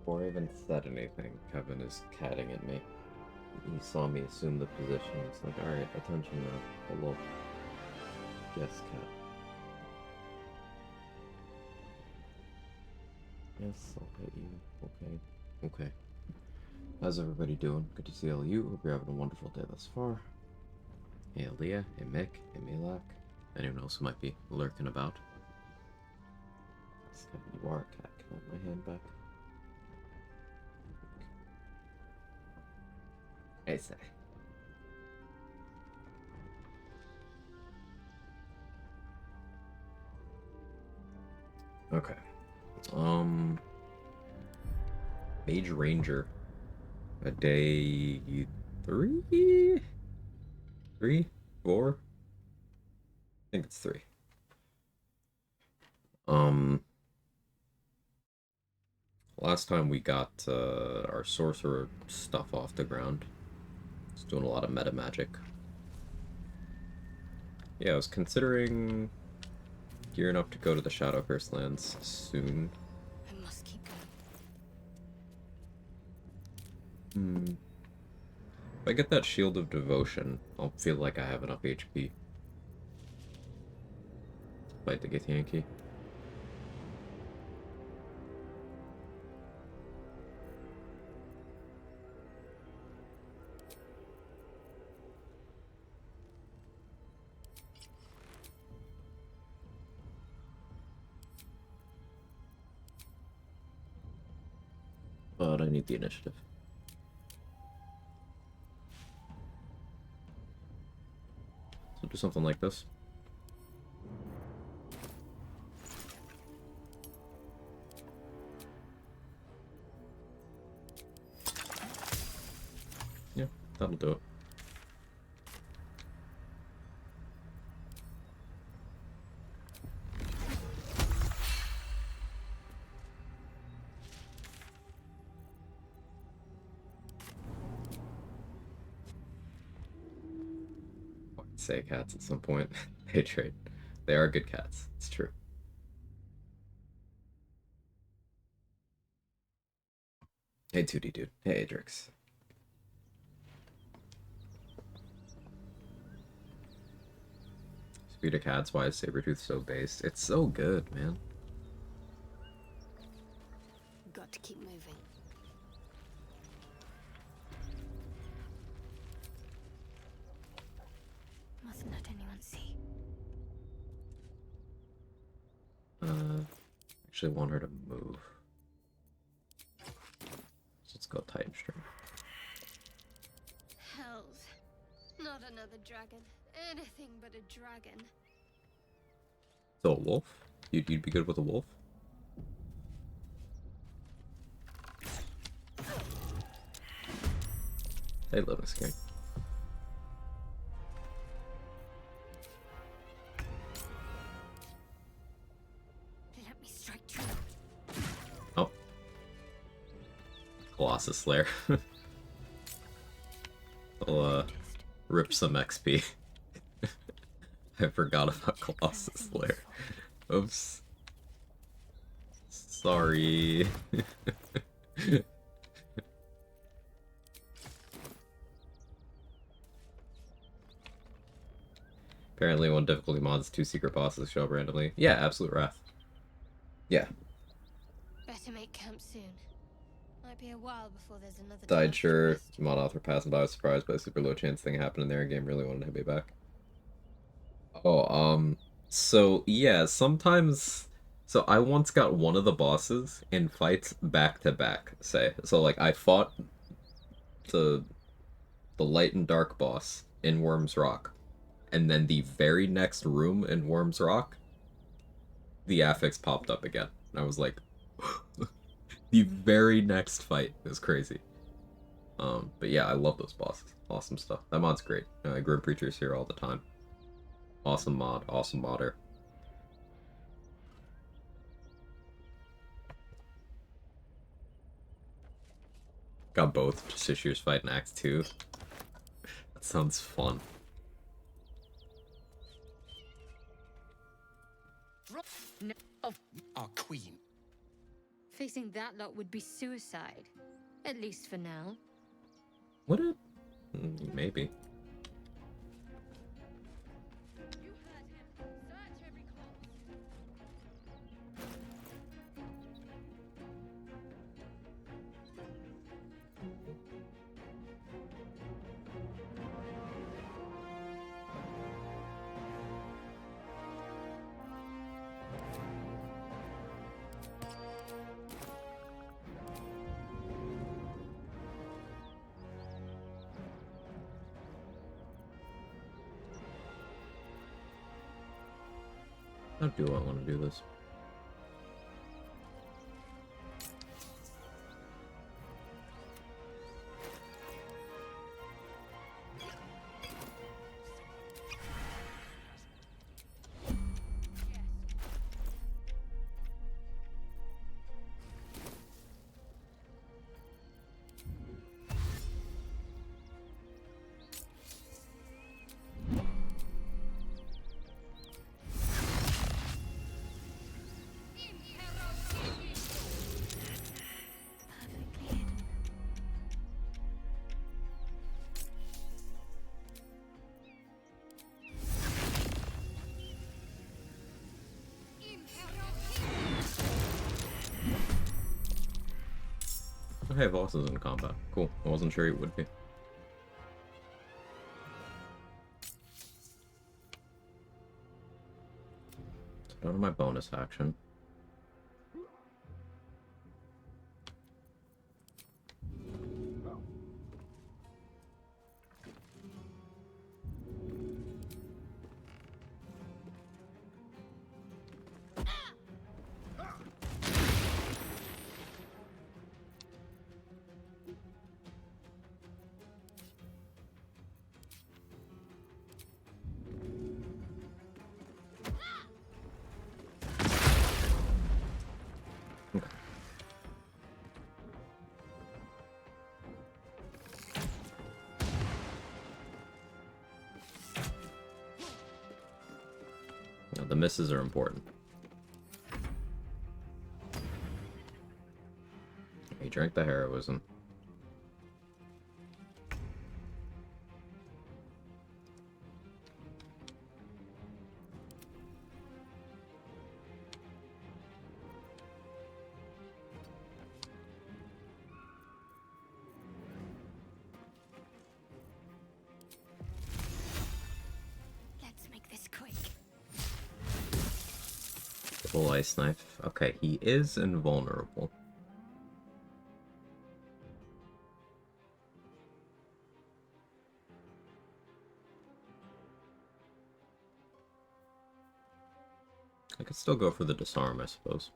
Before I even said anything, Kevin is catting at me. He saw me assume the position. It's like, alright, attention now. Hello. Yes, cat. Yes, I'll hit you. Okay. Okay. How's everybody doing? Good to see all of you. Hope you're having a wonderful day thus far. Hey, Aaliyah. Hey, Mick. Hey, Malak. Anyone else who might be lurking about? Yes, Kevin, you are a cat. Can I have my hand back? I say. Okay. Mage Ranger. A day 3? 3? 4? I think it's 3. Last time we got our sorcerer stuff off the ground. It's doing a lot of meta magic. Yeah, I was considering gearing up to go to the Shadowverse lands soon. I must keep going. If I get that Shield of Devotion, I'll feel like I have enough HP. Fight the Githyanki. But I need the initiative. So do something like this. Yeah, that'll do it. Say cats at some point. They trade. They are good cats. It's true. Hey, 2D dude. Hey, Adrix. Speed of cats. Why is Sabretooth so based? It's so good, man. Got to keep moving. Mustn't let anyone see. Actually want her to move. So let's go Titan String. Hells. Not another dragon. Anything but a dragon. So a wolf? You'd be good with a wolf? Hey, Lotus King. Let me strike true. Oh. Colossus Slayer. I'll, rip some XP. I forgot about Colossus Slayer. Oops. Sorry. Apparently one difficulty mods 2 secret bosses show up randomly. Yeah, Absolute Wrath. Yeah. Better make camp soon. Might be a while before there's another Died task to sure. rest. Mod author passing by was surprised by a super low chance thing happened in their game. Really wanted to be back. Oh, so yeah, sometimes. So I once got one of the bosses in fights back to back. Say, so like I fought the the light and dark boss in Worm's Rock, and then the very next room in Worm's Rock, the affix popped up again, and I was like, the very next fight. It was crazy. But yeah, I love those bosses. Awesome stuff. That mod's great. Grim Preacher's here all the time. Awesome mod. Awesome modder. Got both. Just Ishir's fight in Act 2. That sounds fun. Of our queen. Facing that lot would be suicide. At least for now. Would it? Maybe. You heard him. Search every corpse. How do I want to do this? Hey, Voss is in combat. Cool. I wasn't sure he would be. So go to my bonus action. The misses are important. He drank the heroism. Let's make this quick. Full ice knife. Okay, he is invulnerable. I could still go for the disarm, I suppose.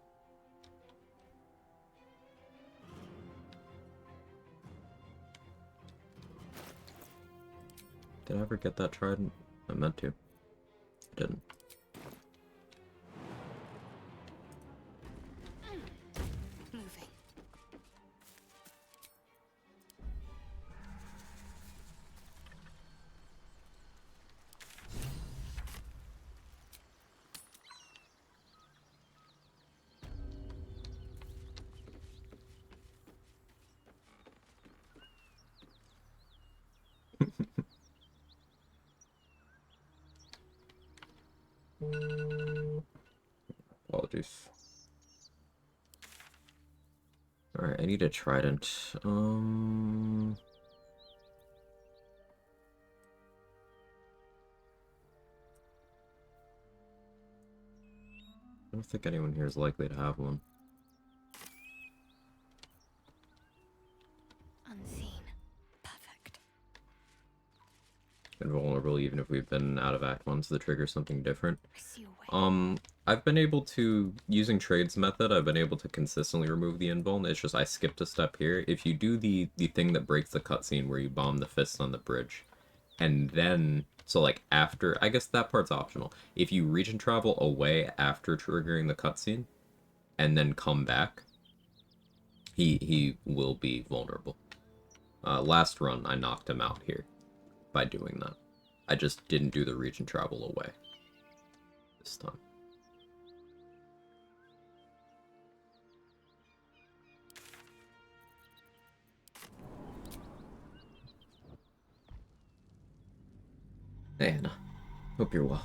Did I ever get that trident? I meant to. I didn't. Moving. Apologies. Alright, I need a trident. I don't think anyone here is likely to have one. Unseen. Perfect. Invulnerable even if we've been out of Act 1, so the trigger's something different. I see a way. I've been able to, using trades method, I've been able to consistently remove the invuln. It's just I skipped a step here. If you do the thing that breaks the cutscene where you bomb the fist on the bridge, and then, so like after, I guess that part's optional. If you region travel away after triggering the cutscene, and then come back, he will be vulnerable. Last run, I knocked him out here by doing that. I just didn't do the region travel away this time. Hey, Anna. Hope you're well.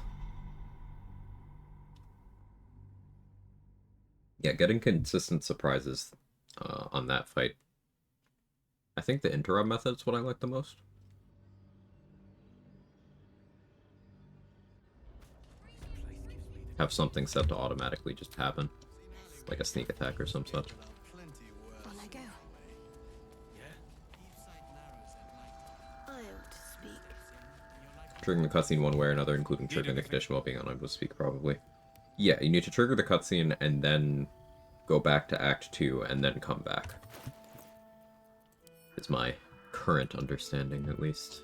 Yeah, getting consistent surprises on that fight. I think the interrupt method's what I like the most. Have something set to automatically just happen, like a sneak attack or some such. On I go. I ought to speak. Triggering the cutscene one way or another, including triggering the condition while being unable to speak, probably. Yeah, you need to trigger the cutscene and then go back to Act 2 and then come back. It's my current understanding, at least.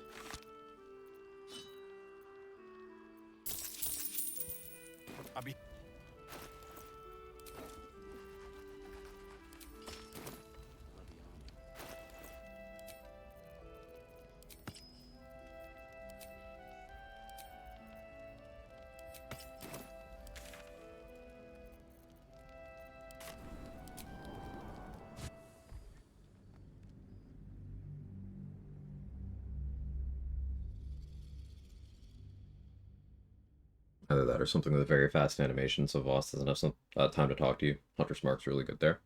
Either that or something with a very fast animation, so Voss doesn't have some time to talk to you. Hunter's Mark's really good there.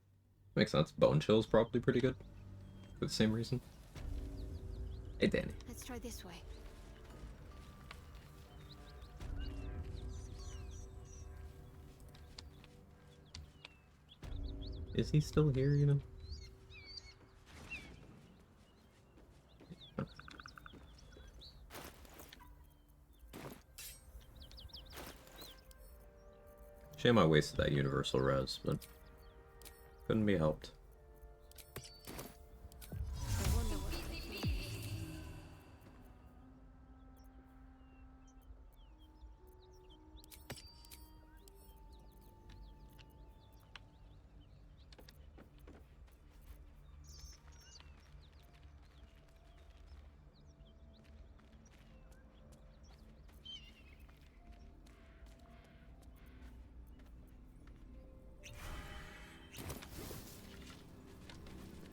Makes sense. Bone Chill's probably pretty good. For the same reason. Hey, Danny. Let's try this way. Is he still here, you know? Shame I wasted that universal res, but couldn't be helped. I wonder what they think.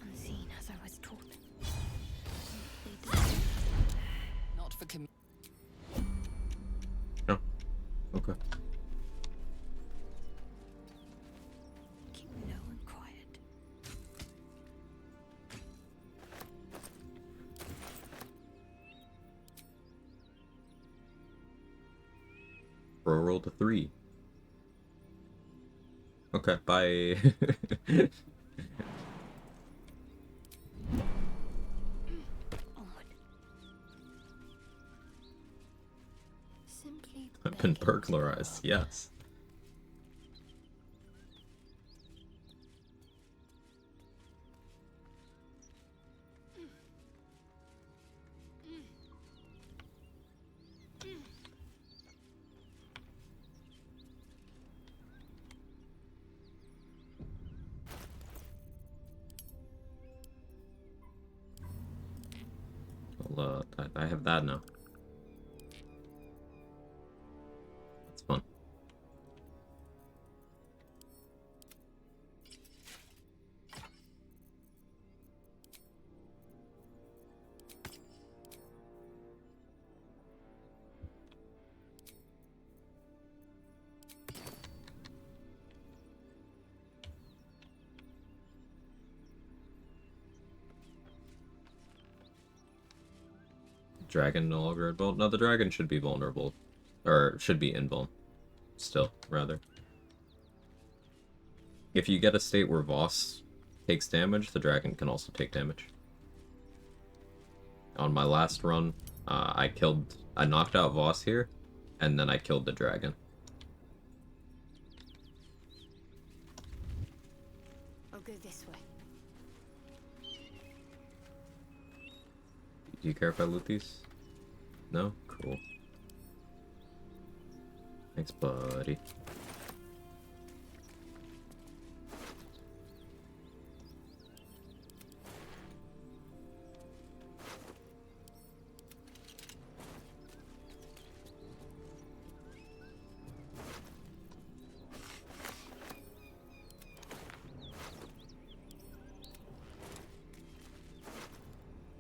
Unseen as I was taught. They did. Not for com- Oh, okay. Keep low and quiet. Bro rolled a 3. Okay, bye. Onward. Simply I've been begging to burglarized, go. yes. Well, I have that now. That's fun. Dragon no longer invulnerable. No, the dragon should be vulnerable. Or should be invuln. Still, rather. If you get a state where Voss takes damage, the dragon can also take damage. On my last run, I knocked out Voss here, and then I killed the dragon. I'll go this way. Do you care if I loot these? No? Cool. Thanks, buddy.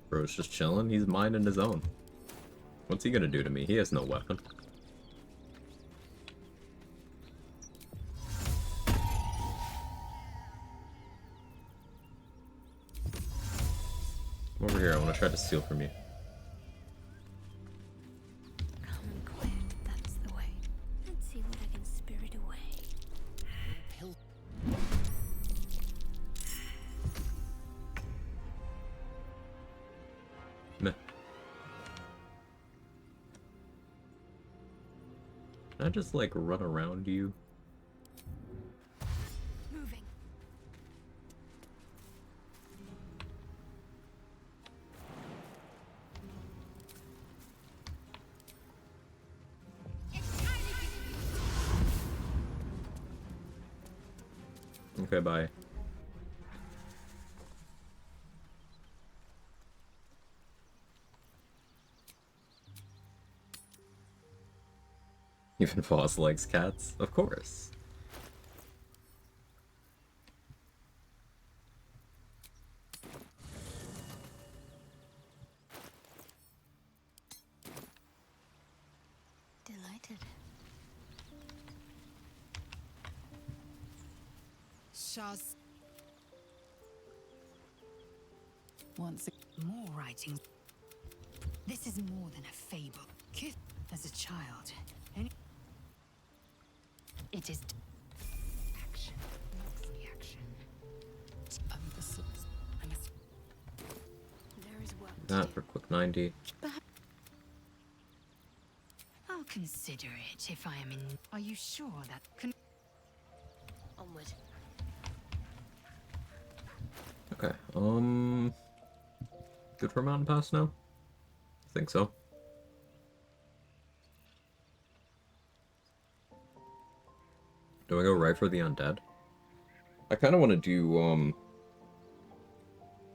Bro's just chilling. He's minding his own. What's he gonna do to me? He has no weapon. Come over here, I want to try to steal from you. Come and quiet, that's the way. Let's see what I can spirit away. Pill. Meh. Can I just, like, run around you? Moving. Okay, bye. Even Voss likes cats, of course. Delighted. Shaz. Once more writing. This is more than a fable. Kith as a child. It is action, not reaction. There is work to That do. for quick 90. I'll consider it if I am in. Are you sure that Onward. Okay, good for Mountain Pass now? I think so. Do I go right for the undead? I kind of want to do,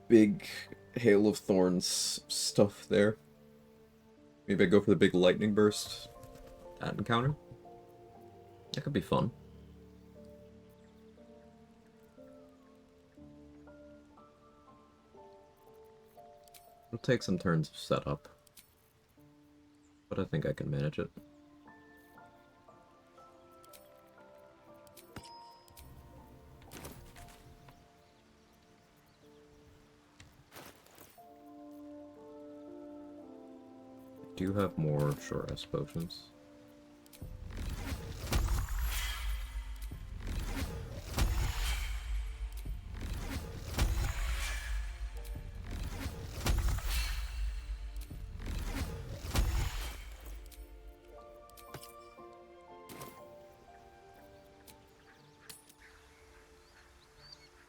big Hail of Thorns stuff there. Maybe I go for the big lightning burst at encounter. That could be fun. It'll take some turns to set up, but I think I can manage it. Do you have more short rest potions?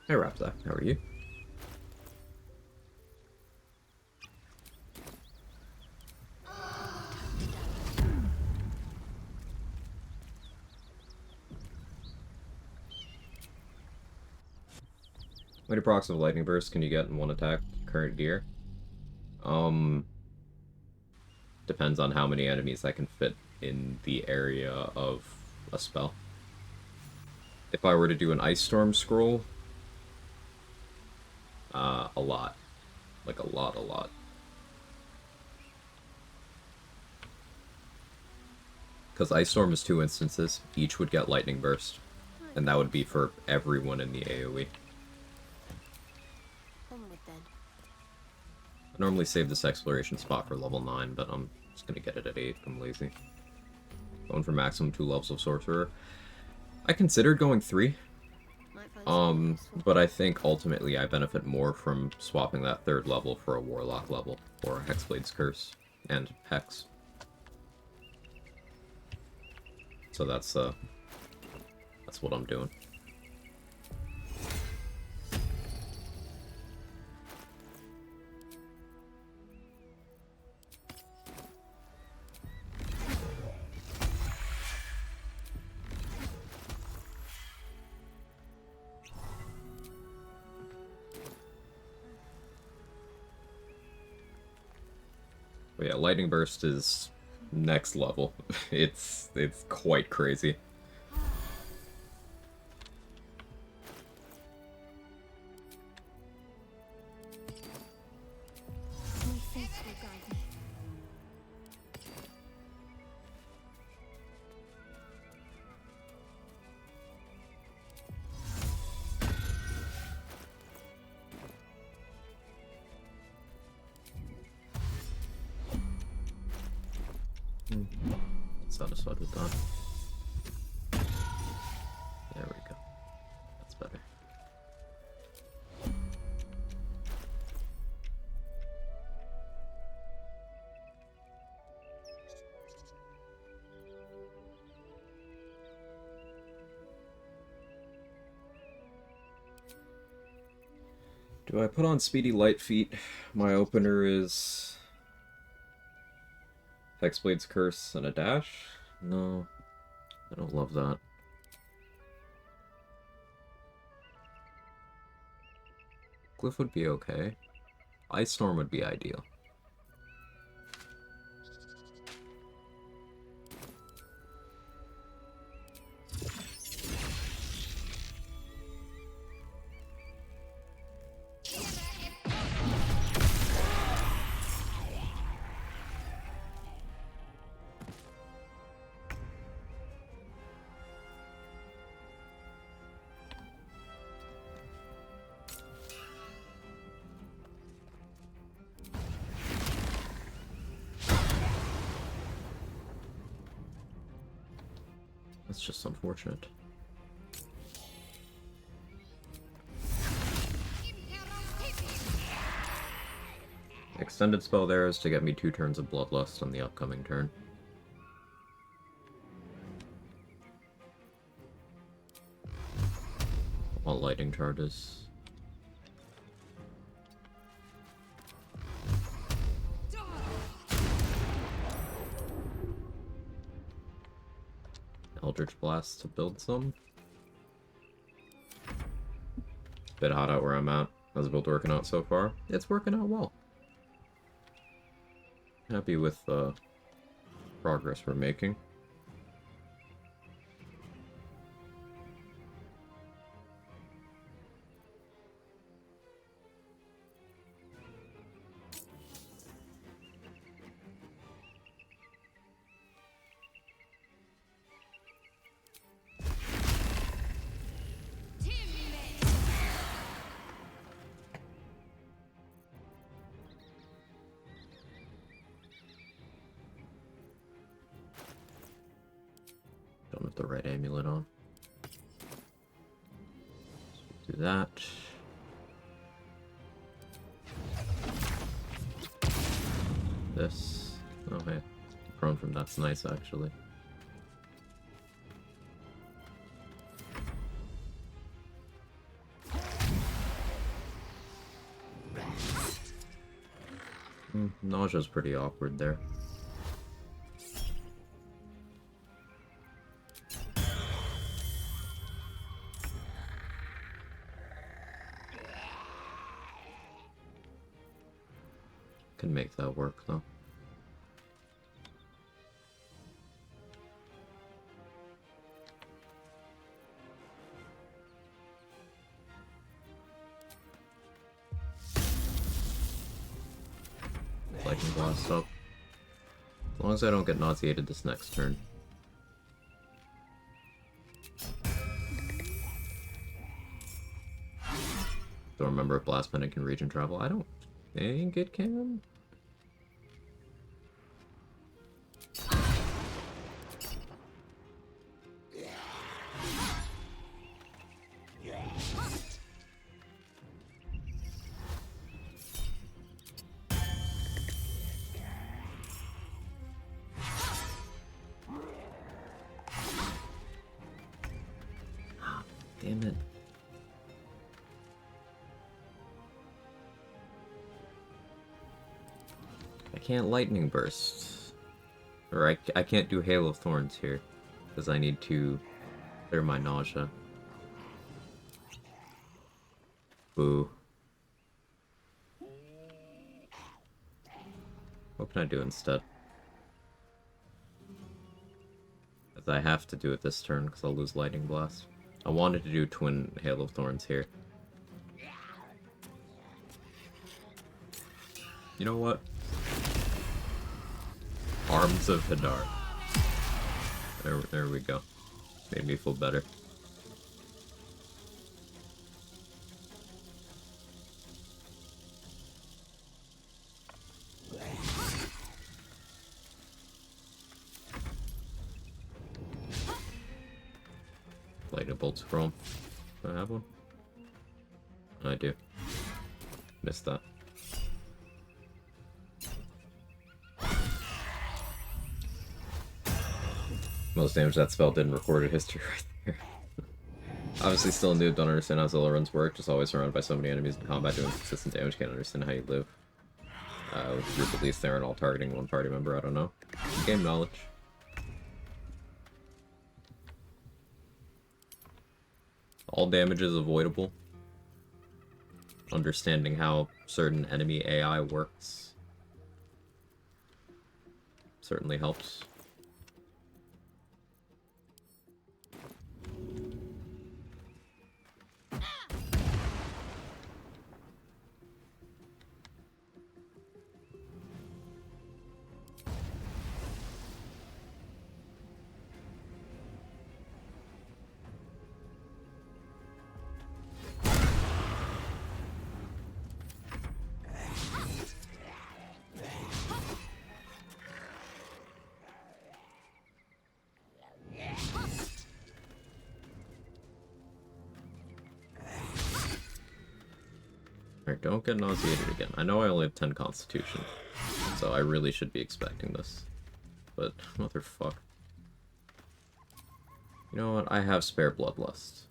Hey Raptor, how are you? How many procs of lightning burst can you get in one attack? Current gear? Depends on how many enemies I can fit in the area of a spell. If I were to do an Ice Storm scroll, a lot. Like a lot. Because Ice Storm is 2 instances, each would get Lightning Burst. And that would be for everyone in the AoE. Onward then. I normally save this exploration spot for level 9, but I'm just gonna get it at 8. I'm lazy. Going for maximum 2 levels of Sorcerer. I considered going 3. Might find something useful. But I think ultimately I benefit more from swapping that 3rd level for a Warlock level, or a Hexblade's Curse, and Hex. So that's what I'm doing. But yeah, Lightning Burst is next level. It's quite crazy. My faith will guide me. satisfied with that. There we go. That's better. Do I put on Speedy Light Feet? My opener is Hexblade's Curse and a dash? No, I don't love that. Glyph would be okay. Ice Storm would be ideal. That's just unfortunate. Extended spell there is to get me 2 turns of Bloodlust on the upcoming turn. All lightning charges. Eldritch Blast to build some. Bit hot out where I'm at. How's the build working out so far? It's working out well. Happy with the progress we're making. Don't have the right amulet on. Do that. This. Oh, hey. Prone from that's nice, actually. Nausea's pretty awkward there. Can make that work, though. Lightning Blast up. As long as I don't get nauseated this next turn. Don't remember if Blast Pendant can region travel. I don't think it can. Damn it. I can't Lightning Burst. Or I can't do Hail of Thorns here. Because I need to clear my nausea. Boo. What can I do instead? Because I have to do it this turn because I'll lose Lightning Blast. I wanted to do Twin Hail of Thorns here. You know what? Arms of Hadar. There we go. Made me feel better. bolt scroll. Do I have one? I do. Missed that. Most damage that spell did in recorded history right there. Obviously still a noob, don't understand how Zilla runs work, just always surrounded by so many enemies in combat doing consistent damage, can't understand how you live. With group at least, they aren't all targeting one party member, I don't know. Game knowledge. All damage is avoidable. Understanding how certain enemy AI works certainly helps. Alright, don't get nauseated again. I know I only have 10 constitution, so I really should be expecting this. But, motherfuck. You know what? I have spare bloodlust.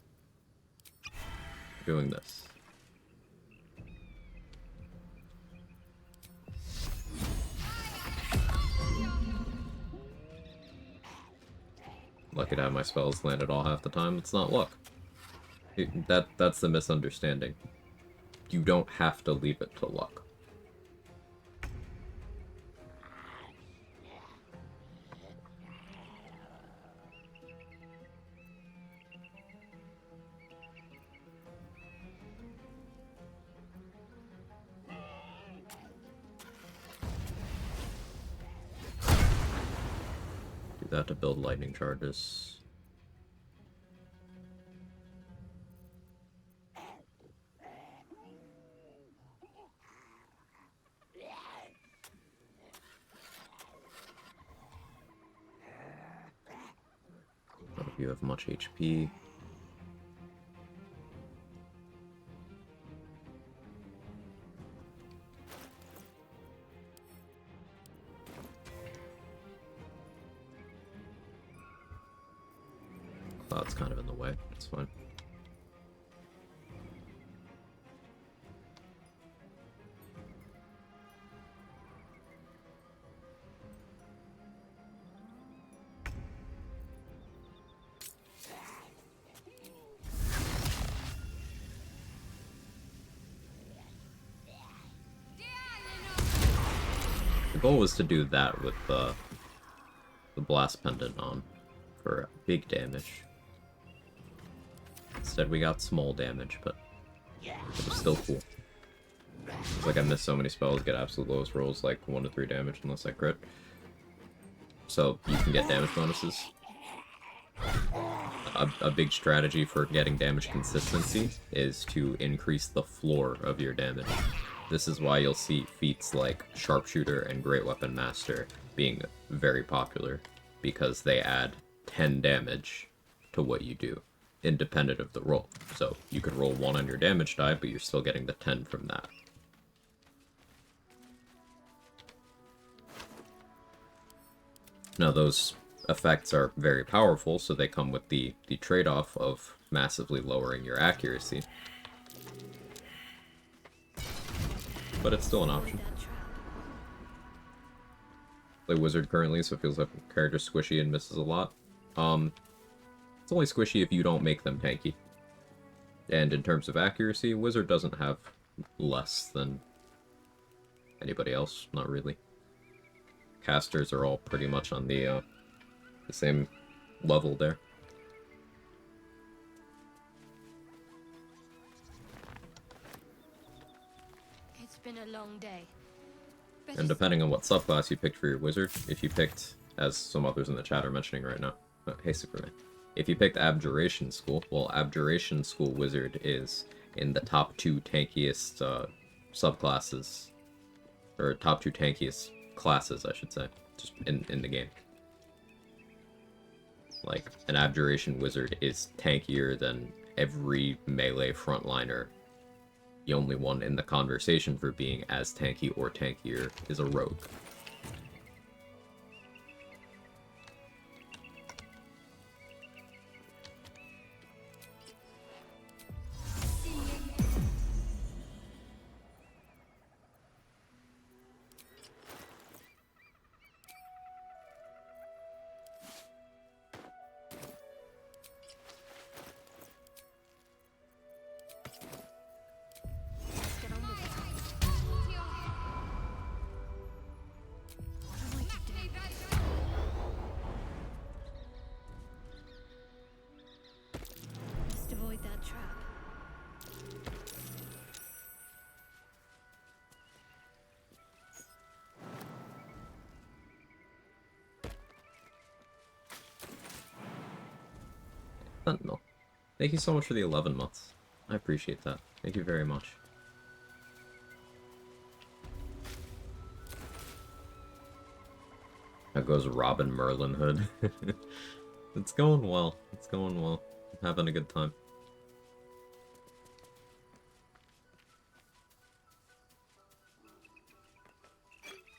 Doing this. Lucky to have my spells landed all half the time. It's not luck. That's the misunderstanding. You don't have to leave it to luck. Do that to build lightning charges. Hope you have much HP. Cloud's kind of in the way. It's fine. The goal was to do that with the blast pendant on for big damage. Instead we got small damage, but it was still cool. It's like I missed so many spells, get absolute lowest rolls, like 1 to 3 damage unless I crit. So you can get damage bonuses. A big strategy for getting damage consistency is to increase the floor of your damage. This is why you'll see feats like Sharpshooter and Great Weapon Master being very popular, because they add 10 damage to what you do, independent of the roll. So you could roll 1 on your damage die, but you're still getting the 10 from that. Now those effects are very powerful, so they come with the trade-off of massively lowering your accuracy. But it's still an option. Play Wizard currently, so it feels like the character's squishy and misses a lot. It's only squishy if you don't make them tanky. And in terms of accuracy, Wizard doesn't have less than anybody else, not really. Casters are all pretty much on the same level there. It's been a long day. And depending on what subclass you picked for your wizard, if you picked, as some others in the chat are mentioning right now, hey Superman, if you picked Abjuration School, well, Abjuration School Wizard is in the top 2 tankiest subclasses, or top 2 tankiest classes, I should say, just in the game. Like, an Abjuration Wizard is tankier than every melee frontliner. The only one in the conversation for being as tanky or tankier is a rogue. Let's get on with it. What am I to do? Must avoid that trap. Sentinel. Thank you so much for the 11 months. I appreciate that. Thank you very much. How goes Robin Merlin Hood? It's going well. It's going well. I'm having a good time.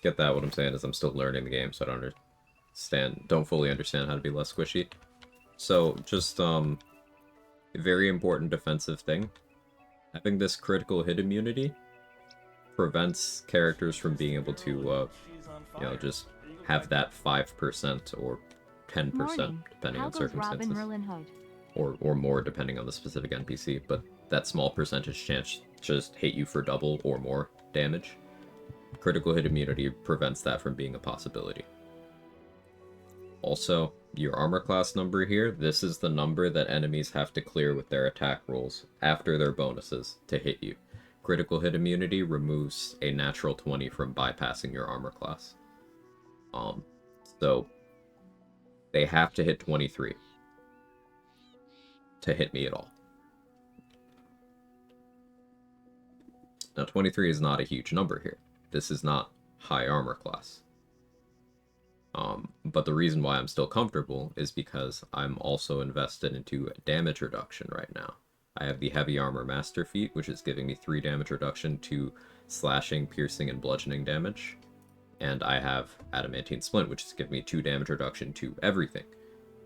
Get that? What I'm saying is I'm still learning the game, so I don't fully understand how to be less squishy. So, just, a very important defensive thing. Having this critical hit immunity prevents characters from being able to, just have that 5% or 10%, depending on circumstances. Or more, depending on the specific NPC, but that small percentage chance just hit you for double or more damage. Critical hit immunity prevents that from being a possibility. Also, your armor class number here, this is the number that enemies have to clear with their attack rolls after their bonuses to hit you. Critical hit immunity removes a natural 20 from bypassing your armor class. So they have to hit 23 to hit me at all. Now 23 is not a huge number here. This is not high armor class. But the reason why I'm still comfortable is because I'm also invested into damage reduction right now. I have the Heavy Armor Master feat, which is giving me 3 damage reduction to slashing, piercing, and bludgeoning damage. And I have Adamantine Splint, which is giving me 2 damage reduction to everything.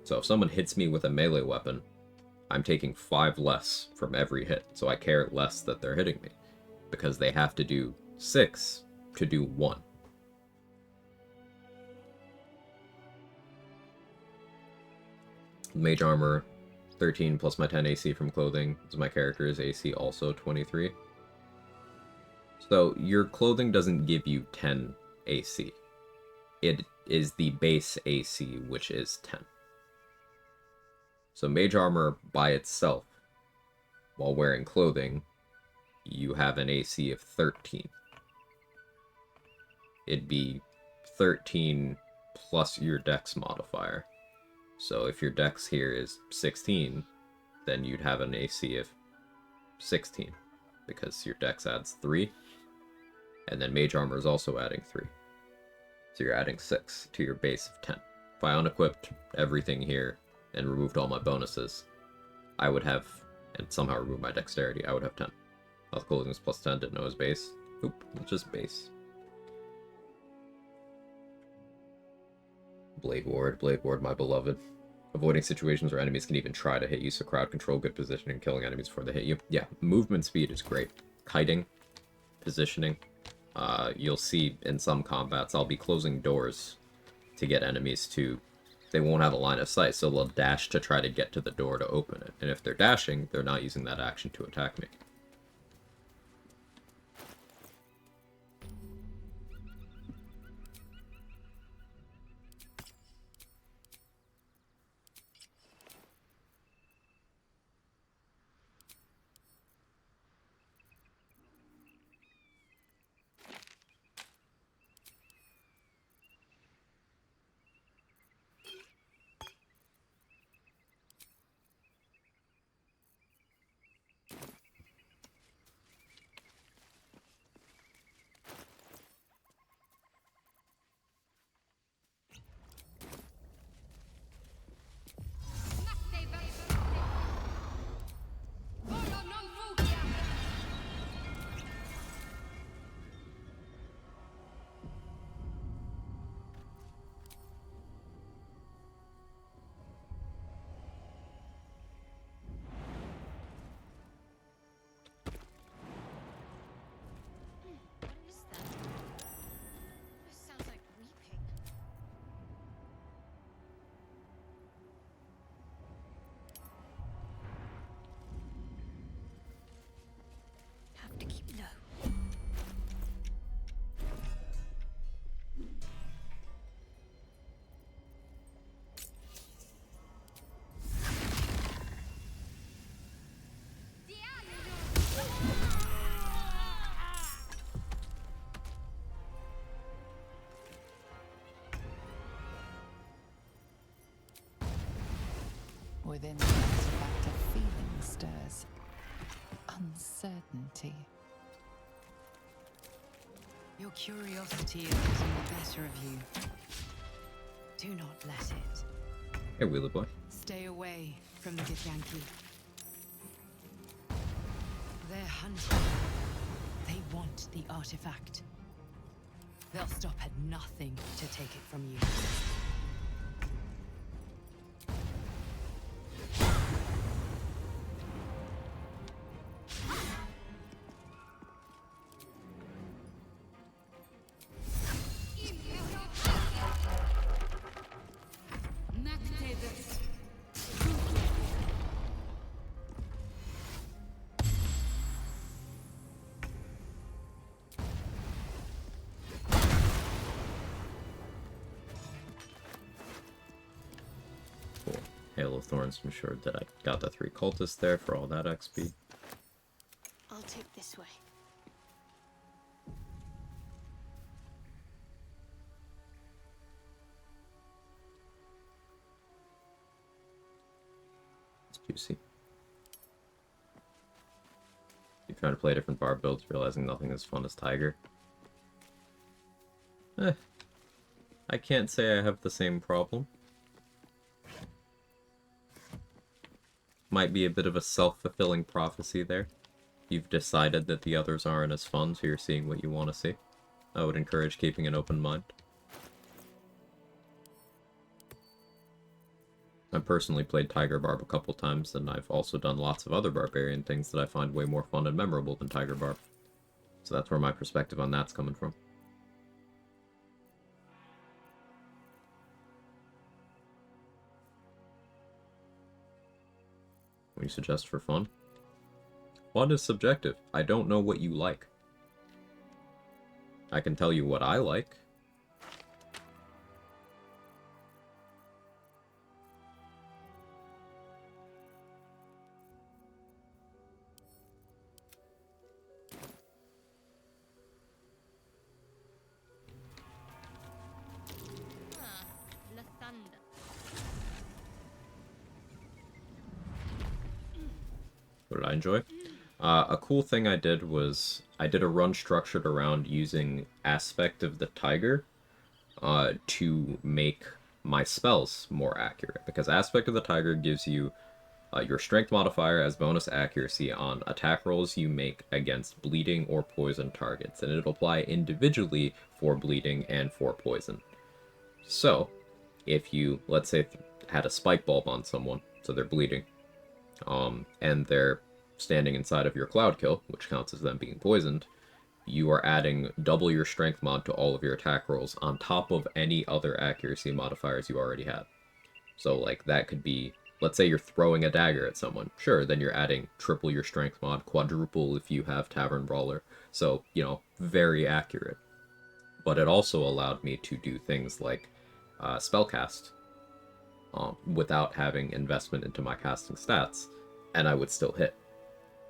So if someone hits me with a melee weapon, I'm taking 5 less from every hit, so I care less that they're hitting me. Because they have to do 6 to do 1. Mage armor, 13 plus my 10 AC from clothing, so my character is AC also 23. So your clothing doesn't give you 10 AC. It is the base AC, which is 10. So mage armor by itself, while wearing clothing, you have an AC of 13. It'd be 13 plus your dex modifier. So if your dex here is 16, then you'd have an AC of 16, because your dex adds 3, and then mage armor is also adding 3. So you're adding 6 to your base of 10. If I unequipped everything here and removed all my bonuses, I would have, and somehow removed my dexterity, I would have 10. Health clothing is plus 10, didn't know his base. Oop, it's just base. Blade Ward, my beloved. Avoiding situations where enemies can even try to hit you, so crowd control, good positioning, killing enemies before they hit you. Yeah, movement speed is great. Kiting, positioning. You'll see in some combats I'll be closing doors to get enemies to... They won't have a line of sight, so they'll dash to try to get to the door to open it. And if they're dashing, they're not using that action to attack me. Within the artifact, a feeling stirs. Uncertainty. Your curiosity is getting the better of you. Do not let it. Hey, Wheeler Boy. Stay away from the Githyanki. They're hunting. They want the artifact. They'll stop at nothing to take it from you. Cool. Hail of Thorns ensured that I got the 3 cultists there for all that XP. I'll take this way. It's juicy. Keep trying to play different bar builds, realizing nothing is fun as Tiger. I can't say I have the same problem. Might be a bit of a self-fulfilling prophecy there. You've decided that the others aren't as fun, so you're seeing what you want to see. I would encourage keeping an open mind. I've personally played Tiger Barb a couple times, and I've also done lots of other barbarian things that I find way more fun and memorable than Tiger Barb. So that's where my perspective on that's coming from. What do you suggest for fun? Fun is subjective. I don't know what you like. I can tell you what I like. Ah, La Thunder. What did I enjoy? A cool thing I did was I did a run structured around using Aspect of the Tiger to make my spells more accurate. Because Aspect of the Tiger gives you your strength modifier as bonus accuracy on attack rolls you make against bleeding or poison targets. And it'll apply individually for bleeding and for poison. So, if you, let's say, had a spike bulb on someone, so they're bleeding, and they're standing inside of your cloud kill, which counts as them being poisoned, you are adding double your strength mod to all of your attack rolls on top of any other accuracy modifiers you already have. So, like, that could be, let's say you're throwing a dagger at someone. Sure, then you're adding triple your strength mod, quadruple if you have Tavern Brawler. So, you know, very accurate. But it also allowed me to do things like spellcast without having investment into my casting stats, and I would still hit.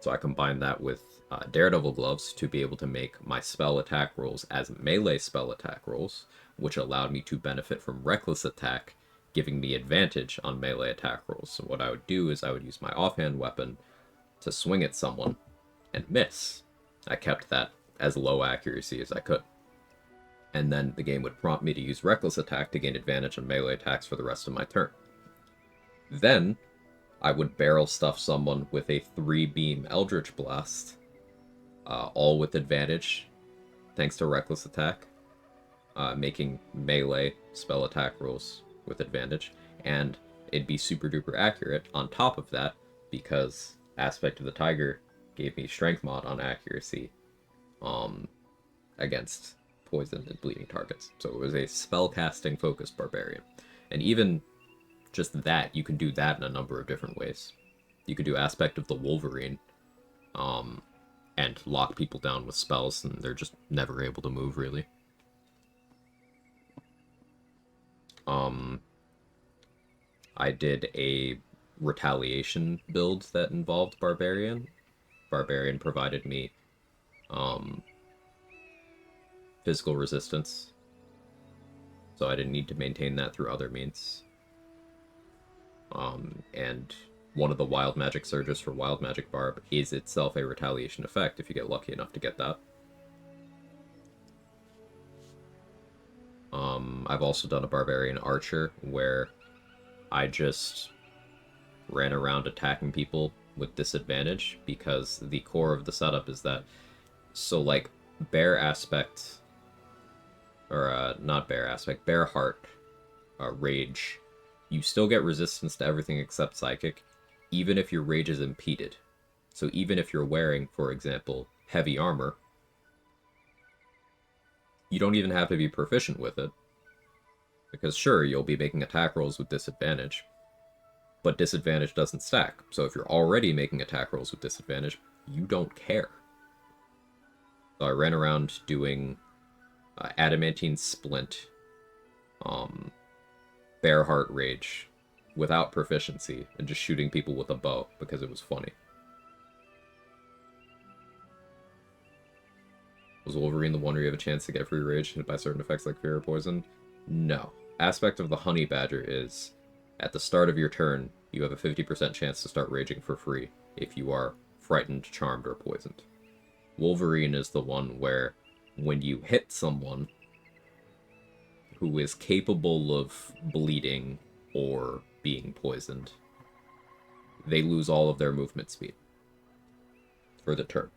So I combined that with Daredevil Gloves to be able to make my spell attack rolls as melee spell attack rolls, which allowed me to benefit from Reckless Attack, giving me advantage on melee attack rolls. So what I would do is I would use my offhand weapon to swing at someone and miss. I kept that as low accuracy as I could. And then the game would prompt me to use Reckless Attack to gain advantage on melee attacks for the rest of my turn. Then I would barrel stuff someone with a 3-beam Eldritch Blast, all with advantage, thanks to Reckless Attack, making melee spell attack rolls with advantage, and it'd be super duper accurate on top of that, because Aspect of the Tiger gave me strength mod on accuracy against poison and bleeding targets. So it was a spellcasting focused barbarian. And even just that, you can do that in a number of different ways. You could do Aspect of the Wolverine, and lock people down with spells, and they're just never able to move, really. I did a retaliation build that involved Barbarian. Barbarian provided me physical resistance, so I didn't need to maintain that through other means. And one of the wild magic surges for wild magic barb is itself a retaliation effect if you get lucky enough to get that. I've also done a barbarian archer where I just ran around attacking people with disadvantage because the core of the setup is that, so like bear aspect, or not bear aspect, bear heart, rage, you still get resistance to everything except psychic, even if your rage is impeded. So even if you're wearing, for example, heavy armor, you don't even have to be proficient with it. Because sure, you'll be making attack rolls with disadvantage, but disadvantage doesn't stack. So if you're already making attack rolls with disadvantage, you don't care. So I ran around doing adamantine splint, bear heart rage, without proficiency, and just shooting people with a bow because it was funny. Was Wolverine the one where you have a chance to get free rage hit by certain effects like fear or poison? No. Aspect of the honey badger is, at the start of your turn, you have a 50% chance to start raging for free if you are frightened, charmed, or poisoned. Wolverine is the one where, when you hit someone who is capable of bleeding or being poisoned, they lose all of their movement speed for the turn.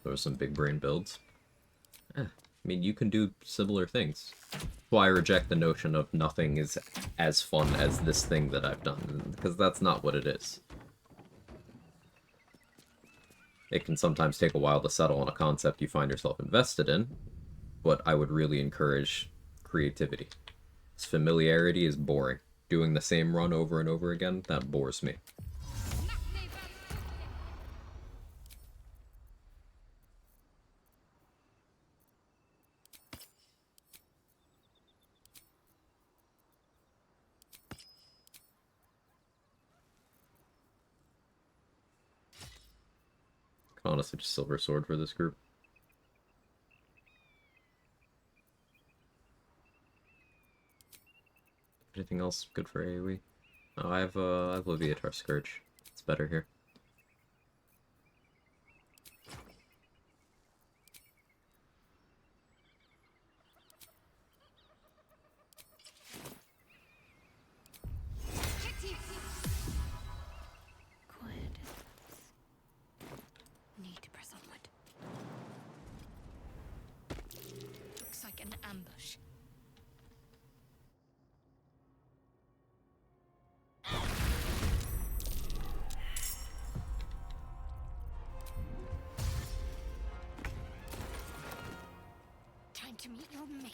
There are some big brain builds. I mean, you can do similar things. That's why I reject the notion of nothing is as fun as this thing that I've done, because that's not what it is. It can sometimes take a while to settle on a concept you find yourself invested in, but I would really encourage creativity. Its familiarity is boring. Doing the same run over and over again, that bores me. Honestly, just silver sword for this group. Anything else good for AoE? Oh, I have Leviatar Scourge. It's better here. Quiet. Need to press onward. Looks like an ambush. Time to meet your maker.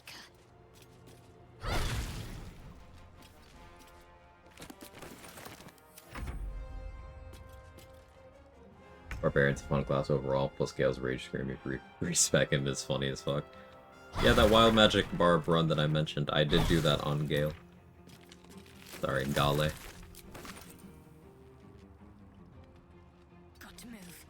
Barbarian's a fun class overall, plus Gale's Rage Scream respec him is funny as fuck. Yeah, that Wild Magic Barb run that I mentioned, I did do that on Gale. Sorry, Gale. Got to move.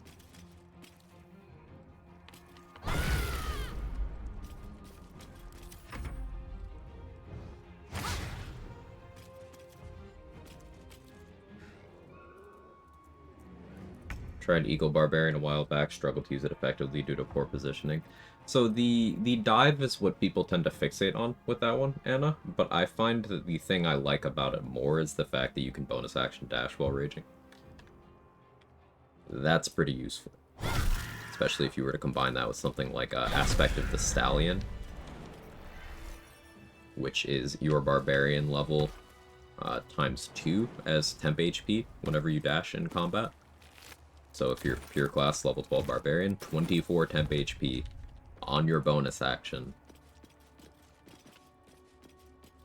Tried Eagle Barbarian a while back, struggled to use it effectively due to poor positioning. So the dive is what people tend to fixate on with that one, Anna, but I find that the thing I like about it more is the fact that you can bonus action dash while raging. That's pretty useful. Especially if you were to combine that with something like Aspect of the Stallion, which is your Barbarian level times 2 as temp HP whenever you dash in combat. So if you're pure class level 12 Barbarian, 24 temp HP on your bonus action.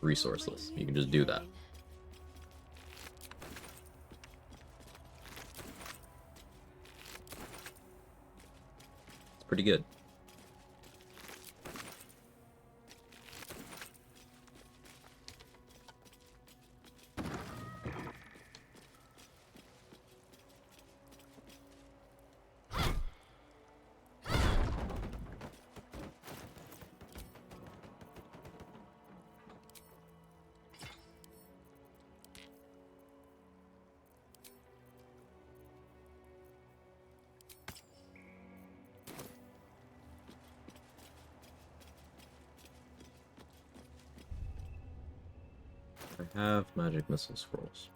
Resourceless. You can just do that. It's pretty good. I have magic missile scrolls.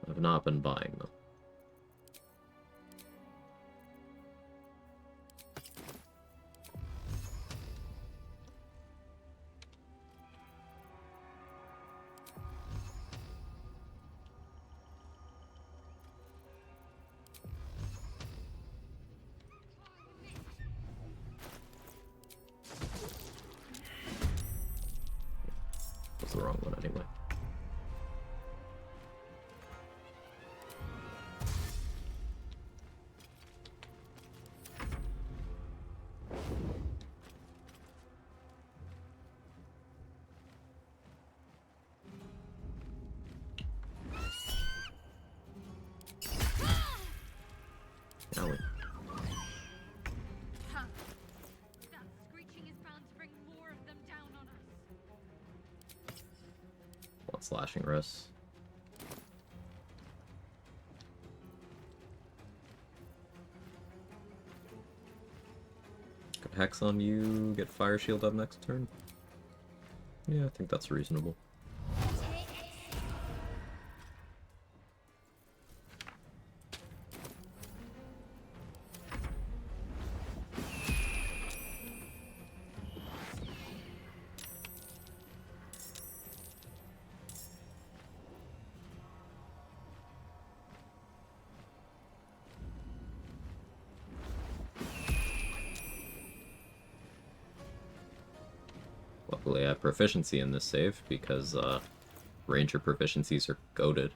I've not been buying them. That's the wrong one anyway. Owie. Huh. That screeching is bound to bring more of them down on us. What slashing wrists? Could Hex on you, get Fire Shield up next turn? Yeah, I think that's reasonable. Luckily I have proficiency in this save, because Ranger proficiencies are goated.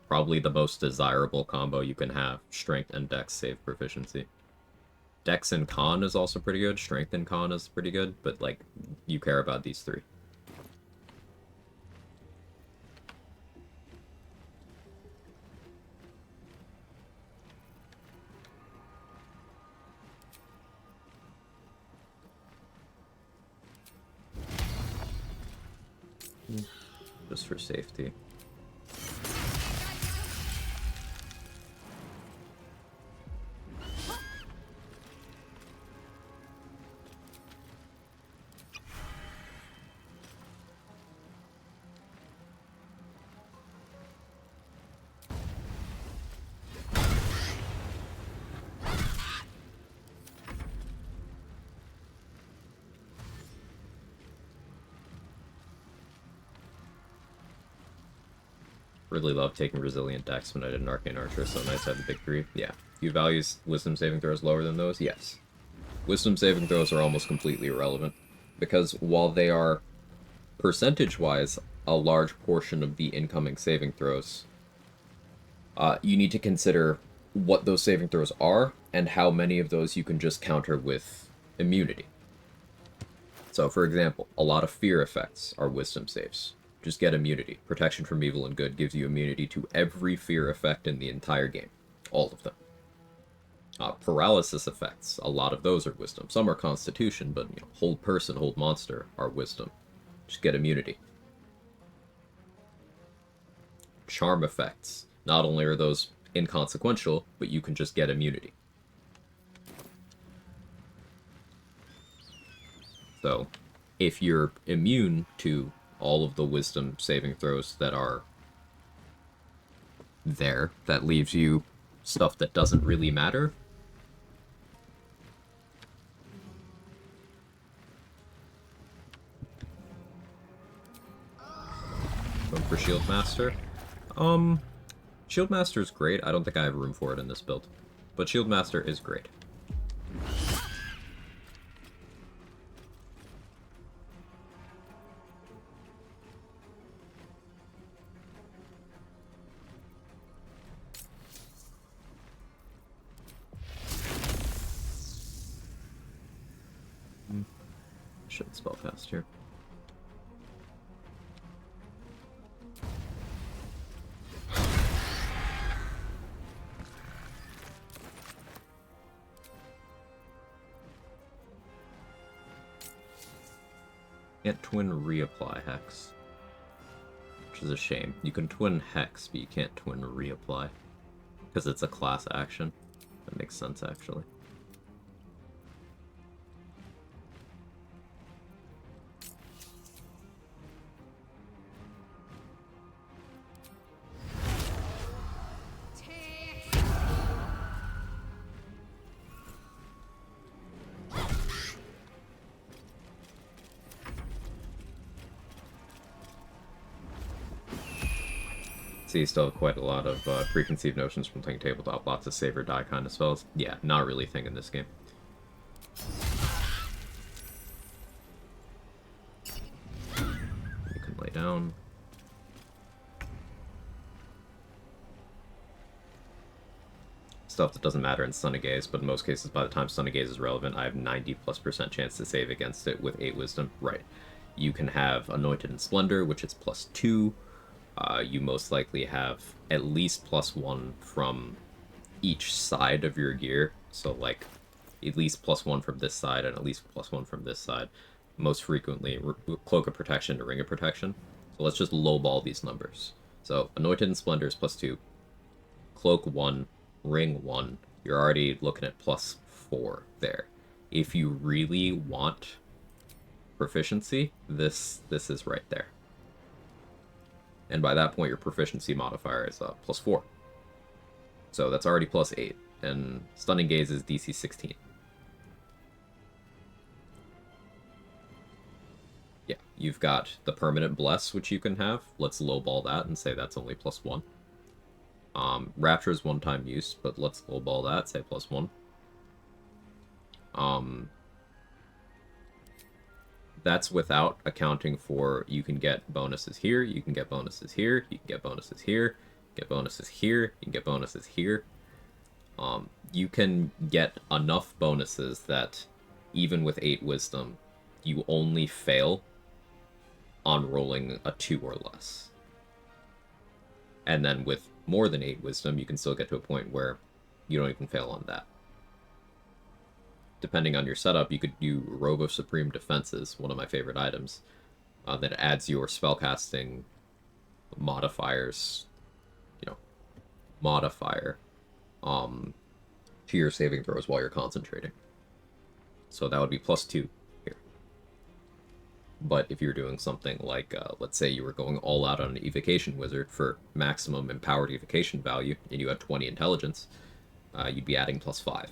Probably the most desirable combo you can have, Strength and Dex save proficiency. Dex and Con is also pretty good, Strength and Con is pretty good, but like, you care about these three. Just for safety. Really love taking Resilient Dex when I did an Arcane Archer, so nice to have the big three. Yeah. Do you value Wisdom saving throws lower than those? Yes. Wisdom saving throws are almost completely irrelevant, because while they are, percentage-wise, a large portion of the incoming saving throws, you need to consider what those saving throws are, and how many of those you can just counter with immunity. So, for example, a lot of fear effects are wisdom saves. Just get immunity. Protection from evil and good gives you immunity to every fear effect in the entire game. All of them. Paralysis effects, a lot of those are wisdom. Some are constitution, but hold person, hold monster are wisdom. Just get immunity. Charm effects. Not only are those inconsequential, but you can just get immunity. So, if you're immune to all of the wisdom saving throws that are there, that leaves you stuff that doesn't really matter. Going for Shield Master. Shield Master is great. I don't think I have room for it in this build. But Shield Master is great. Shouldn't spell fast here. Can't twin reapply Hex, which is a shame. You can twin Hex, but you can't twin reapply, because it's a class action. That makes sense, actually. So you still have quite a lot of preconceived notions from playing tabletop, lots of save or die kind of spells. Yeah, not really a thing in this game. You can lay down. Stuff that doesn't matter in Stun and Gaze, but in most cases, by the time Stun and Gaze is relevant, I have 90+% chance to save against it with 8 Wisdom. Right. You can have Anointed and Splendor, which is +2. You most likely have at least +1 from each side of your gear. So, like, at least +1 from this side and at least +1 from this side. Most frequently, Cloak of Protection to Ring of Protection. So let's just lowball these numbers. So, Anointed and Splendor is +2. Cloak 1. Ring 1, you're already looking at +4 there. If you really want proficiency, this is right there. And by that point, your proficiency modifier is +4. So that's already +8. And Stunning Gaze is DC 16. Yeah, you've got the Permanent Bless, which you can have. Let's lowball that and say that's only +1. Rapture is one-time use, but let's lowball that, say +1. That's without accounting for you can get bonuses here, you can get bonuses here, you can get bonuses here, get bonuses here, you can get bonuses here. You can get enough bonuses that even with 8 Wisdom, you only fail on rolling a 2 or less. And then with more than 8 Wisdom, you can still get to a point where you don't even fail on that. Depending on your setup, you could do Robe of Supreme Defenses, one of my favorite items, that adds your spellcasting modifiers, modifier, to your saving throws while you're concentrating. So that would be +2 here. But if you're doing something like, let's say you were going all out on an Evocation Wizard for maximum empowered evocation value, and you had 20 intelligence, you'd be adding +5.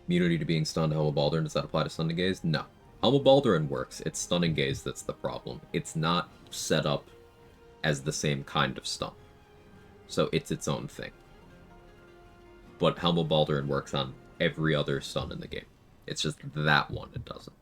Immunity to being stunned, Helm of Baldwin, does that apply to Stunning Gaze? No. Helm of Baldwin works, it's Stunning Gaze that's the problem. It's not set up as the same kind of stun. So it's its own thing. But Helm of Baldwin works on every other stun in the game. It's just that one it doesn't.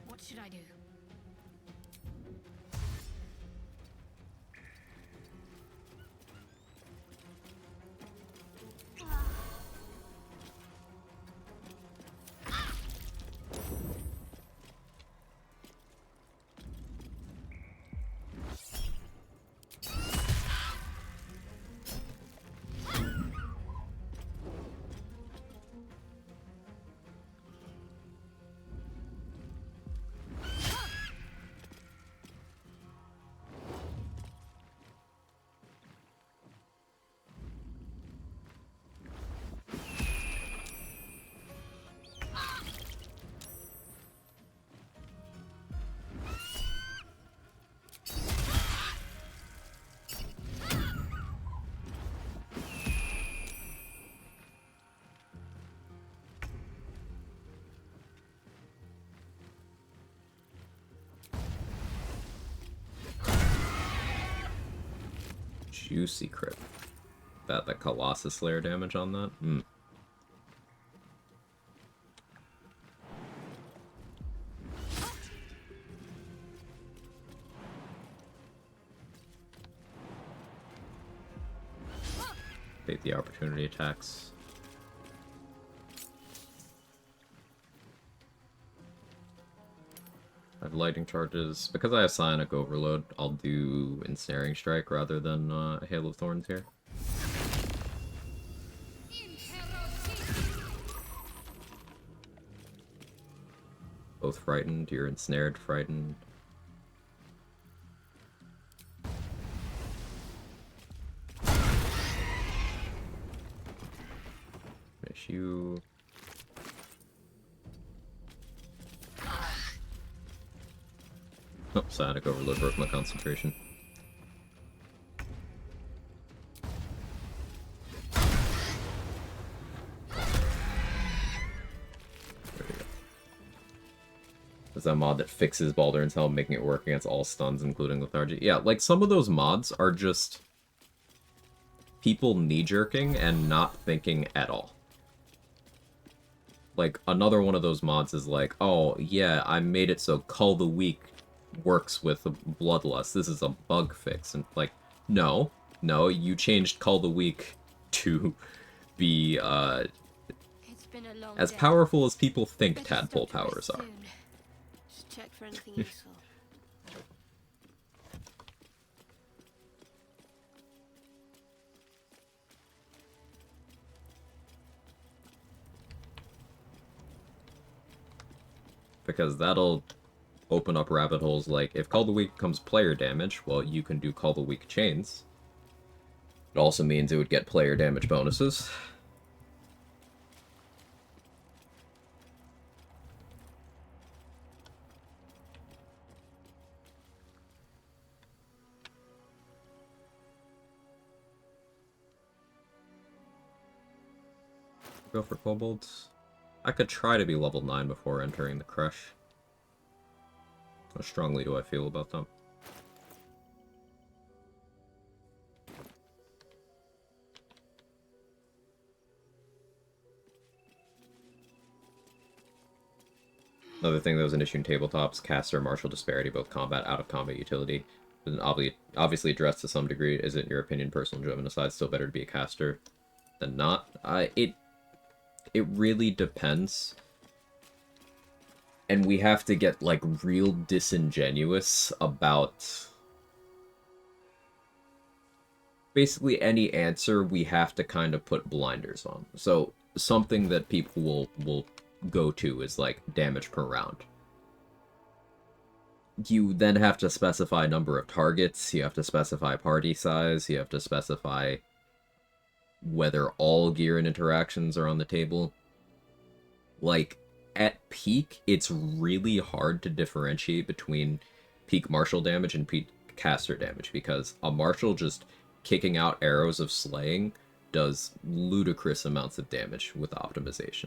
What should I do? Juicy crit. That the Colossus Slayer damage on that? Hmm. Take the opportunity attacks. I have lightning charges. Because I have Psionic Overload, I'll do Ensnaring Strike rather than Hail of Thorns here. Both frightened, you're ensnared, frightened. Finish you. Oh, Psionic Overload broke my concentration. There's that mod that fixes Baldur's Helm, making it work against all stuns, including Lethargy. Yeah, like, some of those mods are just people knee-jerking and not thinking at all. Like, another one of those mods is like, oh, yeah, I made it so Cull the Weak works with Bloodlust. This is a bug fix. And, like, no, you changed Cull the Weak to be, It's been a long as day. powerful as people think Better tadpole stop to rest powers are. soon. Just check for anything useful. Because that'll open up rabbit holes like, if Call the Weak becomes player damage, well, you can do Call the Weak chains. It also means it would get player damage bonuses. Go for kobolds. I could try to be level 9 before entering the crush. How strongly do I feel about them? Another thing that was an issue in tabletops, caster martial disparity, both combat out of combat utility. And obviously addressed to some degree. Is it, in your opinion, personal enjoyment aside, still better to be a caster than not? It really depends. And we have to get, like, real disingenuous about basically any answer. We have to kind of put blinders on. So something that people will go to is like damage per round. You then have to specify number of targets, you have to specify party size, you have to specify whether all gear and interactions are on the table. Like, at peak, it's really hard to differentiate between peak martial damage and peak caster damage, because a martial just kicking out arrows of slaying does ludicrous amounts of damage with optimization.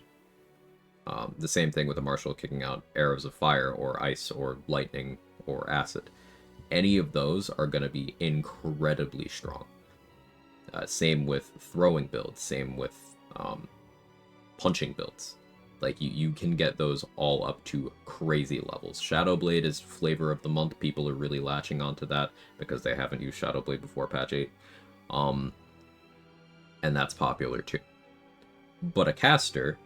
The same thing with a martial kicking out arrows of fire or ice or lightning or acid. Any of those are going to be incredibly strong. Same with throwing builds, same with punching builds. Like, you can get those all up to crazy levels. Shadowblade is flavor of the month. People are really latching onto that because they haven't used Shadowblade before patch 8. And that's popular too. But a caster,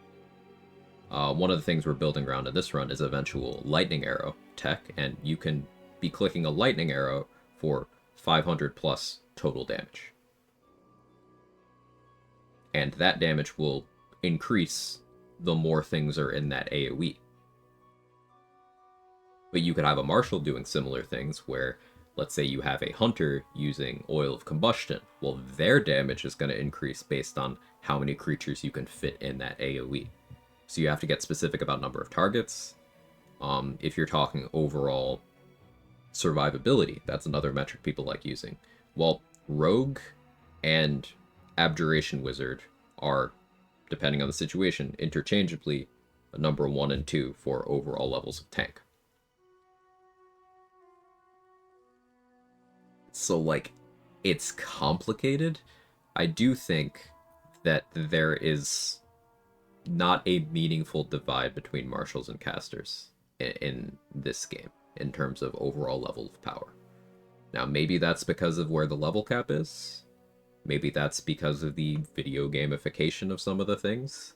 one of the things we're building around in this run is eventual lightning arrow tech, and you can be clicking a lightning arrow for 500 plus total damage. And that damage will increase the more things are in that AoE. But you could have a martial doing similar things where, let's say you have a hunter using oil of combustion. Well, their damage is going to increase based on how many creatures you can fit in that AoE. So you have to get specific about number of targets. If you're talking overall survivability, that's another metric people like using. Well, Rogue and Abjuration Wizard are, depending on the situation, interchangeably number 1 and 2 for overall levels of tank. So, like, it's complicated. I do think that there is not a meaningful divide between martials and casters in this game in terms of overall level of power. Now, maybe that's because of where the level cap is. Maybe that's because of the video gamification of some of the things.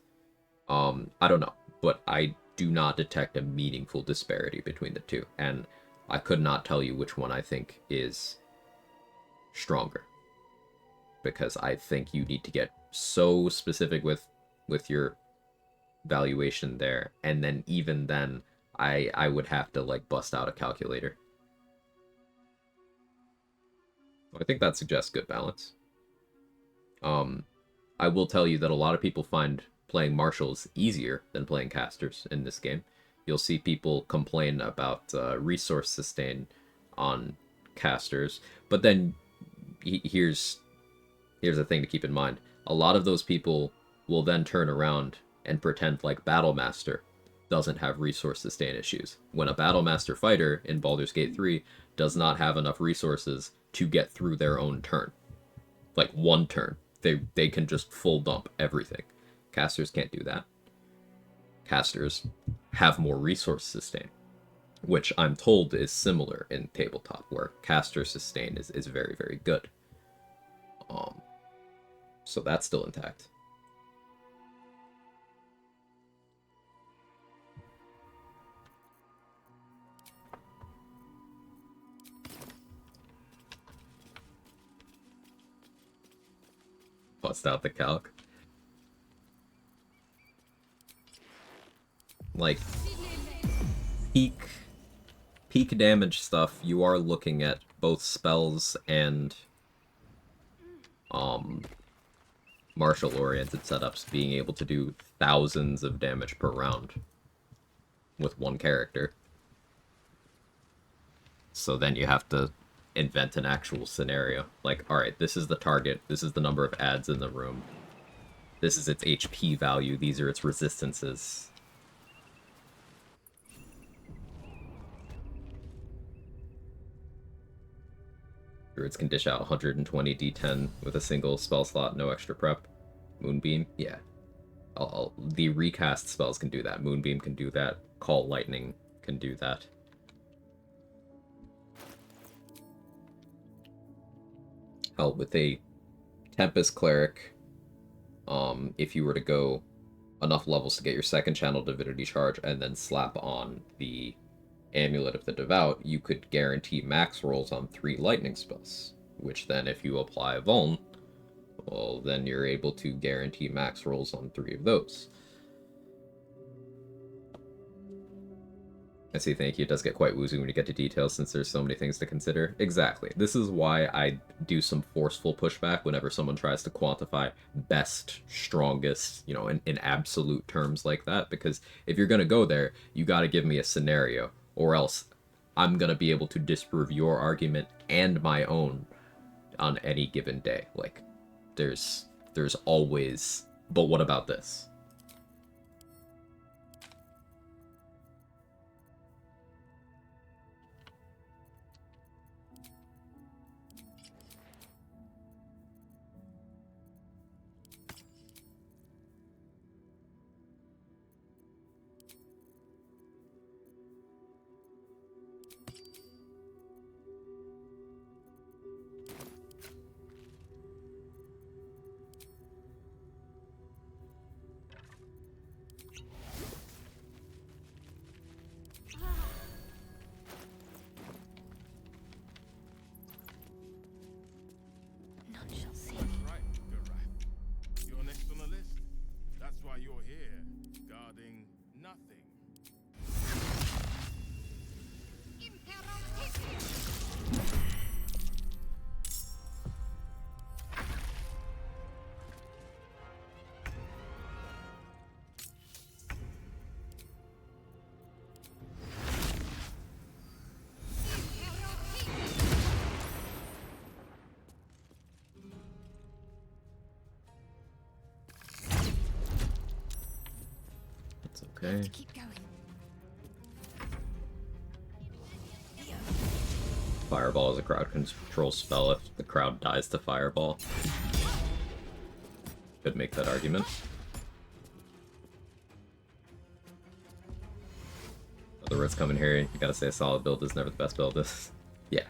I don't know, but I do not detect a meaningful disparity between the two, and I could not tell you which one I think is stronger, because I think you need to get so specific with your valuation there, and then even then I would have to, like, bust out a calculator. I think that suggests good balance. I will tell you that a lot of people find playing martials easier than playing casters in this game. You'll see people complain about resource sustain on casters. But then here's a thing to keep in mind. A lot of those people will then turn around and pretend like Battlemaster doesn't have resource sustain issues, when a Battlemaster fighter in Baldur's Gate 3 does not have enough resources to get through their own turn. Like one turn. They can just full dump everything. Casters can't do that. Casters have more resource sustain, which I'm told is similar in tabletop, where caster sustain is very, very good. So that's still intact. Bust out the calc. Like, peak damage stuff, you are looking at both spells and martial-oriented setups being able to do thousands of damage per round with one character. So then you have to invent an actual scenario. Like, alright, this is the target, this is the number of adds in the room, this is its HP value, these are its resistances. Druids can dish out 120 d10 with a single spell slot, no extra prep. Moonbeam, yeah. The recast spells can do that. Moonbeam can do that. Call Lightning can do that. Hell, with a Tempest Cleric, if you were to go enough levels to get your second channel Divinity Charge and then slap on the Amulet of the Devout, you could guarantee max rolls on 3 lightning spells, which then if you apply Vuln, well, then you're able to guarantee max rolls on 3 of those. I see, thank you. It does get quite woozy when you get to details since there's so many things to consider. Exactly. This is why I do some forceful pushback whenever someone tries to quantify best, strongest, you know, in absolute terms like that, because if you're going to go there, you got to give me a scenario, or else I'm going to be able to disprove your argument and my own on any given day. Like, there's always, but what about this? None shall see me. Right, good right. You're next on the list. That's why you're here, guarding nothing. It's okay. Keep going. Fireball is a crowd control spell if the crowd dies to Fireball. Could make that argument. Other words come in here, you gotta say a solid build is never the best build. Yeah.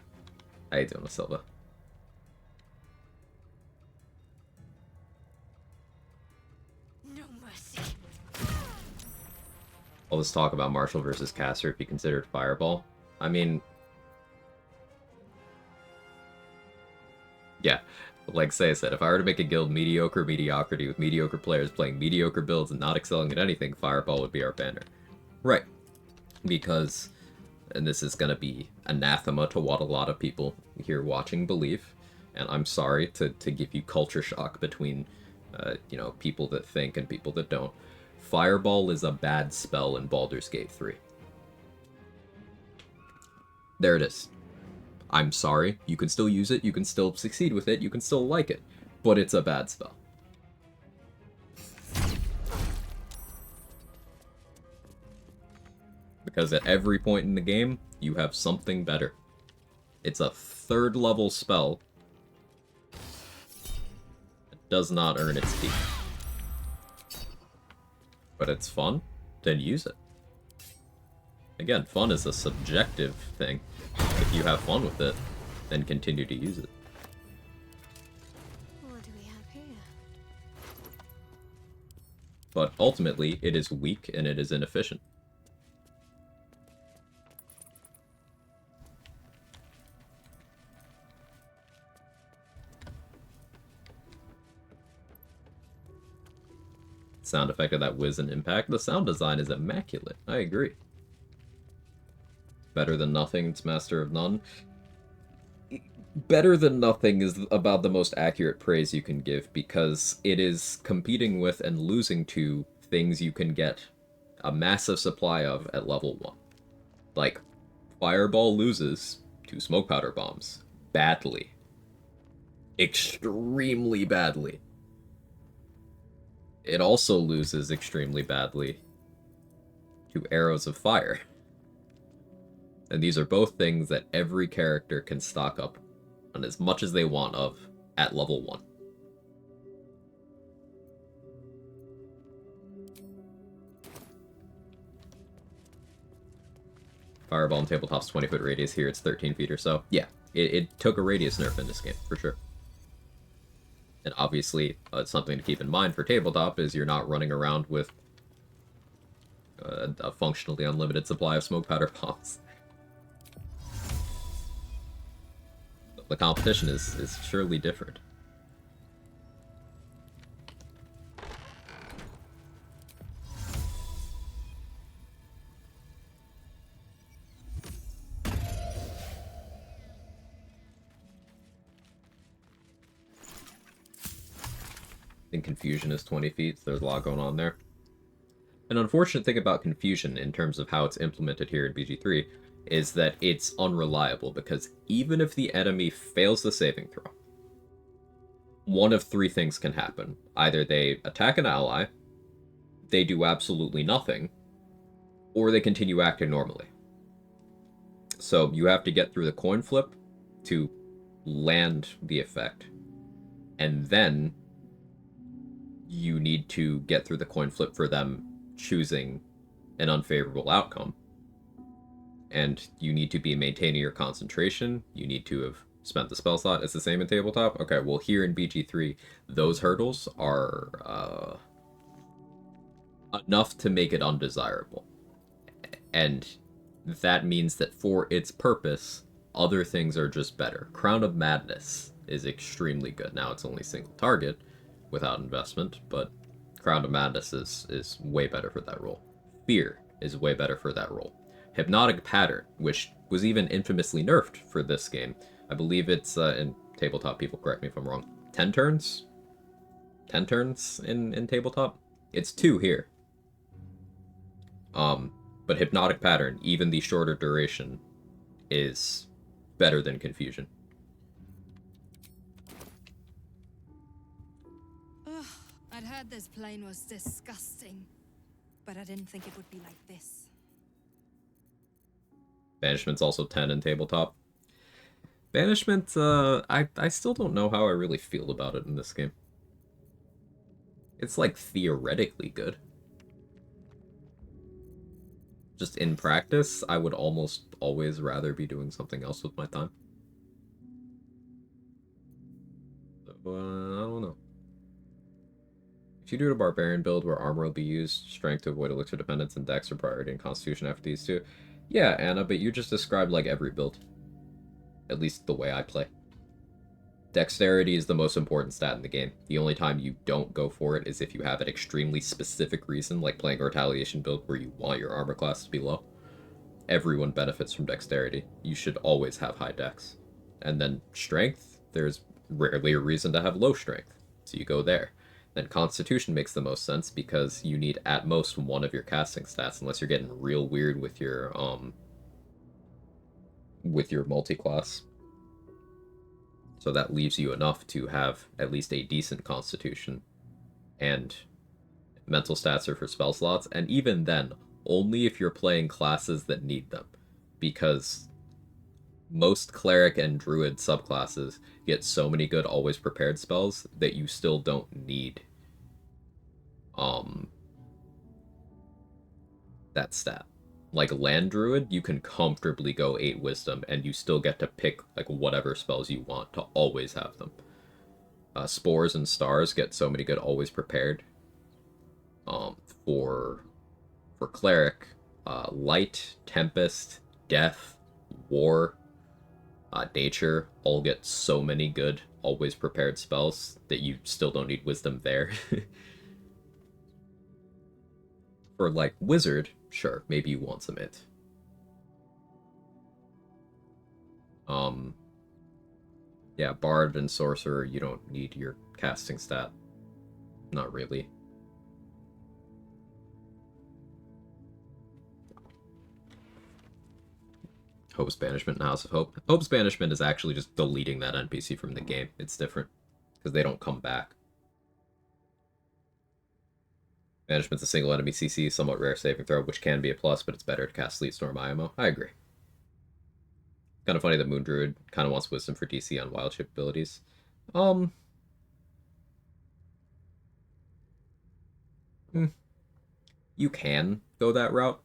How you doing with Silva? No mercy. All this talk about Marshall versus Caster if you considered Fireball. I mean, yeah, like Say said, if I were to make a guild mediocre mediocrity with mediocre players playing mediocre builds and not excelling at anything, Fireball would be our banner. Right. Because, and this is going to be anathema to what a lot of people here watching believe, and I'm sorry to give you culture shock between, you know, people that think and people that don't. Fireball is a bad spell in Baldur's Gate 3. There it is. I'm sorry, you can still use it, you can still succeed with it, you can still like it, but it's a bad spell. Because at every point in the game, you have something better. It's a 3rd level spell that does not earn its keep. But it's fun, then use it. Again, fun is a subjective thing. If you have fun with it, then continue to use it. What do we have here? But ultimately, it is weak and it is inefficient. Sound effect of that whiz and impact. The sound design is immaculate. I agree. Better than nothing, it's Master of None. Better than nothing is about the most accurate praise you can give, because it is competing with and losing to things you can get a massive supply of at level 1. Like, Fireball loses to Smoke Powder Bombs. Badly. Extremely badly. It also loses extremely badly to Arrows of Fire. And these are both things that every character can stock up on as much as they want of at level 1. Fireball in tabletop's 20-foot radius. Here it's 13 feet or so. Yeah, it took a radius nerf in this game, for sure. And obviously, something to keep in mind for tabletop is you're not running around with a functionally unlimited supply of smoke powder bombs. The competition is surely different. I think Confusion is 20 feet, so there's a lot going on there. An unfortunate thing about Confusion in terms of how it's implemented here in BG3 is that it's unreliable, because even if the enemy fails the saving throw, one of 3 things can happen. Either they attack an ally, they do absolutely nothing, or they continue acting normally. So you have to get through the coin flip to land the effect, and then you need to get through the coin flip for them choosing an unfavorable outcome. And you need to be maintaining your concentration. You need to have spent the spell slot. It's the same in tabletop. Okay, well here in BG3, those hurdles are enough to make it undesirable. And that means that for its purpose, other things are just better. Crown of Madness is extremely good. Now it's only single target without investment, but Crown of Madness is way better for that role. Fear is way better for that role. Hypnotic Pattern, which was even infamously nerfed for this game. I believe it's, in tabletop, people correct me if I'm wrong, 10 turns? 10 turns in tabletop? It's 2 here. But Hypnotic Pattern, even the shorter duration, is better than Confusion. Ugh, I'd heard this plane was disgusting, but I didn't think it would be like this. Banishment's also 10 in tabletop. Banishment, I still don't know how I really feel about it in this game. It's, like, theoretically good. Just in practice, I would almost always rather be doing something else with my time. So, I don't know. If you do a Barbarian build where armor will be used, strength to avoid elixir dependence, and dex are priority, and constitution after these two. Yeah, Anna, but you just described, like, every build. At least the way I play. Dexterity is the most important stat in the game. The only time you don't go for it is if you have an extremely specific reason, like playing a retaliation build where you want your armor class to be low. Everyone benefits from dexterity. You should always have high dex. And then strength, there's rarely a reason to have low strength, so you go there. Then constitution makes the most sense because you need at most one of your casting stats, unless you're getting real weird with your multi-class. So that leaves you enough to have at least a decent constitution. And mental stats are for spell slots, and even then, only if you're playing classes that need them. Because most cleric and druid subclasses get so many good always prepared spells that you still don't need um that stat. Like land druid, you can comfortably go 8 wisdom and you still get to pick like whatever spells you want to always have them. Spores and stars get so many good always prepared. Um, for cleric, light, tempest, death, war, nature all get so many good always prepared spells that you still don't need wisdom there. For like wizard, sure, maybe you want some it. Um, yeah, bard and sorcerer, you don't need your casting stat. Not really. Hope's Banishment and House of Hope. Hope's Banishment is actually just deleting that NPC from the game. It's different, because they don't come back. Banishment's a single enemy CC, somewhat rare saving throw, which can be a plus, but it's better to cast Sleet Storm IMO. I agree. Kind of funny that Moon Druid kind of wants Wisdom for DC on wild shape abilities. You can go that route.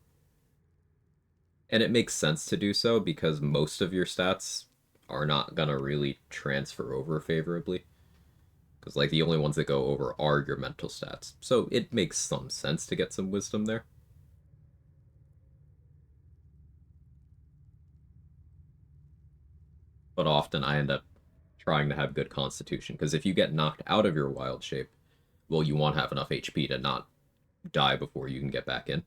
And it makes sense to do so because most of your stats are not going to really transfer over favorably. Because, like, the only ones that go over are your mental stats. So it makes some sense to get some wisdom there. But often I end up trying to have good constitution. Because if you get knocked out of your wild shape, well, you want to have enough HP to not die before you can get back in.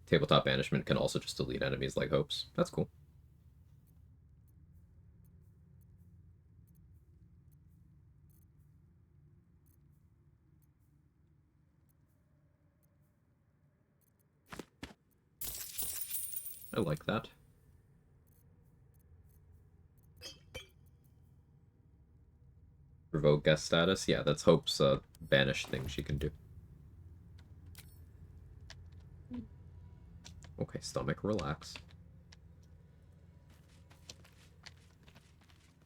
Tabletop Banishment can also just delete enemies like Hopes. That's cool. I like that. Revoke guest status. Yeah, that's Hope's banish thing she can do. Okay, stomach, relax.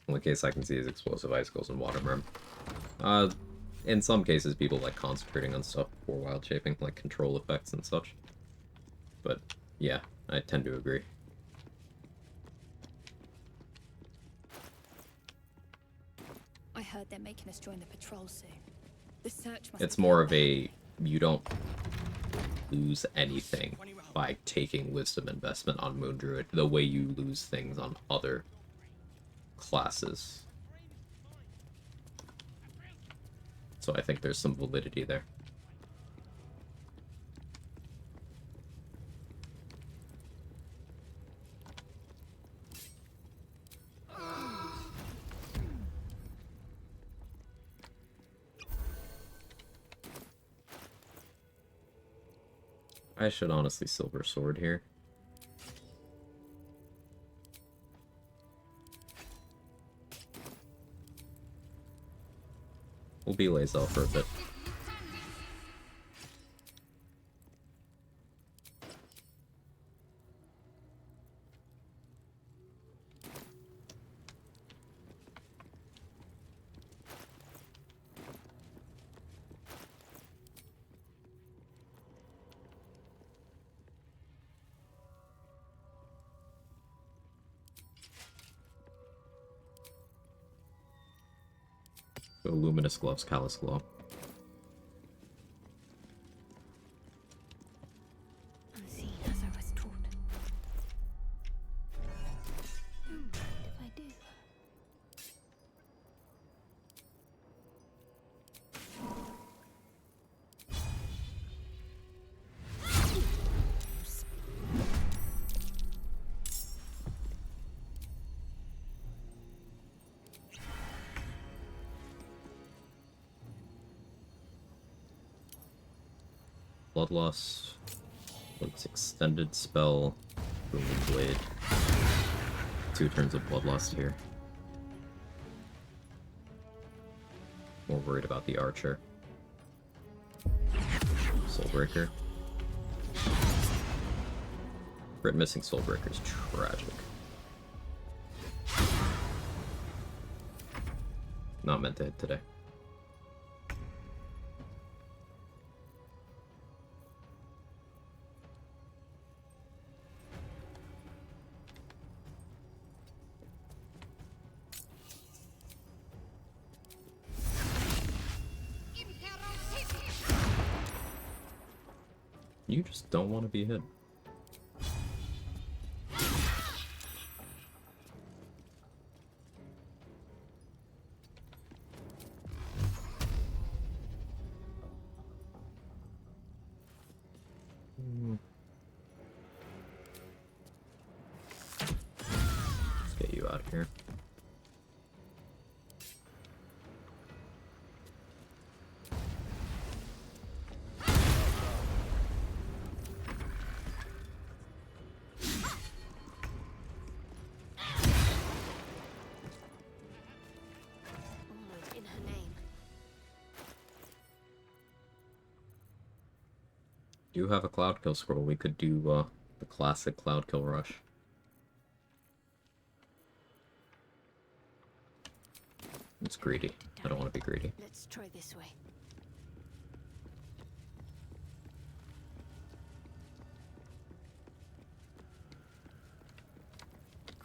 Only case I can see is explosive icicles and water merm. In some cases, people like concentrating on stuff before wild shaping, like control effects and such. But yeah, I tend to agree. I heard they're making us join the patrol soon. The search must It's be more out of there. a you don't lose anything by taking wisdom investment on Moon Druid the way you lose things on other classes. So I think there's some validity there. I should honestly Silver Sword here. We'll be Lazel for a bit. Go Luminous Gloves, Callous Glow. Unseen as I was taught. What if I do? Bloodlust. What's extended spell? Booming Blade. 2 turns of Bloodlust here. More worried about the Archer. Soulbreaker. Crit missing Soulbreaker is tragic. Not meant to hit today. You just don't want to be hit. Let's get you out of here. Almost in her name. Do you have a Cloud Kill scroll? We could do the classic Cloud Kill rush. It's greedy. I don't want to be greedy. Let's try this way.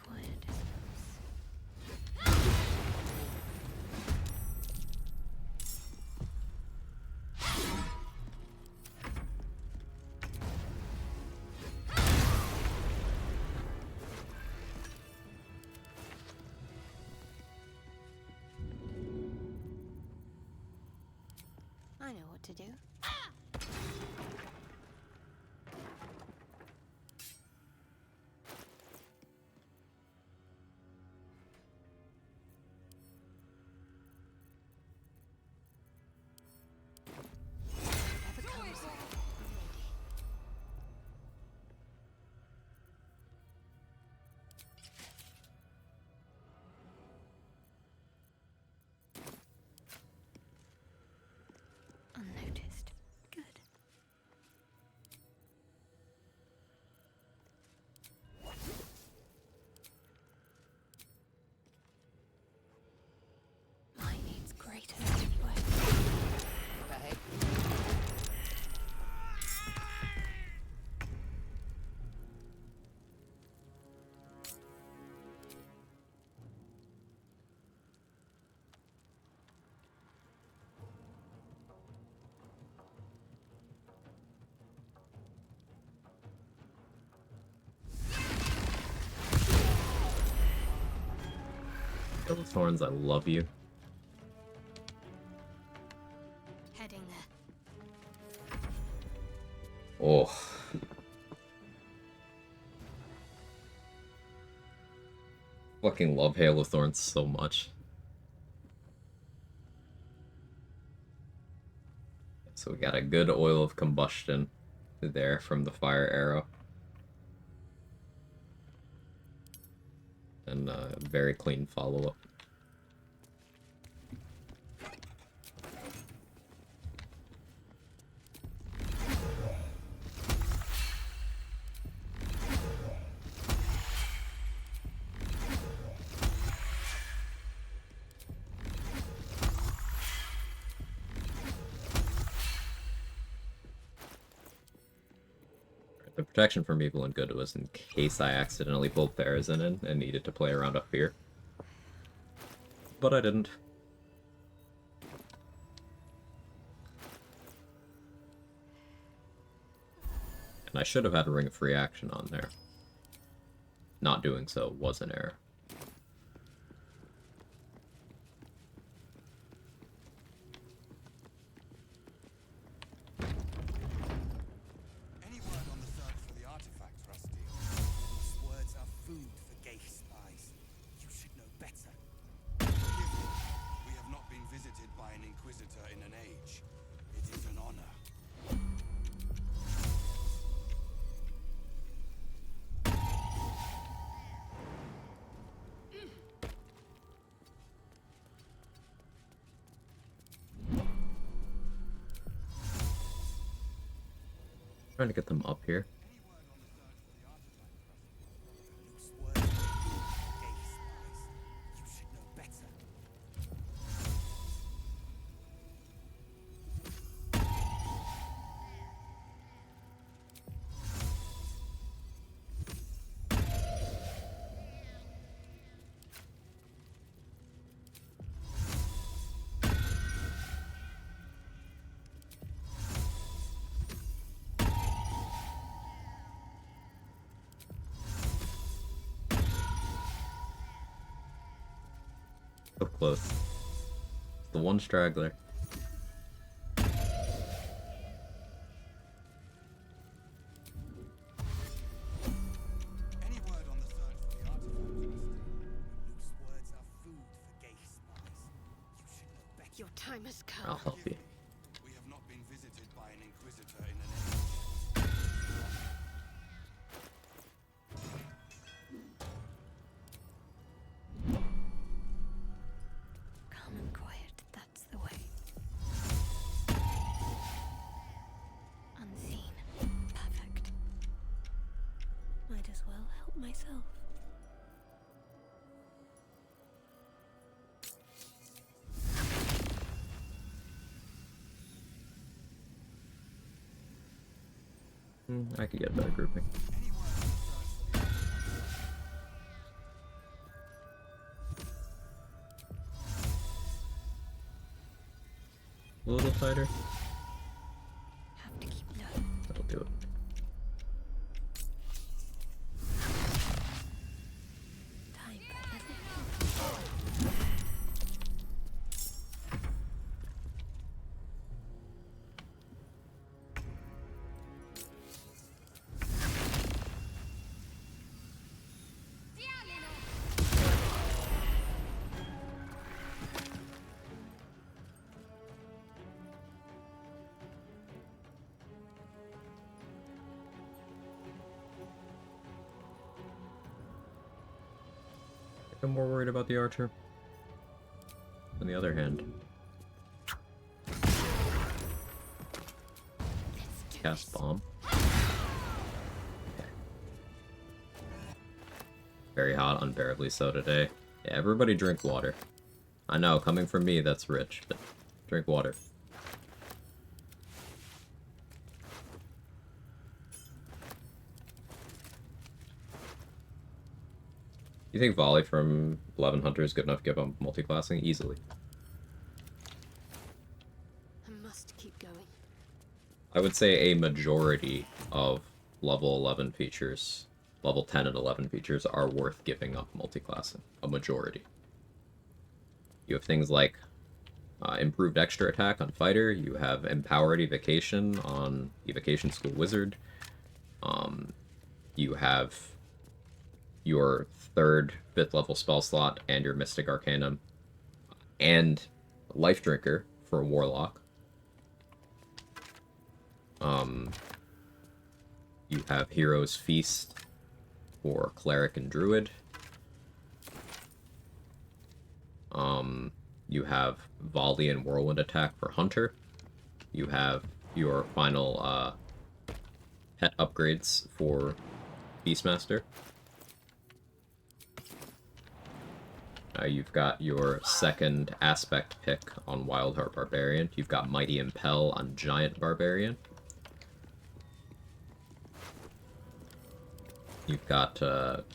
Quiet, I suppose. I know what to do. Whatever comes, I'm ready. Unnoticed. Good. Mine needs greater anyway. Double Thorns, I love you. Heading there. Oh. Fucking love Hail of Thorns so much. So we got a good oil of combustion there from the fire arrow. And a very clean follow-up. The protection from evil and good was in case I accidentally pulled Therazin in and needed to play around up here. But I didn't. And I should have had a Ring of Free Action on there. Not doing so was an error. Any word on the search for the artifact, Rusty? These words are food for gay spies. You should know better. Forgive me. We have not been visited by an Inquisitor in an age. It is an honor. Trying to get them up here. Any word on the search for the artifact, Rusty? Loose words are food for gay spies. You should know better. So close. The one straggler. Any word on the search for the artifact, Rusty? Loose words are food for gay spies. You should know better. Your time has I'll come. help you. We have not been visited by an inquisitor in an age. Calm and quiet, that's the way. Unseen. Perfect. Might as well help myself. I could get better grouping. Any word on the search for the artifact? A little tighter. Have to keep low. That'll do it. Time for nothing. I'm more worried about the archer. On the other hand, cast bomb. Okay. Very hot, unbearably so today. Yeah, everybody drink water. I know, coming from me, that's rich, but drink water. You think volley from 11 Hunter is good enough to give him multi-classing? Easily. I must keep going. I would say a majority of level 11 features, level 10 and 11 features, are worth giving up multi-classing. A majority. You have things like improved extra attack on Fighter, you have empowered evocation on Evocation School Wizard, you have your 3rd, 5th level spell slot and your Mystic Arcanum, and Life Drinker for Warlock. You have Hero's Feast for Cleric and Druid. You have Volley and Whirlwind Attack for Hunter. You have your final pet upgrades for Beastmaster. You've got your 2nd aspect pick on Wildheart Barbarian. You've got Mighty Impel on Giant Barbarian. You've got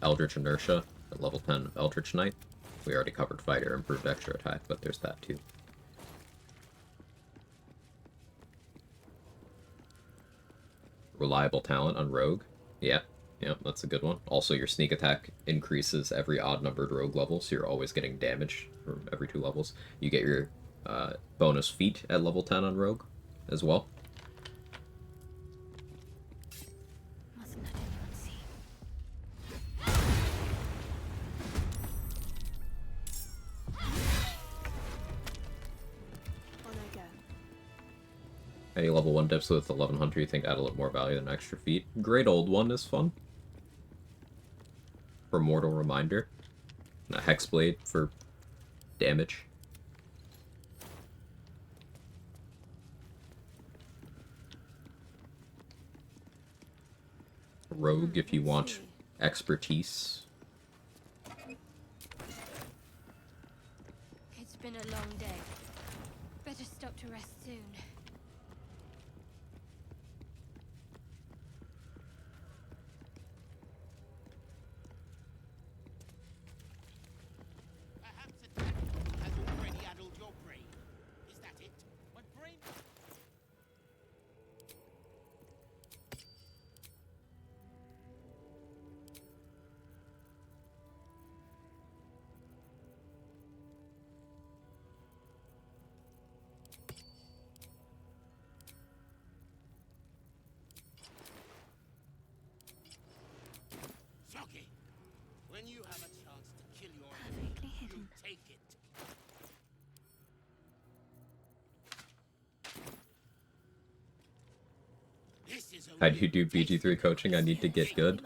Eldritch Inertia at level 10 of Eldritch Knight. We already covered Fighter, improved extra attack, but there's that too. Reliable talent on Rogue. Yeah, that's a good one. Also, your sneak attack increases every odd-numbered rogue level, so you're always getting damage from every 2 levels. You get your bonus feat at level 10 on Rogue as well. Mustn't let anyone see. On I go. Any level 1 dips with 1100 you think add a little more value than extra feat? Great Old One is fun. For Mortal Reminder. And a Hexblade for damage. rogue if you want See. expertise. It's been a long day. Better stop to rest soon. Perhaps a tadpole has already addled your brain. Is that it? My brain? Flocky, when you have a chance to kill your enemy, Perfectly you hidden. take it. This is How only do you do a taste BG3 of coaching? I need to get good.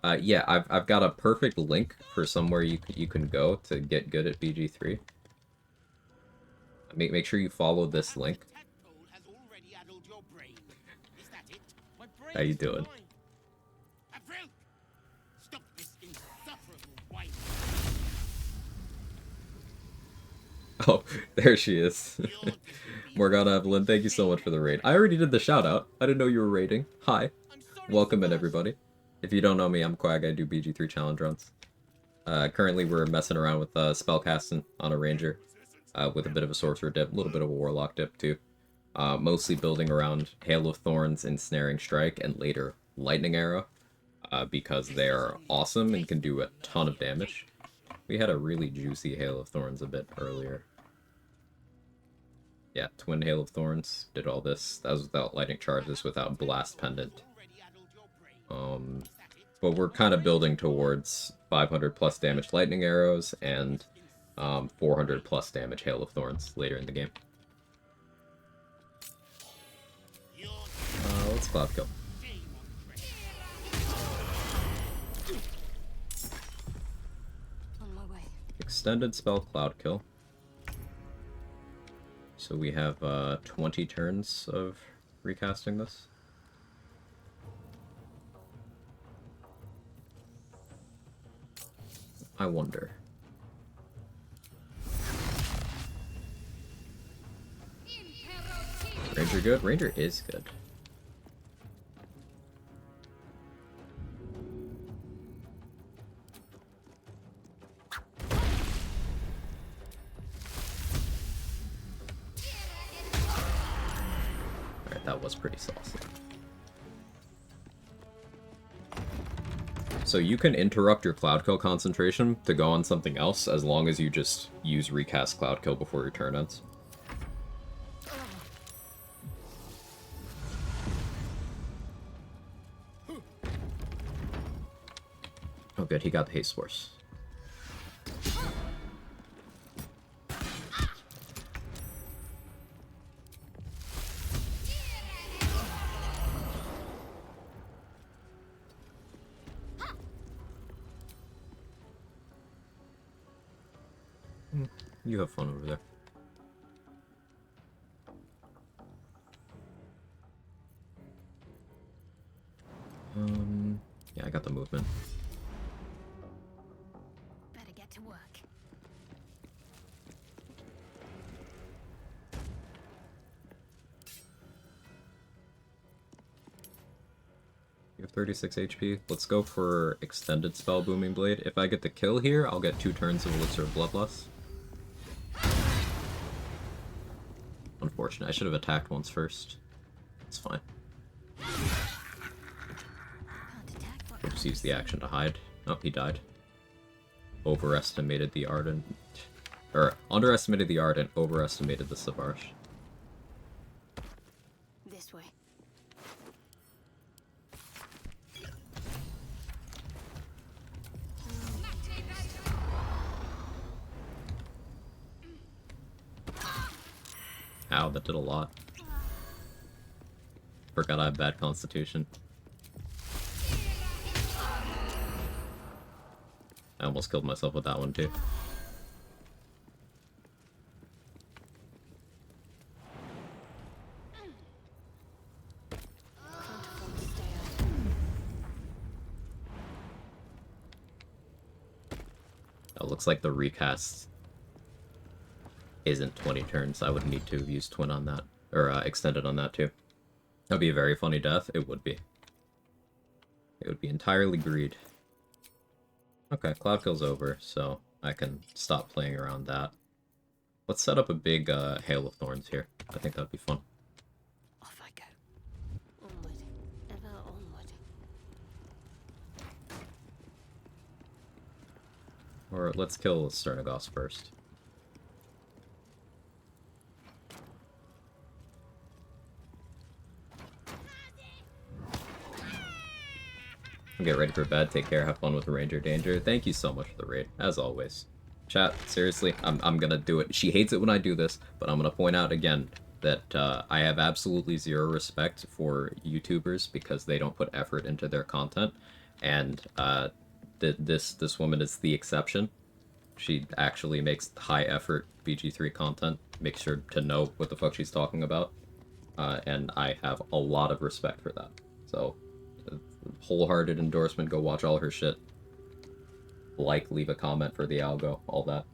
Mine. Yeah, I've got a perfect link for somewhere you can go to get good at BG3. Make sure you follow this link. Perhaps a tadpole has already addled your brain. Is that it? My brain How you is doing? mine. Avril! Stop this insufferable whining. Oh, there she is. Your disobedience. Morgana Evelyn, thank you so much for the raid. I already did the shout out. I didn't know you were raiding. Hi. I'm sorry, Welcome in, Sebastian. everybody. If you don't know me, I'm Quag. I do BG3 challenge runs. Currently, we're messing around with spellcasting on a ranger with a bit of a sorcerer dip, a little bit of a warlock dip, too. Mostly building around Hail of Thorns, Ensnaring Strike, and later Lightning Arrow, because they're awesome and can do a ton of damage. We had a really juicy Hail of Thorns a bit earlier. Yeah, Twin Hail of Thorns, did all this. That was without Lightning Charges, without Blast Pendant. But we're kind of building towards 500 plus damage Lightning Arrows and 400 plus damage Hail of Thorns later in the game. Let's Cloud Kill. On my way. Extended spell Cloud Kill. So we have 20 turns of recasting this. I wonder. Ranger good? Ranger is good. Alright, that was pretty saucy. So you can interrupt your Cloud Kill concentration to go on something else as long as you just use recast Cloud Kill before your turn ends. Oh good, he got the haste force. You have fun over there. Yeah, I got the movement. Better get to work. You have 36 HP. Let's go for extended spell Booming Blade. If I get the kill here, I'll get 2 turns of Elixir of Bloodlust. Unfortunate. I should have attacked once first. It's fine. Can't attack what We'll just comes use the soon. action to hide. Oh, he died. Overestimated the Ardent. Or, underestimated the Ardent, overestimated the Savarsh. This way. Ow, that did a lot. Forgot I have bad constitution. I almost killed myself with that one too. Can't afford to stay out. looks like the recast isn't 20 turns. I would need to have used Twin on that. Or extended on that too. That would be a very funny death. It would be. It would be entirely greed. Okay, Cloud Kill's over, so I can stop playing around that. Let's set up a big Hail of Thorns here. I think that'd be fun. Off I go. Onward, ever onward. Or let's kill Sternagos first. Get ready for bed, take care, have fun with the Ranger Danger. Thank you so much for the raid, as always. Chat, seriously, I'm gonna do it. She hates it when I do this, but I'm gonna point out again that I have absolutely zero respect for YouTubers because they don't put effort into their content, and this woman is the exception. She actually makes high effort BG3 content, makes sure to know what the fuck she's talking about, and I have a lot of respect for that. So, wholehearted endorsement, go watch all her shit. Like, leave a comment for the algo, all that.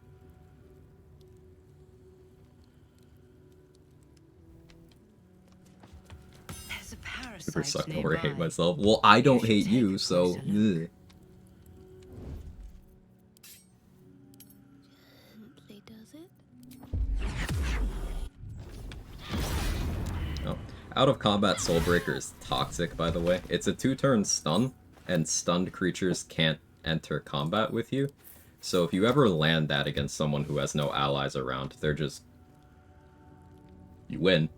There's a parasite Super suck nearby. or hate myself. Well, I don't should hate take you, a so. closer look. Ugh. Gently does it. Oh. Out of combat Soulbreaker is toxic, by the way. It's a 2-turn stun, and stunned creatures can't enter combat with you. So if you ever land that against someone who has no allies around, they're just... You win.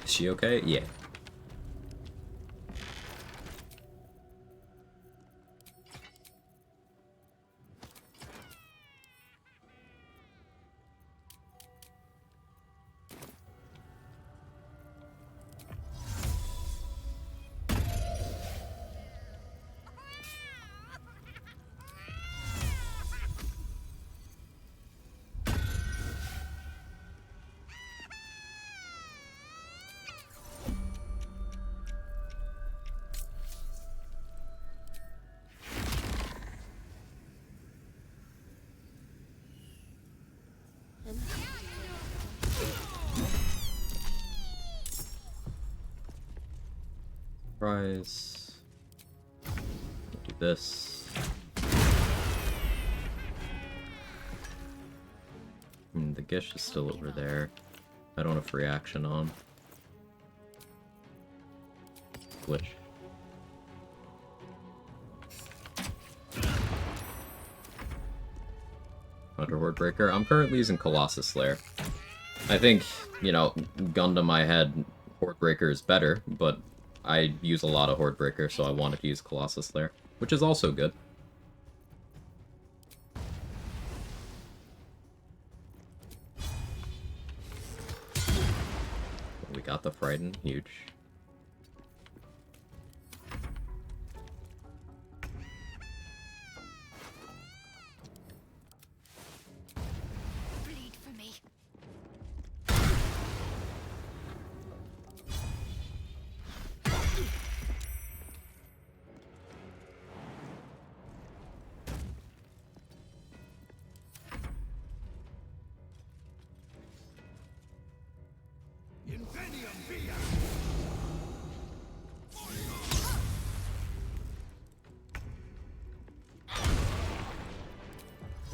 Is she okay? Yeah. Rise. Do this. The Gish is still over there. I don't have free action on. Glitch. Underhorde Breaker. I'm currently using Colossus Slayer. I think, you know, gun to my head, Horde Breaker is better, but I use a lot of Horde Breaker, so I wanted to use Colossus Slayer, which is also good. We got the Frighten, huge. Bleed for me.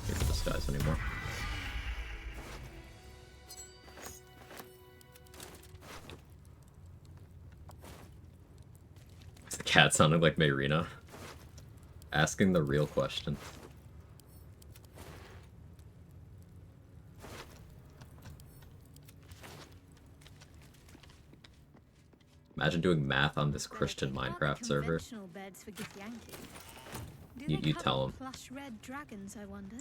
Here to disguise anymore. The cat sounded like Mayrina. Asking the real question. Imagine doing math on this Christian Minecraft server. Beds for Githyanki. Do You- they you cover tell 'em. Plush red dragons, I wonder.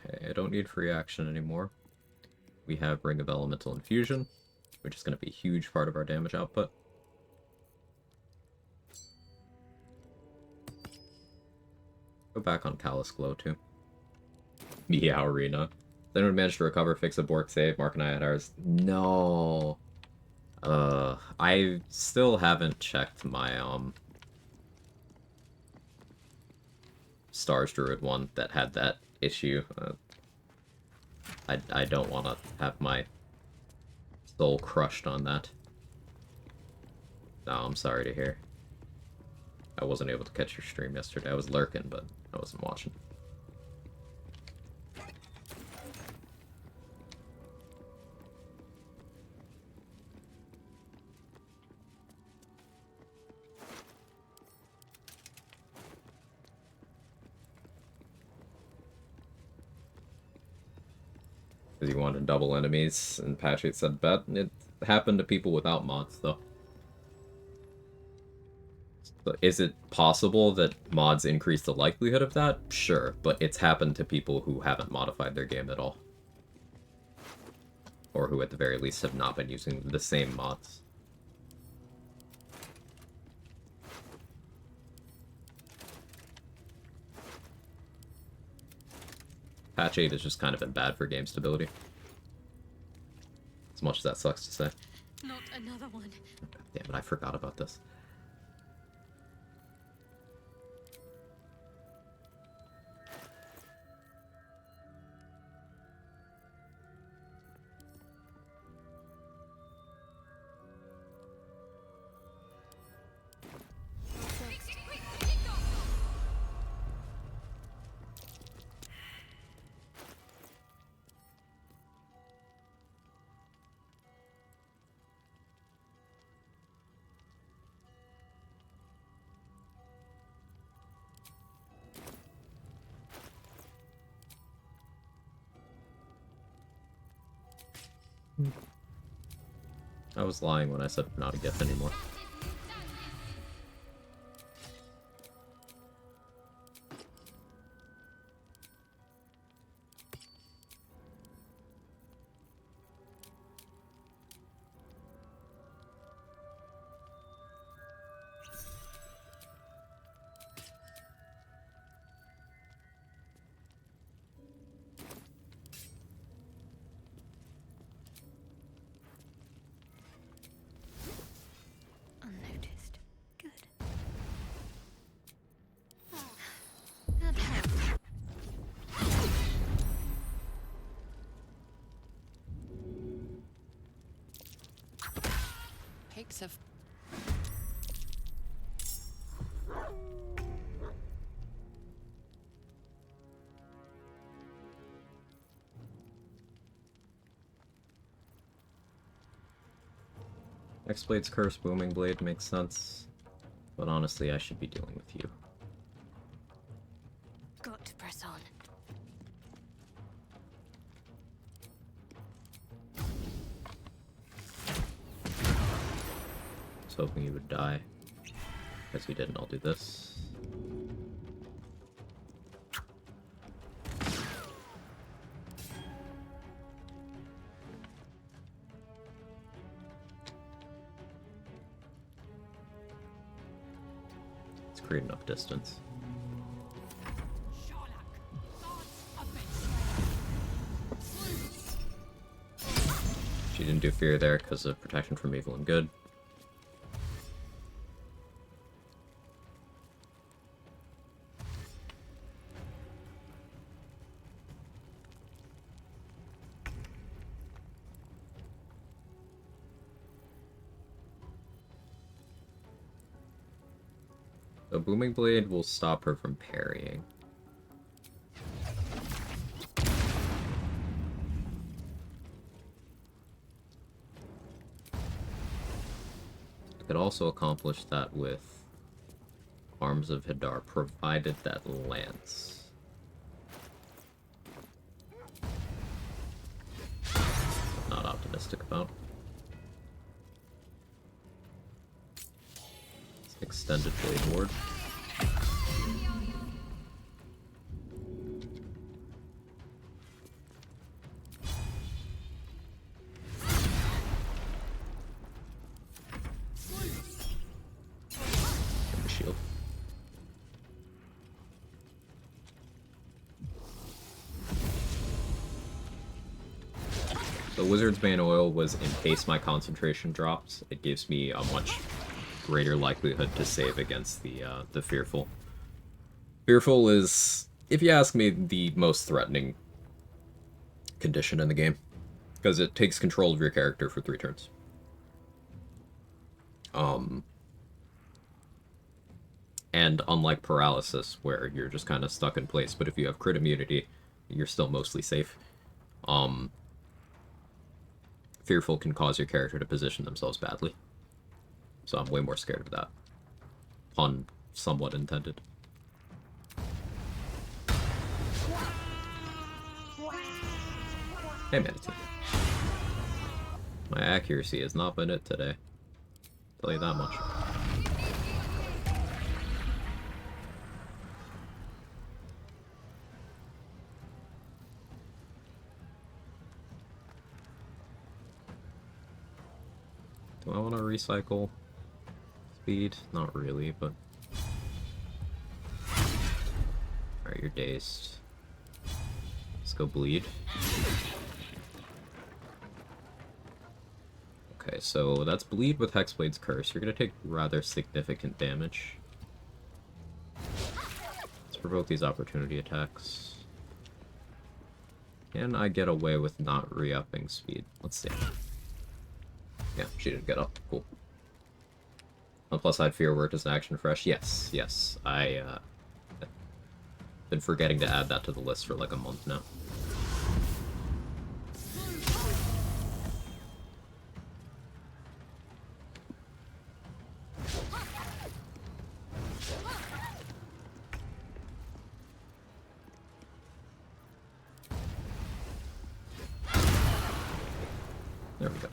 Okay, I don't need free action anymore. We have Ring of Elemental Infusion, which is going to be a huge part of our damage output. Go back on Callous Glow too. Meow Arena. Then we managed to recover, fix a Bork save. Mark and I had ours. No. I still haven't checked my Stars Druid one that had that issue. I don't want to have my soul crushed on that. No, I'm sorry to hear. I wasn't able to catch your stream yesterday. I was lurking, but I wasn't watching. Because you wanted double enemies, and Patrick said bet. It happened to people without mods, though. So is it possible that mods increase the likelihood of that? Sure, but it's happened to people who haven't modified their game at all. Or who at the very least have not been using the same mods. Patch 8 has just kind of been bad for game stability. As much as that sucks to say. Not another one. Damn it, I forgot about this. I was lying when I said not a gift anymore. Unnoticed. Good. That helps. Pigs of X-Blade's Curse, Booming Blade makes sense. But honestly, I should be dealing with you. Got to press on. I was hoping you would die. Guess you didn't, I'll do this. Let's create enough distance. She didn't do fear there because of protection from evil and good. The Booming Blade will stop her from parrying. I could also accomplish that with Arms of Hadar, provided that lands. Not optimistic about. Extended Blade Ward. And the shield. The Wizard's Bane oil was in case my concentration drops. It gives me a much greater likelihood to save against the Fearful. Fearful is, if you ask me, the most threatening condition in the game, because it takes control of your character for 3 turns. And unlike Paralysis, where you're just kind of stuck in place, but if you have crit immunity, you're still mostly safe. Fearful can cause your character to position themselves badly. So I'm way more scared of that. Pun somewhat intended. Hey, Manatee. My accuracy has not been it today. Tell you that much. Do I want to recycle speed? Not really, but... Alright, you're dazed. Let's go bleed. Okay, so that's bleed with Hexblade's Curse. You're gonna take rather significant damage. Let's provoke these opportunity attacks. Can I get away with not re-upping speed? Let's see. Yeah, she didn't get up. Cool. And plus, I'd Fear worked as an action fresh. Yes, yes. Been forgetting to add that to the list for like a month now. There we go.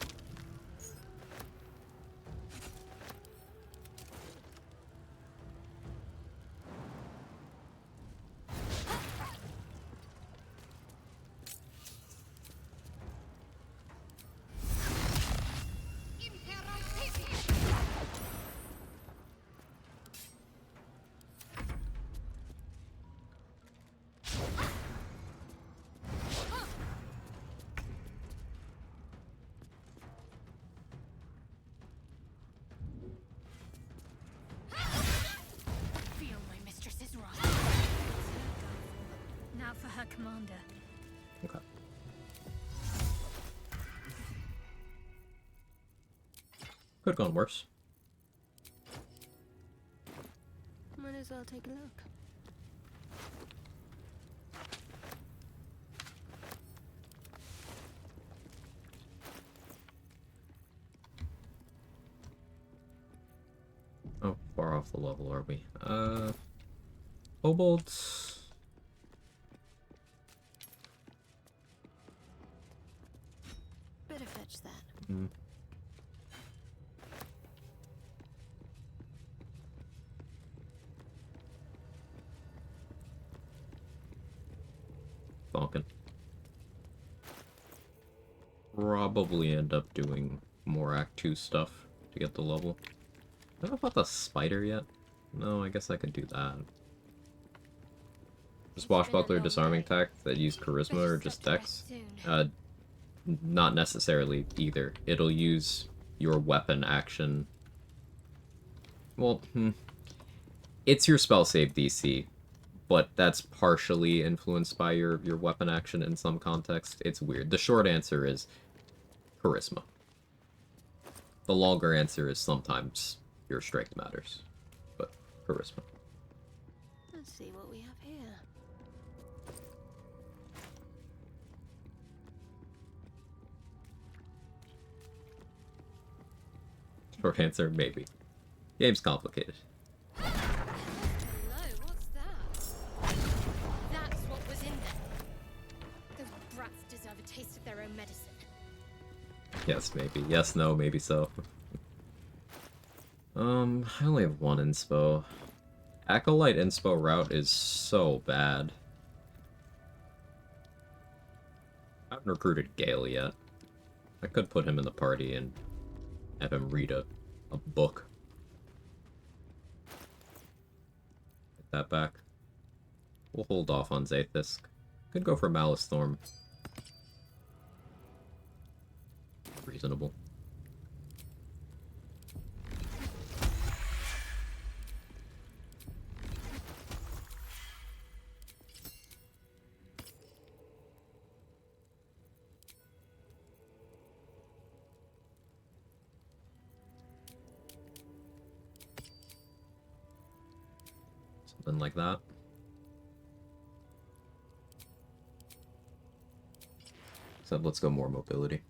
Feel my mistress's wrath. Now for her commander. Okay. Could've gone worse. Might as well take a look. How far off the level are we? Kobolds. Better fetch that. Hmm. Falcon. Probably end up doing more Act 2 stuff to get the level. I don't know about the spider yet. No, I guess I could do that. Swashbuckler disarming attack that use charisma or just dex? Not necessarily either. It'll use your weapon action. Well, it's your spell save DC, but that's partially influenced by your weapon action in some context. It's weird. The short answer is charisma. The longer answer is sometimes your strength matters, but charisma. Let's see what we have here. Short answer, maybe. Game's complicated. Hello, what's that? That's what was in there. Those brats deserve a taste of their own medicine. Yes, maybe. Yes, no, maybe so. I only have one inspo. Acolyte inspo route is so bad. I haven't recruited Gale yet. I could put him in the party and have him read a book. Get that back. We'll hold off on Zathis. Could go for Malice Storm. Something like that. So let's go more mobility.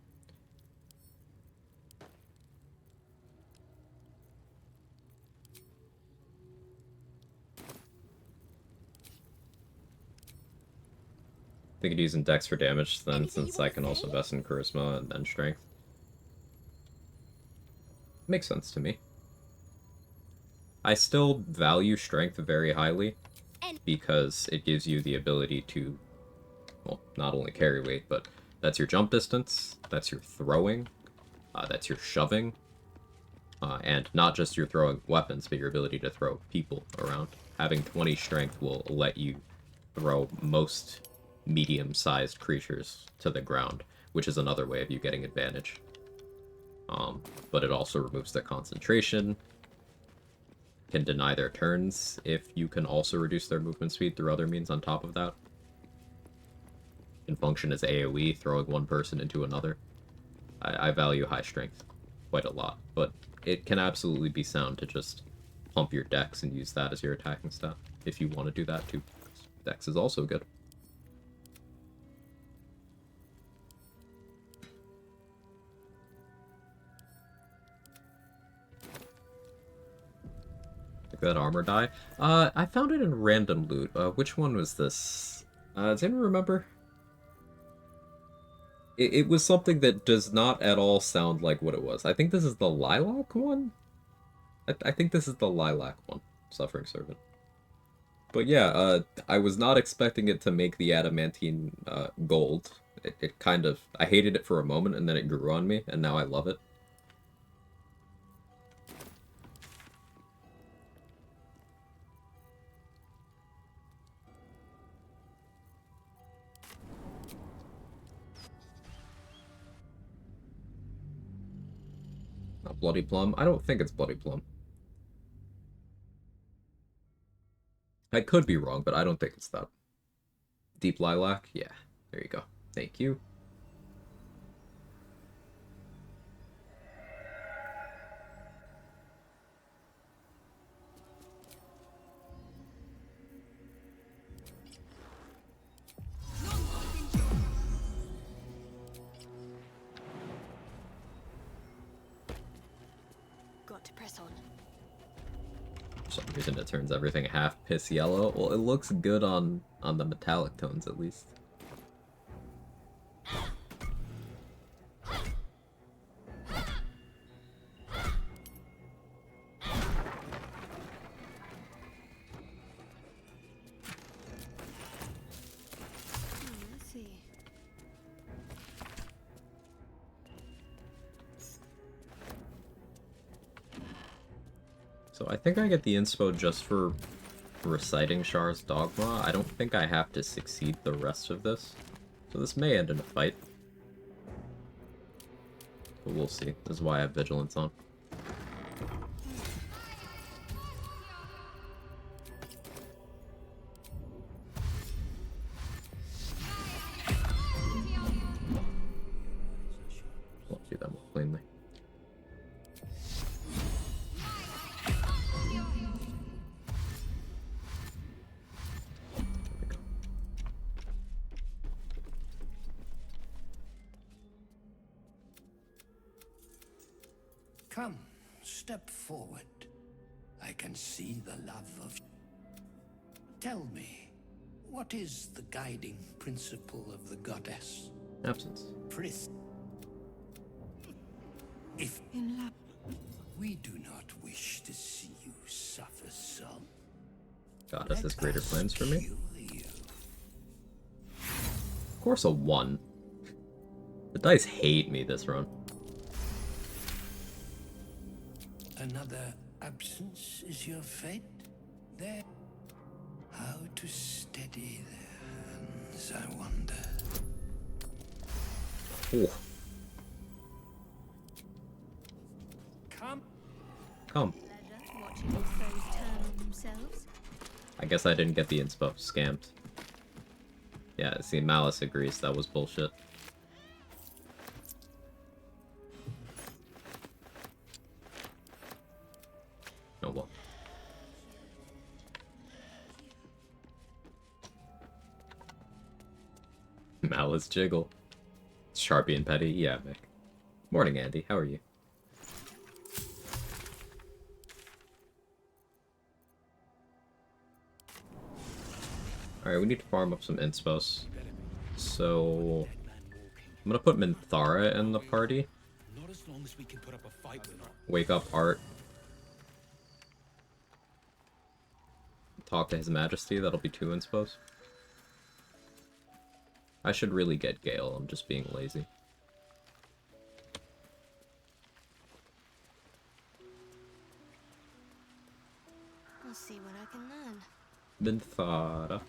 Think of using Dex for damage then, Anything you since I wanna can also say? invest in Charisma and then Strength. Makes sense to me. I still value Strength very highly, because it gives you the ability to, well, not only carry weight, but that's your jump distance, that's your throwing, that's your shoving, and not just your throwing weapons, but your ability to throw people around. Having 20 strength will let you throw most medium-sized creatures to the ground, which is another way of you getting advantage. But it also removes their concentration, can deny their turns if you can also reduce their movement speed through other means on top of that. Can function as AoE, throwing one person into another. I value high strength quite a lot, but it can absolutely be sound to just pump your dex and use that as your attacking stat, if you want to do that too. Dex is also good. Like that armor die. I found it in random loot. Which one was this? Does anyone remember? It was something that does not at all sound like what it was. I think this is the Lilac one? I think this is the Lilac one. Suffering Servant. But yeah, I was not expecting it to make the adamantine gold. It kind of... I hated it for a moment, and then it grew on me, and now I love it. Not Bloody Plum? I don't think it's Bloody Plum. I could be wrong, but I don't think it's that. Deep Lilac? Yeah, there you go. Thank you. Got to press on. For some reason it turns everything half piss yellow. Well, it looks good on the metallic tones, at least. Let's see. So I think I get the inspo just for reciting Char's Dogma. I don't think I have to succeed the rest of this. So this may end in a fight. But we'll see. This is why I have Vigilance on. We'll do that more cleanly. Come, step forward. I can see the love of... Tell me, what is the guiding principle of the goddess? Absence. Pris. If In love. we do not wish to see you suffer some, Goddess has let greater us plans for me. kill you. Of course a 1. The dice hate me this run. Another absence is your fate? There. How to steady their hands, I wonder. Ooh. Come. Come. Pleasure watching these foes turn on themselves. I guess I didn't get the inspo. Scammed. Yeah, see, Malice agrees that was bullshit. Oh well. Alice Jiggle. Sharpie and Petty, yeah, Mick. Morning, Andy. How are you? Alright, we need to farm up some inspos. So... I'm gonna put Minthara in the party. Not as long as we can put up a fight with her. Wake up Art. Talk to His Majesty, that'll be 2 inspos. I should really get Gale, I'm just being lazy. I'll see what I can learn. Minthara.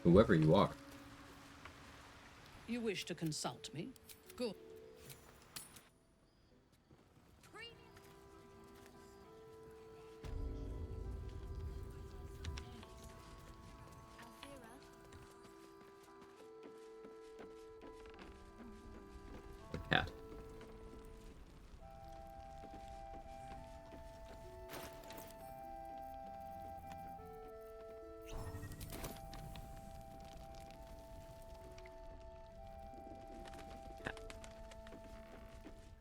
Whoever you are. You wish to consult me? Good. Alfira, The cat.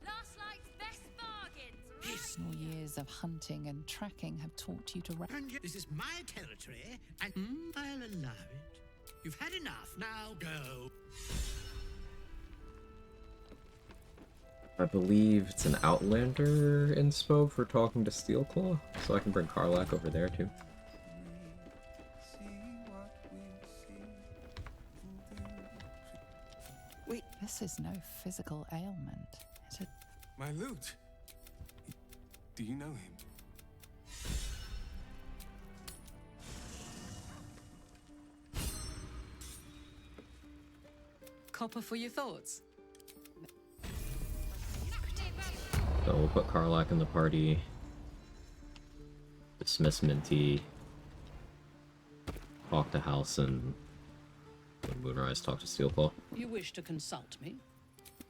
Last night's best bargains. Your years of hunting and tracking have taught you to This is my territory, and I'll allow it. You've had enough. Now go. I believe it's an Outlander inspo for talking to Steelclaw, so I can bring Karlak over there too. This is no physical ailment, is it? My lute. Do you know him? Copper for your thoughts. So we'll put Karlak in the party. Dismiss Minty. Talk to Halson. And Moonrise talk to Steelclaw. You wish to consult me?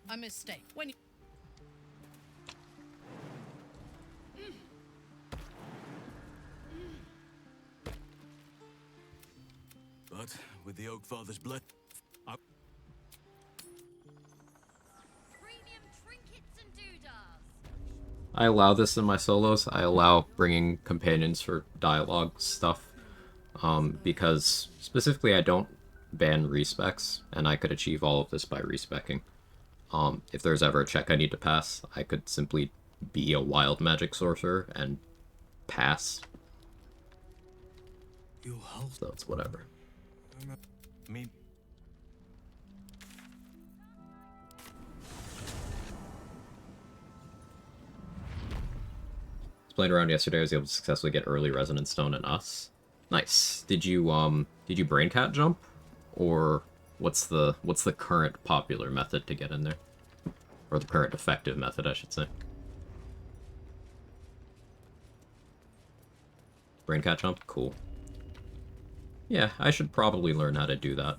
A mistake. When you... But with the Oak Father's blood, Premium trinkets and doodahs. I allow this in my solos. I allow bringing companions for dialogue stuff. Because specifically I don't ban respecs, and I could achieve all of this by respecking. If there's ever a check I need to pass, I could simply be a wild magic sorcerer and pass. you'll hold So it's whatever. me. Playing around yesterday, I was able to successfully get early Resonance Stone in us. Nice. Did you brain cat jump? Or what's the current popular method to get in there? Or the current effective method, I should say. Brain cat jump? Cool. Yeah, I should probably learn how to do that.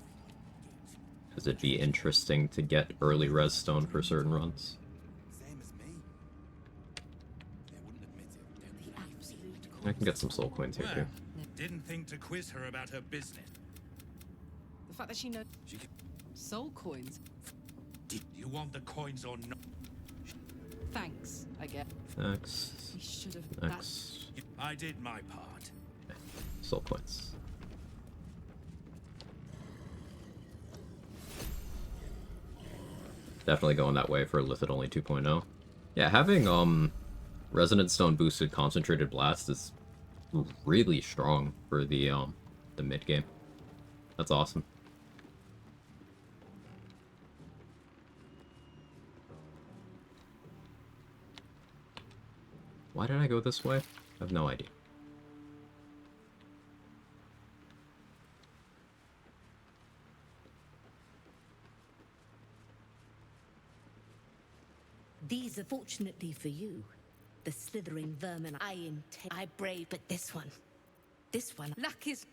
Because it'd be interesting to get early res stone for certain runs. Same as me. They wouldn't admit it. The absolute I can get some soul coins here too. Didn't think to quiz her about her business. The fact that she knows She can... soul coins. Did you want the coins or not? Thanks, I guess. Next. We should have... Next. I did my part. Soul coins. Definitely going that way for Lithid only 2.0. Yeah, having Resonant Stone boosted Concentrated Blast is really strong for the mid game. That's awesome. Why did I go this way? I have no idea. These are fortunately for you. The slithering vermin I brave, but this one. Luck is...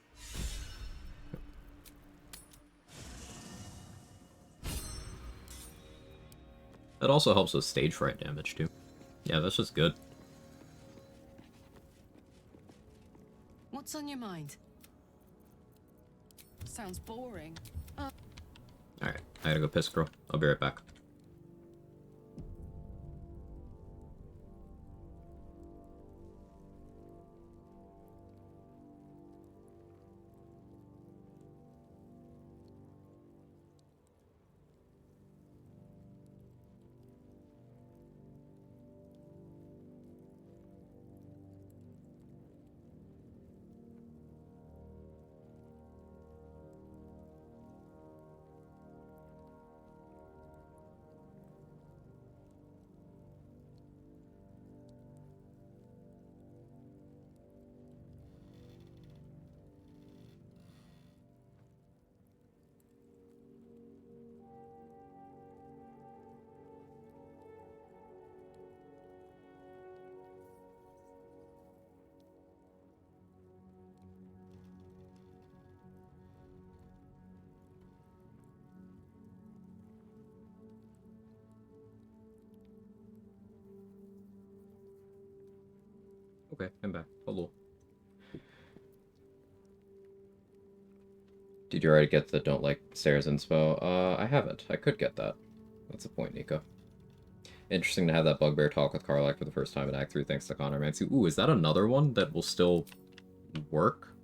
That also helps with stage fright damage too. Yeah, that's just good. What's on your mind? Sounds boring. I gotta go piss, girl. I'll be right back. Okay, I'm back. Hello. Did you already get the don't like stairs inspo? I haven't. I could get that. That's a point, Nico. Interesting to have that bugbear talk with Karlach for the first time in Act 3 thanks to Connor Mancy. Ooh, is that another one that will still work?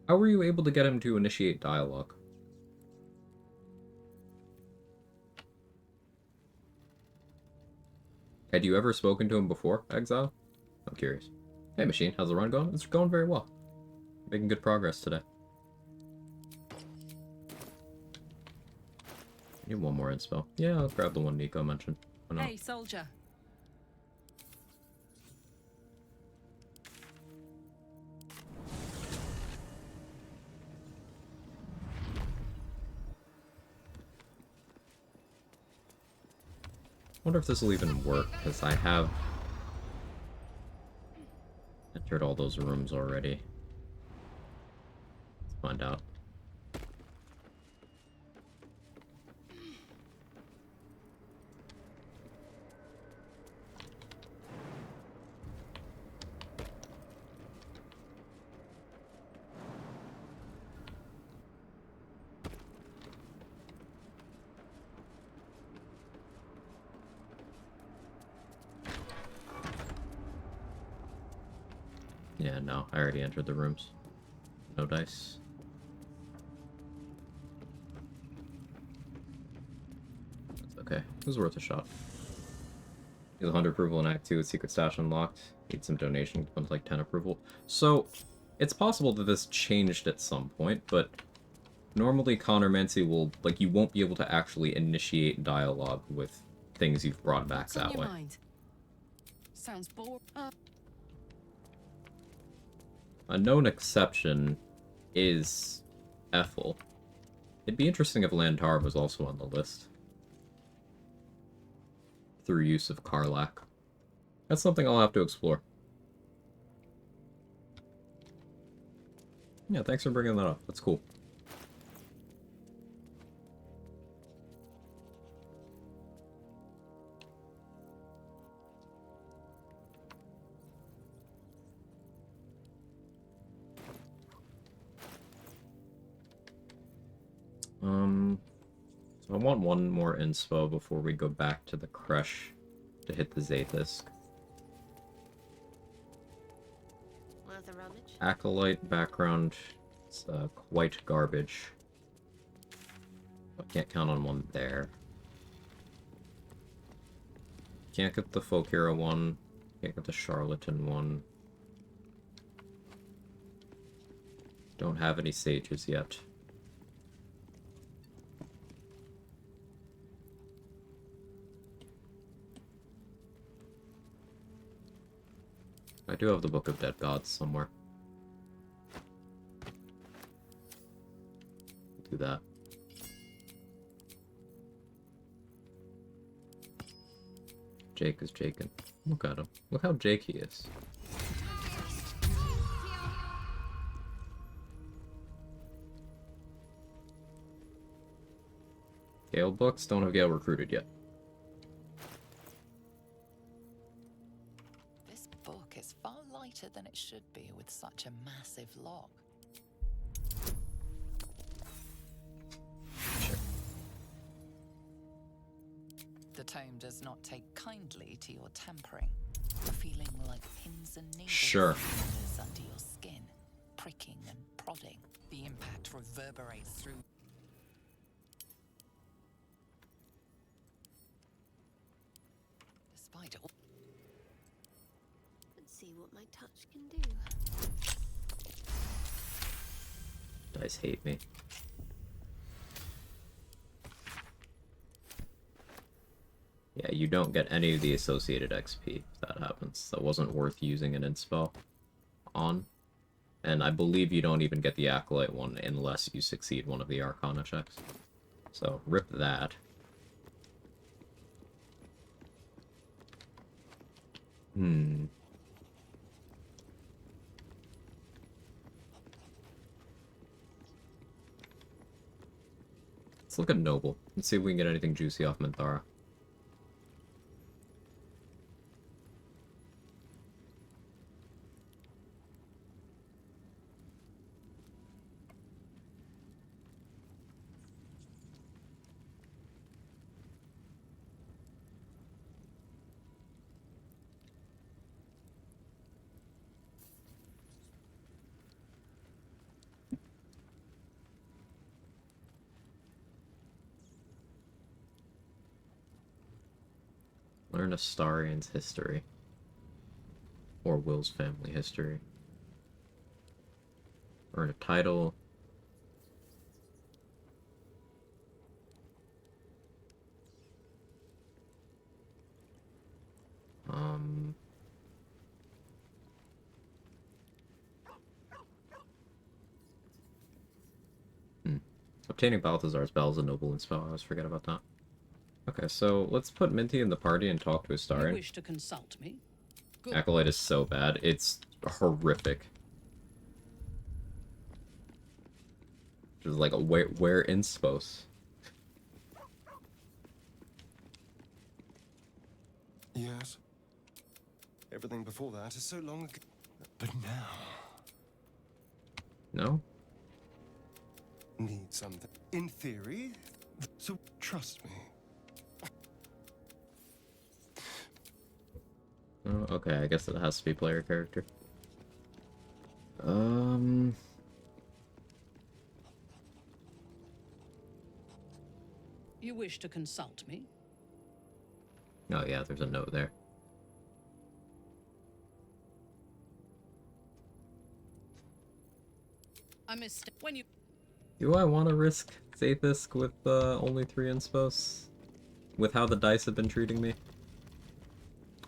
How were you able to get him to initiate dialogue? Had you ever spoken to him before, Exile? I'm curious. Hey, Machine, how's the run going? It's going very well. Making good progress today. Need one more inspo. Yeah, I'll grab the one Nico mentioned. Why not? Hey, soldier. Wonder if this will even work, because I have entered all those rooms already. Let's find out. Yeah, no, I already entered the rooms. No dice. That's okay. It was worth a shot. Need 100 approval in Act 2 with Secret Stash unlocked. Need some donation to like 10 approval. So, it's possible that this changed at some point, but normally Connor Mancy will, like, you won't be able to actually initiate dialogue with things you've brought back What's on that your way. mind? Sounds bored. A known exception is Ethel. It'd be interesting if Lantar was also on the list. Through use of Karlach. That's something I'll have to explore. Yeah, thanks for bringing that up. That's cool. So I want one more inspo before we go back to the Crush to hit the Zathis. Worth a rummage? Acolyte background, it's quite garbage. I can't count on one there. Can't get the Folk Hero one. Can't get the Charlatan one. Don't have any Sages yet. I do have the Book of Dead Gods somewhere. Do that. Jake is Jaken. Look at him. Look how Jake he is. Gale books don't have Gale recruited yet. This book is far lighter than it should be with such a massive log. Sure. The tome does not take kindly to your tampering, feeling like pins and needles Sure. under your skin, pricking and prodding. The impact reverberates through. Despite all. Let's see what my touch can do. Dice hate me. Yeah, you don't get any of the associated XP if that happens. That wasn't worth using an inspo on. And I believe you don't even get the Acolyte one unless you succeed one of the Arcana checks. So, rip that. Let's look at Noble. Let's see if we can get anything juicy off Minthara. Learn Astarian's history. Or Will's family history. Earn a title. Obtaining Balthazar's Bell is a noble inspo. I always forget about that. Okay, so let's put Minty in the party and talk to You Astarian. wish to consult me? Good. Acolyte is so bad. It's horrific. Just like, where inspos? Yes. Everything before that is so long ago. But now... No? Need something. In theory, so trust me. Oh, okay, I guess it has to be player character. You wish to consult me? Oh yeah, there's a note there. I missed when you. Do I want to risk Zathis with only 3 inspos? With how the dice have been treating me?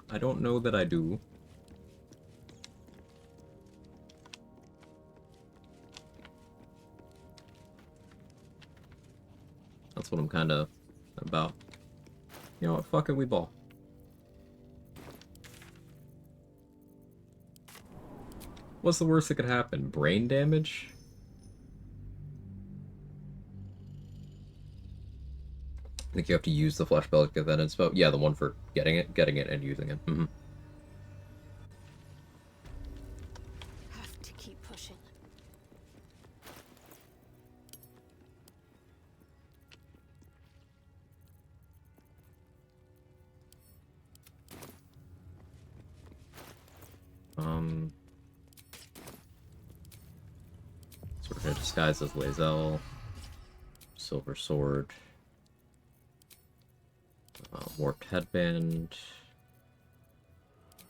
I don't know that I do. That's what I'm kind of about. You know what? Fuck it, we ball. What's the worst that could happen? Brain damage? I think you have to use the flesh belt to get that inspo. Yeah, the one for getting it, and using it. Have to keep pushing. So we're gonna disguise as Lae'zel. Silver sword. Warped headband.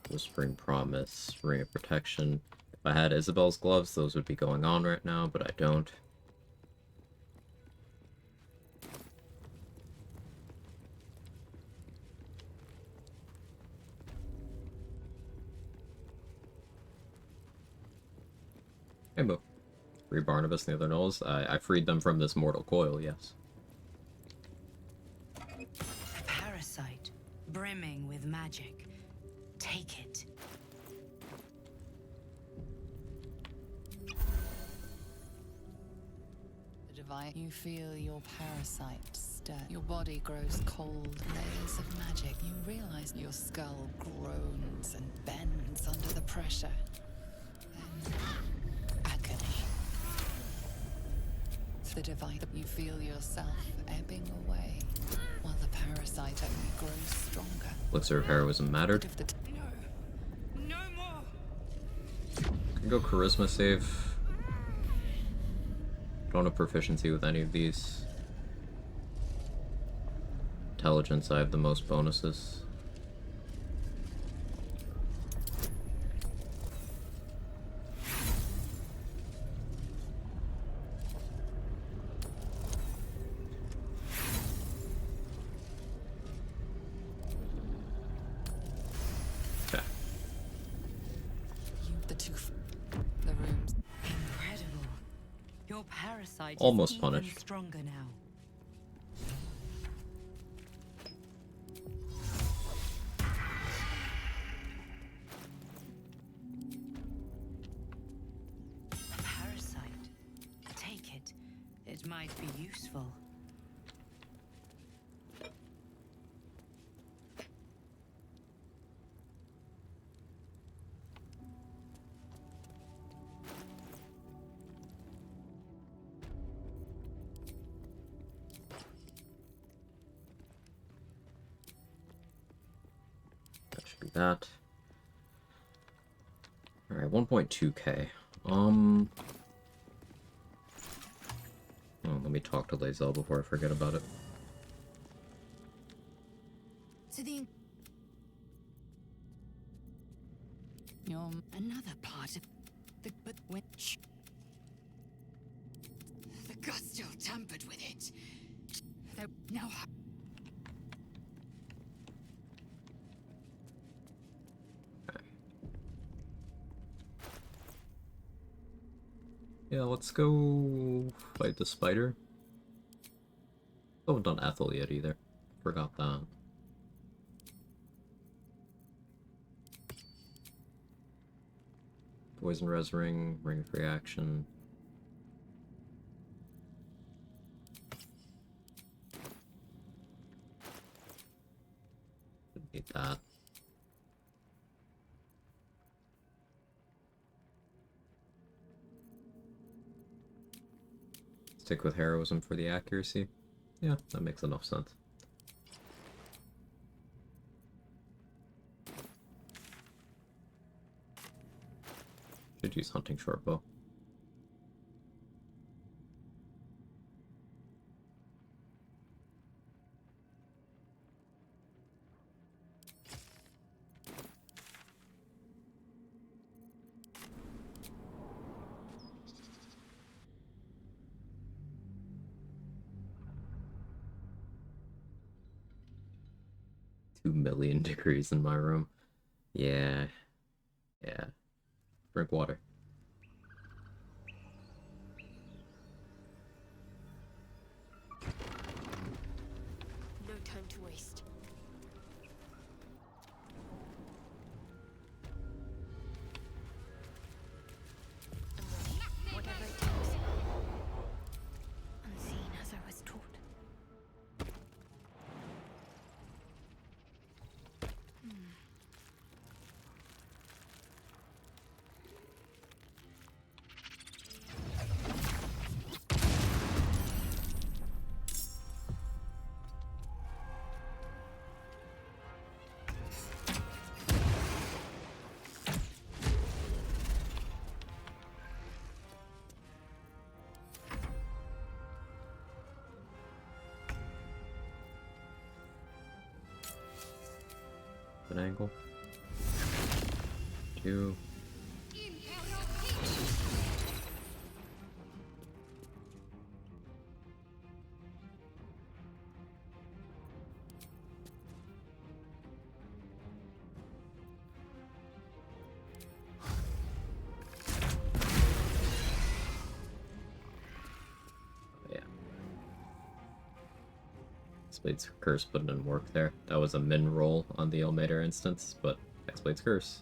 Whispering promise. Ring of protection. If I had Isabel's gloves, those would be going on right now, but I don't. Hey, Boo. Free Barnabas and the other Knolls. I freed them from this mortal coil, yes. A parasite, brimming with magic. Take it. The divine. You feel your parasite stir. Your body grows cold. Layers of magic. You realize your skull groans and bends under the pressure. Then agony. The divine. You feel yourself ebbing away while the parasite only grows stronger. Elixir of heroism mattered. No more. Can go charisma save. Don't have proficiency with any of these. Intelligence, I have the most bonuses. Okay. The rooms. Incredible. Your parasite Almost is even punished. stronger now. A parasite. Take it. It might be useful. That should be that. Alright, 1.2k. Oh, let me talk to Lae'zel before I forget about it. To the another part of the but which the Gustil tampered with it. Though now Yeah, let's go fight the spider. I haven't done Ethel yet either. Forgot that. Poison Res Ring, Ring of Reaction. Didn't need that. Stick with heroism for the accuracy. Yeah, that makes enough sense. Should use hunting shortbow. $2,000,000 degrees in my room. Yeah. Yeah. Drink water. No time to waste. I'm ready. Whatever it takes. Unseen as I was taught. An angle. 2. Yeah. Hexblade's Curse putting in work there. That was a min roll on the Ilmater instance, but Hexblade's Curse.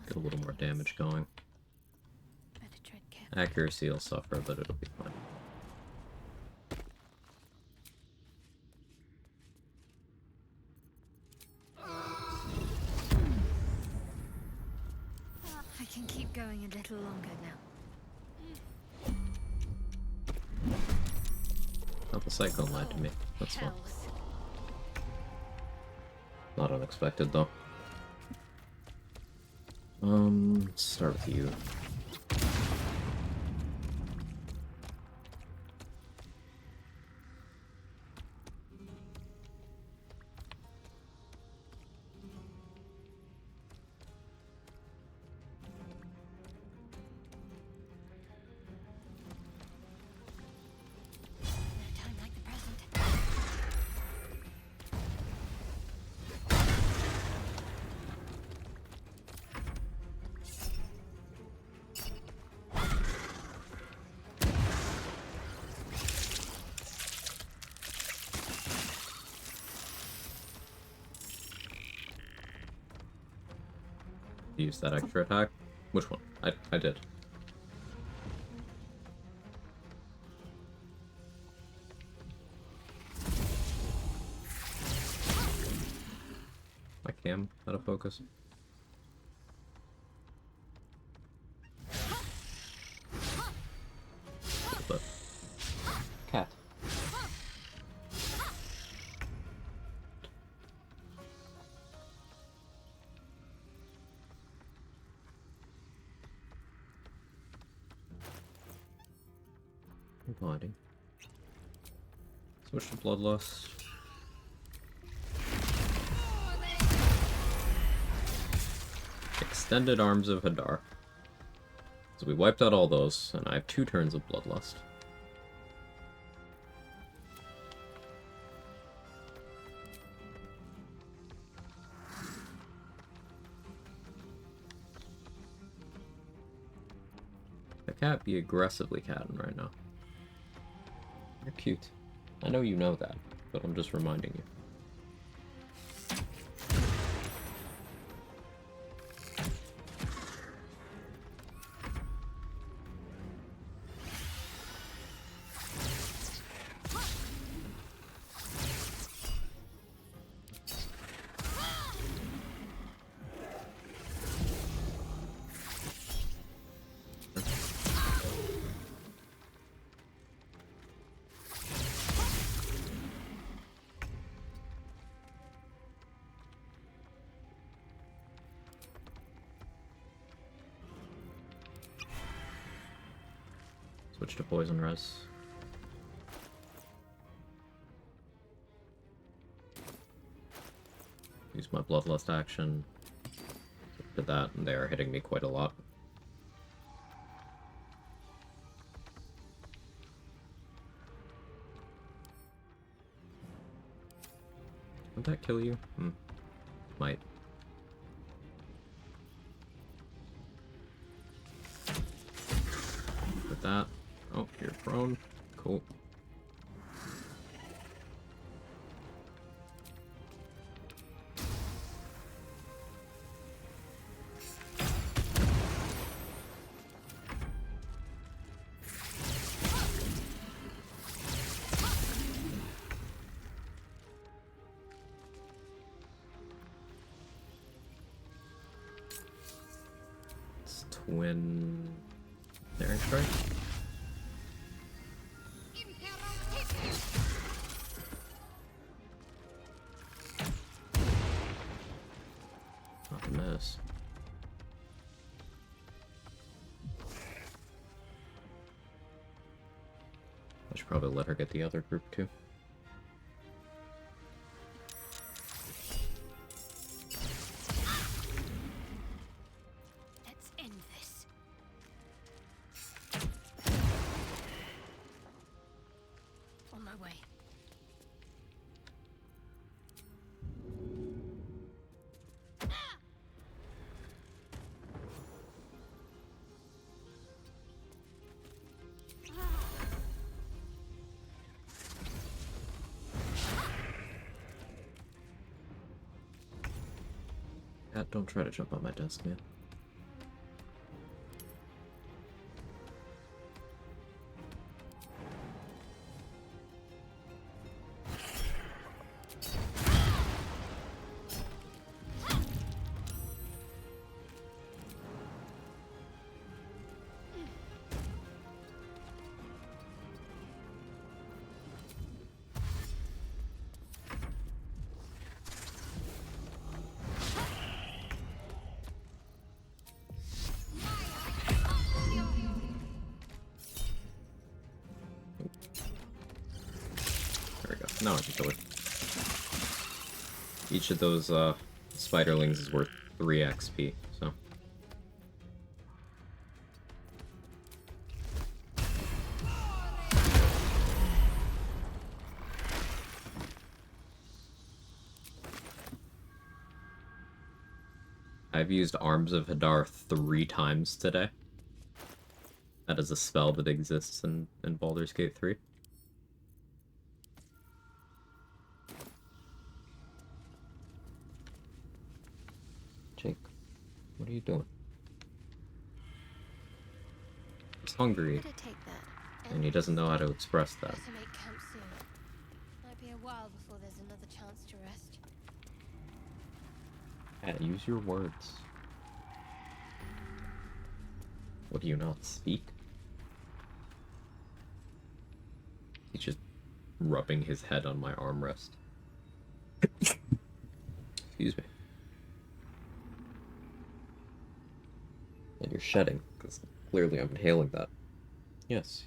Get a little more damage going. Better tread carefully. Accuracy will suffer, but it'll be fine. I can keep going a little longer now. Oh, the Cyclone lied to me. That's fine. Hells. Not unexpected, though. Let's start with you. No time like the present. Use that extra attack. Which one? I did. My cam out of focus. But cat. Body. Switch to Bloodlust. Extended Arms of Hadar. So we wiped out all those, and I have 2 turns of Bloodlust. The cat be aggressively catting right now. You're cute. I know you know that, but I'm just reminding you. Switch to Poison Res. Use my Bloodlust action. Did that, and they are hitting me quite a lot. Would that kill you? Might. With that. Oh, you're prone. Cool. It's twin daring strike. Not a miss. I should probably let her get the other group too. Let's end this. On my way. Cat, don't try to jump on my desk, man. Now I can kill her. Each of those spiderlings is worth 3 XP, so. I've used Arms of Hadar 3 times today. That is a spell that exists in Baldur's Gate 3. Jake, what are you doing? He's hungry, Better take that. and he doesn't know how to express that. Better make camp soon. Might be a while before there's another chance to rest. Yeah, use your words. What, do you not speak? He's just rubbing his head on my armrest. Excuse me. And you're shedding, because clearly I'm inhaling that. Yes.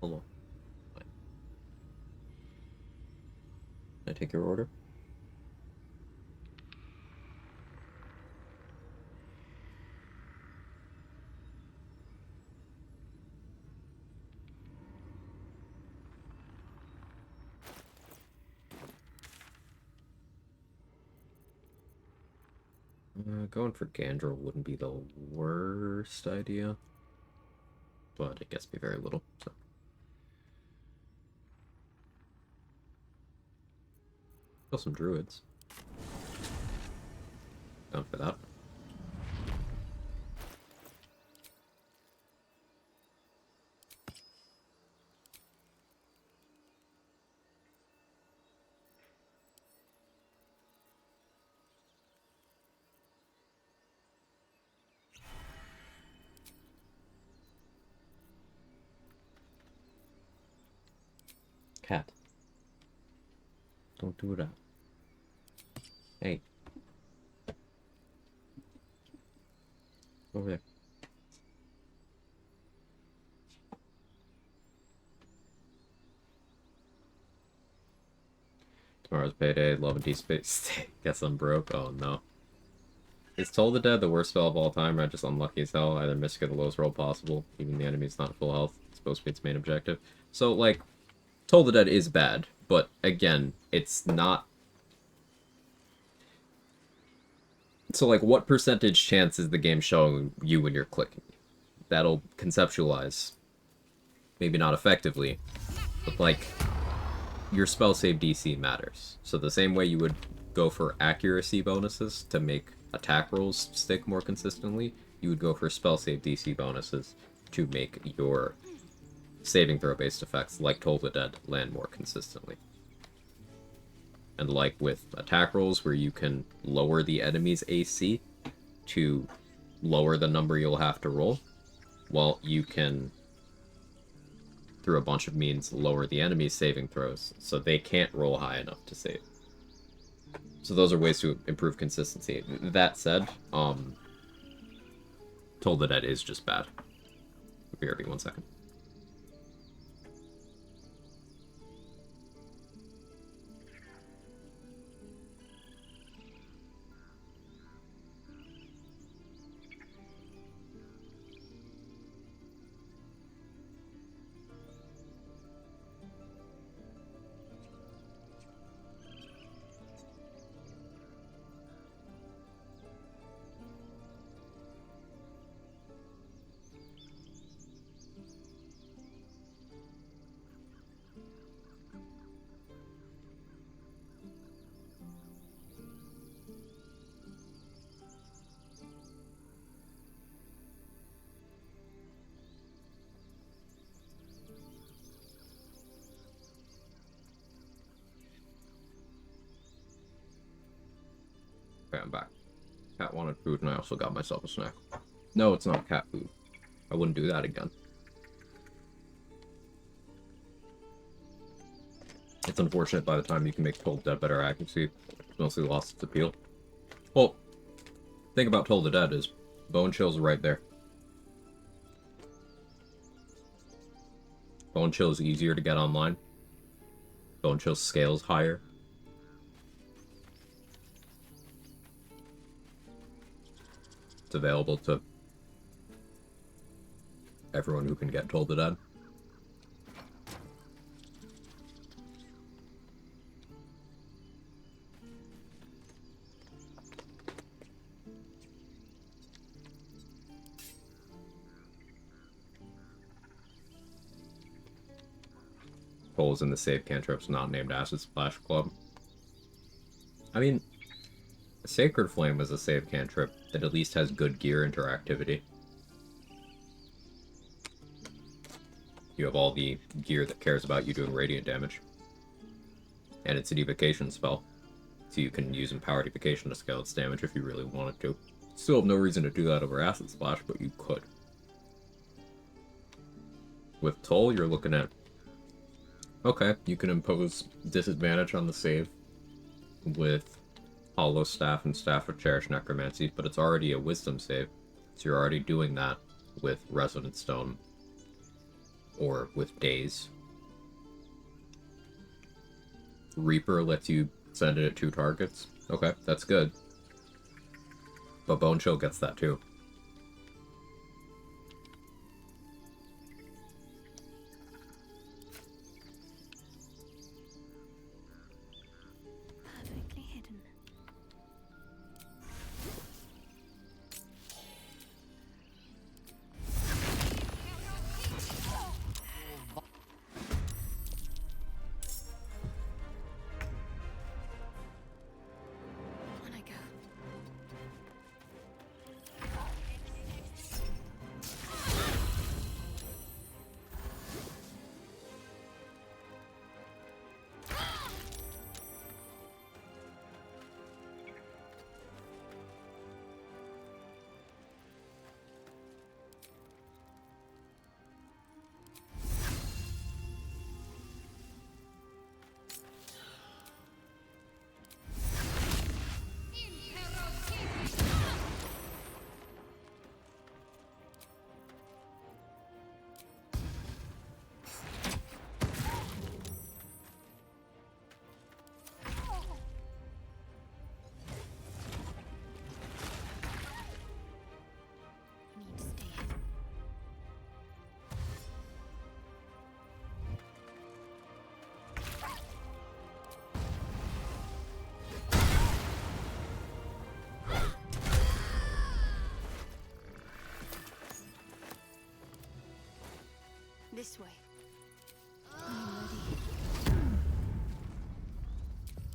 Hold on. Fine. Can I take your order? Going for Gandrel wouldn't be the worst idea, but it gets me very little, so. Kill some druids. Down for that. Cat. Don't do that. Hey. Over there. Tomorrow's payday, love and D-Space. Guess I'm broke. Oh no. Is Toll the Dead the worst spell of all time, or just unlucky as hell? Either miss or get the lowest roll possible. Even the enemy's not full health. It's supposed to be its main objective. So, like, Toll the Dead is bad, but again, it's not. So, like, what percentage chance is the game showing you when you're clicking? That'll conceptualize. Maybe not effectively, but, like, your spell save DC matters. So the same way you would go for accuracy bonuses to make attack rolls stick more consistently, you would go for spell save DC bonuses to make your saving throw based effects, like Toll the Dead, land more consistently. And like with attack rolls, where you can lower the enemy's AC to lower the number you'll have to roll, well, you can, through a bunch of means, lower the enemy's saving throws, so they can't roll high enough to save. So those are ways to improve consistency. That said, Toll the Dead is just bad. BRB, 1 second. Okay, I'm back. Cat wanted food, and I also got myself a snack. No, it's not cat food. I wouldn't do that again. It's unfortunate by the time you can make Toll the Dead better accuracy, it's mostly lost its appeal. Well, thing about Toll the Dead is Bone Chill's right there. Bone Chill is easier to get online. Bone Chill scales higher. It's available to everyone who can get Toll the Dead. Holes in the save cantrips not named Acid Splash Club. I mean, Sacred Flame is a save cantrip that at least has good gear interactivity. You have all the gear that cares about you doing radiant damage. And it's an evocation spell, so you can use Empowered Evocation to scale its damage if you really wanted to. Still have no reason to do that over Acid Splash, but you could. With Toll, you're looking at... Okay, you can impose disadvantage on the save with Hollow Staff and Staff of Cherished Necromancy, but it's already a Wisdom save, so you're already doing that with Resonant Stone or with Daze. Reaper lets you send it at 2 targets. Okay, that's good. But Bone Chill gets that too. Perfectly hidden. On I go. Need to stay hidden. This way. I'm ready.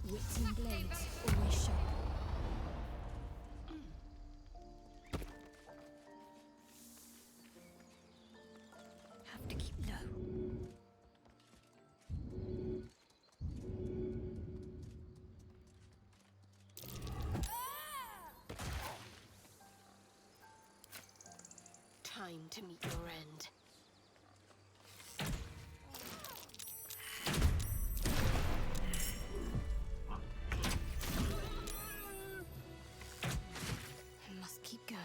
Wits and blades always sharp. Have to keep low. Time to meet your end. I must keep going.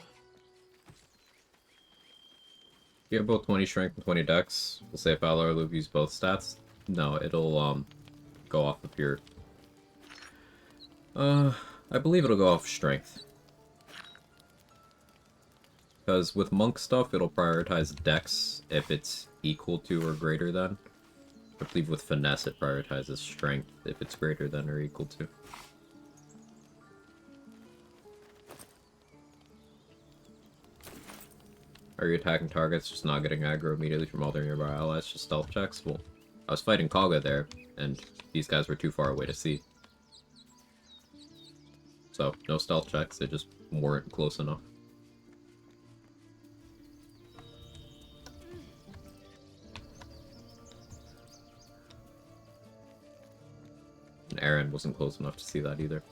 You have both 20 strength and 20 dex. We'll say if Valor or Luke use both stats. No, it'll go off of your... I believe it'll go off strength. Because with monk stuff, it'll prioritize dex if it's equal to or greater than. I believe with finesse, it prioritizes strength if it's greater than or equal to. Are you attacking targets, just not getting aggro immediately from all their nearby allies, just stealth checks? Well, I was fighting Kaga there, and these guys were too far away to see. So, no stealth checks, they just weren't close enough. And Aaron wasn't close enough to see that either.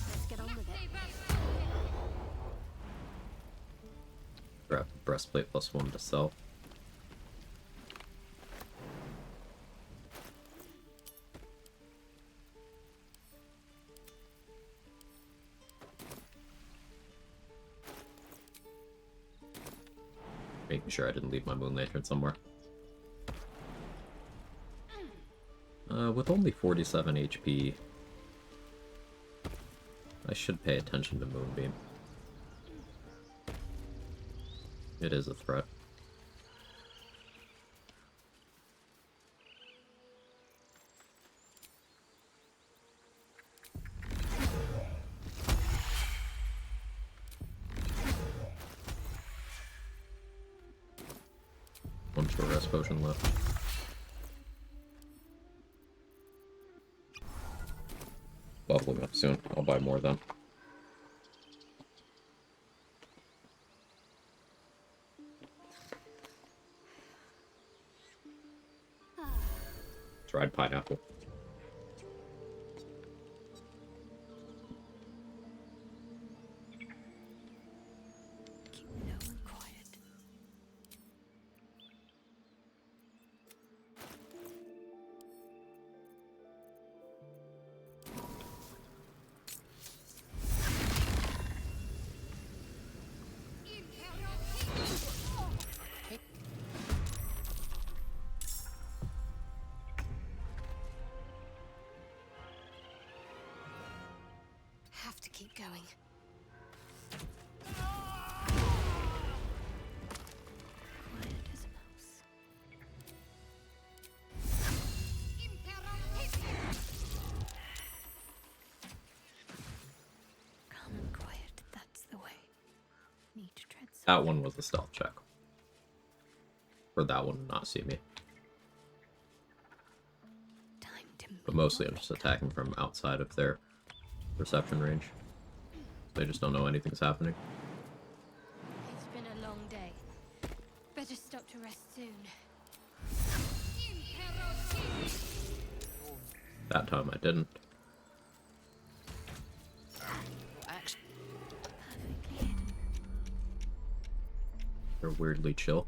Let's get on with it. Grab breastplate +1 to sell. Making sure I didn't leave my moon lantern somewhere. With only 47 HP, I should pay attention to Moonbeam. It is a threat. One short rest potion left. Bubbling up soon. I'll buy more then. Dried pineapple. Keep low and quiet. Have to keep going. Quiet as a mouse. Calm and quiet, that's the way. Need to tread That one was a stealth check. For that one to not see me. time to But mostly I'm just attacking from outside of their perception range. They just don't know anything's happening. It's been a long day. Better stop to rest soon. That time I didn't. Action. Perfectly hidden. They're weirdly chill.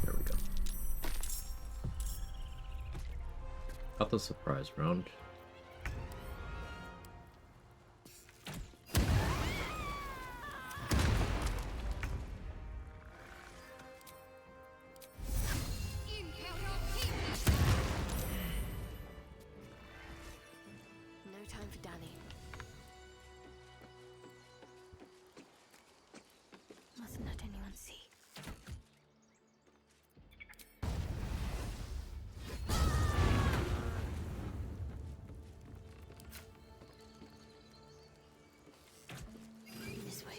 There we go. Got the surprise round. No time for Danny. Mustn't let anyone see. This way.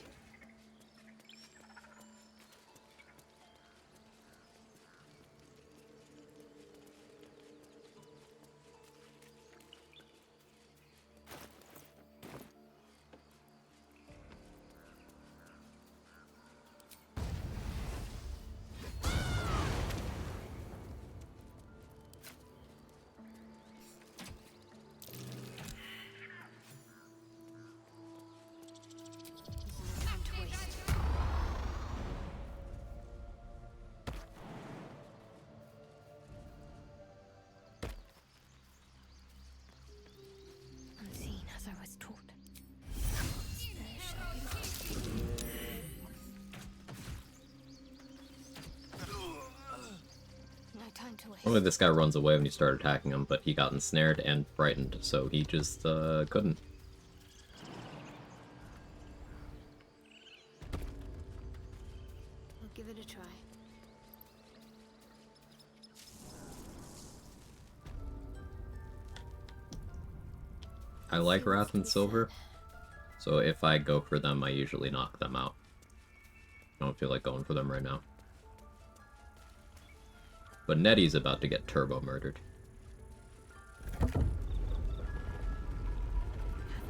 There's no time to waste. Unseen as I was taught. There shall be light. No time to waste. Only this guy runs away when you start attacking him, but he got ensnared and frightened, so he just couldn't. I'll give it a try. I like Wrath and Silver, so if I go for them, I usually knock them out. I don't feel like going for them right now. But Nettie's about to get turbo murdered. Have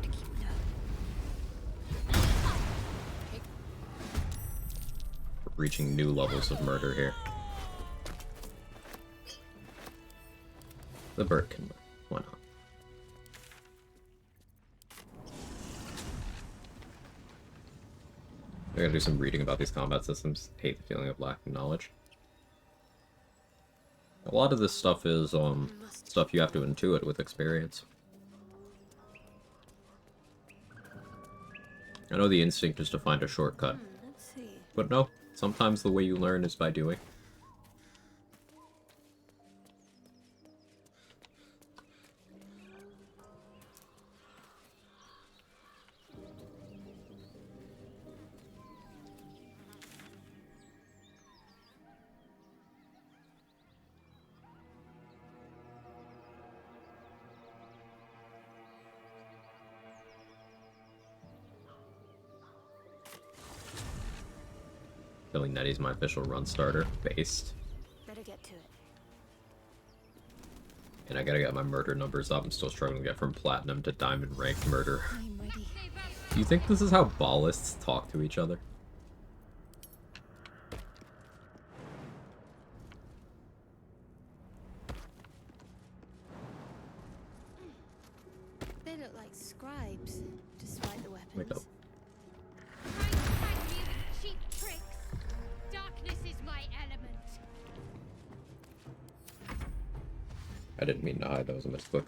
to keep low. Reaching new levels of murder here. The bird can win. Why not? I gotta do some reading about these combat systems. Hate the feeling of lacking knowledge. A lot of this stuff is stuff you have to intuit with experience. I know the instinct is to find a shortcut. Let's see. But no, sometimes the way you learn is by doing. Feeling that he's my official run starter, based. Better get to it. And I gotta get my murder numbers up. I'm still struggling to get from platinum to diamond ranked murder. I'm ready. Do you think this is how ballists talk to each other? They look like scribes, despite the weapons. Wake up. Trying to tag me with cheap tricks. Darkness is my element. I didn't mean to hide, that was a misclick.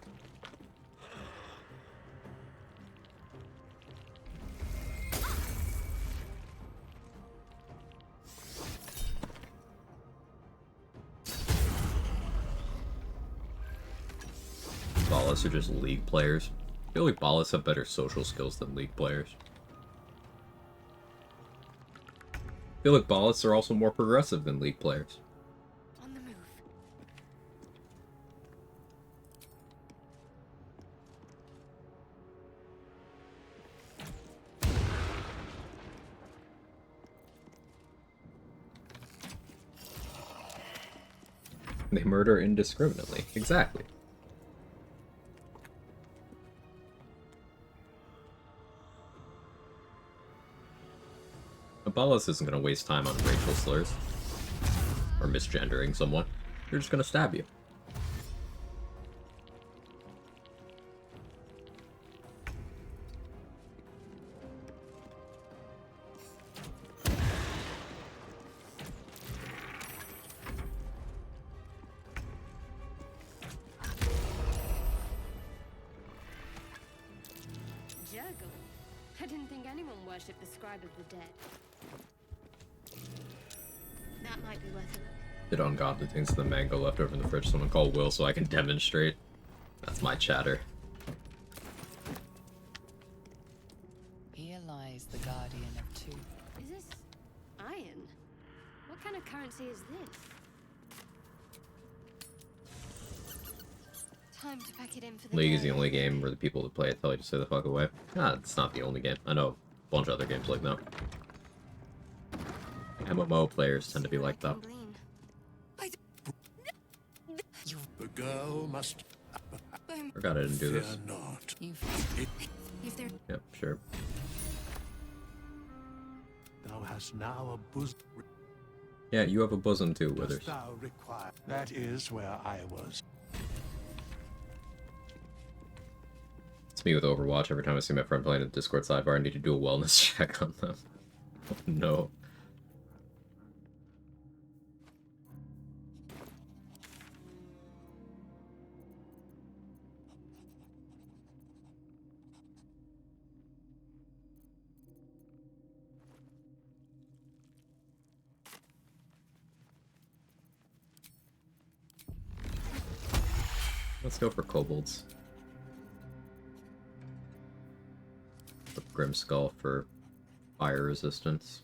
Ballists are just League players. I feel like Ballists have better social skills than League players. I feel like Ballists are also more progressive than League players. On the move. They murder indiscriminately. Exactly. A Ballast isn't going to waste time on racial slurs. Or misgendering someone. They're just going to stab you. Juggle. I didn't think anyone worshipped the scribe of the dead. That might be worth a look. Did ungodly things to the mango left over in the fridge. Someone call Will so I can demonstrate. That's my chatter. Here lies the guardian of two. Is this iron? What kind of currency is this? Time to pack it in for the League is day. the only game where the people that play it tell you to stay the fuck away. Ah, it's not the only game. I know a bunch of other games like that. MMO players tend to be like that. The girl must Forgot I didn't do fear this. not. If they're Yep, sure. Thou hast now a bosom. Yeah, you have a bosom too, Dost Withers. thou require? That is where I was. It's me with Overwatch. Every time I see my friend playing in the Discord sidebar, I need to do a wellness check on them. Oh, no. Let's go for kobolds. The Grim Skull for fire resistance.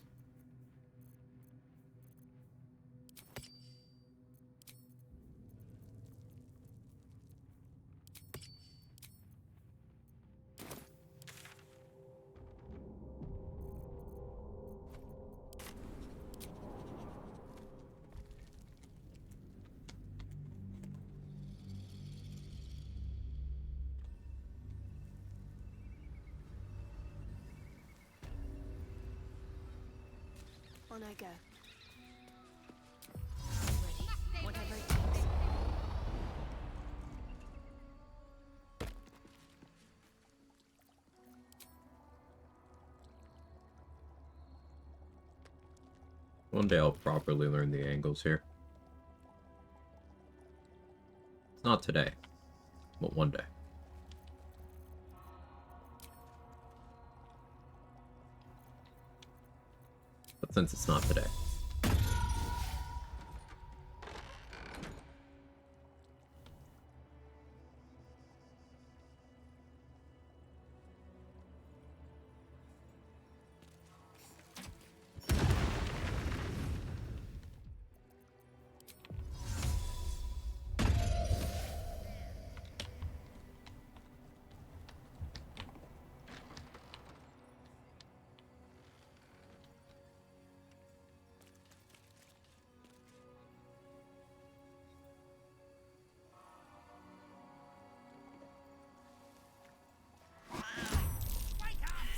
on I go. Ready. Whatever it takes. One day I'll properly learn the angles here. It's not today, but one day. But since it's not today.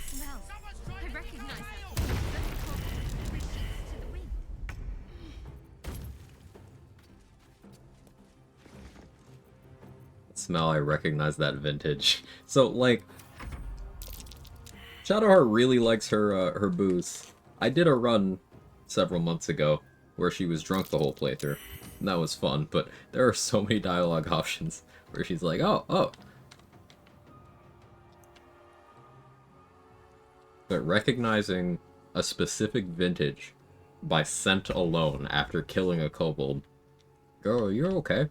Smell. I recognize that. Those retreats to the wind. Smell, I recognize that vintage. So, like, Shadowheart really likes her booze. I did a run several months ago where she was drunk the whole playthrough, and that was fun, but there are so many dialogue options where she's like, oh. But recognizing a specific vintage by scent alone after killing a kobold, girl, you're okay.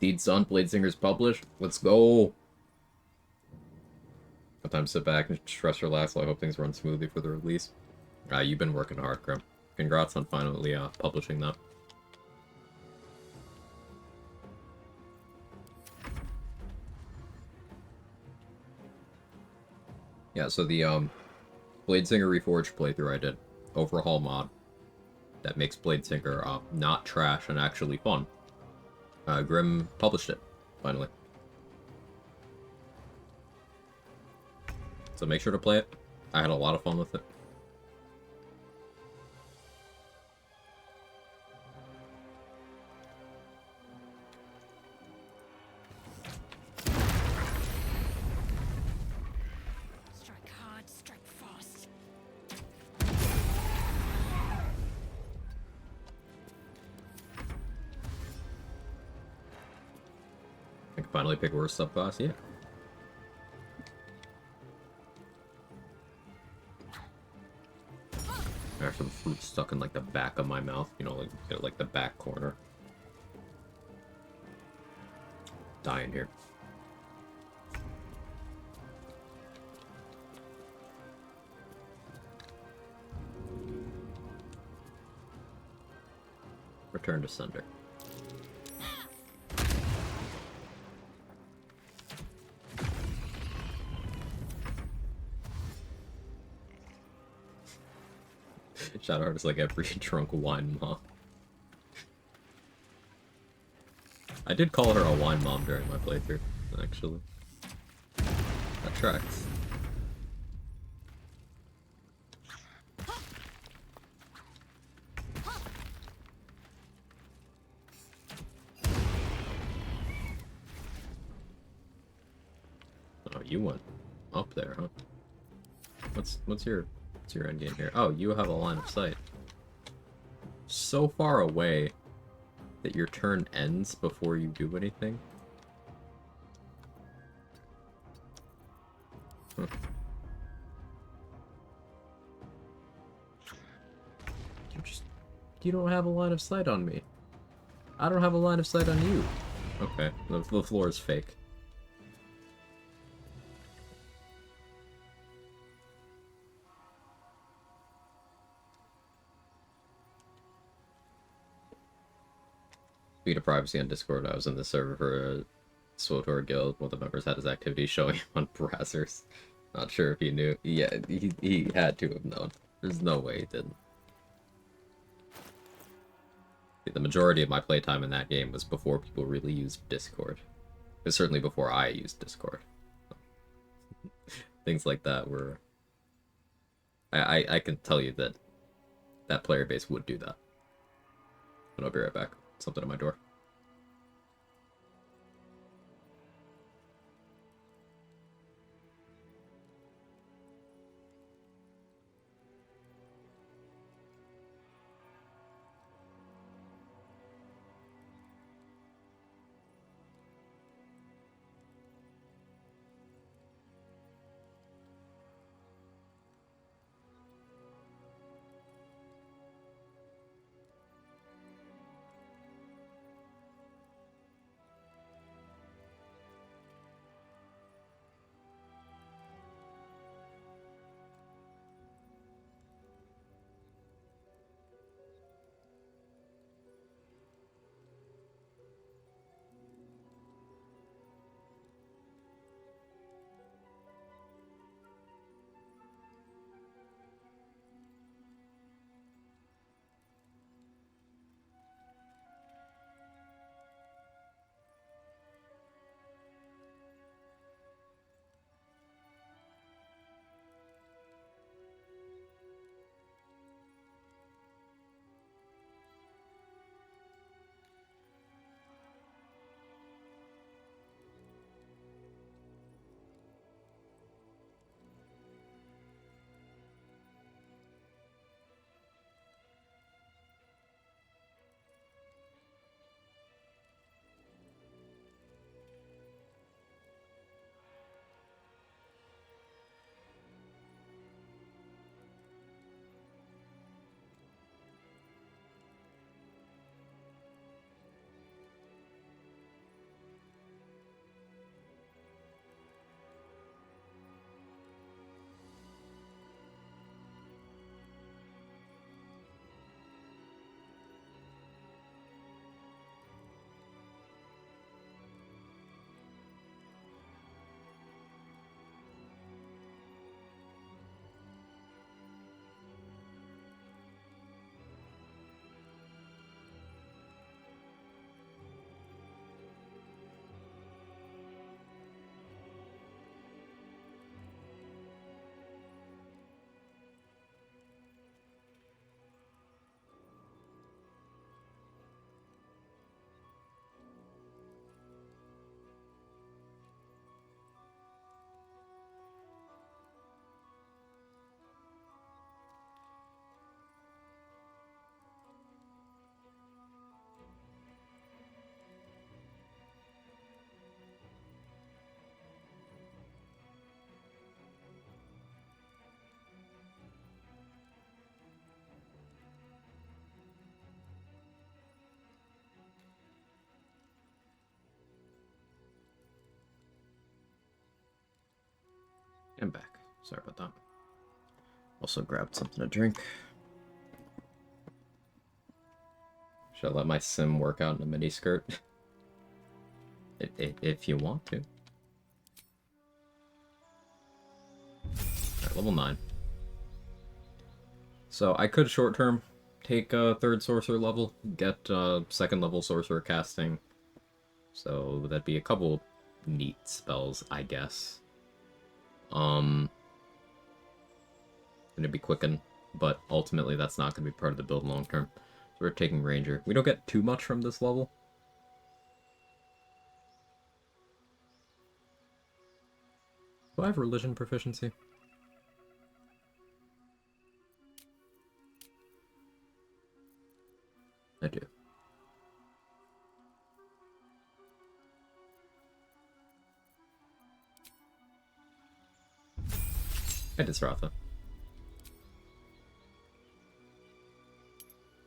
Deed's done, Bladesinger's published. Let's go. Sometimes sit back and stress relax. I hope things run smoothly for the release. You've been working hard, Grim. Congrats on finally publishing that. Yeah, so the Bladesinger Reforged playthrough I did, overhaul mod, that makes Bladesinger not trash and actually fun. Grim published it, finally. So make sure to play it. I had a lot of fun with it. Strike hard, strike fast. I can finally pick worst subclass, yeah. I have some fruit stuck in like the back of my mouth, you know, like the back corner. Dying here. Return to sender. Shadowheart is like every drunk wine mom. I did call her a wine mom during my playthrough, actually. That tracks. Oh, you went up there, huh? What's your end game here? Oh, you have a line of sight. So far away that your turn ends before you do anything. Huh. You don't have a line of sight on me. I don't have a line of sight on you. Okay, the floor is fake. Speed of privacy on Discord. I was in the server for a SWTOR guild. One of the members had his activity showing him on browsers. Not sure if he knew. Yeah, he had to have known. There's no way he didn't. The majority of my playtime in that game was before people really used Discord. It was certainly before I used Discord. Things like that were... I can tell you that that player base would do that. But I'll be right back. Something at my door. I'm back. Sorry about that. Also grabbed something to drink. Should I let my sim work out in a miniskirt? if you want to. Alright, level 9. So I could short term take a 3rd sorcerer level, get 2nd level sorcerer casting. So that'd be a couple neat spells, I guess. Gonna be quicken, but ultimately that's not gonna be part of the build long term. So we're taking ranger. We don't get too much from this level. Do I have religion proficiency? I do. I did Sratha.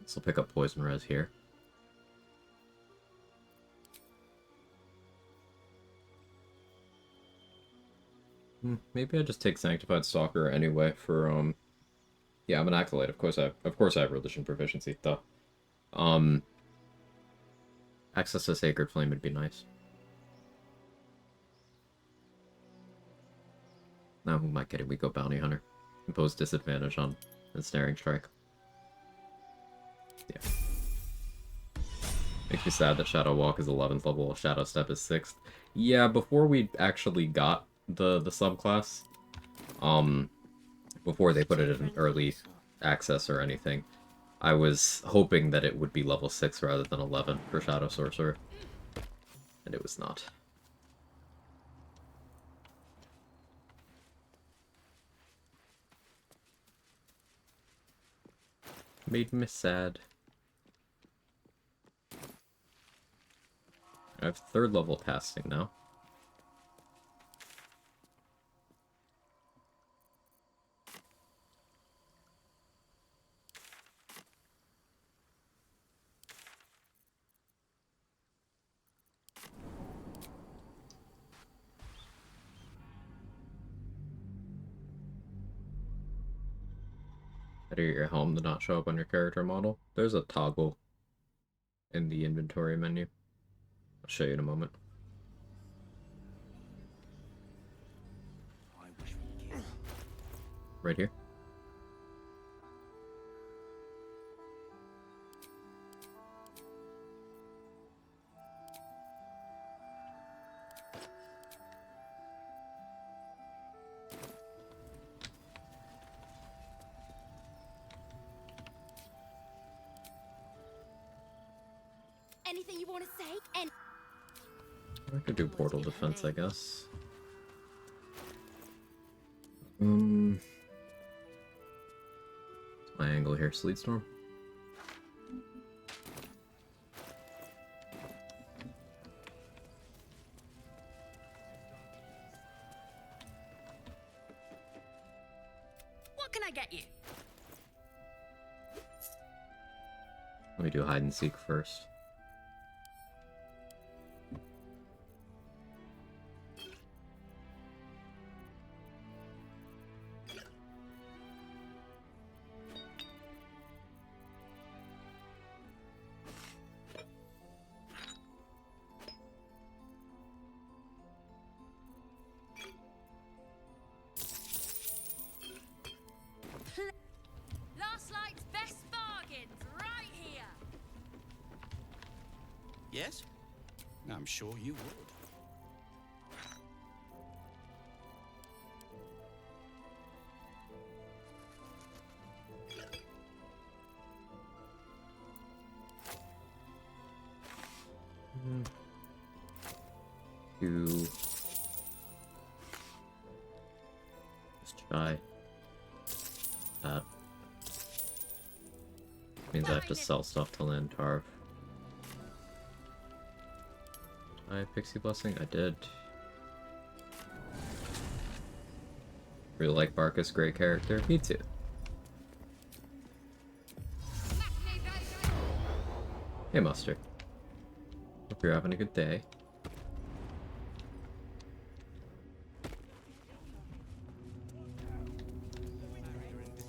This will pick up poison res here. Maybe I just take Sanctified Stalker anyway for yeah, I'm an acolyte. Of course I have religion proficiency. Duh. Access to Sacred Flame would be nice. Now, who am I kidding? We go Bounty Hunter. Impose disadvantage on Ensnaring Strike. Yeah. Makes me sad that Shadow Walk is 11th level, while Shadow Step is 6th. Yeah, before we actually got the subclass, before they put it in early access or anything, I was hoping that it would be level 6 rather than 11 for Shadow Sorcerer. And it was not. Made me sad. I have 3rd level casting now. Better get your helm to not show up on your character model. There's a toggle in the inventory menu. I'll show you in a moment. Right here. Anything you want to say? And I could do portal defense, I guess. My angle here, Sleet Storm. What can I get you? Let me do hide and seek first. Last night's best bargains right here. Yes? I'm sure you would. To just try that. Means I have to sell stuff to land Tarv. I Pixie Blessing? I did. Really like Barkus, great character. Me too. Hey Mustard. Hope you're having a good day.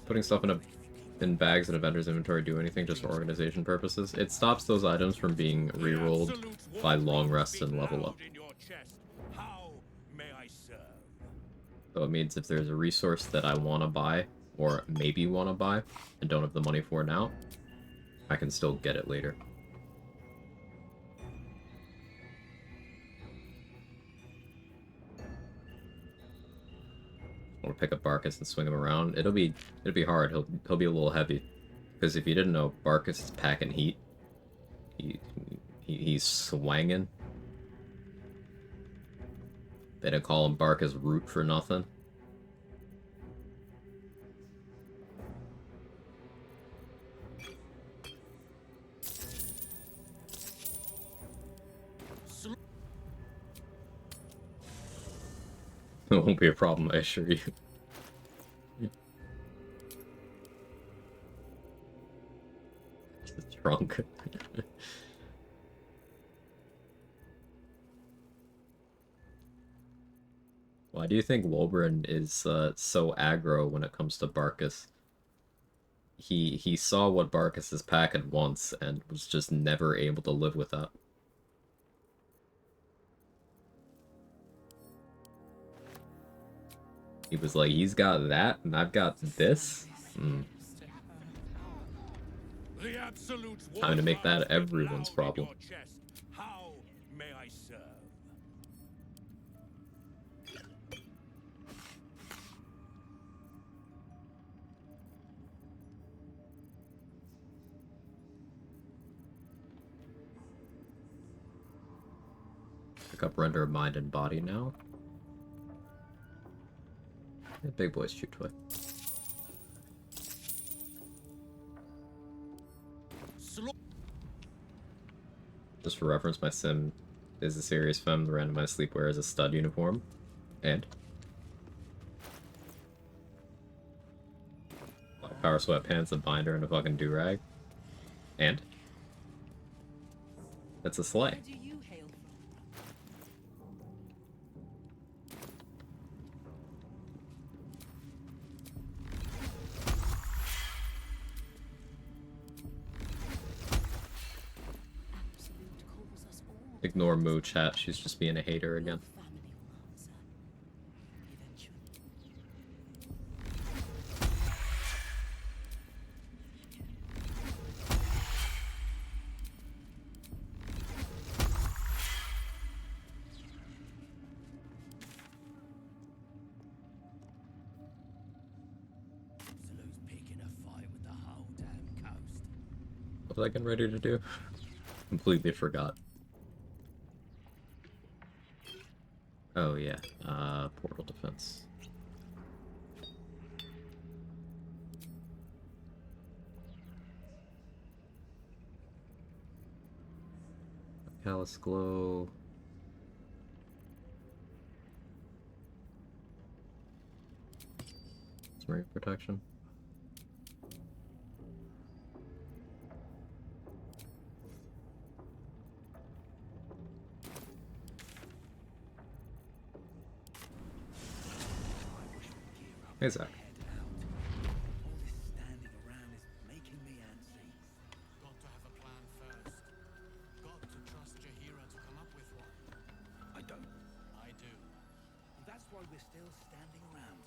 putting stuff in bags in a vendor's inventory do anything just for organization purposes? It stops those items from being rerolled by long rests and level up. So it means if there's a resource that I want to buy, or maybe want to buy, and don't have the money for now, I can still get it later. I want to pick up Barkus and swing him around. It'll be hard. He'll be a little heavy, because if you didn't know, Barkus is packing heat. He's swanging. They didn't call him Barkus Root for nothing. It won't be a problem, I assure you. Just drunk. Why do you think Wolverine is so aggro when it comes to Barkus? He saw what Barkus is packing once and was just never able to live with that. He was like, he's got that, and I've got this? Time to make that everyone's problem. How may I serve? Pick up Render of Mind and Body now. Yeah, big boys shoot toy. Just for reference, my sim is a serious femme. The randomized sleepwear is a stud uniform. And power sweatpants, a binder, and a fucking do-rag. And that's a sleigh. Ignore Moo chat, she's just being a hater again. What was I getting ready to do? Completely forgot. Oh yeah, portal defense. Callous Glow. Smurf protection. Hey, Zach. All this standing around is making me antsy. Got to have a plan first. Got to trust Jaheira to come up with one. I don't. I do. And that's why we're still standing around.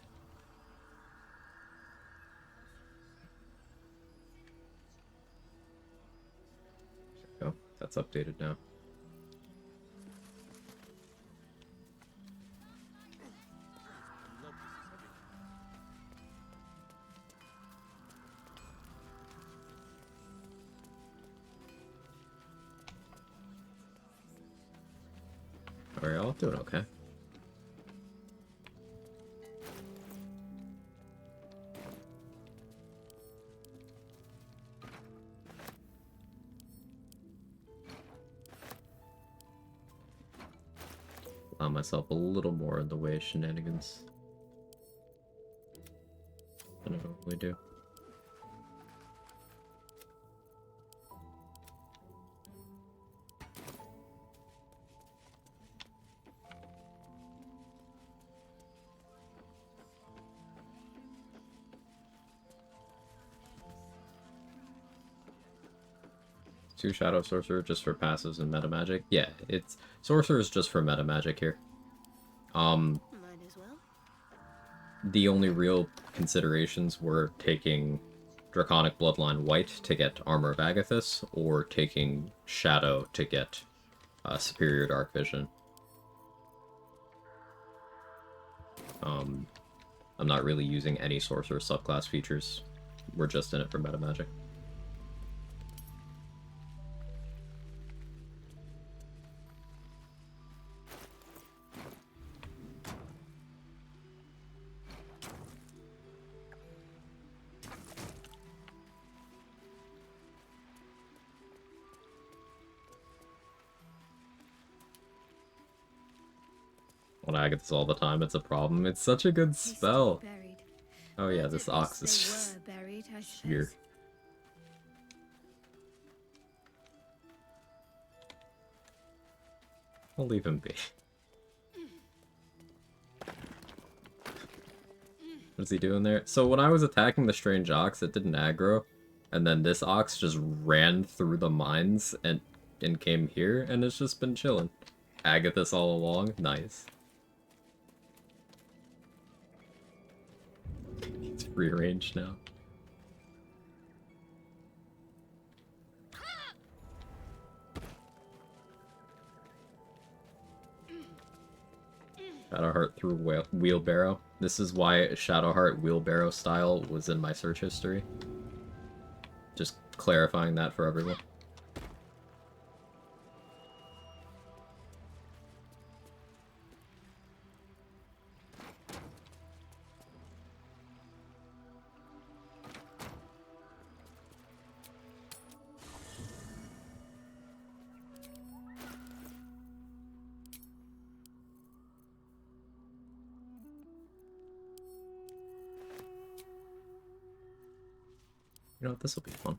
Oh, that's updated now. Are y'all doing okay? Allow myself a little more in the way of shenanigans than I normally do. 2 Shadow Sorcerer just for passives and meta magic? Yeah, it's Sorcerer is just for meta magic here. Might as well. The only real considerations were taking Draconic Bloodline White to get Armor of Agathis, or taking Shadow to get Superior Dark Vision. I'm not really using any Sorcerer subclass features. We're just in it for meta magic. When I get this all the time, it's a problem. It's such a good spell. Buried. Oh yeah, But this at ox least is they just were buried, I here. suppose. I'll leave him be. What's he doing there? So when I was attacking the strange ox, it didn't aggro, and then this ox just ran through the mines and came here, and it's just been chilling. Agathis all along, nice. It's free range now. Shadowheart through wheelbarrow. This is why Shadowheart wheelbarrow style was in my search history. Just clarifying that for everyone. You know what, this will be fun.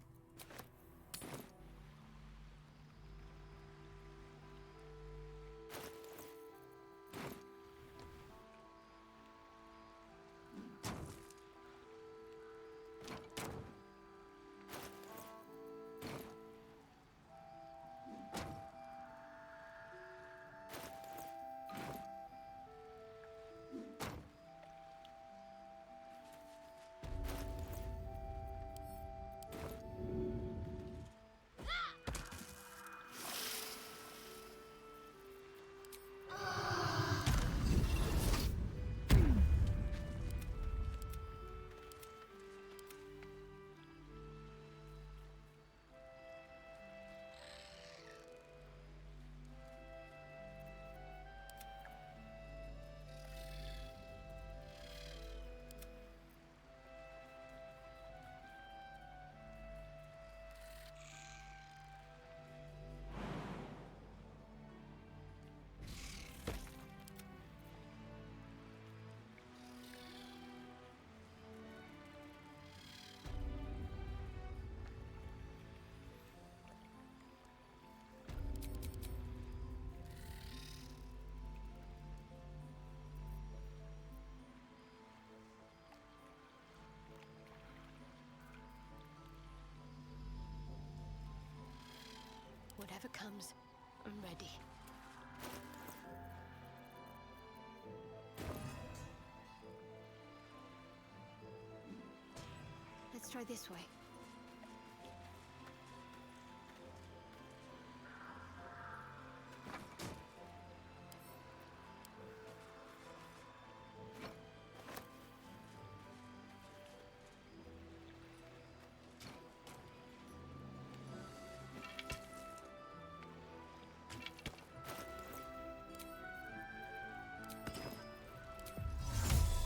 Whatever comes, I'm ready. Let's try this way.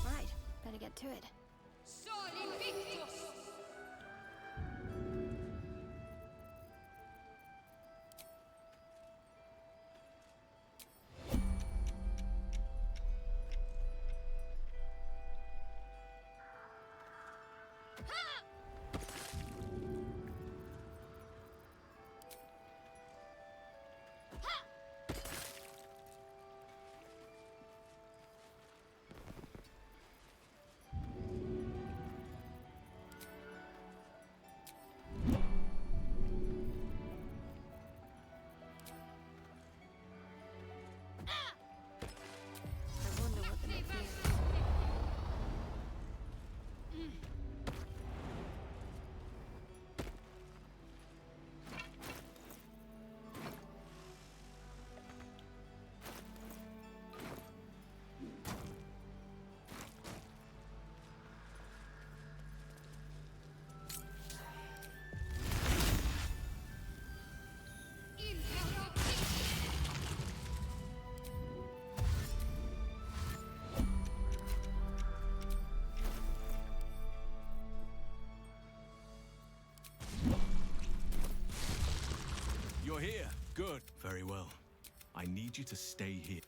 Right, better get to it. Very well. I need you to stay here.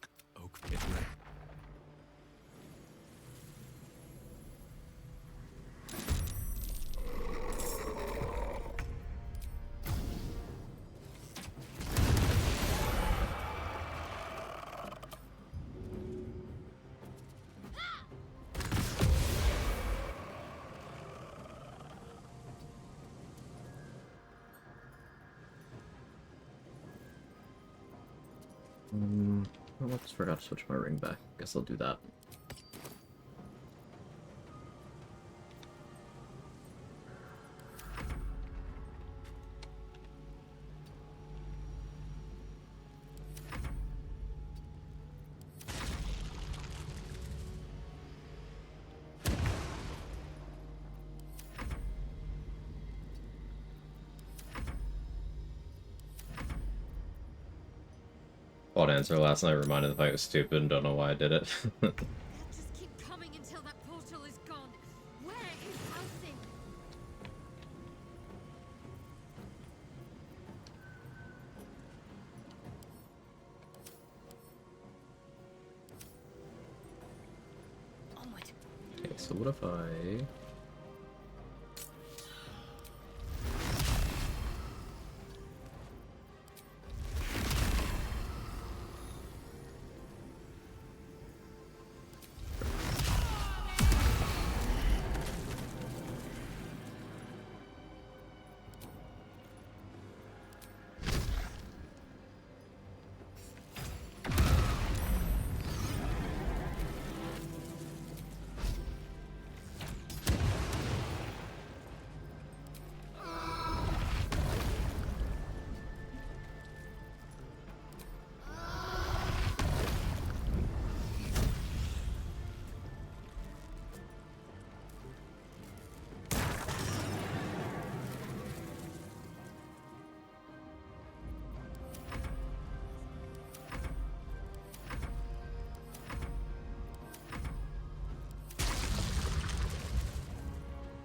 Oak, get ready. I almost forgot to switch my ring back. Guess I'll do that. Odd answer last night reminded if I was stupid and don't know why I did it. They'll just keep coming until that portal is gone. Where is Halsey? Onward. Okay, so what if I...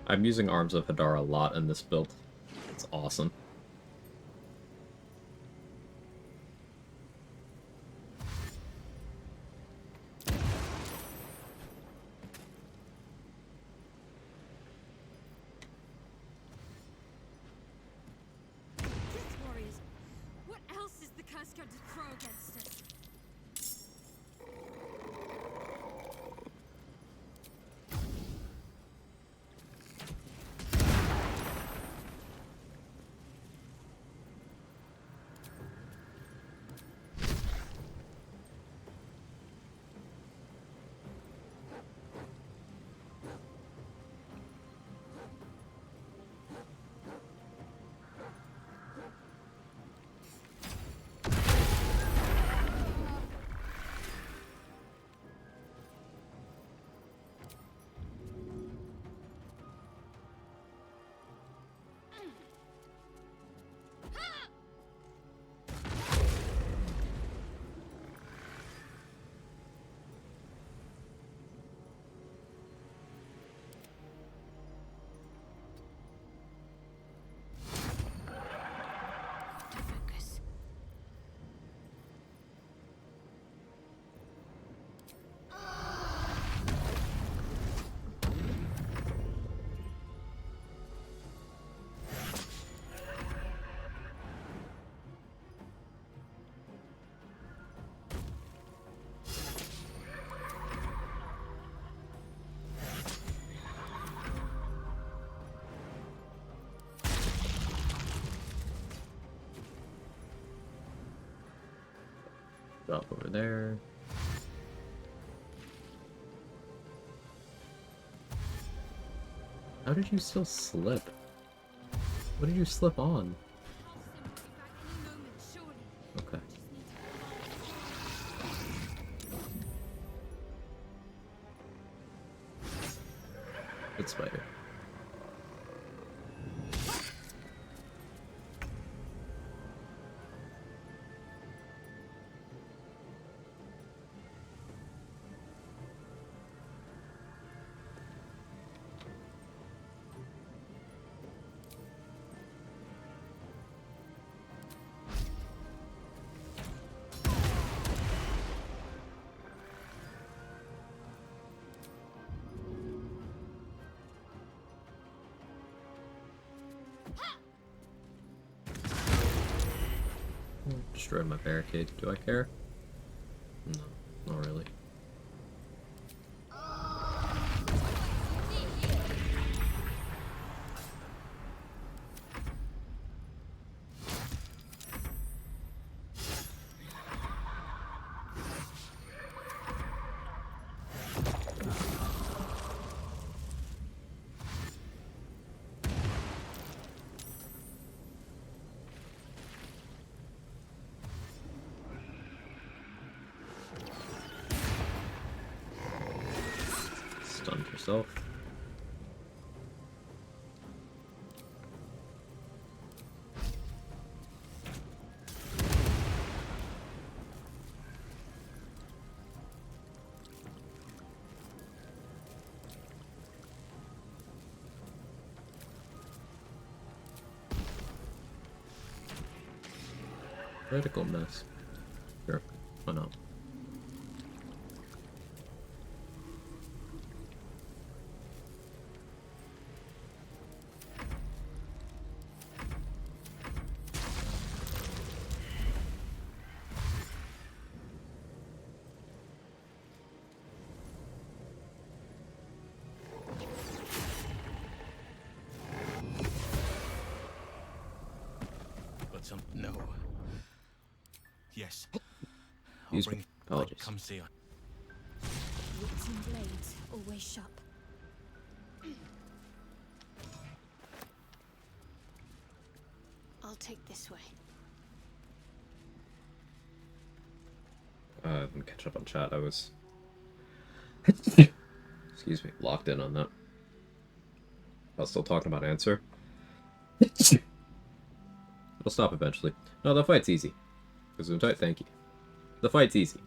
I'm using Arms of Hadar a lot in this build. It's awesome. Yes, warriors. What else is the curse going to throw against us? Focus. Drop over there. How did you still slip? What did you slip on? Okay. Good spider. destroyed my barricade. Do I care? No, not really. Stunned yourself. Critical miss. Sure, why not? But no. Yes. I'll Use bring. apologies. Come see her. Wits and blades always sharp. I'll take this way. I didn't catch up on chat. I was excuse me, locked in on that. I was still talking about answer. It'll stop eventually. No, the fight's easy. Gesundheit, thank you. The fight's easy.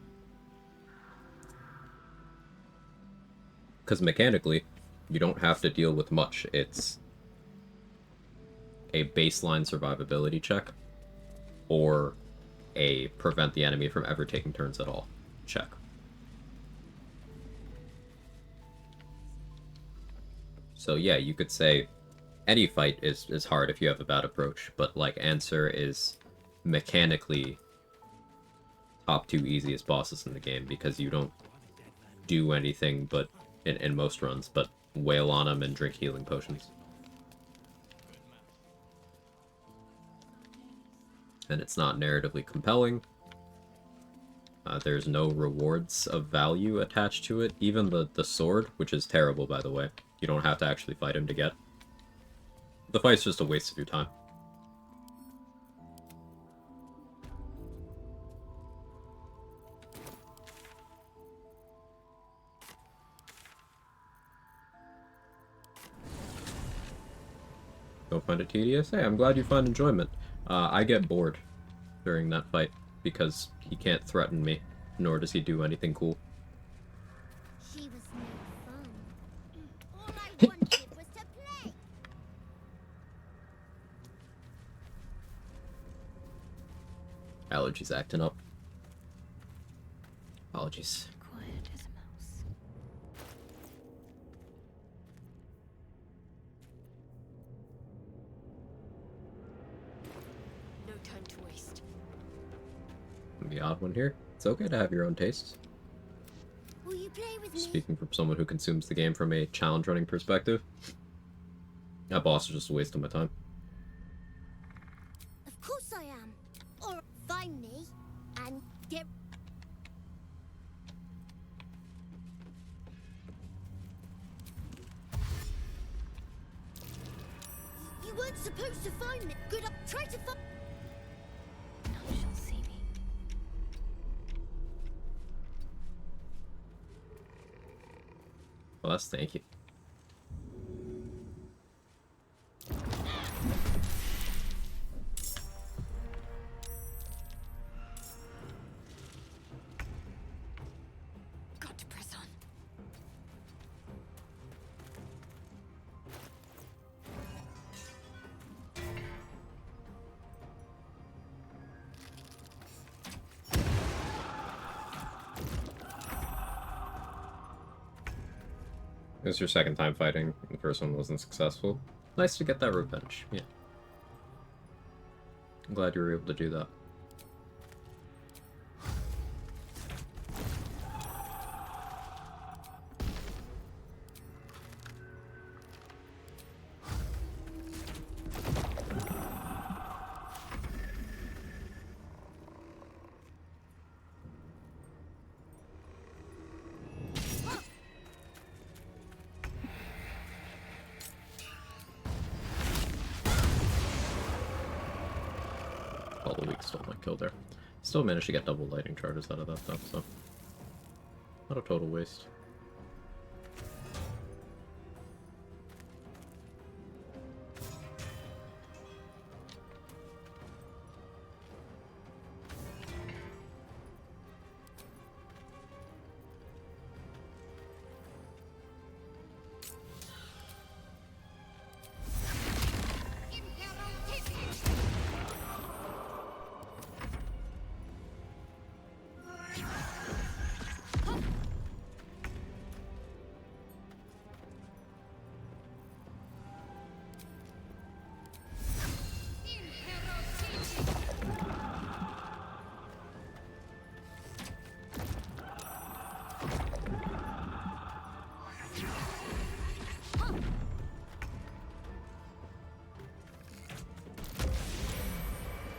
Because mechanically, you don't have to deal with much. It's a baseline survivability check, or a prevent the enemy from ever taking turns at all check. So yeah, you could say any fight is hard if you have a bad approach, but like Answer is mechanically top 2 easiest bosses in the game because you don't do anything but in most runs but wail on them and drink healing potions. And it's not narratively compelling. There's no rewards of value attached to it. Even the sword, which is terrible by the way. You don't have to actually fight him to get. The fight's just a waste of your time. Don't find it tedious? Hey, I'm glad you find enjoyment. I get bored during that fight because he can't threaten me, nor does he do anything cool. She was no fun. All I wanted was to play. Allergies acting up. Apologies. Quiet as a mouse. No time to waste. The odd one here. It's okay to have your own tastes. Will you play with me? Speaking from someone who consumes the game from a challenge running perspective, that boss is just a waste of my time. Of course I am. Or find me and get. You weren't supposed to find me. Good up. Try to find. Now she'll see me. Well, that's thank you. Got to press on. It was your second time fighting, the first one wasn't successful. Nice to get that revenge, yeah. I'm glad you were able to do that. little weak still might kill there. Still managed to get double lightning charges out of that though, so not a total waste.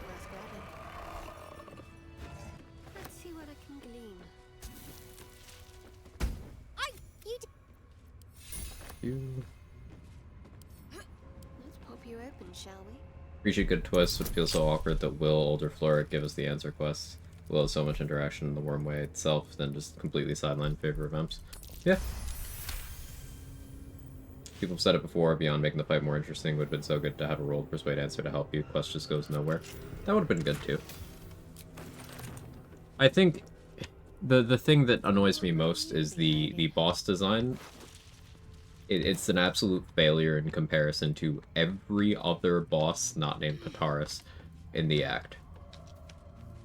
Worth grabbing. Let's see what I can glean. You Let's pop you open, shall we? appreciate good twists, would feel so awkward that Will, Older Floric give us the answer quest. Will has so much interaction in the Worm Way itself, then just completely sideline in favor of Emps. Yeah. People have said it before, beyond making the fight more interesting, would have been so good to have a rolled persuade answer to help you. Quest just goes nowhere. That would have been good too. I think the thing that annoys me most is the boss design. It's an absolute failure in comparison to every other boss not named Pataris in the act.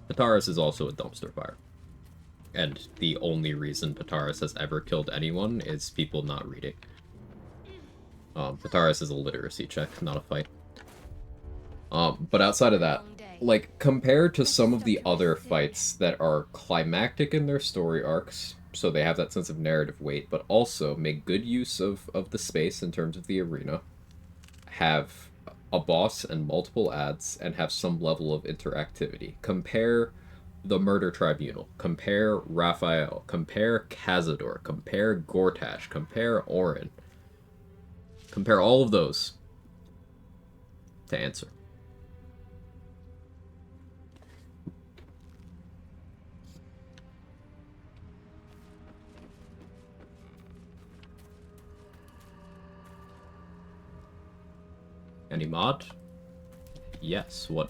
Pataris is also a dumpster fire. And the only reason Pataris has ever killed anyone is people not reading. Pataris is a literacy check, not a fight. But outside of that, like, compared to some of the other fights that are climactic in their story arcs, so they have that sense of narrative weight, but also make good use of the space in terms of the arena, have a boss and multiple ads, and have some level of interactivity. Compare the Murder Tribunal, compare Raphael, compare Cazador, compare Gortash, compare Orin. Compare all of those to answer. Any mod? Yes. What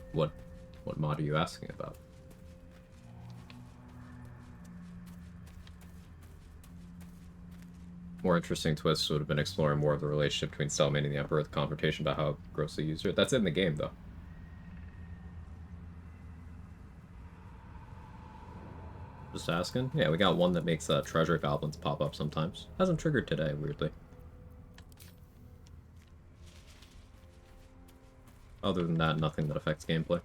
mod are you asking about? More interesting twists would have been exploring more of the relationship between Stelmane and the Emperor, the confrontation about how grossly used her. That's in the game, though. Just asking? Yeah, we got one that makes treasure goblins pop up sometimes. Hasn't triggered today, weirdly. Other than that, nothing that affects gameplay.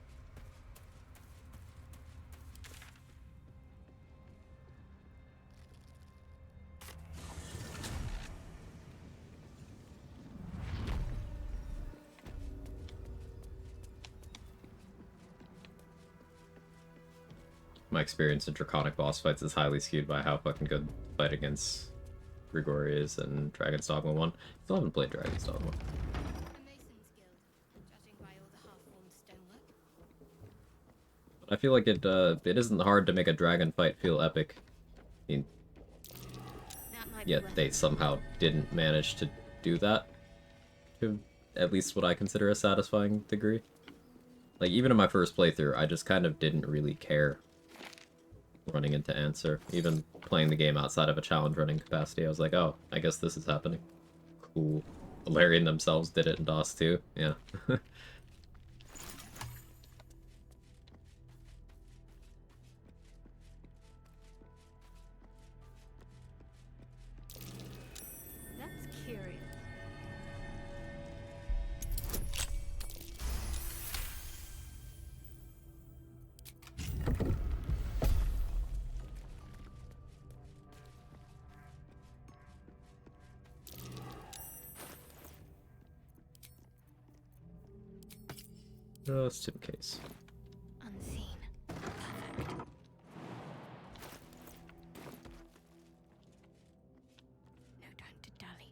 My experience in Draconic boss fights is highly skewed by how fucking good fight against Grigori is and Dragon's Dogma 1. Still haven't played Dragon's Dogma. I feel like it isn't hard to make a dragon fight feel epic. I mean, yet they somehow didn't manage to do that to at least what I consider a satisfying degree. Like, even in my first playthrough, I just kind of didn't really care running into Answer. Even playing the game outside of a challenge running capacity, I was like, oh, I guess this is happening. Cool. Valerian themselves did it in DOS too, yeah. That's curious. Just in case. Unseen. Perfect. No time to dally.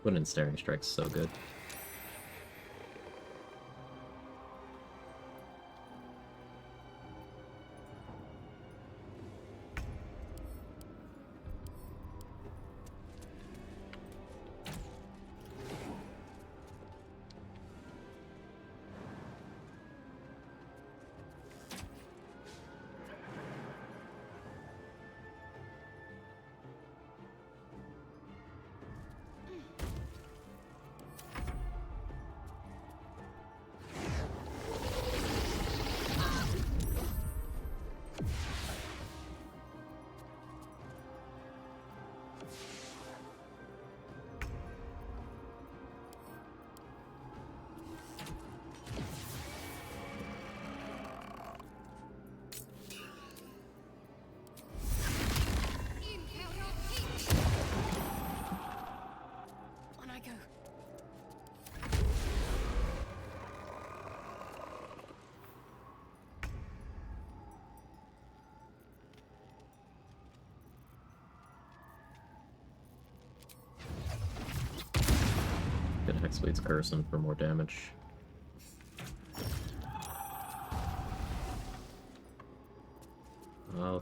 Twin and Staring Strike's so good. On I go. Get Hexblade's Curse in for more damage.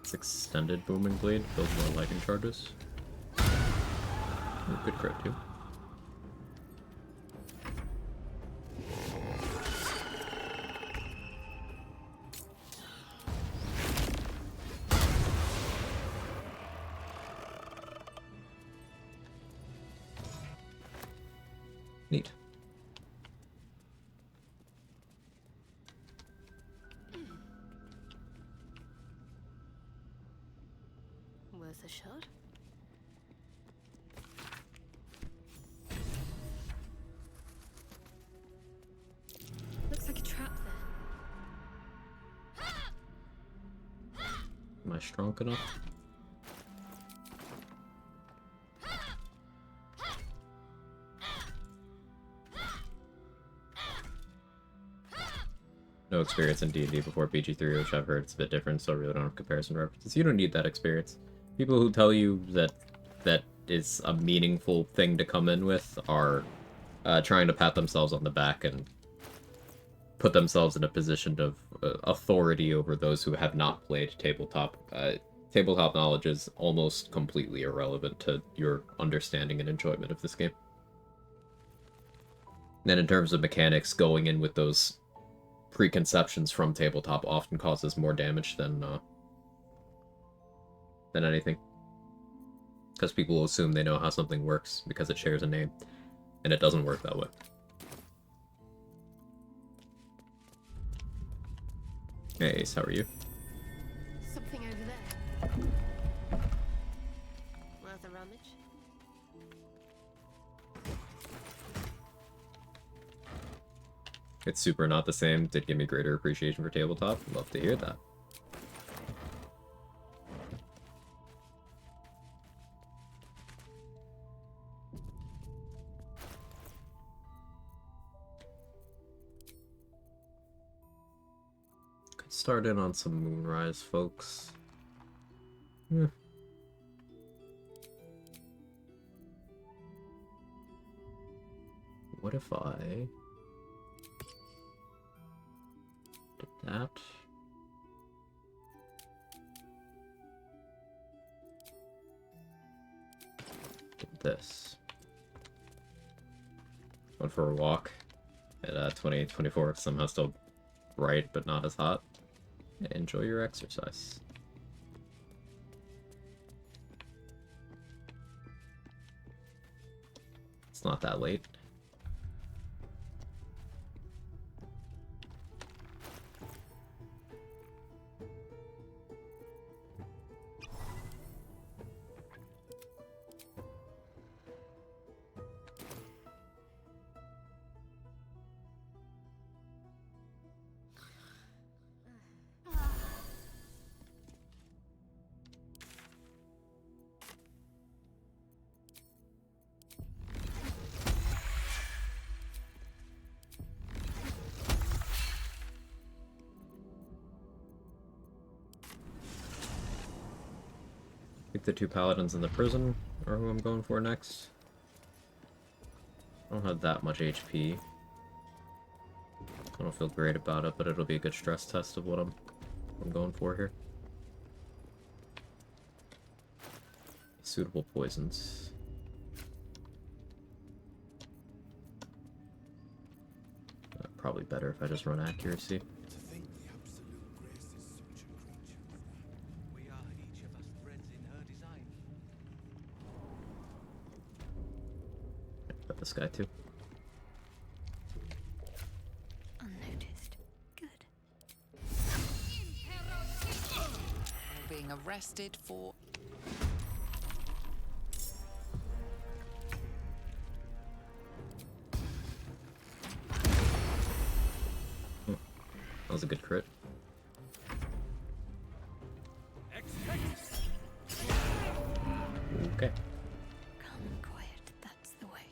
It's extended Booming Blade, build more lightning charges. Ooh, good crit too. Neat. Worth a shot. Looks like a trap there. Am I strong enough? No experience in D&D before BG3, which I've heard it's a bit different, so I really don't have comparison references. You don't need that experience. People who tell you that that is a meaningful thing to come in with are trying to pat themselves on the back and put themselves in a position of authority over those who have not played tabletop. Tabletop knowledge is almost completely irrelevant to your understanding and enjoyment of this game. And in terms of mechanics, going in with those preconceptions from tabletop often causes more damage than anything. Because people will assume they know how something works because it shares a name, and it doesn't work that way. Hey Ace, how are you? Something over there. Worth a rummage. It's super not the same. Did give me greater appreciation for tabletop. Love to hear that. Could start in on some Moonrise, folks. What if I did that? Did this. Went for a walk at 28-24. Somehow still bright, but not as hot. Enjoy your exercise. It's not that late. I think the two paladins in the prison are who I'm going for next. I don't have that much HP. I don't feel great about it, but it'll be a good stress test of what I'm going for here. Suitable poisons. Probably better if I just run accuracy. To think the absolute grace is such a creature. We are each of us threads in her design. Got this guy too. Unnoticed. Good. You're being arrested for... That was a good crit. Okay. Calm and quiet. That's the way.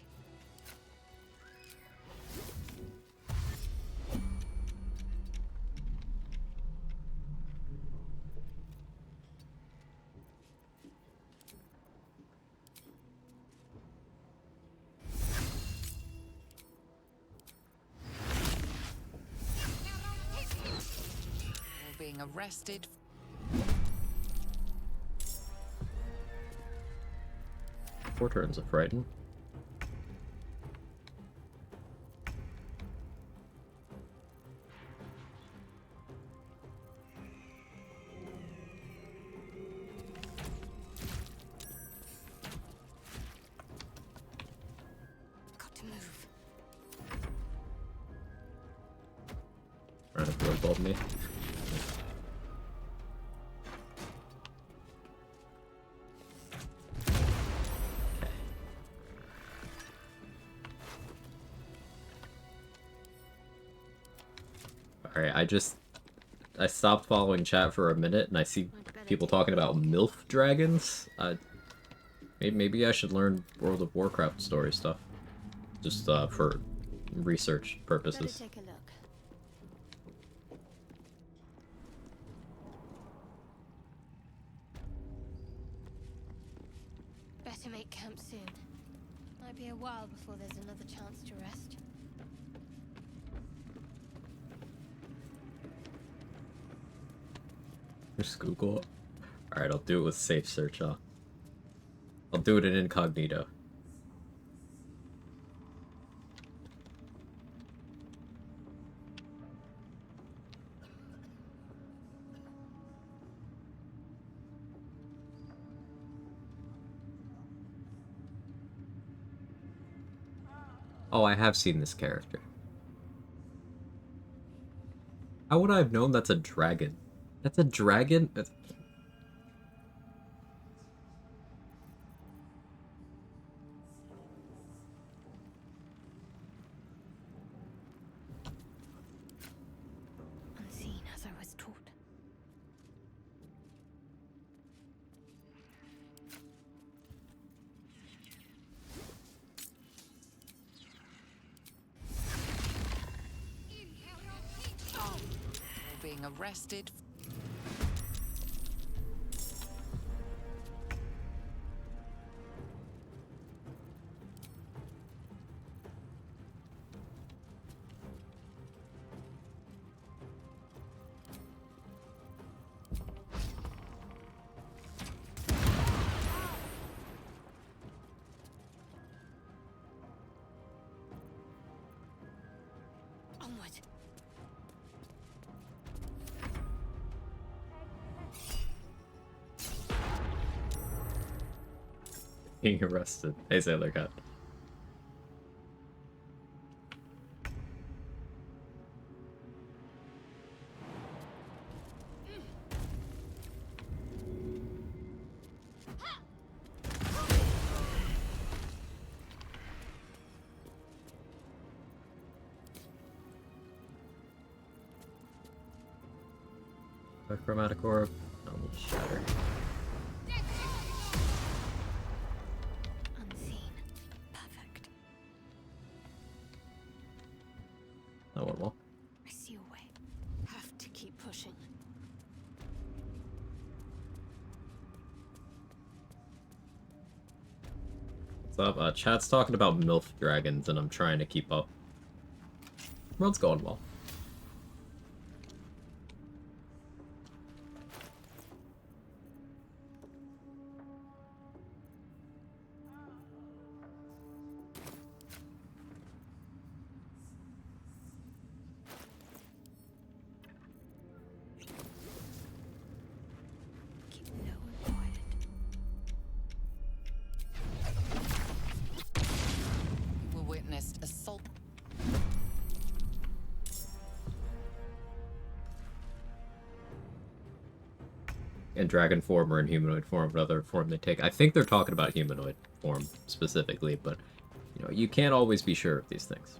You're being arrested... 4 turns of Frighten. Got to move. Trying to blow bulb me. Alright, I stopped following chat for a minute and I see people talking about MILF dragons. Maybe I should learn World of Warcraft story stuff. Just for research purposes. Better take a look. Better make camp soon. Might be a while before there's another chance to rest. Just Google. Alright, I'll do it with safe search, huh? I'll do it in incognito. Oh, I have seen this character. How would I have known that's a dragon? That's a dragon? Unseen as I was taught. You're being arrested... Onward. Being arrested. Hey, Sailor Cat. A chromatic orb. I will shatter. Unseen. Perfect. That went well. I see a way. Have to keep pushing. What's up? Chat's talking about MILF dragons, and I'm trying to keep up. World's going well. You witnessed assault. In dragon form or in humanoid form, whatever form they take. I think they're talking about humanoid form specifically, but you know, you can't always be sure of these things.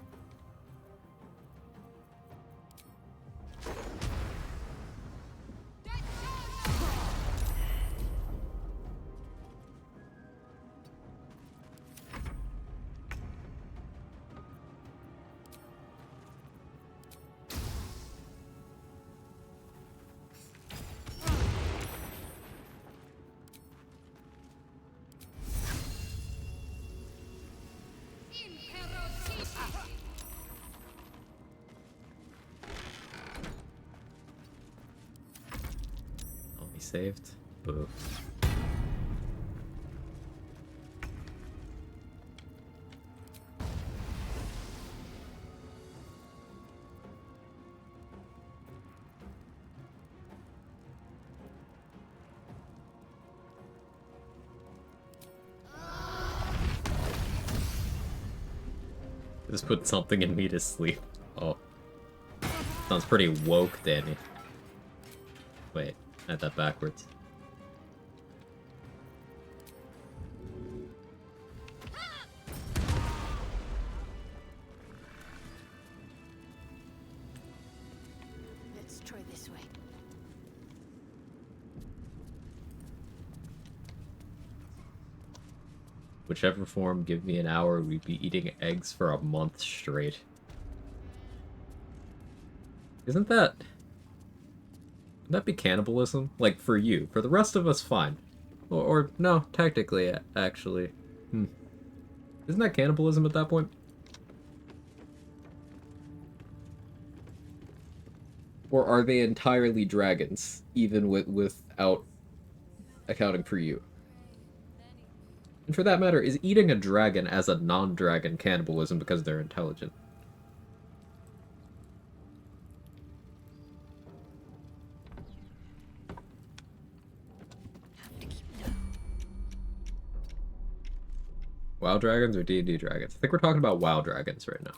I'll be saved. Boo. Just put something in me to sleep. Oh. Sounds pretty woke, Danny. Wait, I had that backwards. Let's try this way. Whichever form, give me an hour, we'd be eating eggs for a month straight. Isn't that... Would that be cannibalism? Like, for you. For the rest of us, fine. Or no, technically, actually. Isn't that cannibalism at that point? Or are they entirely dragons, even without accounting for you? And for that matter, is eating a dragon as a non-dragon cannibalism because they're intelligent? WoW dragons or D&D dragons? I think we're talking about WoW dragons right now.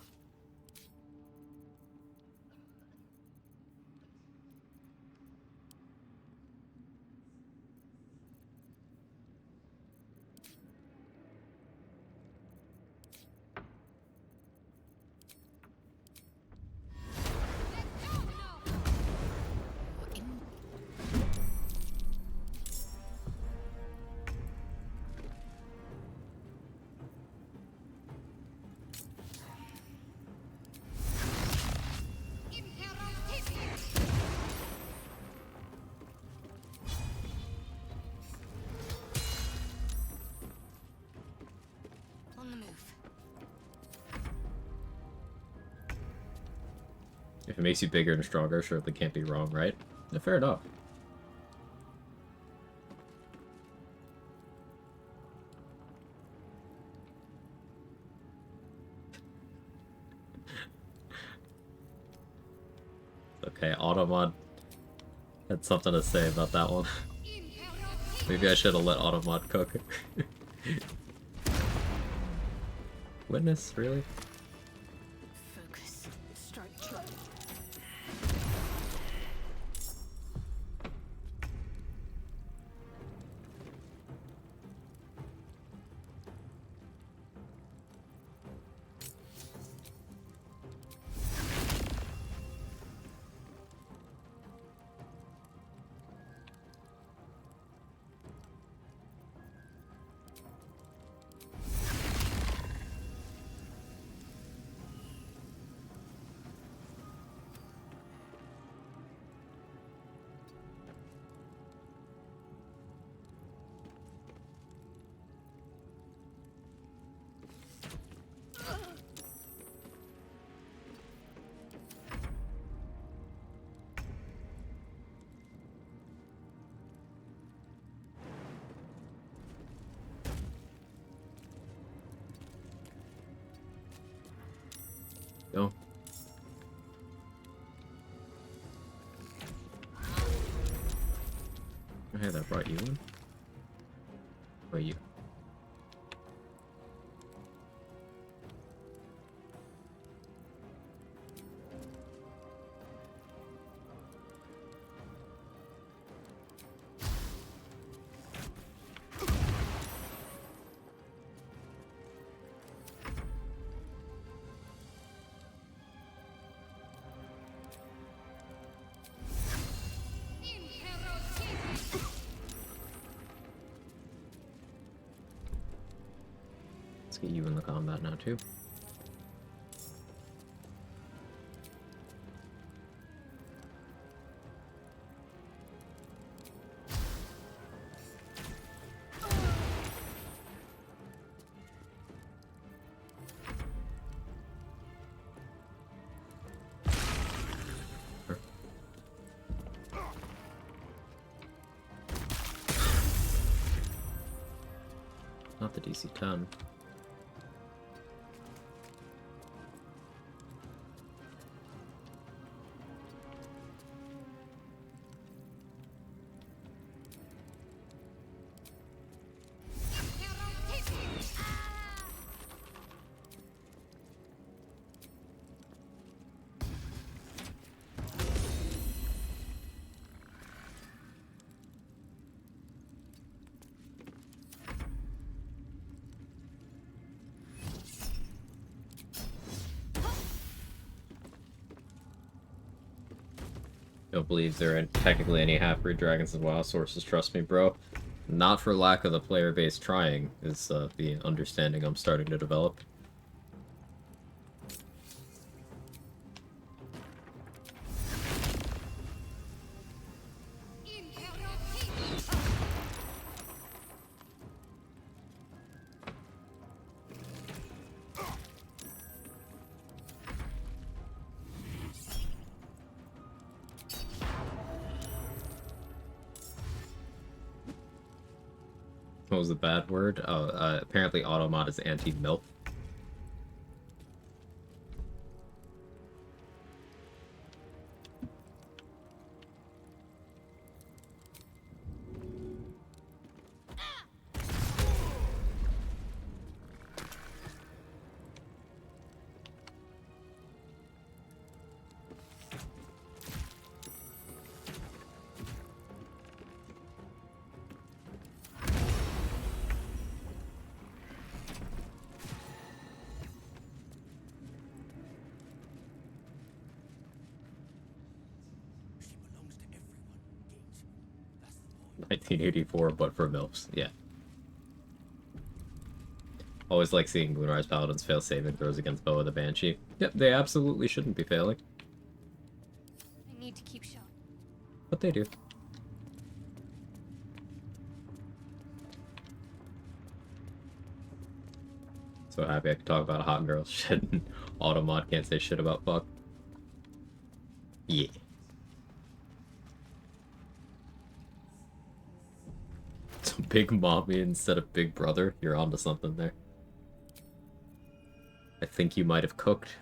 On the move. If it makes you bigger and stronger, sure, they can't be wrong, right? Yeah, fair enough. Okay, Automod had something to say about that one. Maybe I should have let Automod cook. Witness, really? Focus. Strike true. Hey, that brought you in? Where you? Let's get you in the combat now, too. Not the DC 10. Don't believe there are technically any half-breed dragons in WoW sources, trust me, bro. Not for lack of the player base trying, is the understanding I'm starting to develop. What was the bad word? Oh, apparently Automod is anti-MILF. She belongs to everyone, Gage. That's the point. 1984, but for MILFs, yeah. Always like seeing Moonrise Paladins fail saving throws against Boa the Banshee. Yep, they absolutely shouldn't be failing. I need to keep sharp. But they do. So happy I could talk about a hot girl shit and Automod can't say shit about fuck. Yeah. So Big Mommy instead of Big Brother, you're onto something there. I think you might have cooked.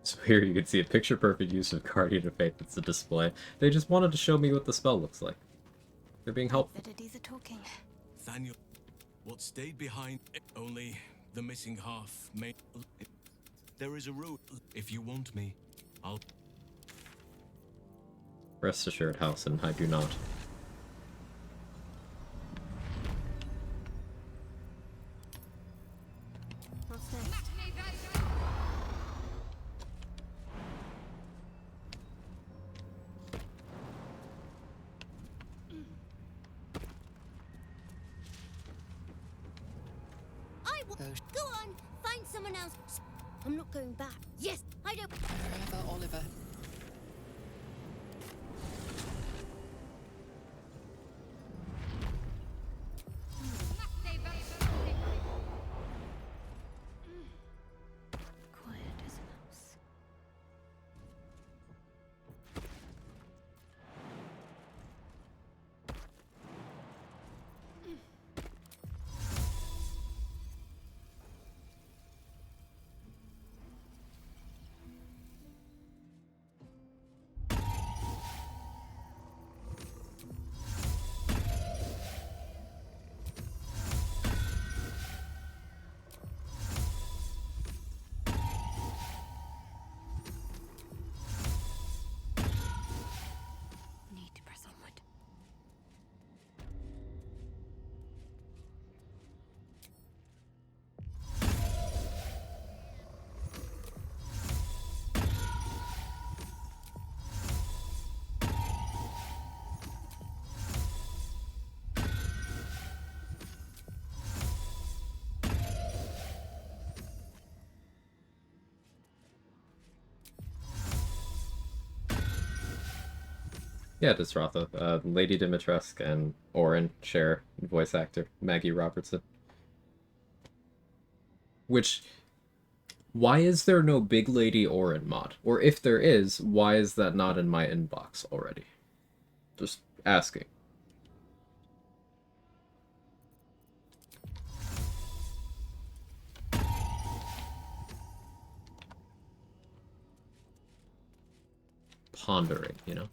So here you can see a picture-perfect use of Guardian of Fate that's a display. They just wanted to show me what the spell looks like. They're being helpful. Talking. Thaniel, what stayed behind, only the missing half may... There is a route. If you want me, I'll... Rest assured, Halson, I do not. What's next? Go on, find someone else. I'm not going back. Yes, I don't. Wherever, Oliver. Yeah, Disrotha. Lady Dimitrescu and Orin share voice actor, Maggie Robertson. Which, why is there no Big Lady Orin mod? Or if there is, why is that not in my inbox already? Just asking. Pondering, you know?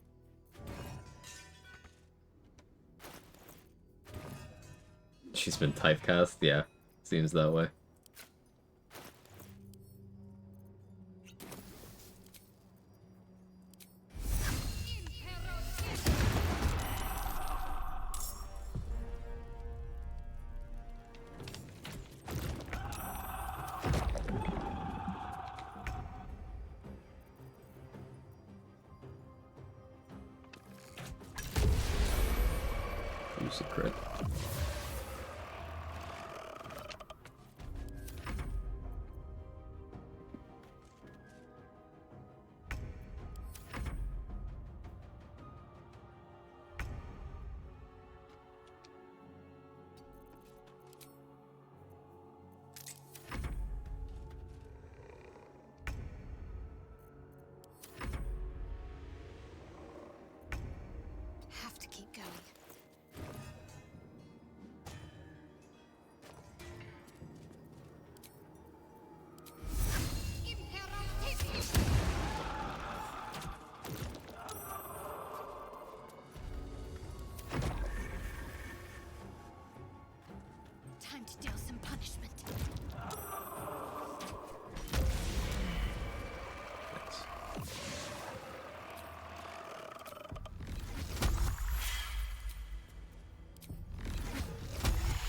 She's been typecast? Yeah, seems that way. Use a crit. Have to keep going. Time to deal some punishment.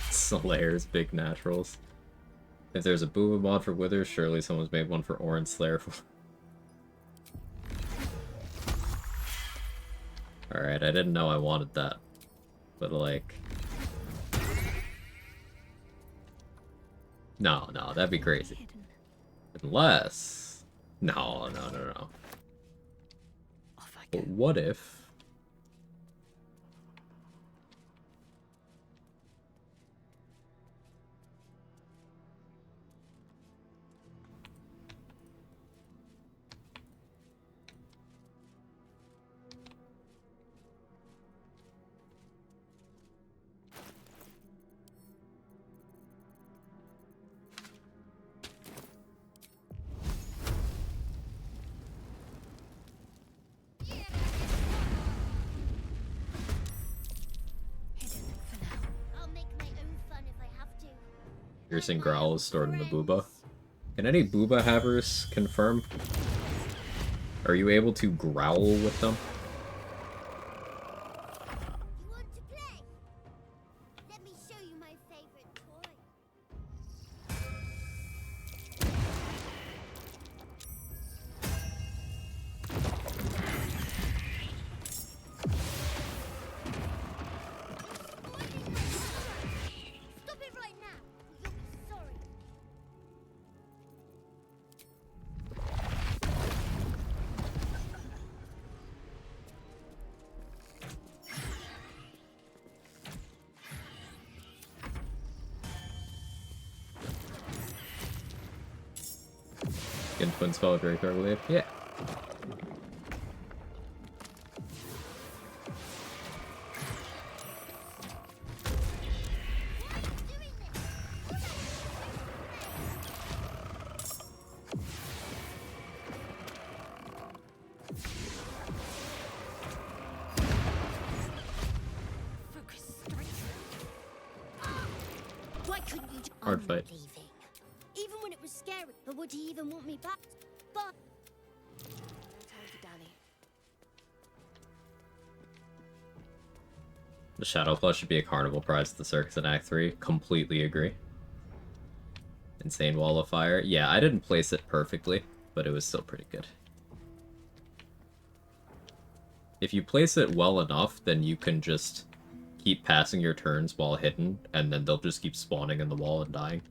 Slayer's big naturals. If there's a Booba mod for Withers, surely someone's made one for Orange Slayer. Alright, I didn't know I wanted that. But like... No, that'd be crazy. Unless... No. But what if... I'll make my own fun if I have to. Piercing Growl is stored in the Booba? Can any Booba havers confirm? Are you able to growl with them? You want to play? Let me show you my favorite toy. Stop it right now, or you'll be sorry. Can twin spell a Drake, I believe? Yeah. Focus straight. Why couldn't you? Hard I'm fight. not leaving. Even when it was scary, but would he even want me back? But tell it to Danny. The Shadow Plus should be a carnival prize at the circus in Act 3. Completely agree. Insane Wall of Fire. Yeah, I didn't place it perfectly, but it was still pretty good. If you place it well enough, then you can just keep passing your turns while hidden, and then they'll just keep spawning in the wall and dying.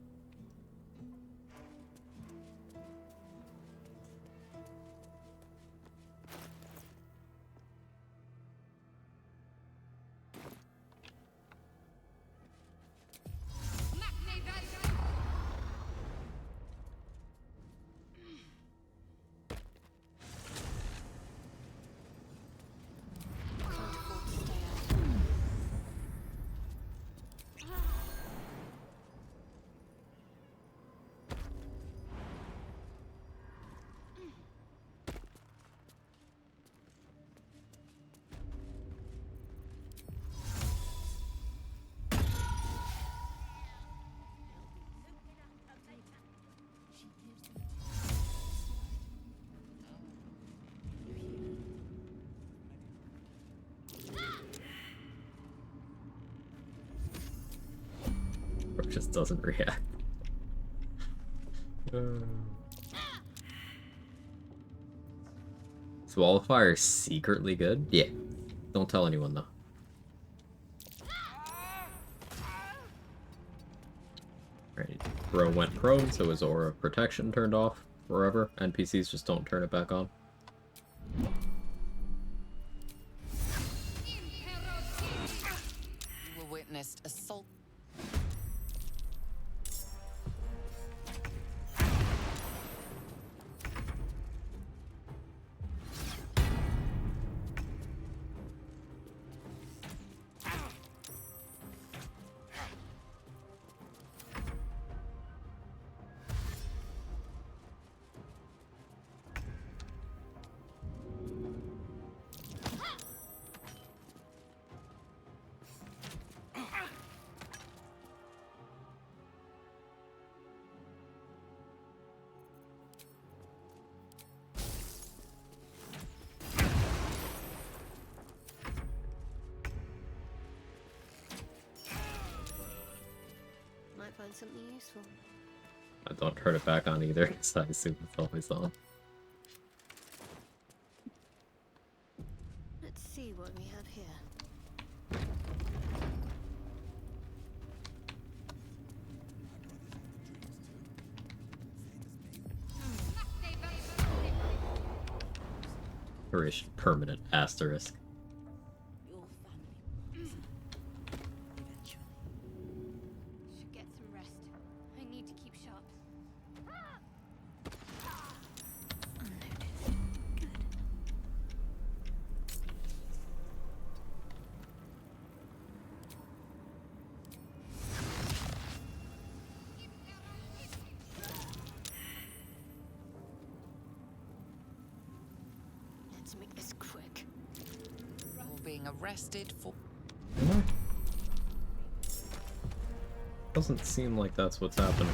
just doesn't react. Is Wall of Fire secretly good? Yeah. Don't tell anyone though. Right. Bro went prone, so his aura of protection turned off forever. NPCs just don't turn it back on. You were witnessed assault. Might find something useful. I don't turn it back on either, because I assume it's always on. Let's see what we have here. Duration permanent asterisk. Should get some rest. I need to keep sharp. Let's make this quick. You're being arrested for. Doesn't seem like that's what's happening.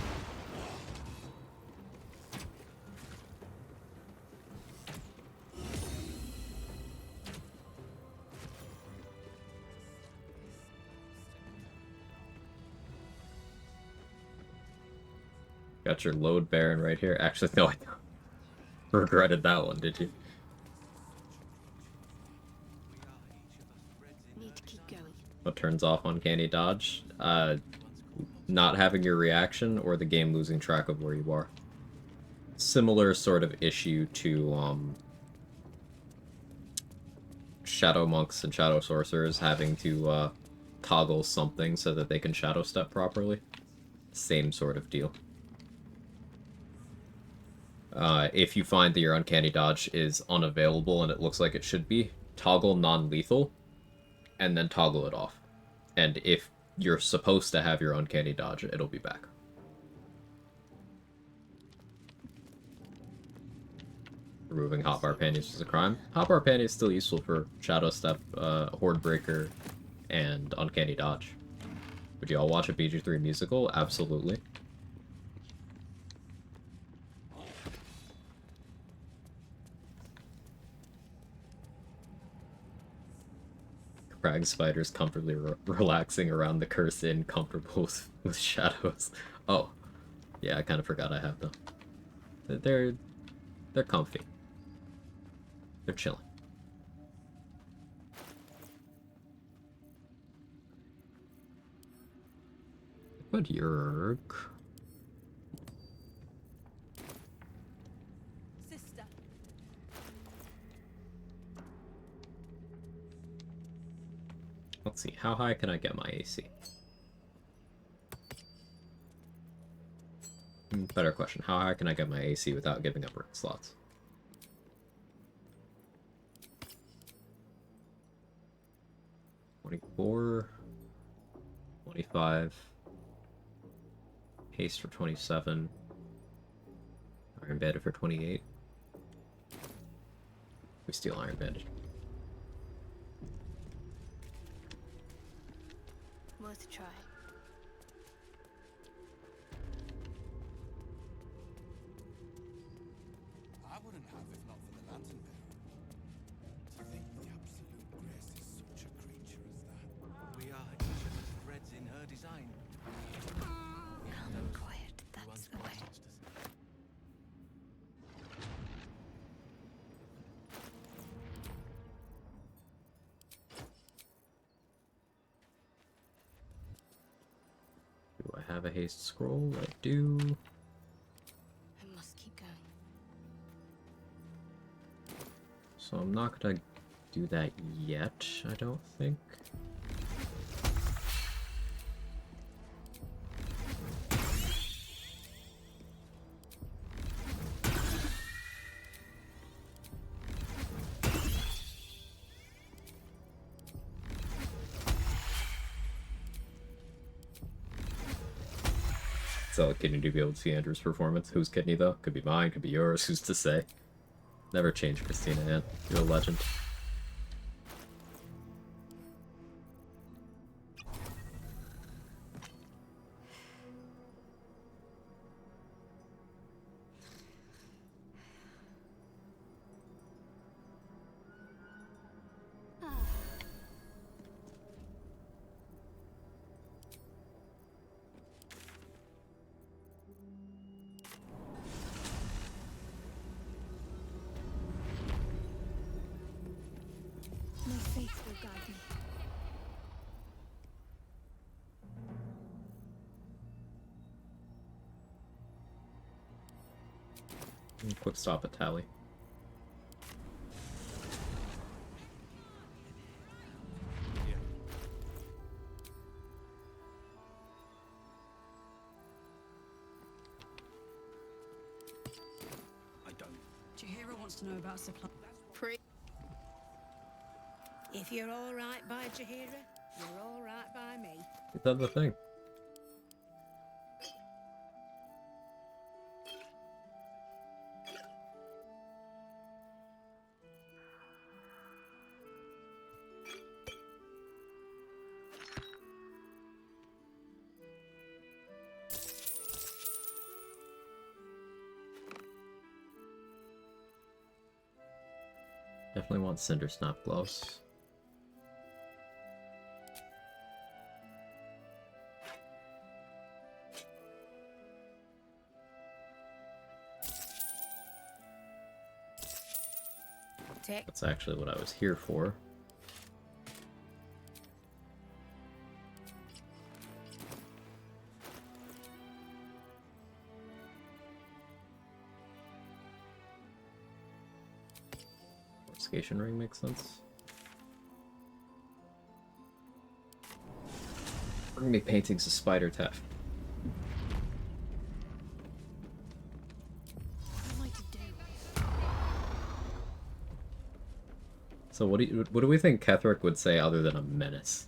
Got your load baron right here. Actually, no, I regretted that one, did you? Need to keep going. What turns off uncanny dodge? Not having your reaction or the game losing track of where you are. Similar sort of issue to shadow monks and shadow sorcerers having to toggle something so that they can shadow step properly. Same sort of deal. If you find that your uncanny dodge is unavailable and it looks like it should be, toggle non-lethal and then toggle it off. And if you're supposed to have your uncanny dodge, it'll be back. Removing hotbar panties is a crime. Hotbar panties is still useful for shadow step, horde breaker, and uncanny dodge. Would you all watch a BG3 musical? Absolutely. Crag spiders comfortably relaxing around the curse inn, comfortable with shadows. Oh, yeah, I kind of forgot I have them. They're comfy. They're chilling. Good Yerk. Sister. Let's see, how high can I get my AC? Better question, how high can I get my AC without giving up ring slots? $24, $25, haste for 27, Iron Bandit for 28. We steal Iron Bandit. Worth a try. I wouldn't have if not for the lantern bearer. To think the absolute grace is such a creature as that. We are each of us threads in her design. have a haste scroll? I do. I must keep going. So I'm not gonna do that yet, I don't think. Sell a kidney to be able to see Andrew's performance. Whose kidney, though? Could be mine, could be yours, who's to say? Never change, Christina Ann. You're a legend. My faith will guide me. Quick stop at Tally. Jahira wants to know about supply. If you're all right by Jahira, you're all right by me. Is that the thing? Definitely want Cinder Snap gloves. That's actually what I was here for. Fortification ring makes sense. Bring me paintings of Spider Taff. So what do we think Ketherick would say other than a menace?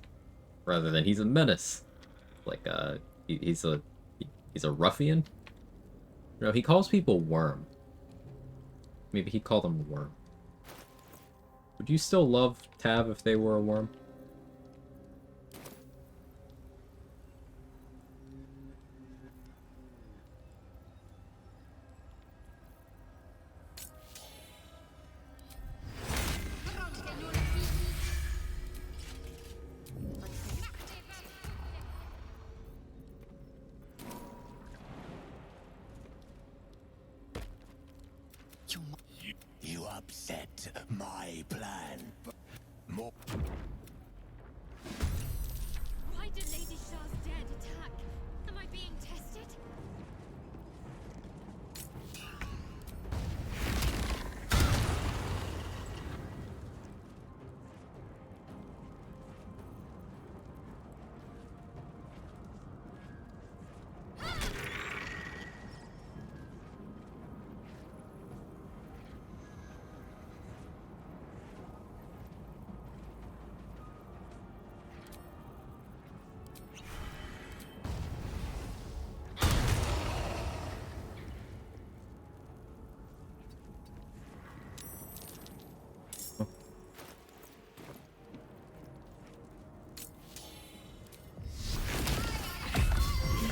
Rather than he's a menace. Like he's a ruffian? No, he calls people worm. Maybe he called them worm. Would you still love Tav if they were a worm? You upset my plan. More. Why do Lady Shah's dead attack? Am I being tested?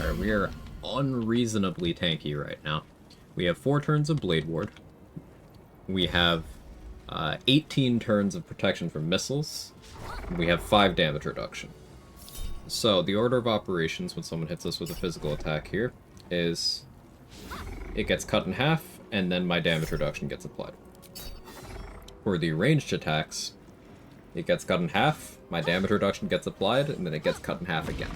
Alright, we are unreasonably tanky right now. We have 4 turns of Blade Ward. We have 18 turns of protection from missiles. We have 5 damage reduction. So, the order of operations when someone hits us with a physical attack here is it gets cut in half, and then my damage reduction gets applied. For the ranged attacks, it gets cut in half, my damage reduction gets applied, and then it gets cut in half again.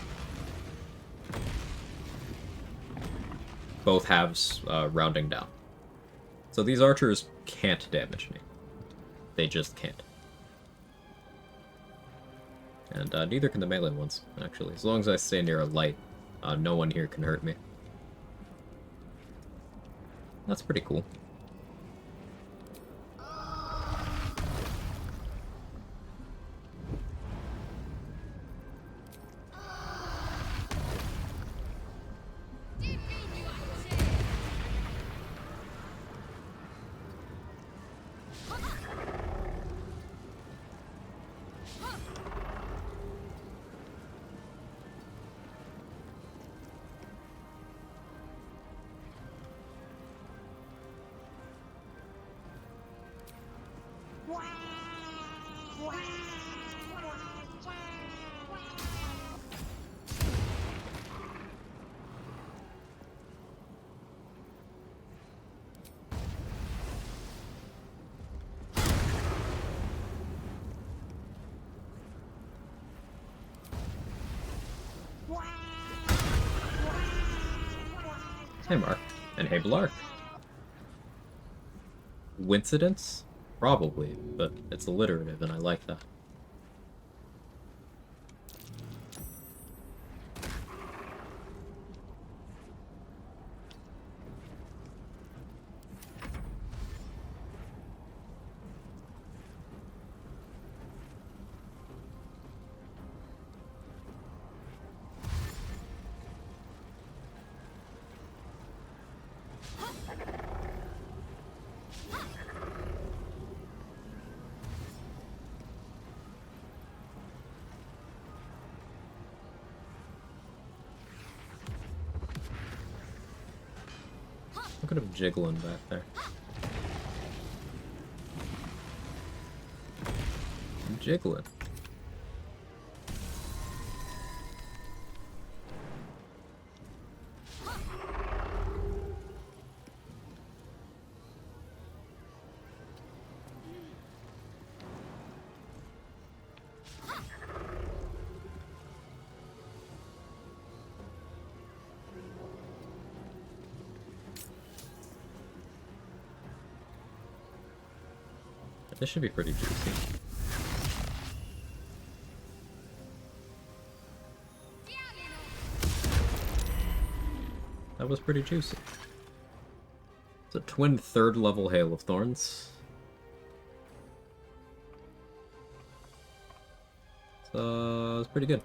both halves rounding down. So these archers can't damage me. They just can't. And neither can the melee ones, actually. As long as I stay near a light, no one here can hurt me. That's pretty cool. Hey, Mark. And hey, Blark. Coincidence? Probably, but it's alliterative, and I like that. Look at him jiggling back there. I'm jiggling. This should be pretty juicy. That was pretty juicy. It's a twin 3rd level Hail of Thorns. So it's pretty good.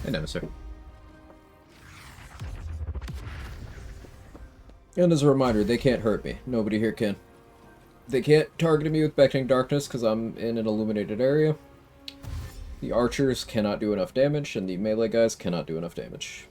I know, sir. And as a reminder, they can't hurt me. Nobody here can. They can't target me with Beckoning Darkness because I'm in an illuminated area. The archers cannot do enough damage, and the melee guys cannot do enough damage.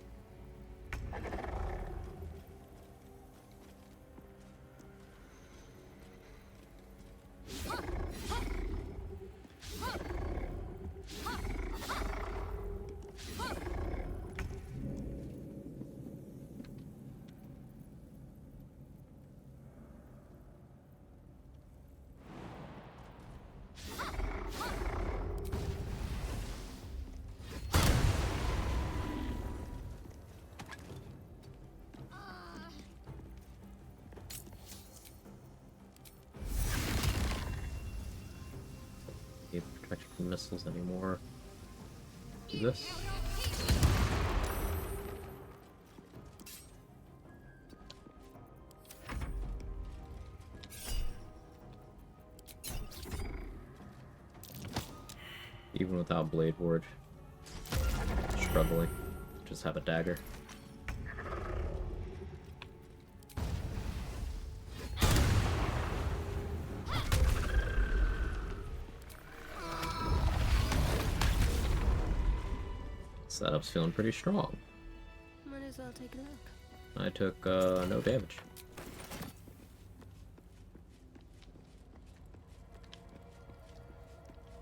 Protection from missiles anymore. Do this. Even without Blade Ward, struggling. Just have a dagger. Setup's feeling pretty strong. Might as well take a look. I took no damage.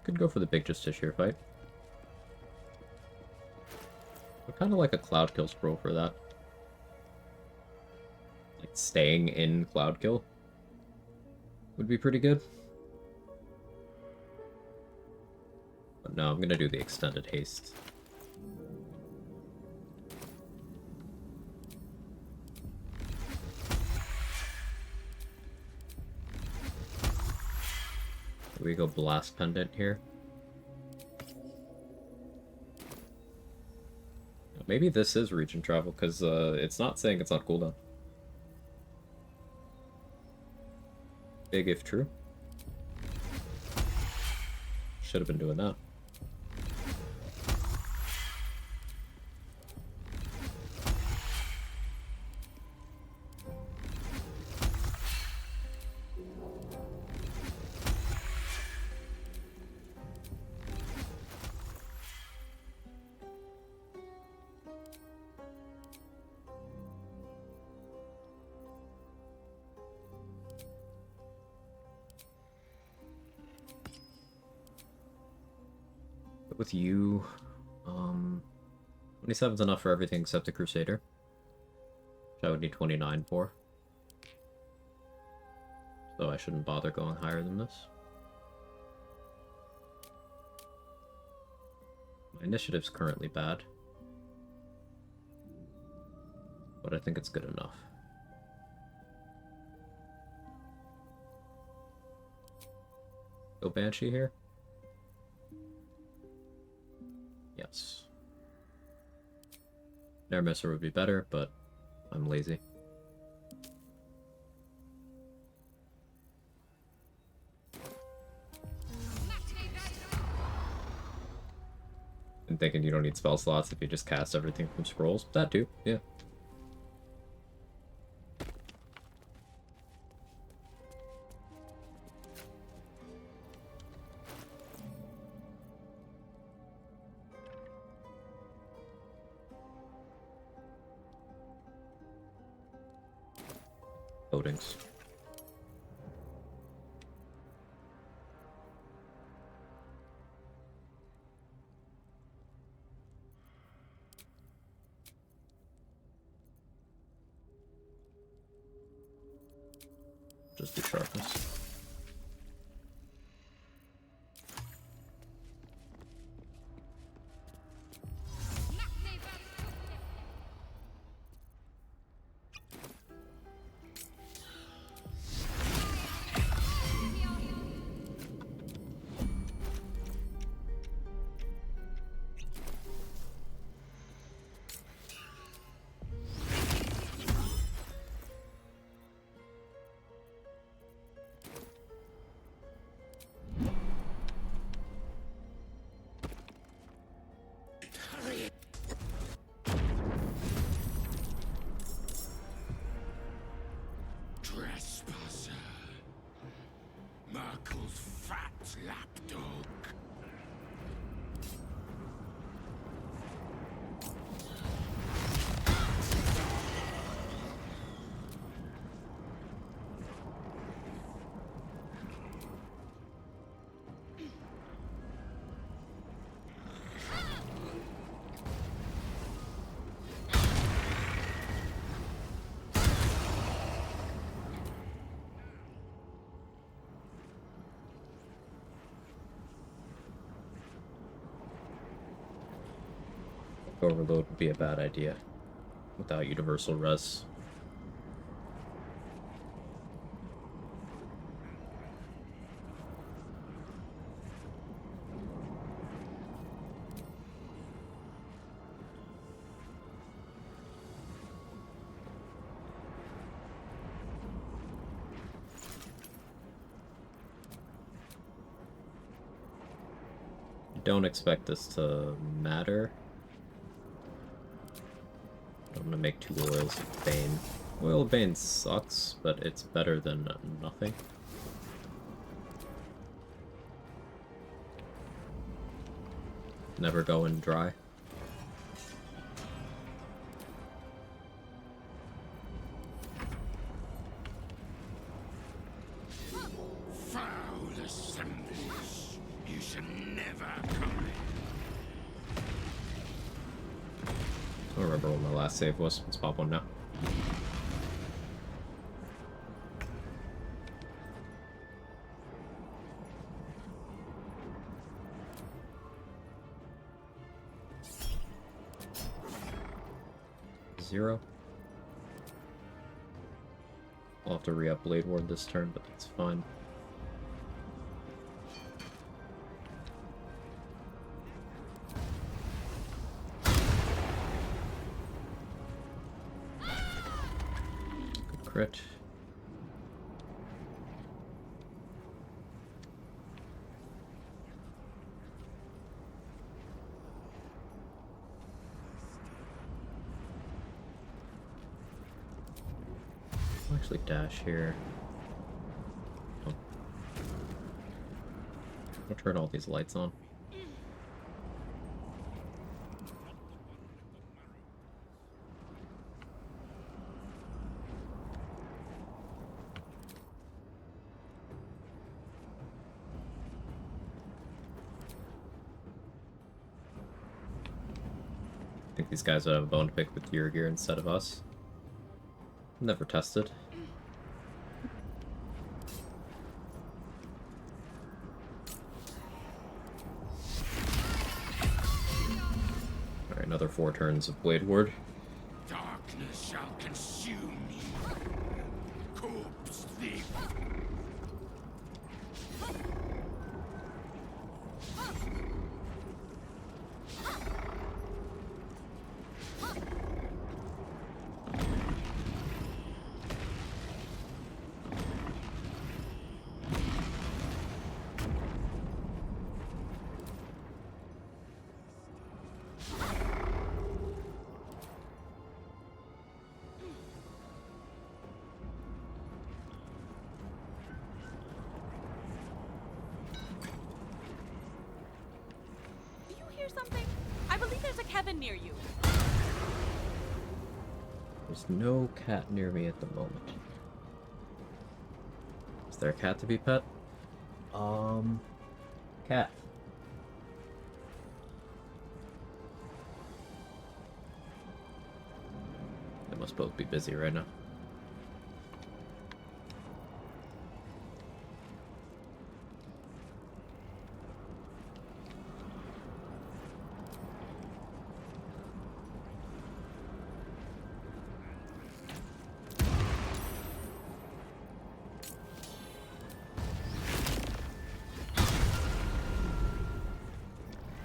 Could go for the big Justiciar fight. But kind of like a Cloud Kill scroll for that. Like staying in Cloud Kill would be pretty good. But no, I'm gonna do the extended haste. We go Blast Pendant here. Maybe this is region travel, because it's not saying it's on cooldown. Big if true. Should have been doing that. With you, 27's enough for everything except the Crusader, which I would need 29 for. So I shouldn't bother going higher than this. My initiative's currently bad, but I think it's good enough. Go Banshee here? Yes. Nair Misser would be better, but I'm lazy. I'm thinking you don't need spell slots if you just cast everything from scrolls. That too, yeah. Loadings. Just do sharpness. Trespasser. Merkel's fat lapdog. Overload would be a bad idea without universal res. Don't expect this to matter. I'm gonna make 2 oils of Bane. Oil of Bane sucks, but it's better than nothing. Never going dry. I don't remember what my last save was. Let's pop one now. Zero. I'll have to re-up Blade Ward this turn, but that's fine. Good crit. I'll actually dash here. Oh. I'll turn all these lights on. I think these guys would have a bone to pick with your gear instead of us. Never tested. Alright, another 4 turns of Blade Ward. Darkness shall consume you. Corpse thief. Do you hear something? I believe there's a Kevin near you. There's no cat near me at the moment. Is there a cat to be pet? Cat. They must both be busy right now.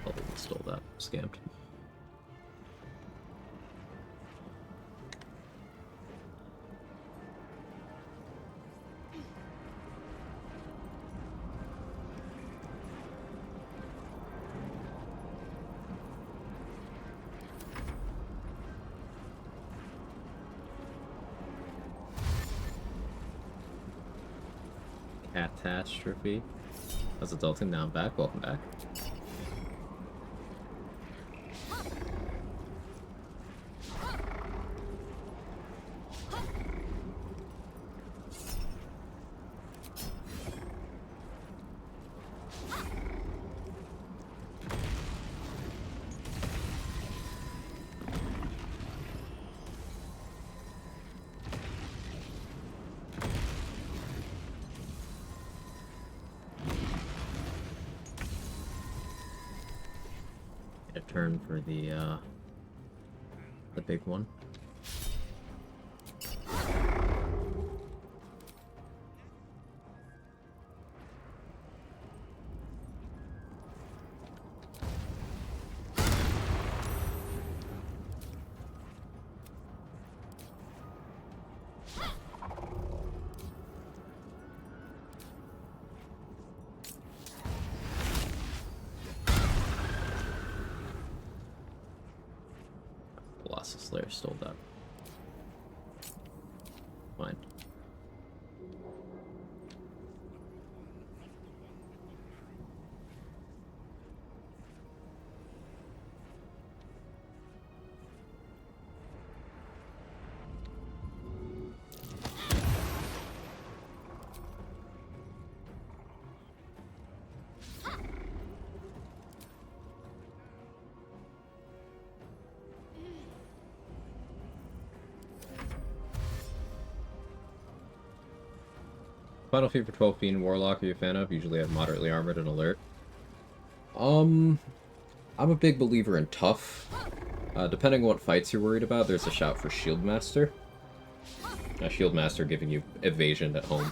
Oh, we stole that. Scammed. Catastrophe. How's adulting? Now I'm back. Welcome back. Get a turn for the big one. Slayer stole that. Fine. Final Fever 12 Fiend Warlock are you a fan of? Usually have moderately armored and alert. I'm a big believer in tough. Depending on what fights you're worried about, there's a shout for Shield Master. Shield Master giving you evasion at home.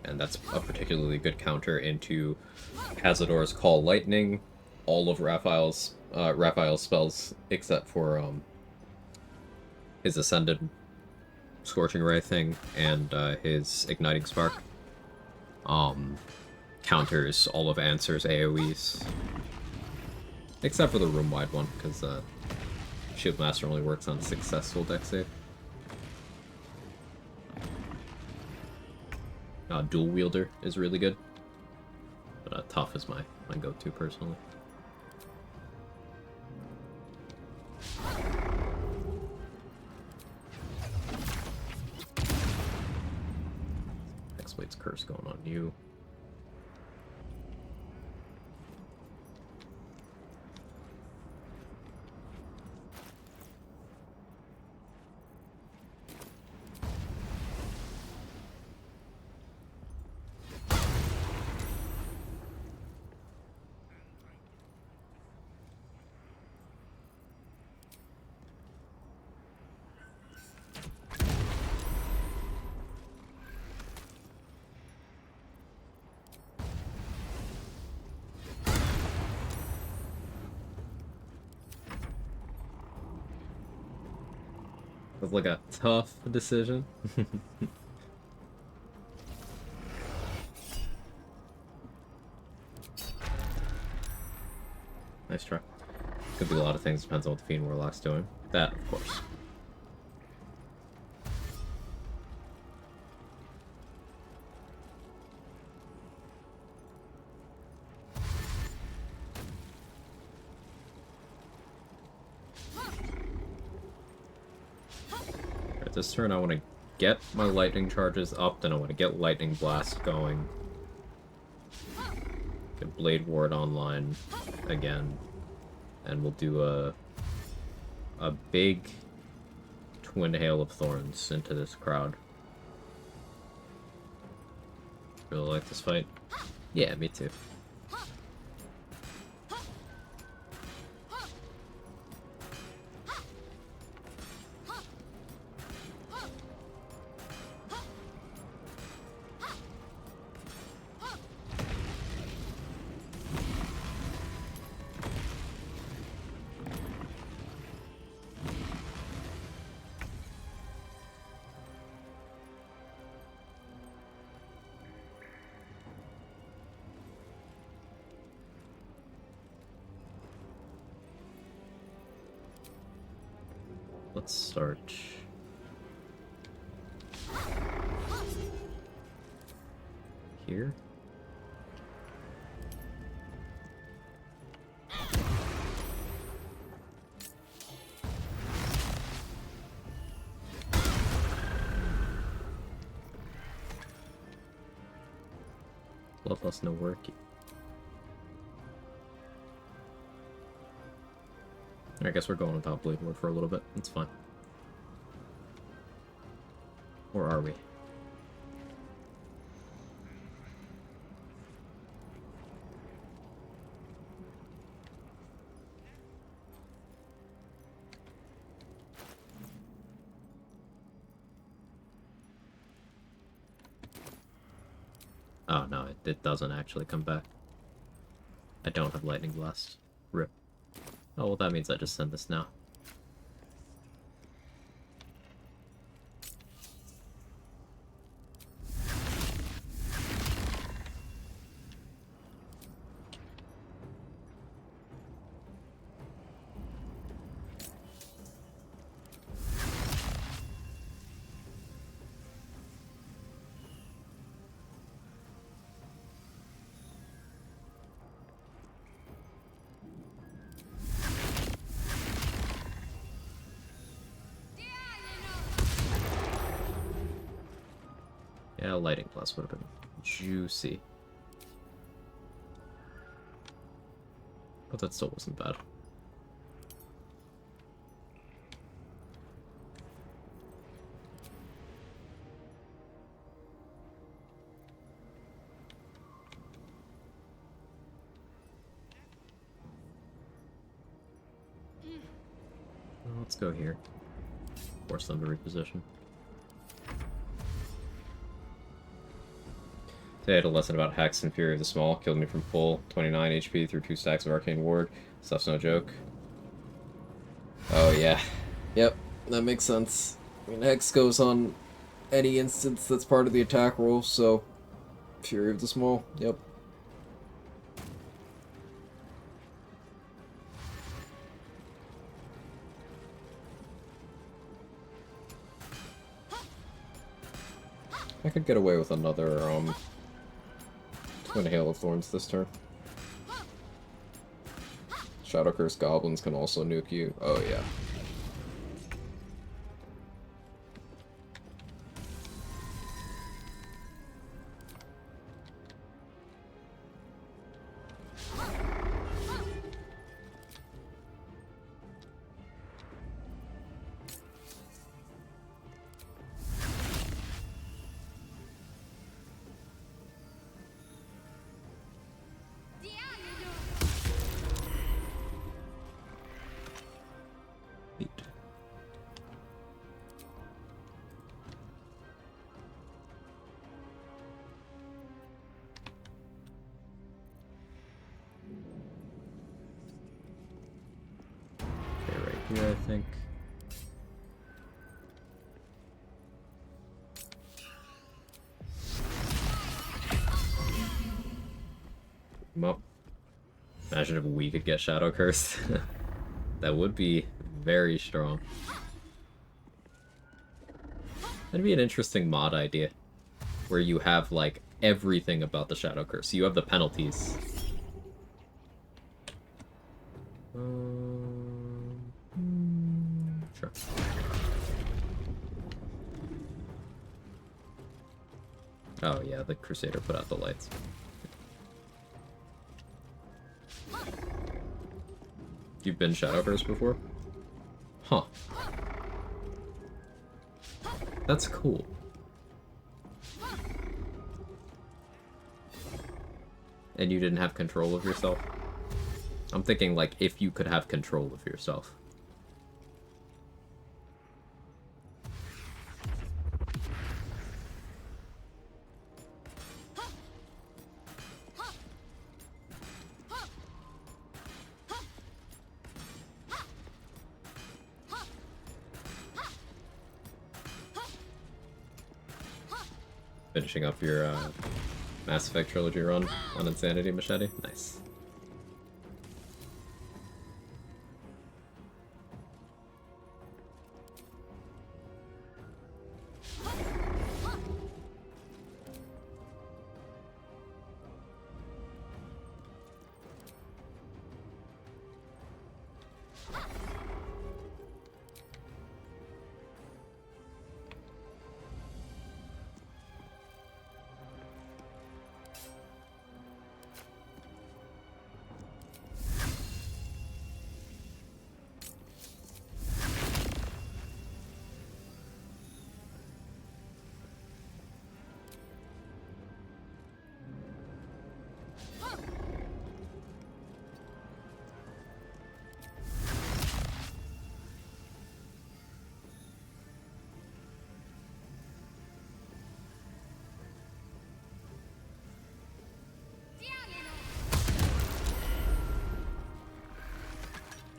And that's a particularly good counter into Cazador's Call Lightning, all of Raphael's spells, except for his Ascended Scorching Ray thing and his Igniting Spark. Counters all of Answer's AoEs. Except for the room-wide one, because Shield Master only works on successful deck save. Dual Wielder is really good, but Tough is my go-to personally. X-Blade's Curse going on you. It was like a tough decision. Nice try. Could be a lot of things, depends on what the Fiend Warlock's doing. That, of course. Alright, this turn I want to get my lightning charges up, then I want to get Lightning Blast going. Get Blade Ward online again. And we'll do a big Twin Hail of Thorns into this crowd. Really like this fight. Yeah, me too. Let's start here. Bloodlust, no work. I guess we're going without Blade Ward for a little bit. It's fine. Or are we? Oh no, it doesn't actually come back. I don't have Lightning Blast. RIP. Oh, well, that means I just send this now. Yeah, Lightning Blast would have been juicy. But that still wasn't bad. Let's go here. Force them to reposition. Today I had a lesson about Hex and Fury of the Small. Killed me from full 29 HP through 2 stacks of Arcane Ward. Stuff's no joke. Oh yeah. Yep, that makes sense. I mean, Hex goes on any instance that's part of the attack roll, so Fury of the Small, yep. I could get away with another, Twin Hail of Thorns this turn. Shadow Curse Goblins can also nuke you. Oh, yeah. Here, I think. Well, imagine if we could get Shadow Curse. That would be very strong. That'd be an interesting mod idea, where you have, like, everything about the Shadow Curse. You have the penalties. Sure. Oh yeah, the Crusader put out the lights. You've been Shadowverse before? Huh. That's cool. And you didn't have control of yourself? I'm thinking, like, if you could have control of yourself. Finishing up your Mass Effect Trilogy run on Insanity Machete? Nice.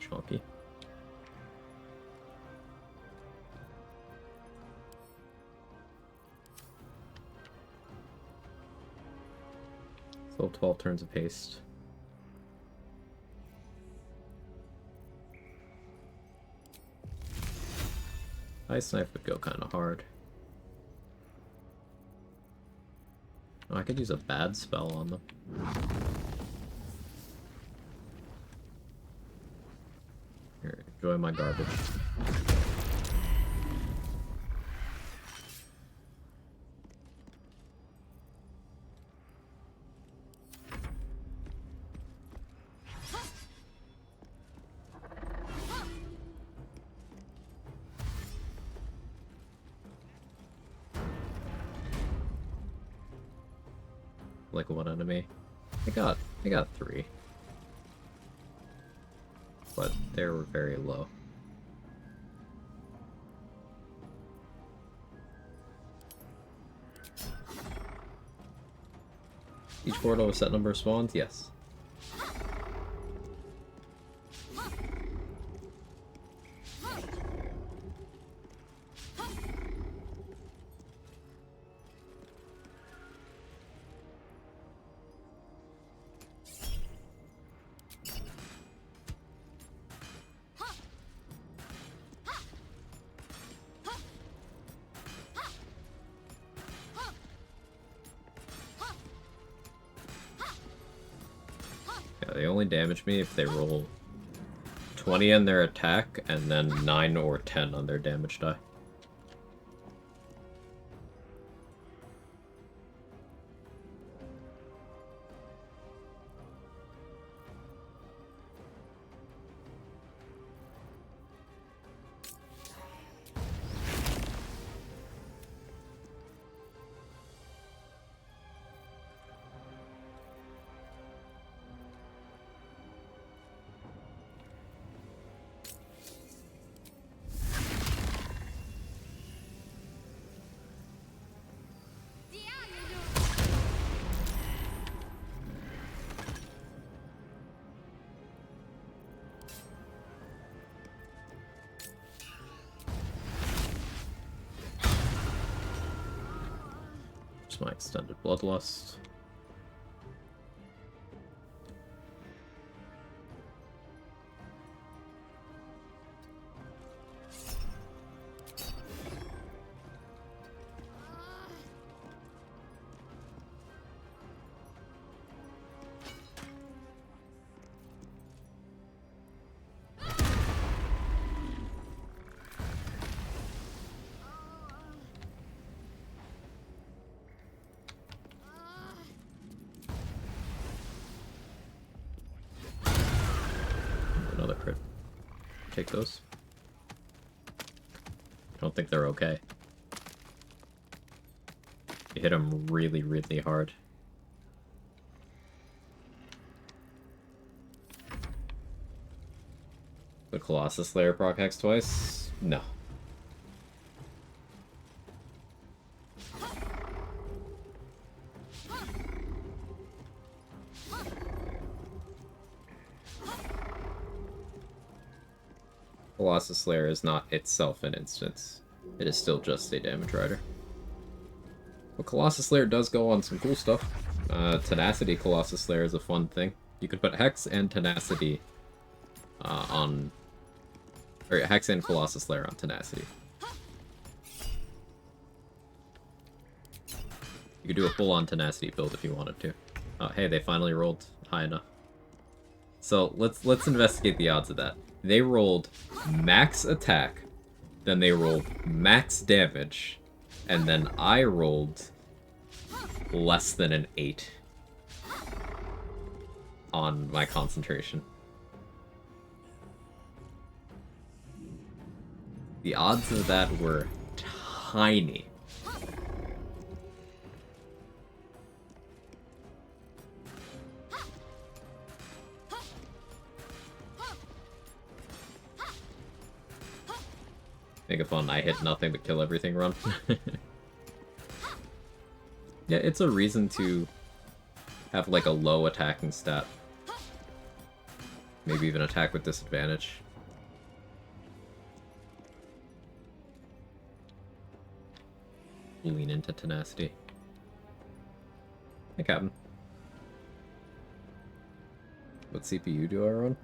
Chalky. Still 12 turns of haste. Ice Knife would go kind of hard. Oh, I could use a bad spell on them. Here, enjoy my garbage. Like one enemy. I got 3. But they were very low. Each portal with a set number of spawns? Yes. They only damage me if they roll 20 on their attack and then 9 or 10 on their damage die. Just my extended bloodlust. Another crit. Take those. I don't think they're okay. You hit them really, really hard. The Colossus Slayer proc hex twice? No. Colossus Slayer is not itself an instance. It is still just a damage rider. But Colossus Slayer does go on some cool stuff. Tenacity Colossus Slayer is a fun thing. You could put Hex and Tenacity on... Or Hex and Colossus Slayer on Tenacity. You could do a full-on Tenacity build if you wanted to. Oh, hey, they finally rolled high enough. So let's investigate the odds of that. They rolled max attack, then they rolled max damage, and then I rolled less than an 8 on my concentration. The odds of that were tiny. Make a fun I hit nothing but kill everything run. Yeah, it's a reason to have like a low attacking stat. Maybe even attack with disadvantage. Lean into tenacity. Hey, Captain. What CPU do I run?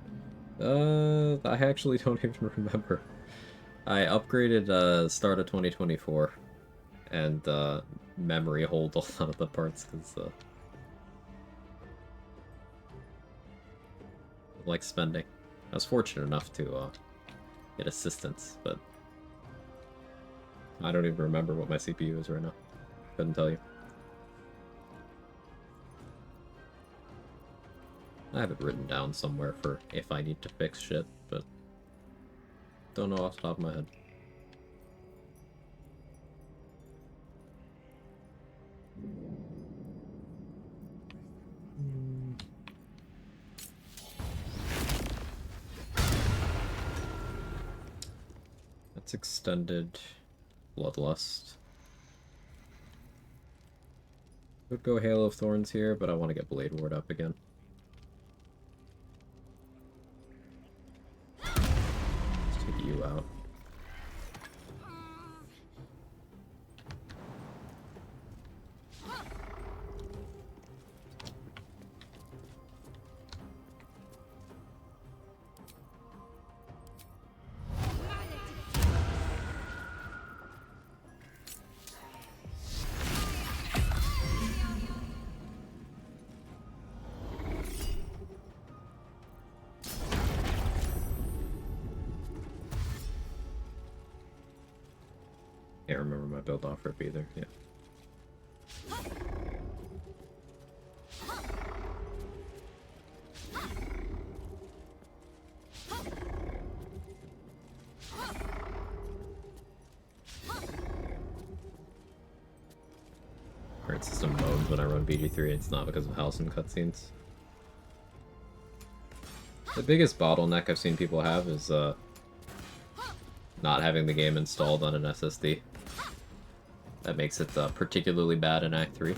I actually don't even remember. I upgraded start of 2024 and memory hold a lot of the parts because I like spending. I was fortunate enough to get assistance, but I don't even remember what my CPU is right now. Couldn't tell you. I have it written down somewhere for if I need to fix shit, but don't know off the top of my head. That's extended bloodlust. Could go Hail of Thorns here, but I want to get Blade Ward up again. Let's take you out. Can't remember my build off rip either, yeah. Current system modes when I run BG3, it's not because of house and cutscenes. The biggest bottleneck I've seen people have is not having the game installed on an SSD. That makes it particularly bad in Act 3.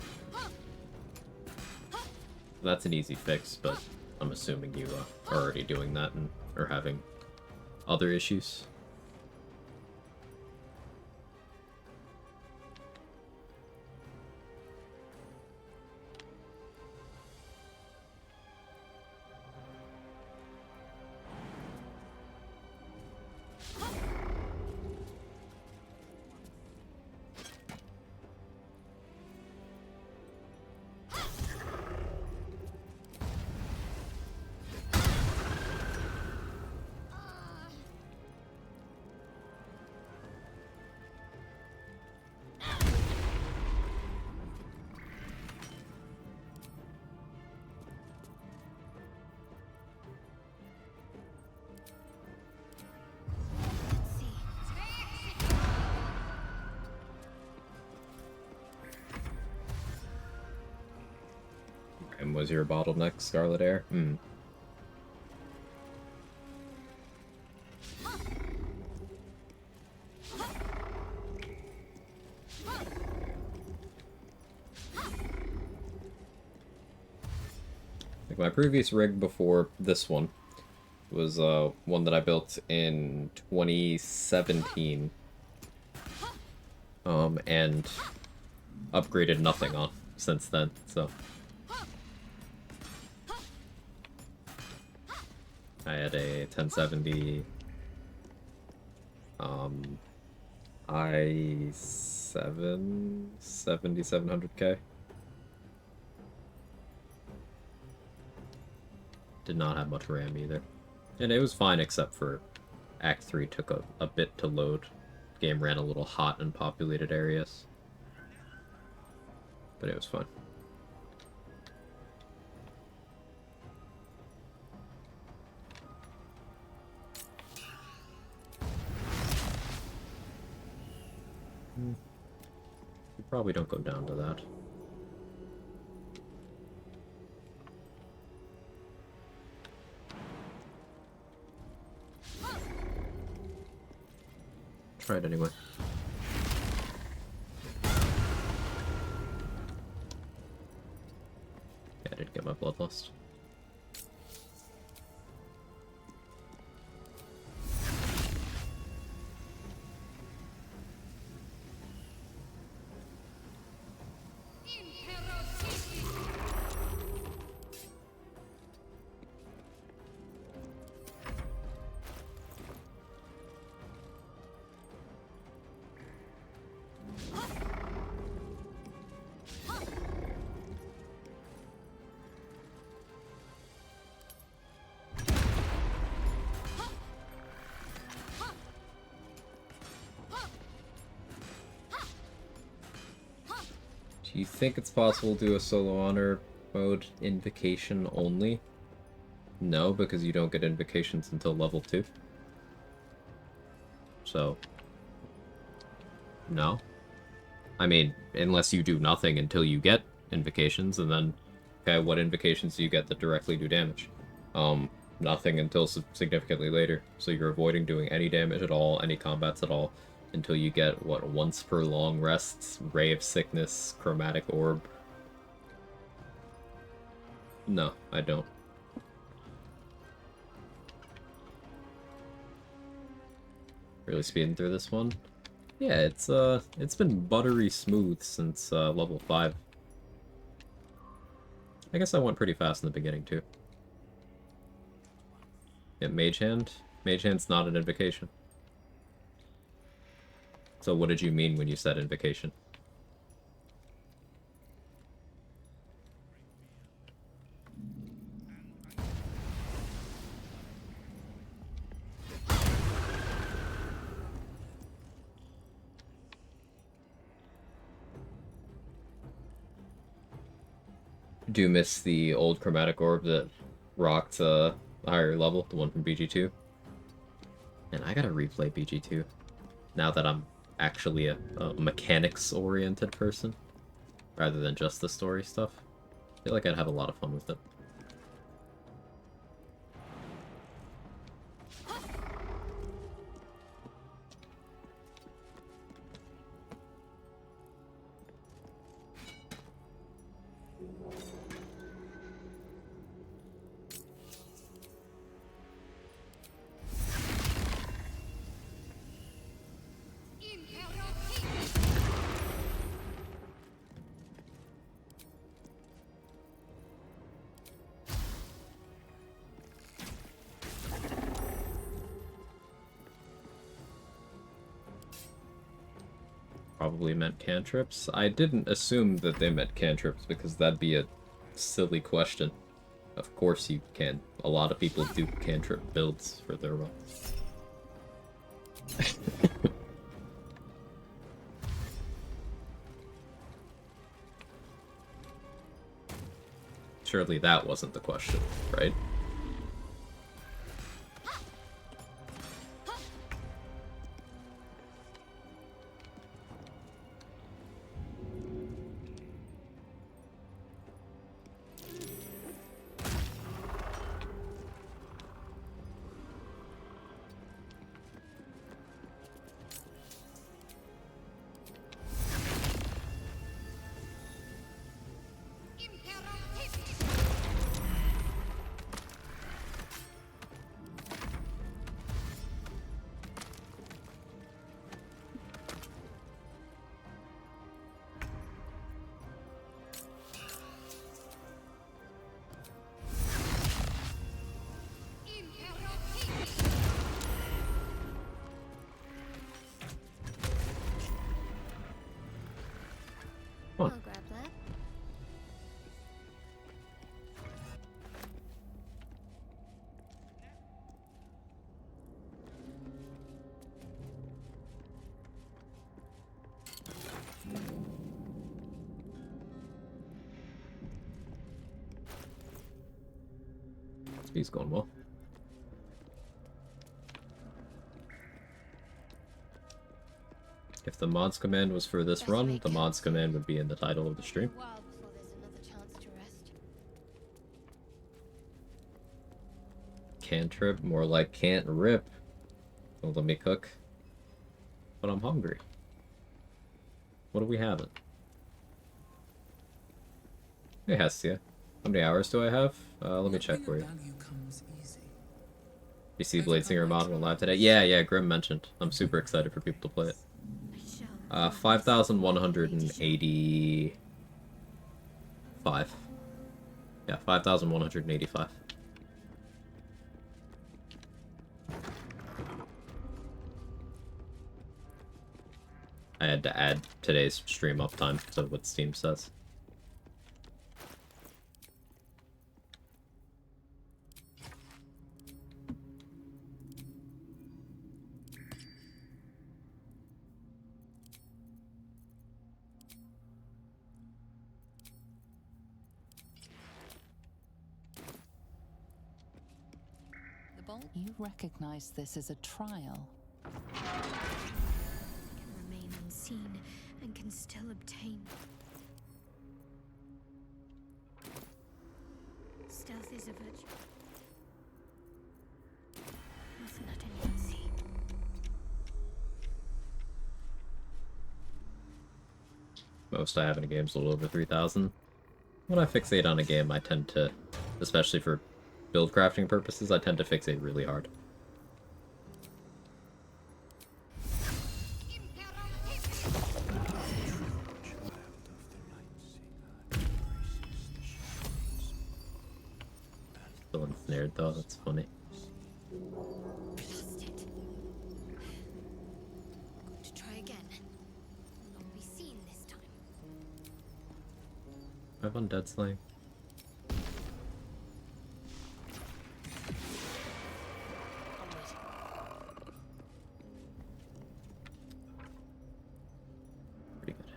That's an easy fix, but I'm assuming you are already doing that and are having other issues. And was your bottleneck Scarlet Air? Hmm. Like my previous rig before this one was one that I built in 2017. And upgraded nothing on since then, so. I had a 1070 i7 7700K. Did not have much RAM either. And it was fine except for Act 3 took a bit to load. Game ran a little hot in populated areas. But it was fine. You probably don't go down to that. Try it anyway. Yeah, I did get my bloodlust. Do you think it's possible to do a solo honor mode invocation only? No, because you don't get invocations until level 2. So, no. I mean, unless you do nothing until you get invocations, and then, okay, what invocations do you get that directly do damage? Nothing until significantly later. So you're avoiding doing any damage at all, any combats at all, until you get, what, once per long rests, Ray of Sickness, Chromatic Orb, No, I don't. Really speeding through this one. Yeah, it's been buttery smooth since level 5. I guess I went pretty fast in the beginning too. Yeah, Mage Hand. Mage Hand's not an invocation. So what did you mean when you said invocation? Do you miss the old chromatic orb that rocked a higher level, the one from BG2? And I gotta replay BG2 now that I'm actually a mechanics-oriented person rather than just the story stuff. I feel like I'd have a lot of fun with it. Probably meant cantrips. I didn't assume that they meant cantrips because that'd be a silly question. Of course you can. A lot of people do cantrip builds for their runs. Surely that wasn't the question, right? I'll grab that. He's going well. If the mods command was for this run, the mods command would be in the title of the stream. Cantrip, more like can't rip. Don't let me cook. But I'm hungry. What do we have? Hey Hestia. How many hours do I have? Let me check for you. You see Bladesinger mod went live today? Yeah, Grim mentioned. I'm super excited for people to play it. 5,185. Yeah, 5,185. I had to add today's stream uptime to what Steam says. You recognize this as a trial. Can remain unseen and can still obtain. Stealth is a virtue. Must not anyone see. Most I have in a game is a little over 3,000. When I fixate on a game, I tend to especially for build crafting purposes, I tend to fixate really hard. Still ensnared though, that's funny. Blast it. Going to try again. Not be seen this time. I have undead slaying. Pretty good.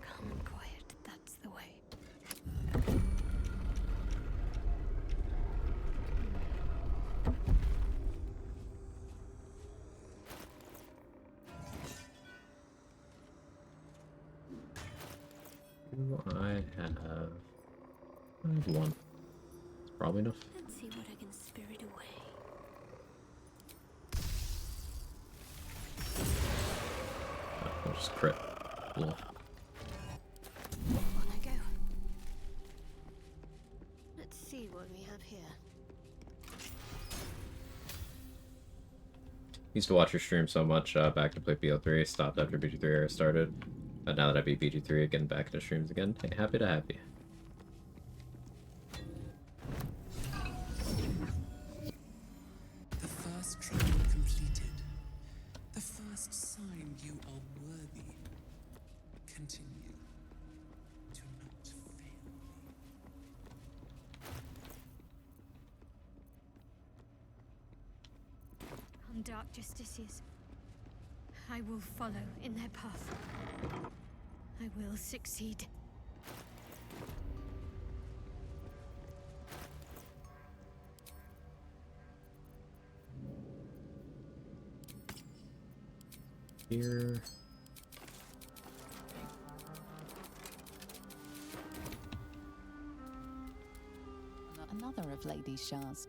Calm and quiet, that's the way. Do I have one. It's probably enough. Let's see what I can spirit away. I'll just crit. Lol. On I go. Let's see what we have here. Used to watch your stream so much back to play BO3, stopped after BG3 era started. But now that I beat BG3, getting back into streams again, happy to have you. The first trial completed. The first sign you are worthy. Continue. Do not fail me. On dark justices. I will follow in their path. I will succeed. Here. Another of Lady Shah's.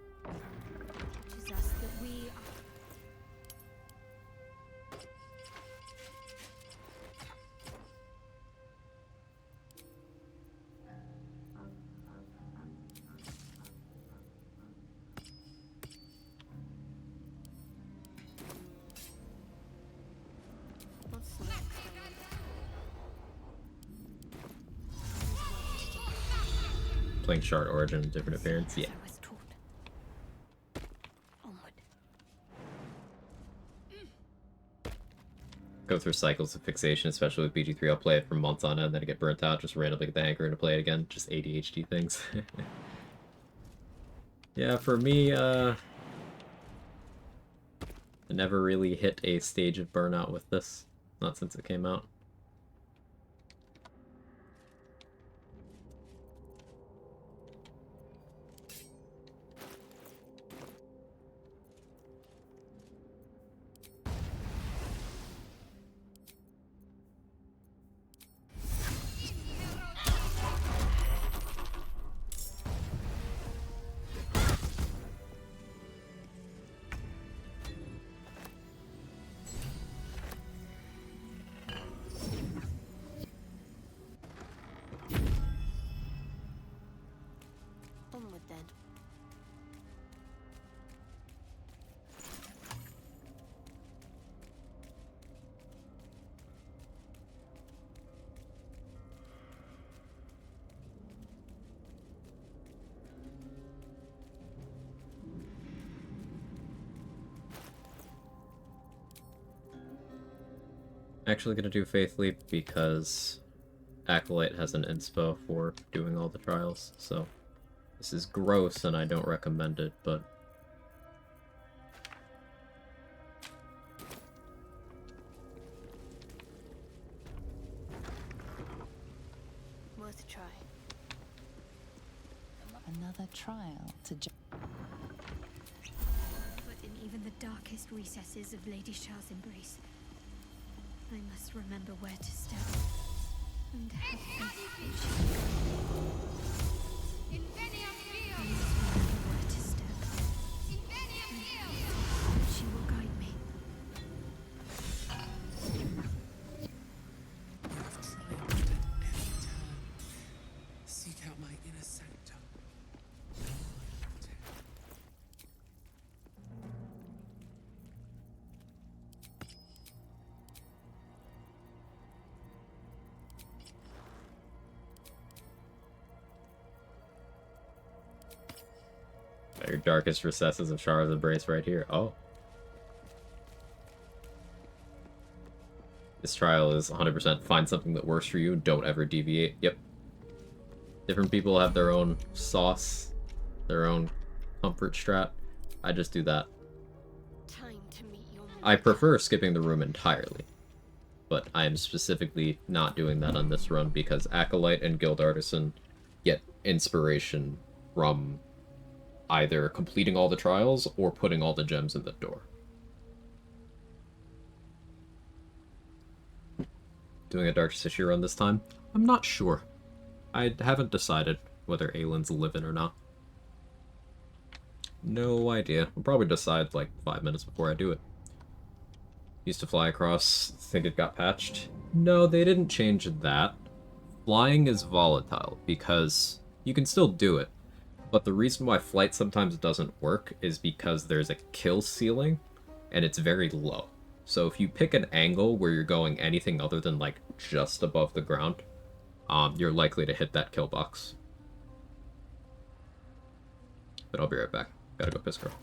Teaches us that we are. What's the next one? Playing Shard Origin, different appearance, yeah. I was taught. Onward. Go through cycles of fixation, especially with BG3. I'll play it for months on end, then I get burnt out, just randomly get the anchor and to play it again. Just ADHD things. Yeah, for me, I never really hit a stage of burnout with this. Not since it came out. Onward then. Actually gonna do Faith Leap because Acolyte has an inspo for doing all the trials, so this is gross and I don't recommend it, but Worth a try. Another trial to But in even the darkest recesses of Lady Shah's embrace, I must remember where to step. And have faith that she will guide me. I must remember where to step. And have faith that she will guide me. I've triumphed at every turn. Seek out my inner sanctum. Now I pretend. Your darkest recesses of Shara's embrace right here. Oh. This trial is 100% find something that works for you, don't ever deviate. Yep. Different people have their own sauce, their own comfort strat. I just do that. Time to meet your I prefer skipping the room entirely, but I am specifically not doing that on this run because Acolyte and Guild Artisan get inspiration from either completing all the trials or putting all the gems in the door. Doing a Dark Tissue run this time? I'm not sure. I haven't decided whether Aylin's living or not. No idea. I'll probably decide like 5 minutes before I do it. Used to fly across, think it got patched? No, they didn't change that. Flying is volatile because you can still do it, but the reason why flight sometimes doesn't work is because there's a kill ceiling and it's very low. So if you pick an angle where you're going anything other than like just above the ground, you're likely to hit that kill box. But I'll be right back. Gotta go piss girl.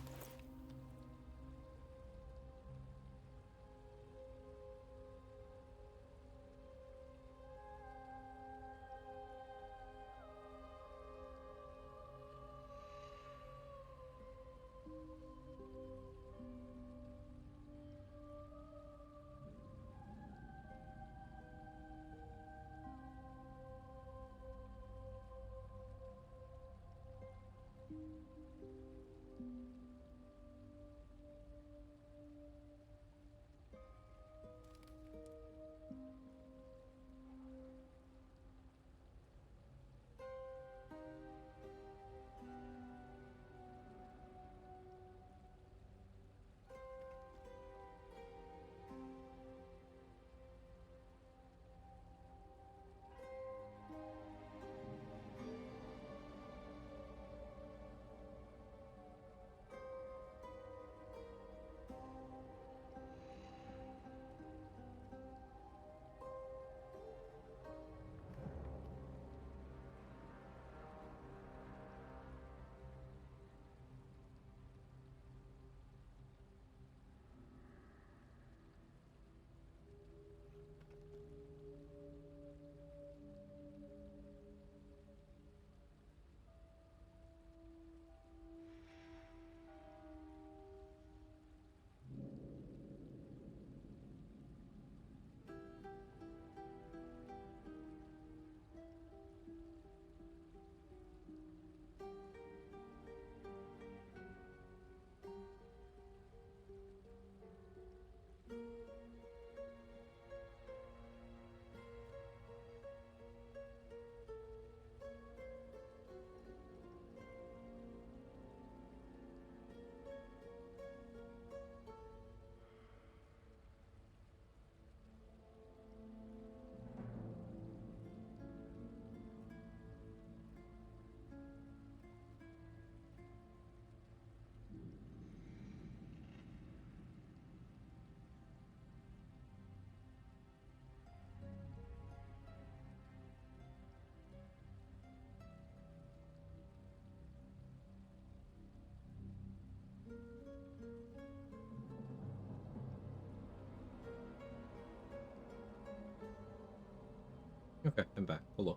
Okay, I'm back. Hello.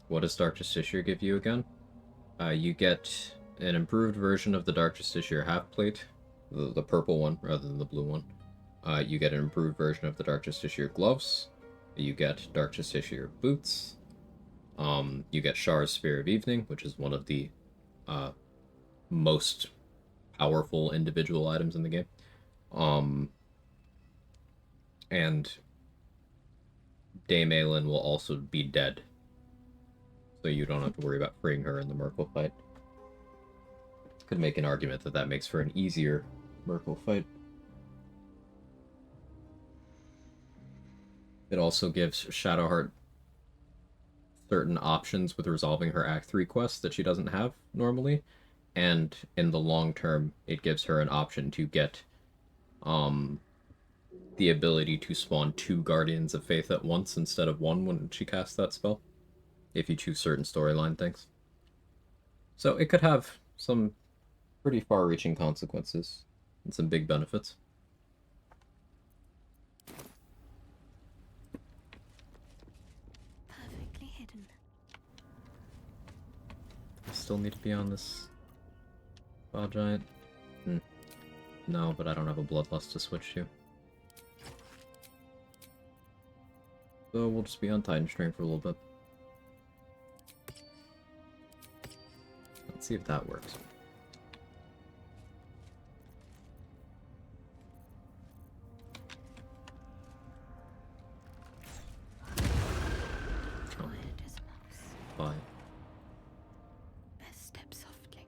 What does Dark Justiciar give you again? You get an improved version of the Dark Justiciar half plate, the purple one rather than the blue one. You get an improved version of the Dark Justiciar gloves. You get Dark Justiciar boots. You get Shara's Spear of Evening, which is one of the most powerful individual items in the game. And Dame Aelin will also be dead, so you don't have to worry about freeing her in the Merkle fight. Could make an argument that that makes for an easier Merkle fight. It also gives Shadowheart certain options with resolving her Act 3 quests that she doesn't have normally, and in the long term, it gives her an option to get the ability to spawn 2 Guardians of Faith at once instead of 1 when she casts that spell, if you choose certain storyline things. So it could have some pretty far-reaching consequences and some big benefits. Perfectly hidden. I still need to be on this Bow Giant. No, but I don't have a Bloodlust to switch to. So we'll just be on Titan Strain for a little bit. Let's see if that works. Quiet as a mouse. Fine. Best step softly.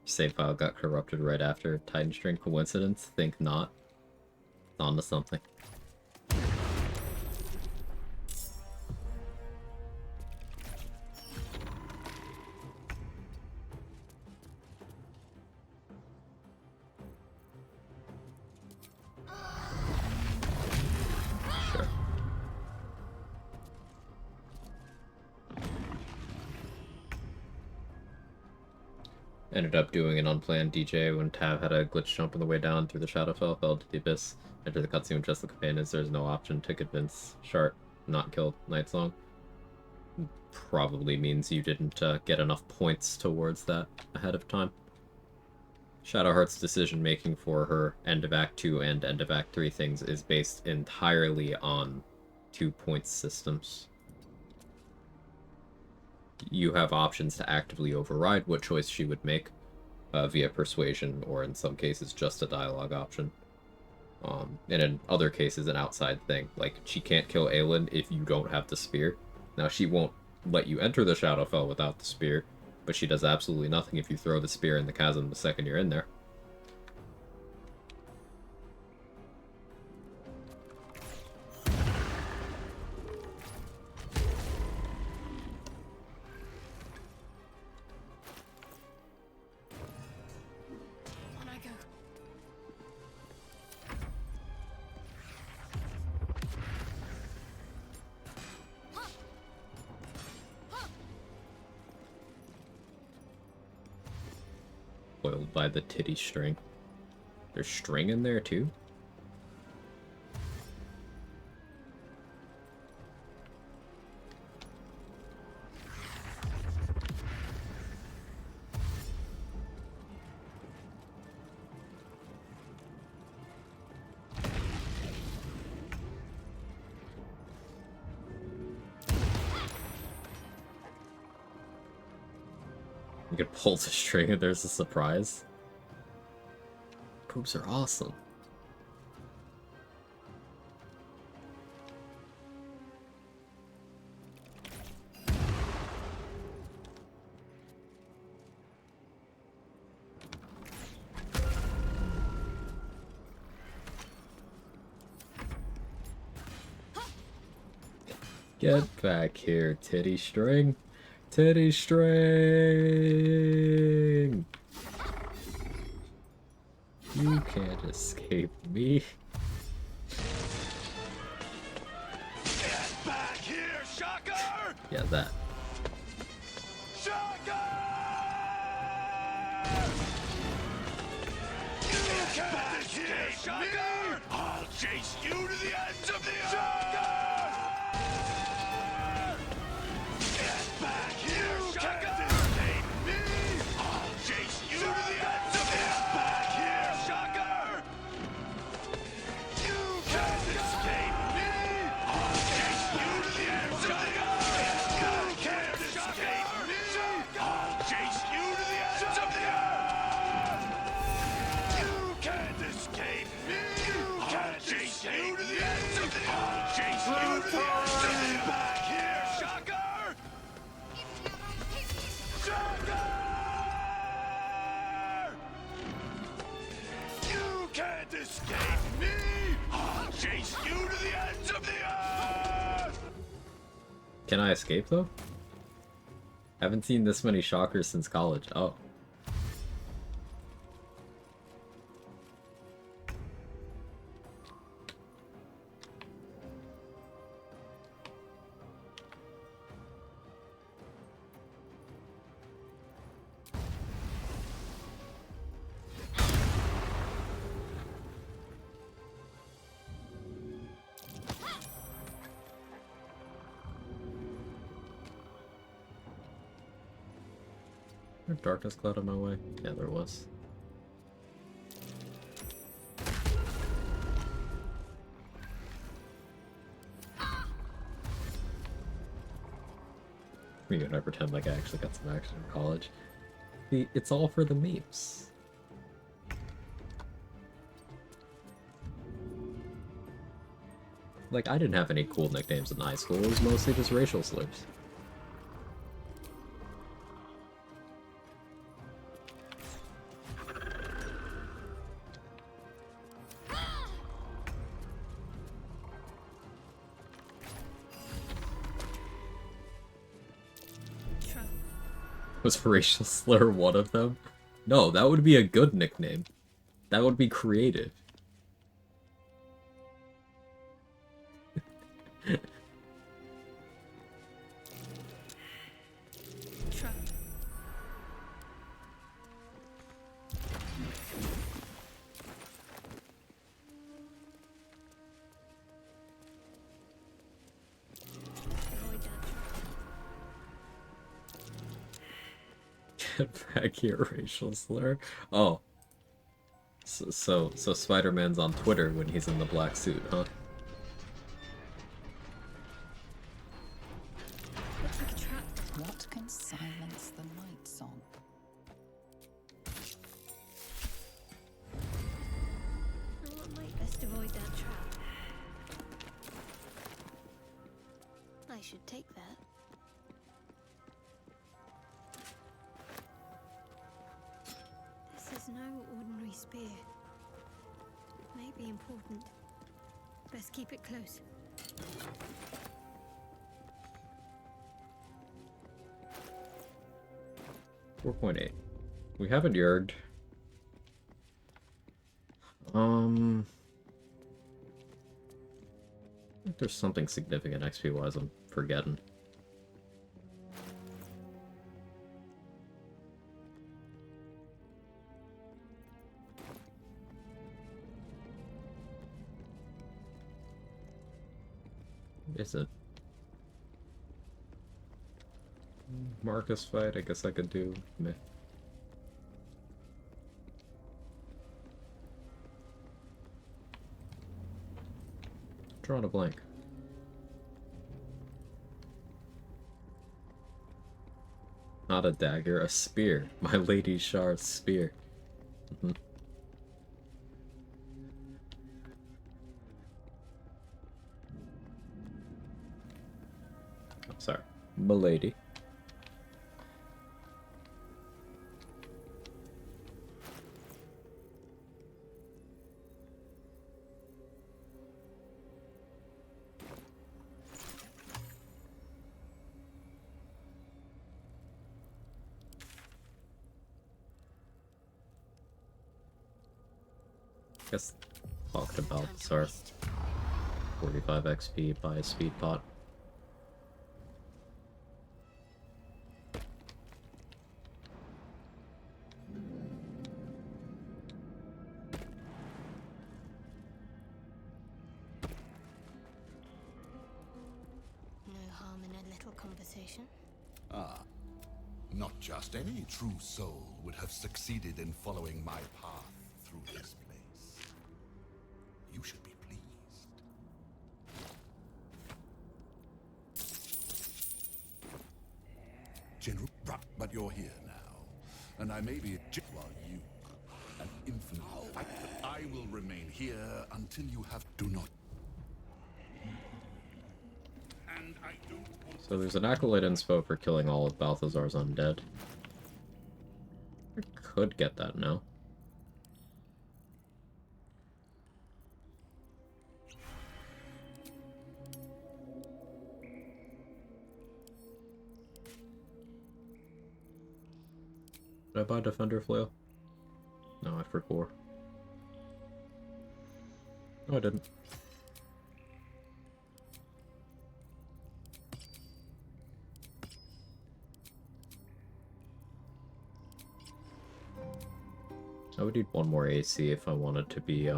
Save file got corrupted right after Titan Strain. Coincidence? Think not. It's on to something. Sure. Ended up doing an unplanned DJ when Tav had a glitch jump on the way down through the Shadowfell, fell to the abyss. Enter the cutscene with just the companions. There's no option to convince Shart not kill Nightsong. Probably means you didn't get enough points towards that ahead of time. Shadowheart's decision making for her end of Act 2 and end of Act 3 things is based entirely on 2 points systems. You have options to actively override what choice she would make via persuasion, or in some cases just a dialogue option. And in other cases an outside thing, like she can't kill Aelin if you don't have the spear. Now she won't let you enter the Shadowfell without the spear, but she does absolutely nothing if you throw the spear in the chasm the second you're in there. On I go. Foiled by the titty string. There's string in there too? You can pull the string and there's a surprise. Poops are awesome. Get back here, titty string. Titty string! You can't escape me. Get back here, Shocker! Yeah, that. Shocker! You can't escape Shocker! I'll chase you to the ends of the earth! Shocker! Get back here, Shocker! Escape me! I'll chase you to the ends of the Can I escape, though? Haven't seen this many shockers since college. Oh. There a darkness cloud on my way? Yeah, there was. We're gonna pretend like I actually got some action in college. It's all for the memes. Like, I didn't have any cool nicknames in high school, it was mostly just racial slurs. Was racial slur one of them? No, that would be a good nickname. That would be creative. Get back here, racial slur. Oh. So Spider-Man's on Twitter when he's in the black suit, huh? What can silence the night song? What might best avoid that trap? I should take that. This is no ordinary spear. It may be important. Best keep it close. 4.8. We have endured. I think there's something significant XP-wise I'm forgetting. Is it? Marcus fight, I guess I could do. Meh. Drawing a blank. Not a dagger, a spear. My Lady Shard's spear. Oh, sorry. Milady. Guess talked about Sir. 45 XP by a speed pot. No harm in a little conversation. Ah, not just any true soul would have succeeded in following my path through this place. You should be pleased. General, but you're here now, and I may be while you, an infinite fight. I will remain here until you have. Do not. And I don't want. So there's an acolyte inspo for killing all of Balthazar's undead. I could get that now. Did I buy Defender Flail? No, I for 4. No, I didn't. I would need 1 more AC if I wanted to be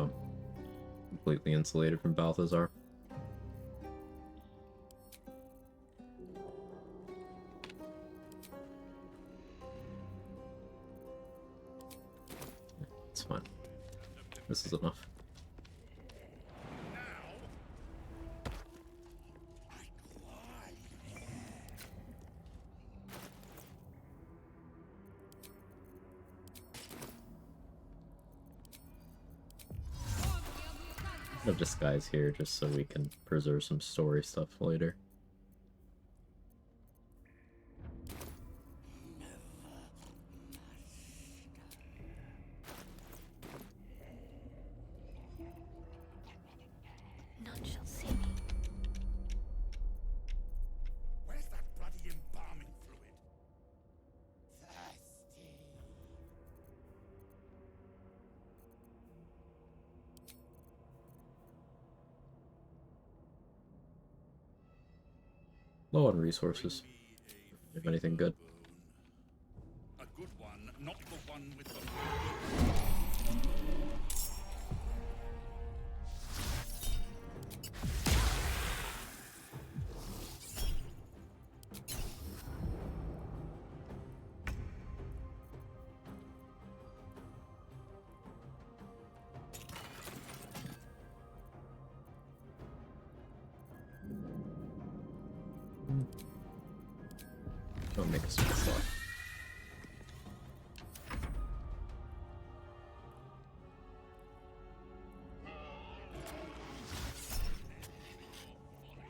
completely insulated from Balthazar. It's fine. This is enough. No disguise here just so we can preserve some story stuff later. None shall see me. Where's that bloody embalming fluid? Thirsty. Low on resources. If anything good. A good one, not the one with the... Don't make a small slot.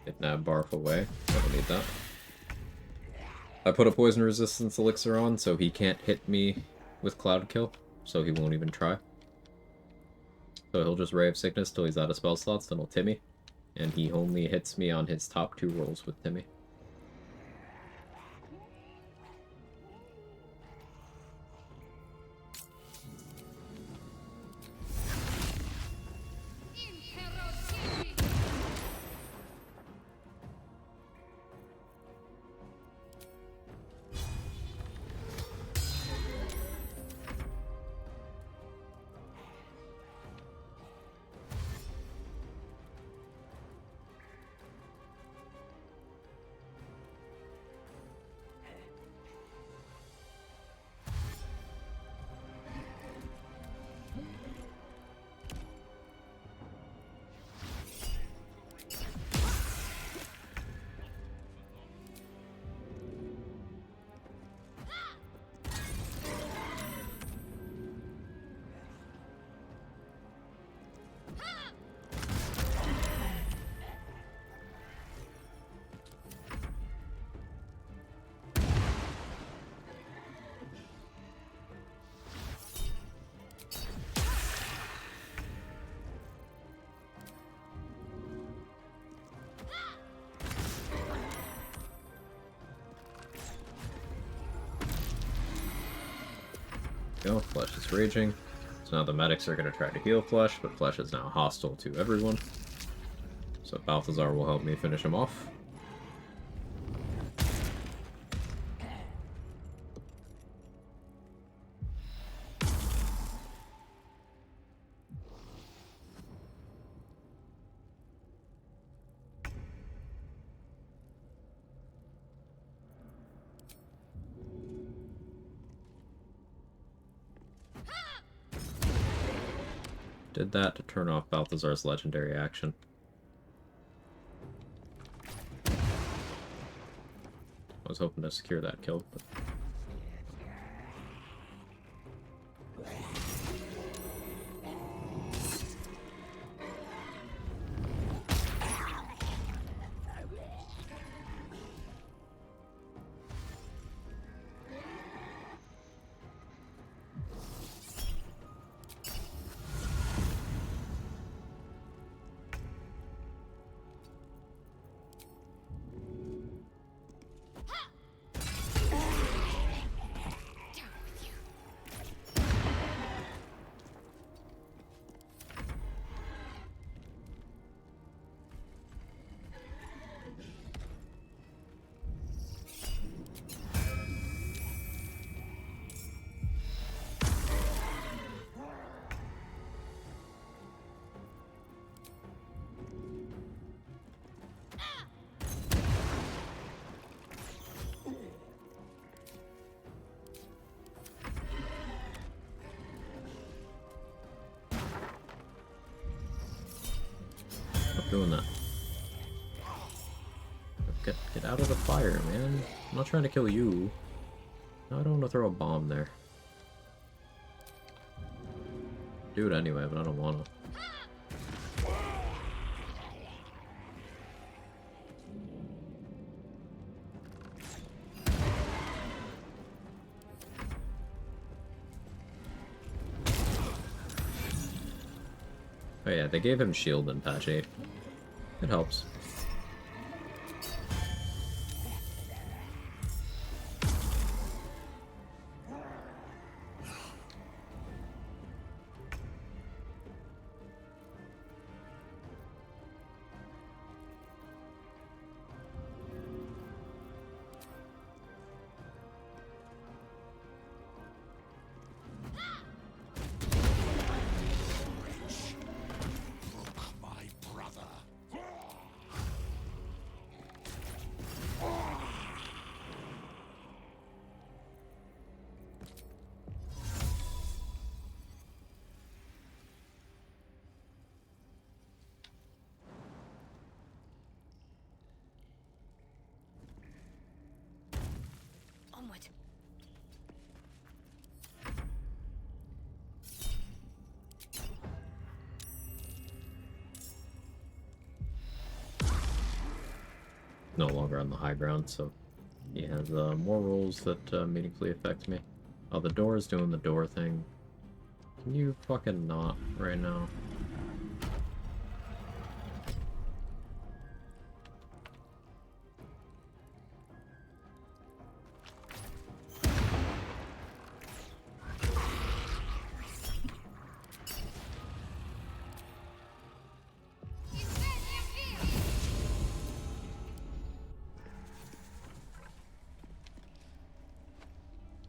Kidnap Barf away. I don't need that. I put a poison resistance elixir on so he can't hit me with Cloud Kill, so he won't even try. So he'll just Ray of Sickness till he's out of spell slots, then he'll Timmy. And he only hits me on his top 2 rolls with Timmy. Go, Flesh is raging. So now the medics are going to try to heal Flesh, but Flesh is now hostile to everyone. So Balthazar will help me finish him off. Did that to turn off Balthazar's legendary action. I was hoping to secure that kill, but... doing that. Get out of the fire, man. I'm not trying to kill you. No, I don't want to throw a bomb there. Do it anyway, but I don't want to. Oh yeah, they gave him shield in patch 8. It helps. Onward. No longer on the high ground, so he has more rolls that meaningfully affect me. Oh, the door is doing the door thing. Can you fucking not right now?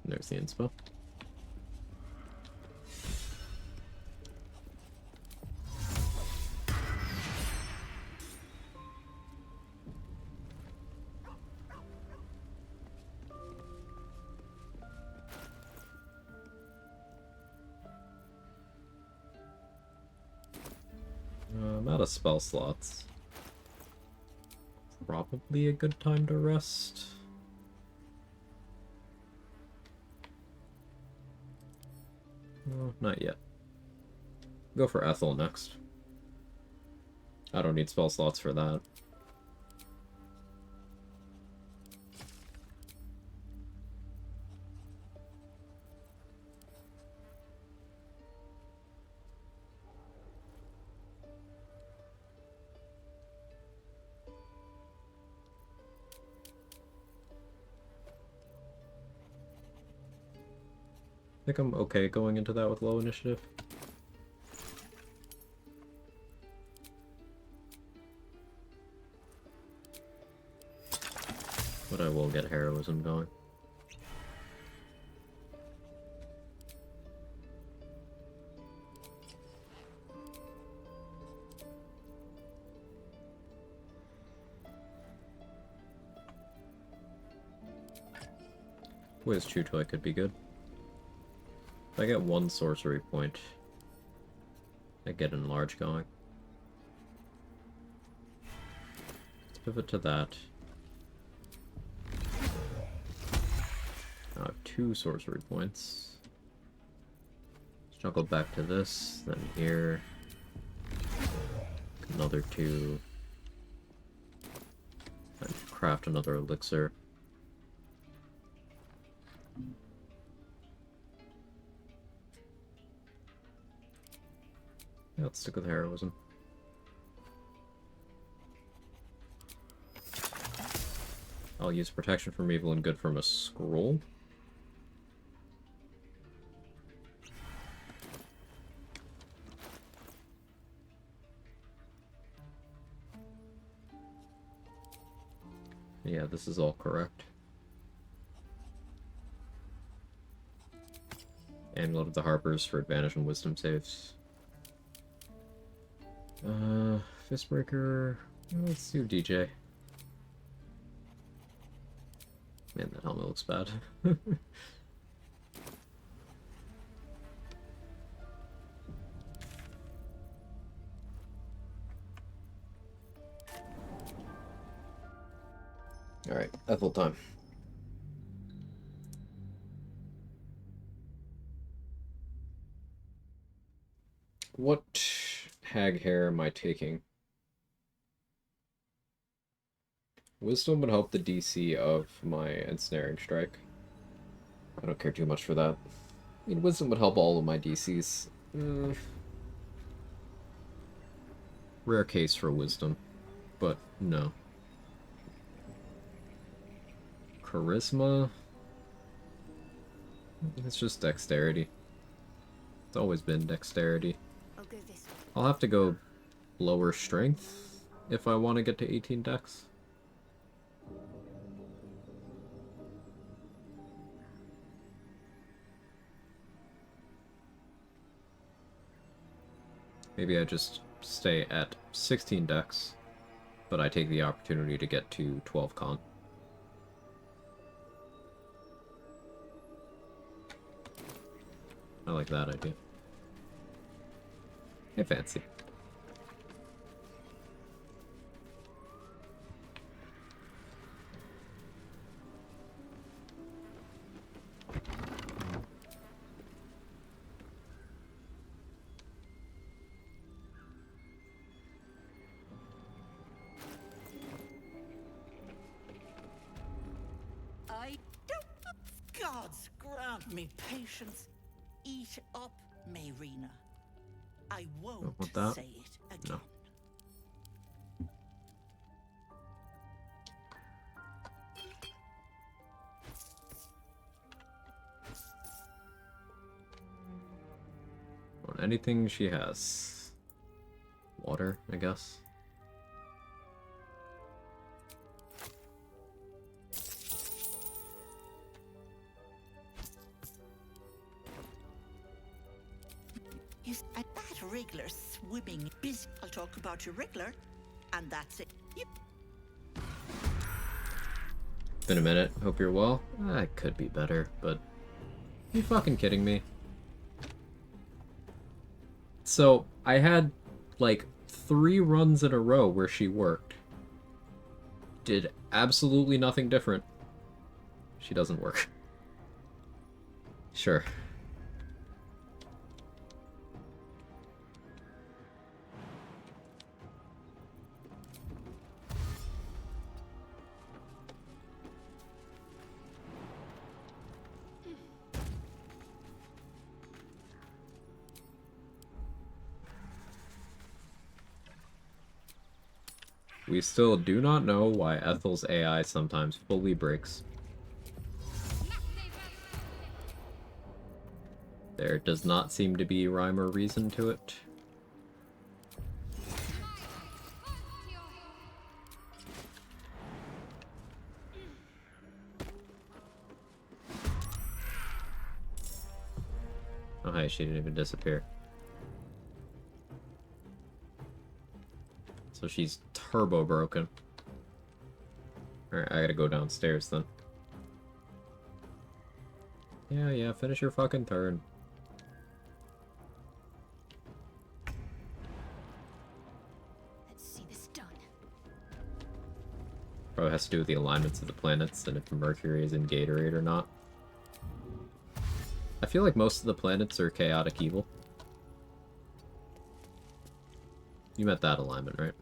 There's the inspo. I'm out of spell slots. Probably a good time to rest. Well, not yet. Go for Ethel next. I don't need spell slots for that. I think I'm okay going into that with low initiative. But I will get heroism going. Wiz Chew Toy could be good. If I get one sorcery point, I get enlarge going. Let's pivot to that. Now I have 2 sorcery points. Juggle back to this, then here. Another 2. And craft another elixir. Yeah, let's stick with heroism. I'll use protection from evil and good from a scroll. Yeah, this is all correct. Amulet of the Harpers for advantage and wisdom saves. Fistbreaker. Let's do DJ. Man, that helmet looks bad. Ethel time. What hag hair am I taking? Wisdom would help the DC of my ensnaring strike. I don't care too much for that. I mean, Wisdom would help all of my DCs. Rare case for Wisdom, but no. Charisma? It's just Dexterity. It's always been Dexterity. I'll have to go lower Strength if I want to get to 18 Dex. Maybe I just stay at 16 Dex, but I take the opportunity to get to 12 Con. I like that idea. Hey, fancy. I don't. Gods grant me patience. Eat up, Mayrina. I won't want that. say it again. No. Want anything she has. Water, I guess. That Wriggler swimming busy. I'll talk about your Wriggler, and that's it. Yep. Been a minute. Hope you're well. I could be better, but... You fucking kidding me? So, I had, like, 3 runs in a row where she worked. Did absolutely nothing different. She doesn't work. Sure. We still do not know why Ethel's AI sometimes fully breaks. There does not seem to be rhyme or reason to it. Oh hey, she didn't even disappear. So she's turbo broken. Alright, I gotta go downstairs then. Yeah, finish your fucking turn. Let's see this done. Probably has to do with the alignments of the planets and if Mercury is in Gatorade or not. I feel like most of the planets are chaotic evil. You meant that alignment, right?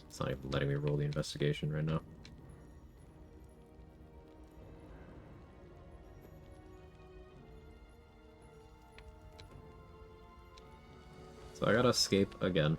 It's not even letting me roll the investigation right now. So I gotta escape again.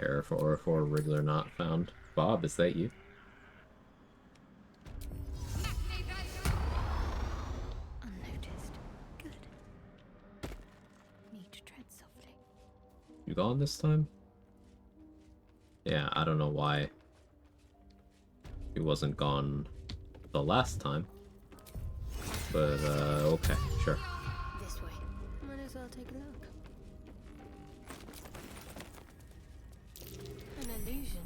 Error 404, Wriggler not found. Bob, is that you? Unnoticed. Good. Need to tread softly. You gone this time? Yeah, I don't know why he wasn't gone the last time. But, okay, sure. This way. Might as well take a look. An illusion.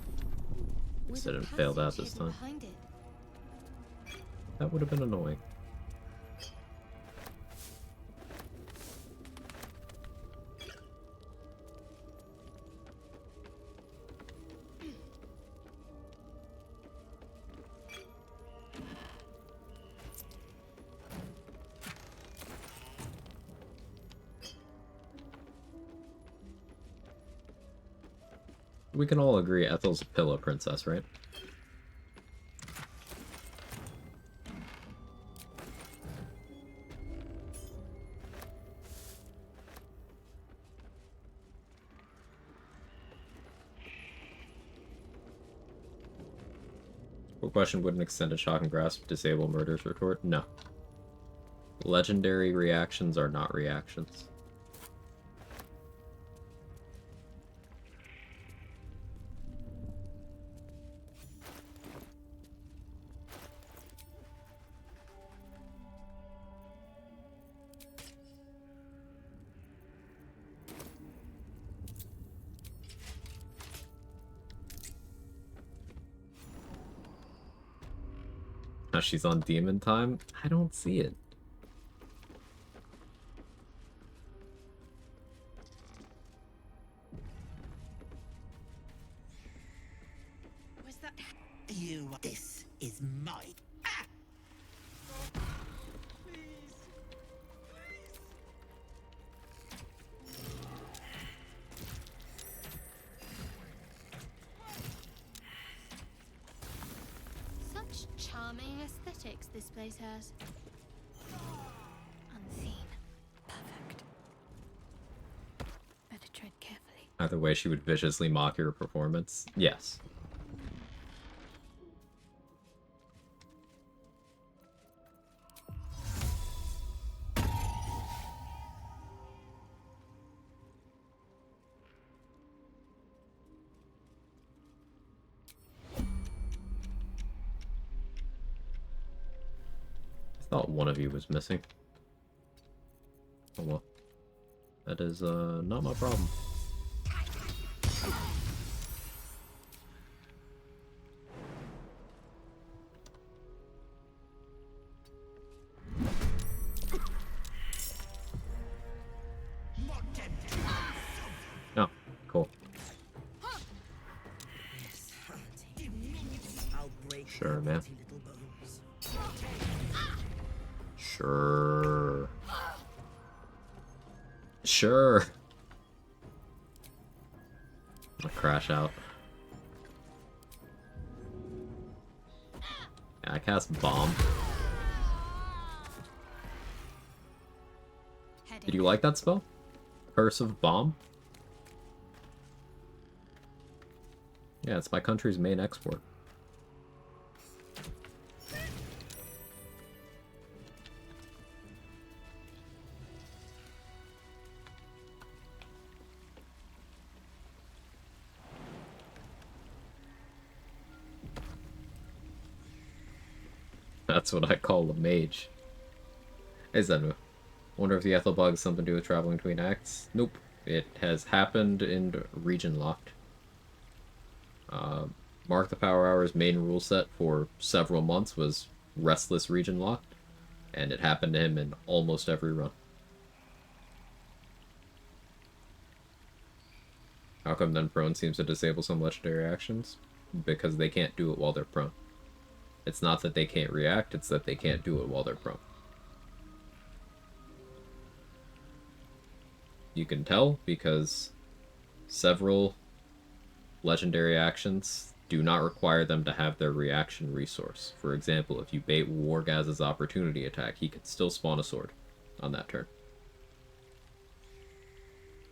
Guess I didn't fail that this time. Behind it. That would have been annoying. We can all agree Ethel's a pillow princess, right? What question would an extended shock and grasp disable murder's retort? No. Legendary reactions are not reactions. Now she's on demon time? I don't see it. Was that you? This is mine. Such charming aesthetics this place has. Unseen. Perfect. Better tread carefully. Either way, she would viciously mock your performance. Yes. I thought one of you was missing. Oh well. That is, not my problem. Oh, cool. Sure, man. Sure. Sure. I'll crash out. Yeah, I cast bomb. Did you like that spell? Curse of Bomb? Yeah, it's my country's main export. That's what I call a mage. Hey Zenu, wonder if the Ethelbug has something to do with traveling between acts? Nope. It has happened in Region Locked. Mark the Power Hour's main rule set for several months was Restless Region Locked, and it happened to him in almost every run. How come then prone seems to disable some legendary actions? Because they can't do it while they're prone. It's not that they can't react, it's that they can't do it while they're prone. You can tell because several legendary actions do not require them to have their reaction resource. For example, if you bait Wargaz's opportunity attack, he can still spawn a sword on that turn.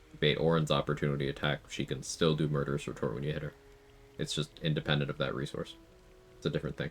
If you bait Orin's opportunity attack, she can still do Murderous Retort when you hit her. It's just independent of that resource. It's a different thing.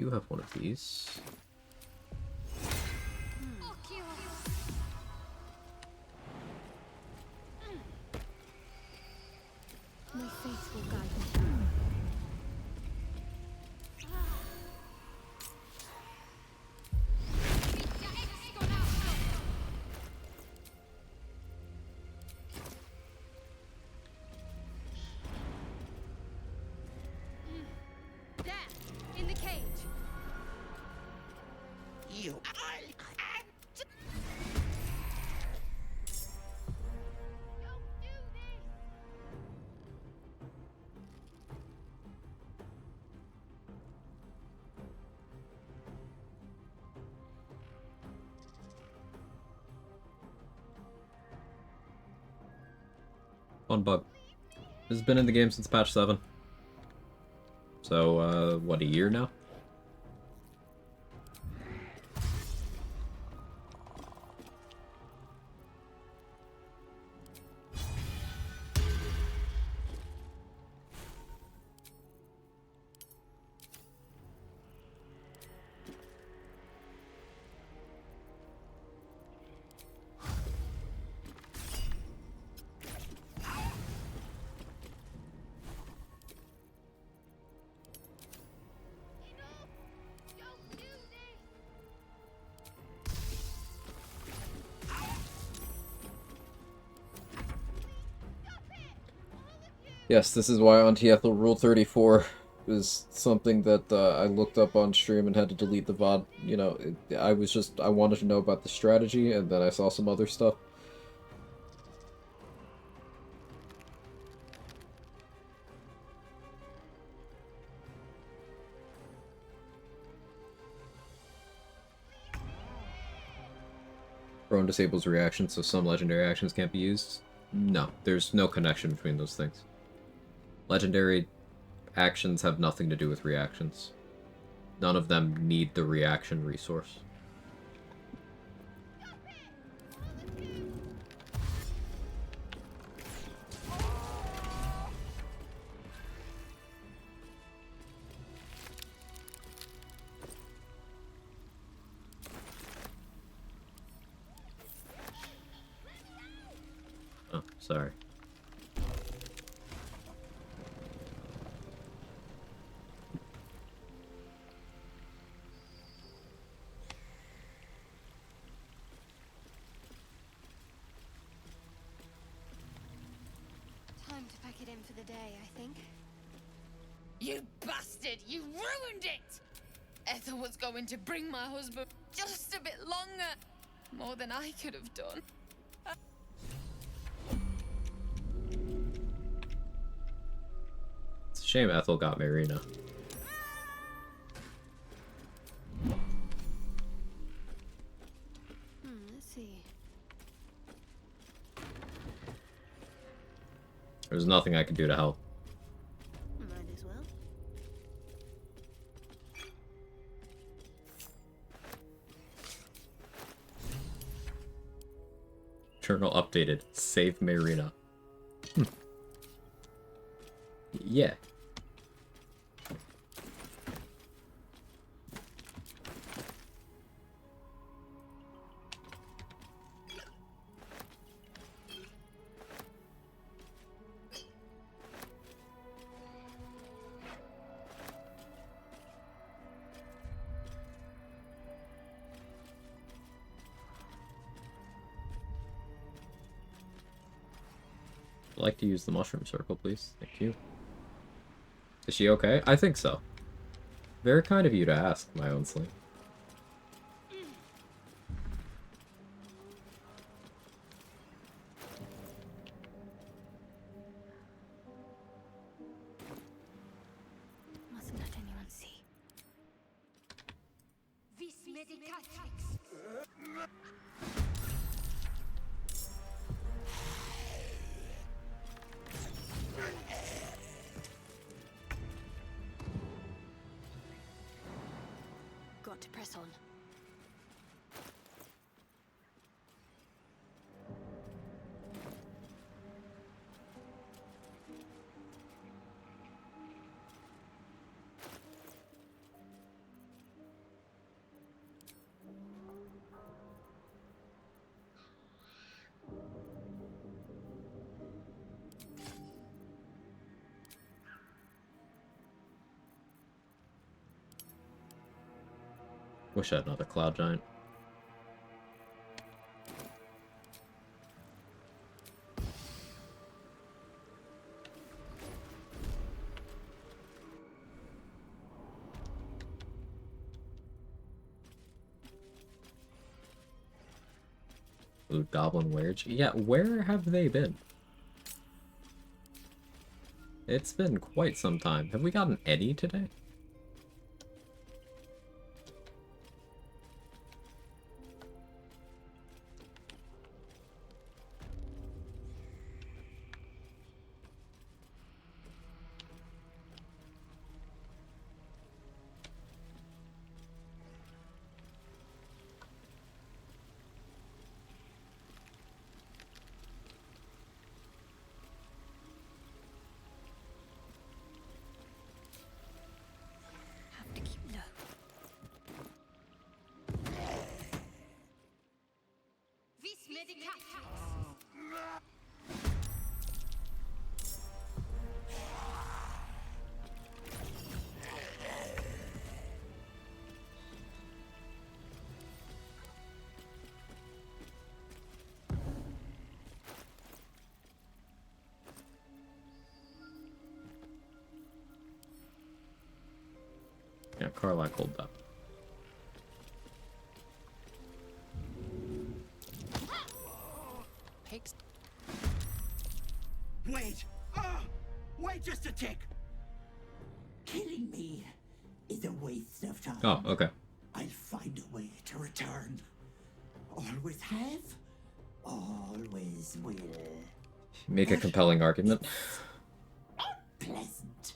do have one of these. My faith will guide me. There, in the cage. You. Fun bug. This has been in the game since patch 7. So, what, a year now? Yes, this is why Anti-Ethel Rule 34 is something that I looked up on stream and had to delete the VOD. You know, I wanted to know about the strategy, and then I saw some other stuff. Prone disables reactions, so some legendary actions can't be used. No, there's no connection between those things. Legendary actions have nothing to do with reactions. None of them need the reaction resource. Oh, sorry. Time to pack it in for the day, I think. You bastard! You ruined it! Ethel was going to bring my husband just a bit longer. More than I could have done. It's a shame Ethel got Marina. Let's see. There's nothing I could do to help. Might as well. Journal updated. Save Marina. Yeah. I'd like to use the mushroom circle, please. Thank you. Is she okay? I think so. Very kind of you to ask, my own sling. Mustn't let anyone see. Vis medicatrix. Got to press on. Wish I had another Cloud Giant. Ooh, Goblin Wage. Yeah, where have they been? It's been quite some time. Have we gotten any today? Have to keep low. Vis medicatrix. Yeah, Karlak hold up. Pigs. Wait! Ah! Wait just a tick! Killing me is a waste of time. Oh, okay. I'll find a way to return. Always have, always will. Make a compelling argument. Pleasant.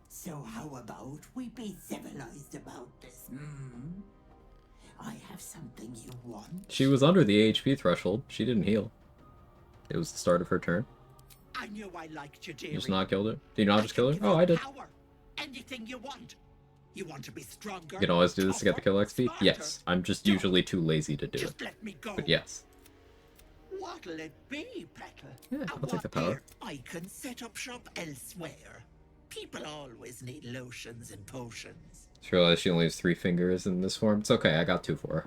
So how about we be civilized about this, hmm? I have something you want. She was under the HP threshold. She didn't heal. It was the start of her turn. I knew I liked you, dearie. You just not killed her? Did you not just kill her? Oh, I did. Power. Anything you want. You want to be stronger? You can always do this to get the kill XP? smarter. Yes. I'm just usually too lazy to do Just it. let me go. But yes. What'll it be, Petal? Yeah, I'll take the power. I can set up shop elsewhere. People always need lotions and potions. Just realized she only has 3 fingers in this form. It's okay, I got 2 for her.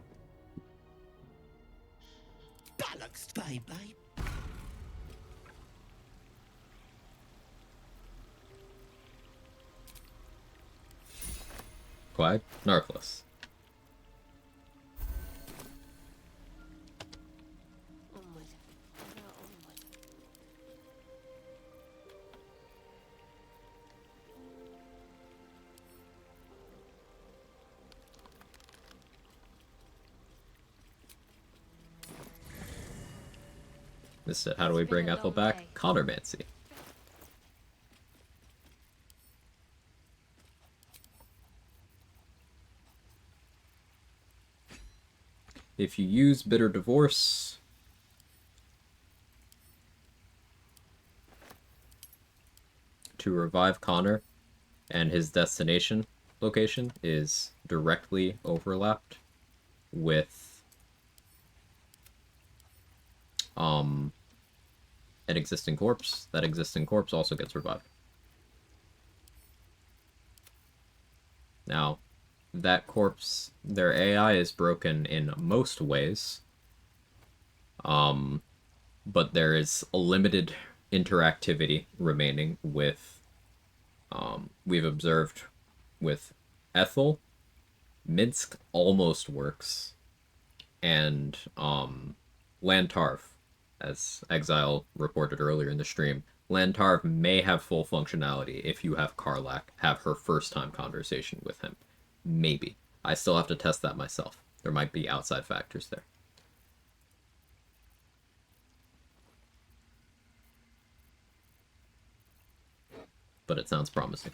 Bollocks, bye-bye. Quag? Narclus. Onward. Ever onward. This is it. How do we bring Ethel back? Connormancy. If you use Bitter Divorce, to revive Connor, and his destination location is directly overlapped with an existing corpse, that existing corpse also gets revived. Now, that corpse, their AI is broken in most ways, but there is a limited interactivity remaining with, we've observed with Ethel, Minsk almost works, and Lantarv, as Exile reported earlier in the stream, Lantarv may have full functionality if you have Karlak have her first time conversation with him. Maybe. I still have to test that myself. There might be outside factors there. But it sounds promising.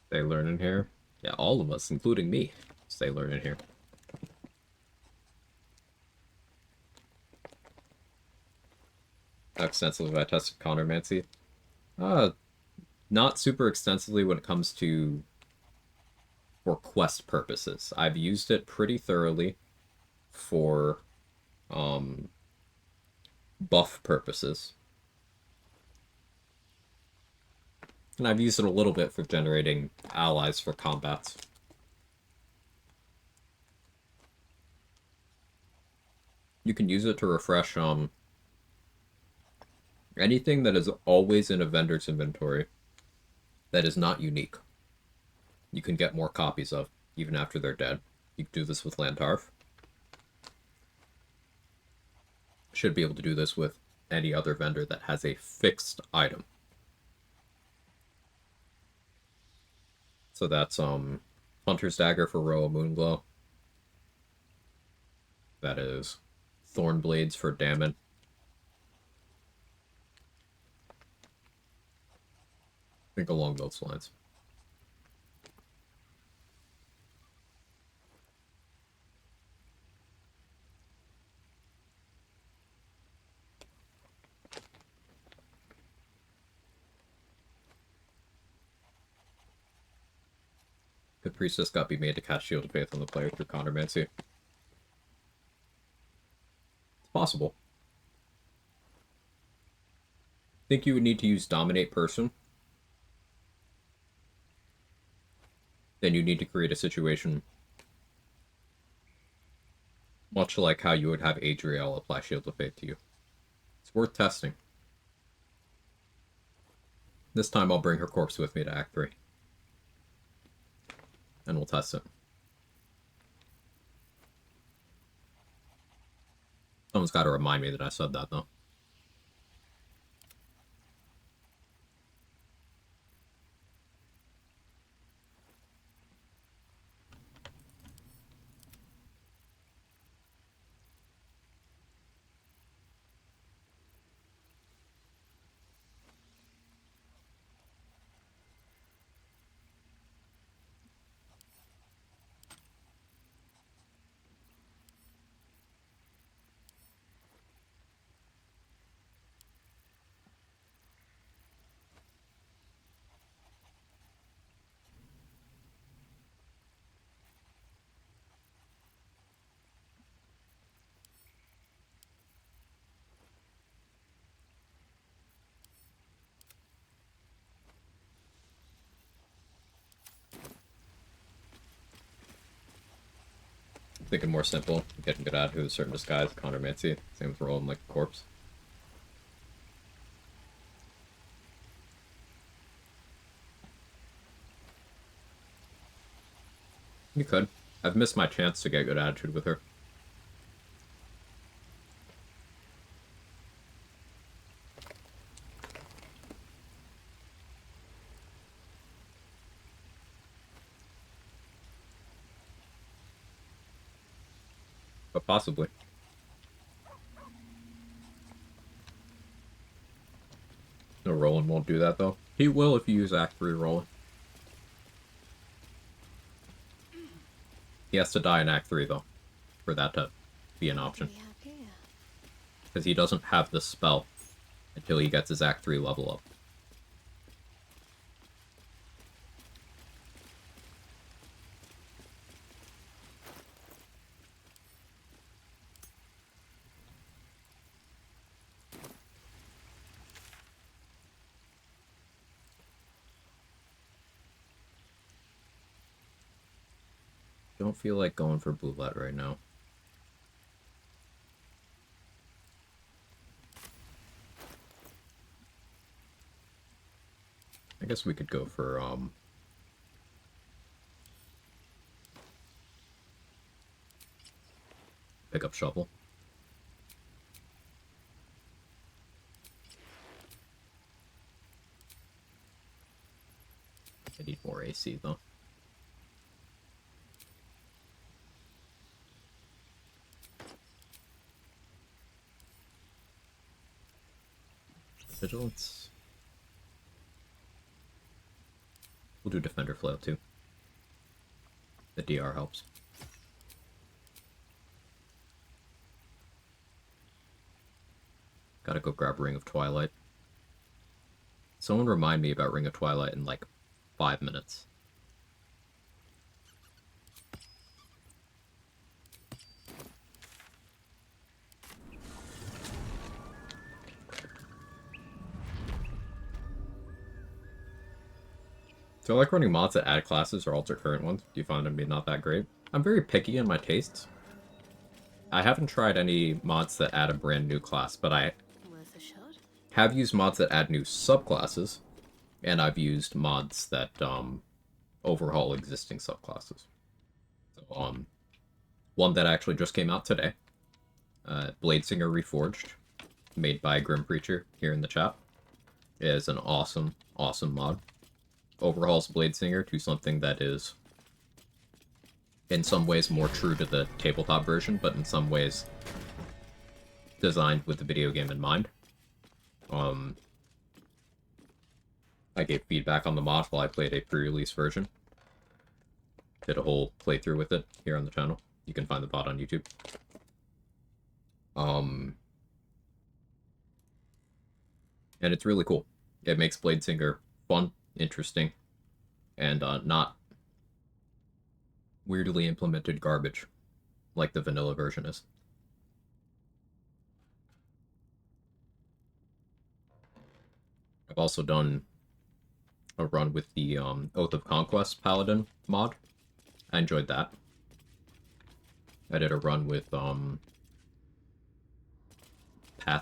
They learn in here. Yeah, all of us, including me, stay learn in here. How extensively have I tested Chronomancy? Not super extensively when it comes to for quest purposes. I've used it pretty thoroughly for buff purposes. And I've used it a little bit for generating allies for combats. You can use it to refresh anything that is always in a vendor's inventory that is not unique. You can get more copies of, even after they're dead. You can do this with Lantarf. Should be able to do this with any other vendor that has a fixed item. So that's Hunter's Dagger for Roa Moonglow. That is Thorn Blades for Damon. I think along those lines. Could Priestess God be made to cast Shield of Faith on the player through Chronomancy? It's possible. Think you would need to use Dominate Person. Then you need to create a situation much like how you would have Adriel apply Shield of Faith to you. It's worth testing. This time I'll bring her corpse with me to Act 3. And we'll test it. Someone's got to remind me that I said that, though. Thinking more simple, getting good at who is certain disguise, Chronomancy, same with rolling like a corpse. You could. I've missed my chance to get good attitude with her. But possibly. No, Roland won't do that, though. He will if you use Act 3 Roland. He has to die in Act 3, though, for that to be an option. Because he doesn't have the spell until he gets his Act 3 level up. Don't feel like going for Bluelet right now. I guess we could go for, pick up Shovel. I need more AC, though. Vigilance. We'll do Defender Flail too. The DR helps. Gotta go grab Ring of Twilight. Someone remind me about Ring of Twilight in like 5 minutes. Do I like running mods that add classes or alter current ones? Do you find them to be not that great? I'm very picky in my tastes. I haven't tried any mods that add a brand new class, but I have used mods that add new subclasses, and I've used mods that overhaul existing subclasses. So, one that actually just came out today, Bladesinger Reforged, made by Grim Preacher here in the chat, is an awesome, awesome mod. Overhauls Bladesinger to something that is in some ways more true to the tabletop version, but in some ways designed with the video game in mind. I gave feedback on the mod while I played a pre-release version. Did a whole playthrough with it here on the channel. You can find the mod on YouTube. And it's really cool. It makes Bladesinger fun, interesting, and not weirdly implemented garbage like the vanilla version is. I've also done a run with the Oath of Conquest Paladin mod. I enjoyed that. I did a run with Path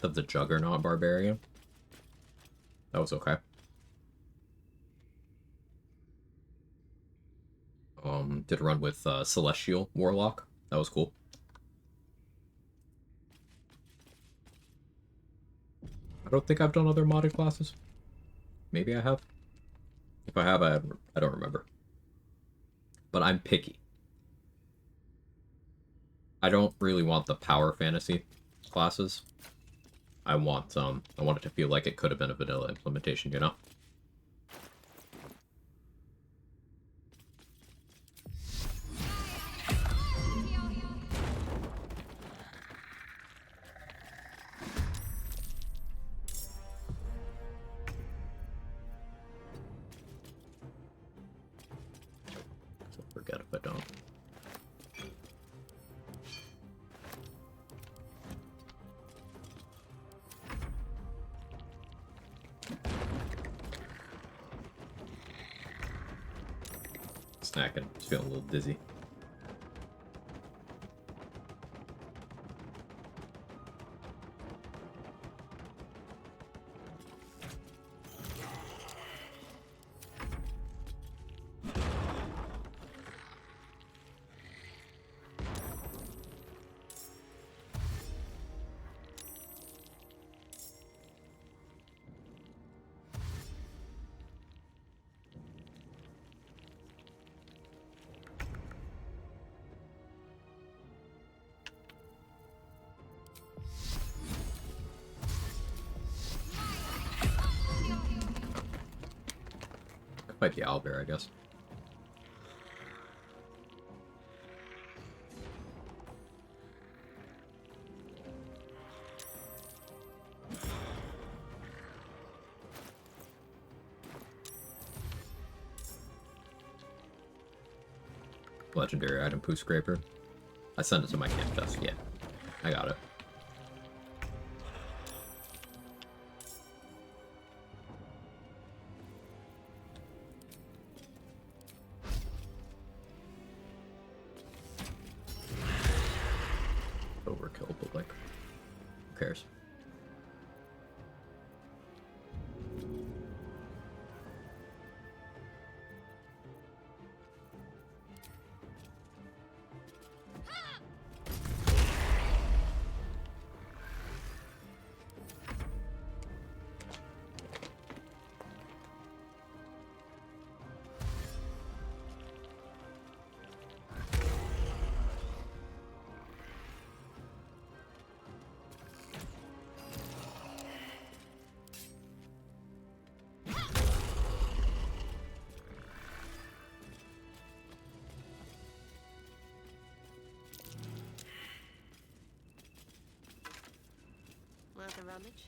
of the Juggernaut Barbarian. That was okay. Did a run with Celestial Warlock. That was cool. I don't think I've done other modded classes. Maybe I have. If I have, I don't remember. But I'm picky. I don't really want the power fantasy classes. I want it to feel like it could have been a vanilla implementation, you know? So forget if I don't. Snacking. Just feeling a little dizzy. Fight the owlbear, I guess. Legendary item, Poo Scraper. I sent it to my camp chest. Yeah, I got it. Overkill, but like, who cares? worth of rummage.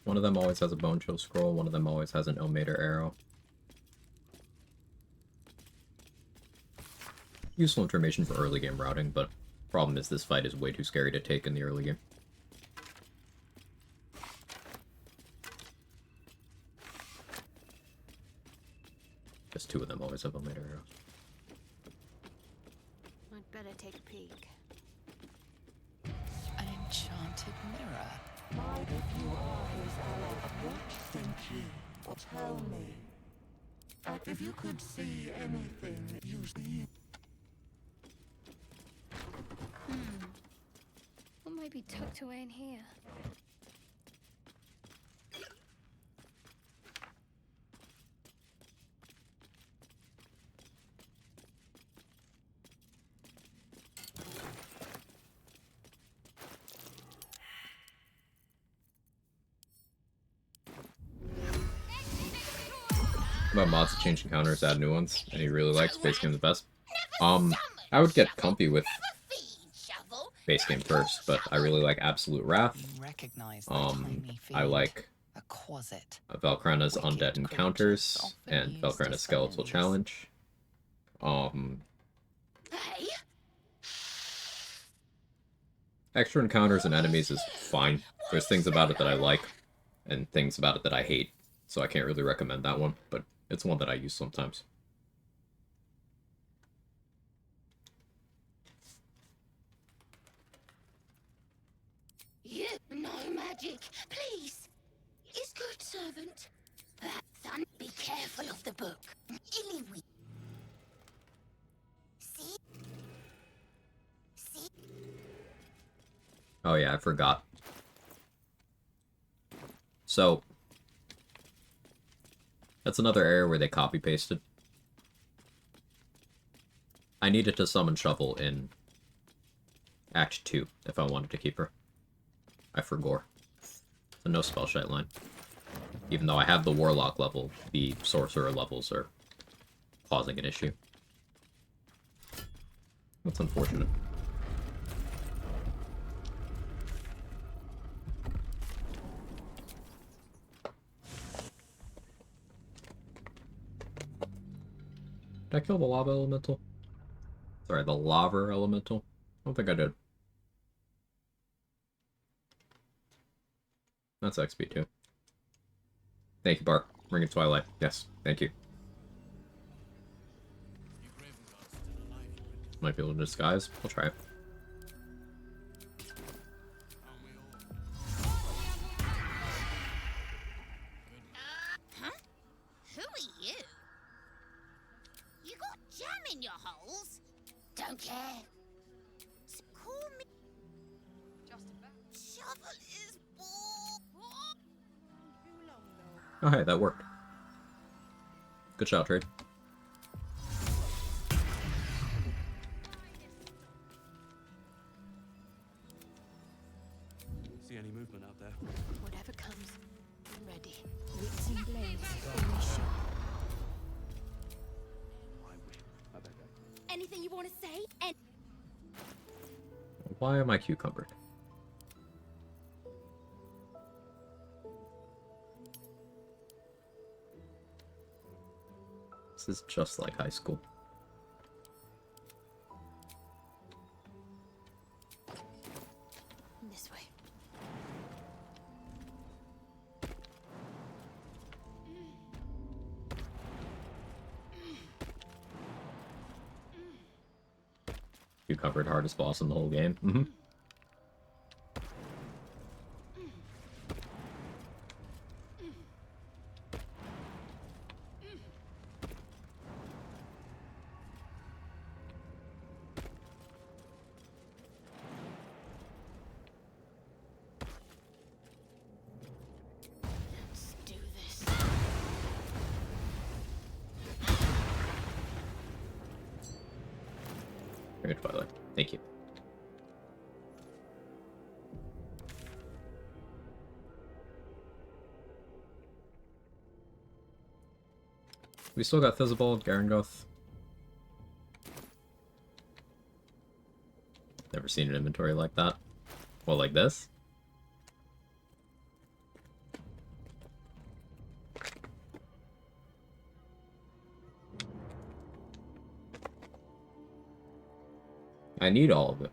One of them always has a Bone Chill Scroll, one of them always has an Ilmater Arrow. Useful information for early game routing, but problem is this fight is way too scary to take in the early game. Just two of them always have Ilmater Arrows. I'd better take a peek. An enchanted mirror. Mind if you are his ally, what think you? Tell me. If you could see anything, you see. What might be tucked away in here? About mods to change encounters, add new ones, and he really likes base game the best. I would get comfy with base game first, but I really like Absolute Wrath. I like Valkrana's Undead Encounters and Valkrana's Skeletal Challenge. Extra encounters and enemies is fine. There's things about it that I like, and things about it that I hate, so I can't really recommend that one, but it's one that I use sometimes. You no magic, please. Is good servant. Son, be careful of the book. Illywe. See? See? Oh yeah, I forgot. So, that's another area where they copy-pasted. I needed to summon Shovel in Act 2 if I wanted to keep her. I forgot. So no spell shite line. Even though I have the Warlock level, the Sorcerer levels are causing an issue. That's unfortunate. Did I kill the Lava Elemental? Sorry, the Lava Elemental? I don't think I did. That's XP too. Thank you, Bark. Ring of Twilight. Yes, thank you. Might be able to disguise. I'll try it. Huh? Who are you? You got jam in your holes? Don't care. So call me. Just about. Shovel is bull. Oh hey, that worked. Good shot, Trade. See any movement out there? Whatever comes, I'm ready. Wits and blades, only sharp. Anything you want to say? Why am I cucumbered? This is just like high school. This way. Cucumbered, hardest boss in the whole game. Mm-hmm. Let's do this. Great Twilight. Thank you. We still got Fizzball, Garangoth. never seen an inventory like that. Well, like this. I need all of it.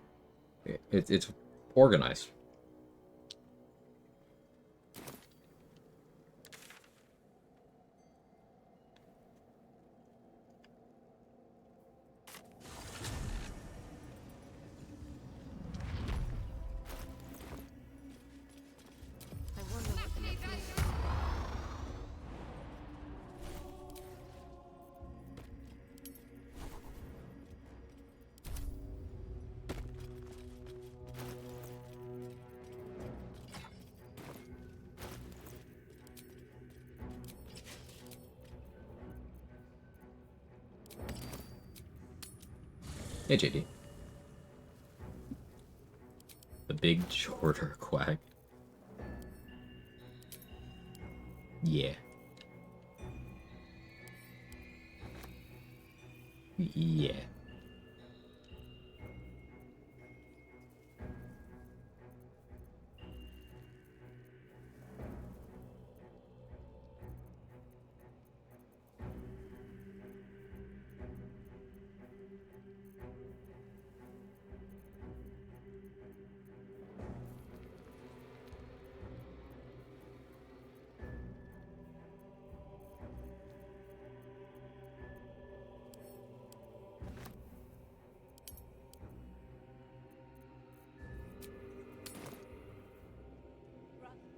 It's organized. I wonder what the next move is. Hey, JD. The big shorter Quag. Yeah. Yeah.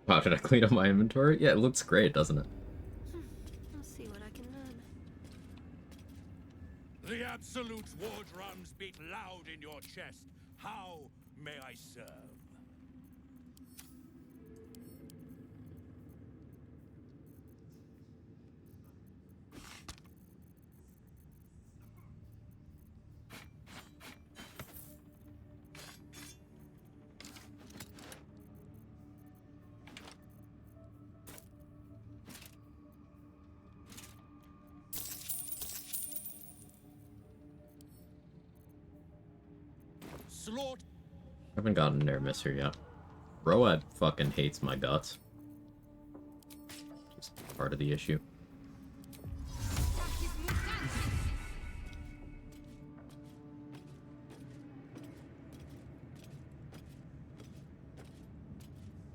Wow, did I clean up my inventory? Yeah, it looks great, doesn't it? I'll see what I can learn. The Absolute's war drums beat loud in your chest. How may I serve? Slaughter. I haven't gotten an air misser yet. Road fucking hates my guts. Just part of the issue.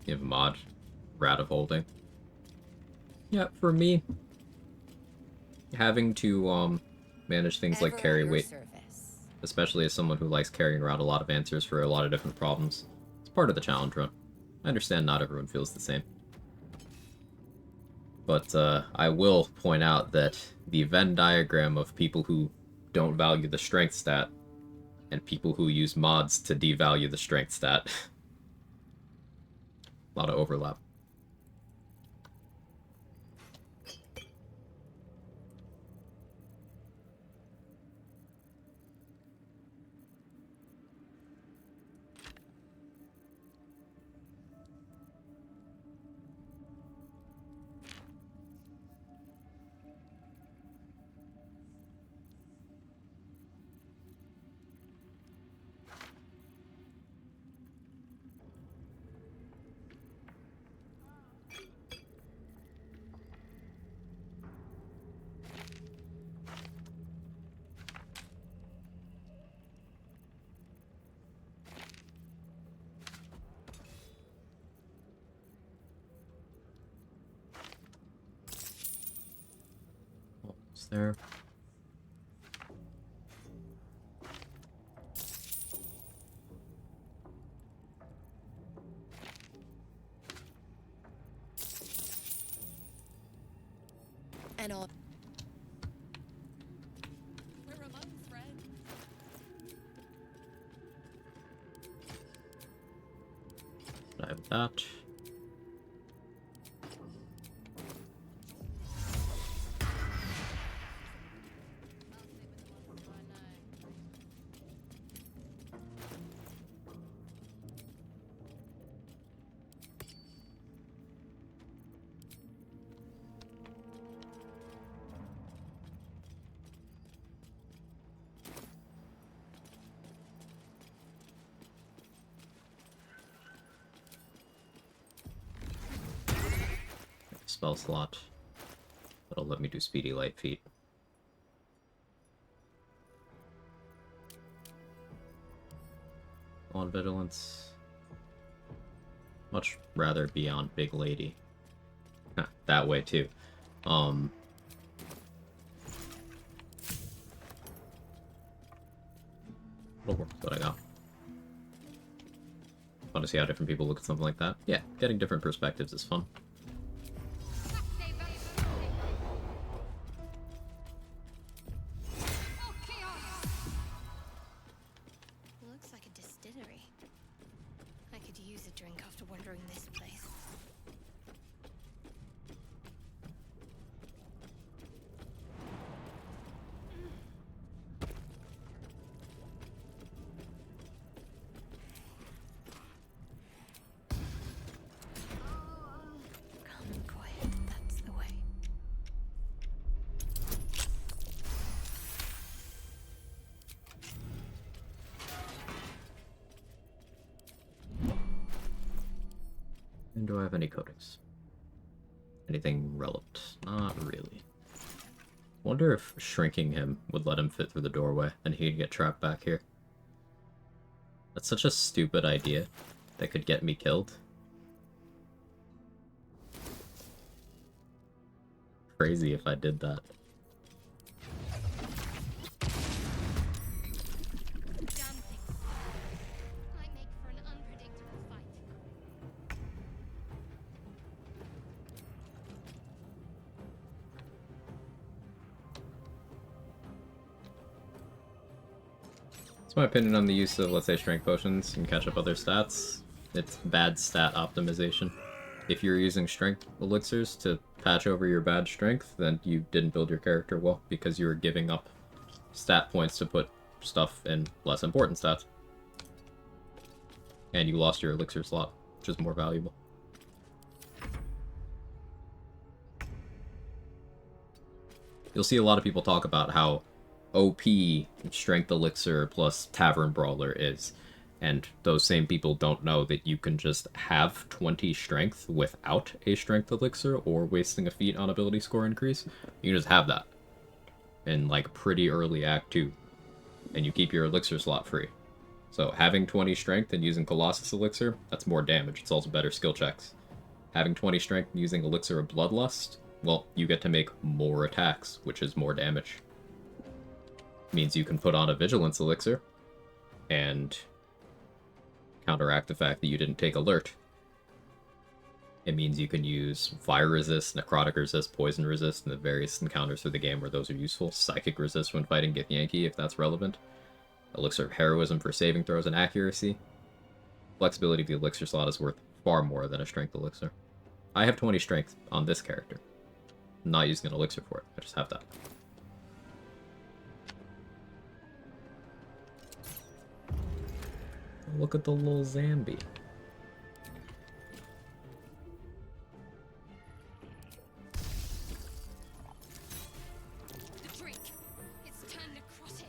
Give mod rat of holding. Yeah, for me, having to manage things like carry weight, especially as someone who likes carrying around a lot of answers for a lot of different problems, it's part of the challenge run. I understand not everyone feels the same. But I will point out that the Venn diagram of people who don't value the strength stat and people who use mods to devalue the strength stat. A lot of overlap. Almost there. And all. We're among friends. I have that. spell slot. That'll let me do Speedy Light Feet. On Vigilance. Much rather be on Big Lady. Huh, that way too. It'll work with what I got. Fun to see how different people look at something like that. Yeah, getting different perspectives is fun. Looks like a distillery. I could use a drink after wandering this place. Calm and quiet, that's the way. And do I have any coatings? Anything relevant? Not really. Wonder if shrinking him would let him fit through the doorway and he'd get trapped back here. That's such a stupid idea that could get me killed. Crazy if I did that. Damn things. Might make for an unpredictable fight. That's my opinion on the use of, let's say, strength potions and catch up other stats. It's bad stat optimization. If you're using strength elixirs to patch over your bad strength, then you didn't build your character well because you were giving up stat points to put stuff in less important stats. And you lost your elixir slot, which is more valuable. You'll see a lot of people talk about how OP strength elixir plus tavern brawler is, and those same people don't know that you can just have 20 strength without a strength elixir or wasting a feat on ability score increase. You can just have that in like pretty early act 2, and you keep your elixir slot free. So having 20 strength and using Colossus elixir, that's more damage. It's also better skill checks. Having 20 strength and using elixir of bloodlust, well, you get to make more attacks, which is more damage. Means you can put on a vigilance elixir and counteract the fact that you didn't take alert. It means you can use fire resist, necrotic resist, poison resist, and the various encounters through the game where those are useful. Psychic resist when fighting Githyanki, if that's relevant. Elixir of heroism for saving throws and accuracy. Flexibility of the elixir slot is worth far more than a strength elixir. I have 20 strength on this character. I'm not using an elixir for it, I just have that. Look at the little Zambi. The drink. It's turned necrotic.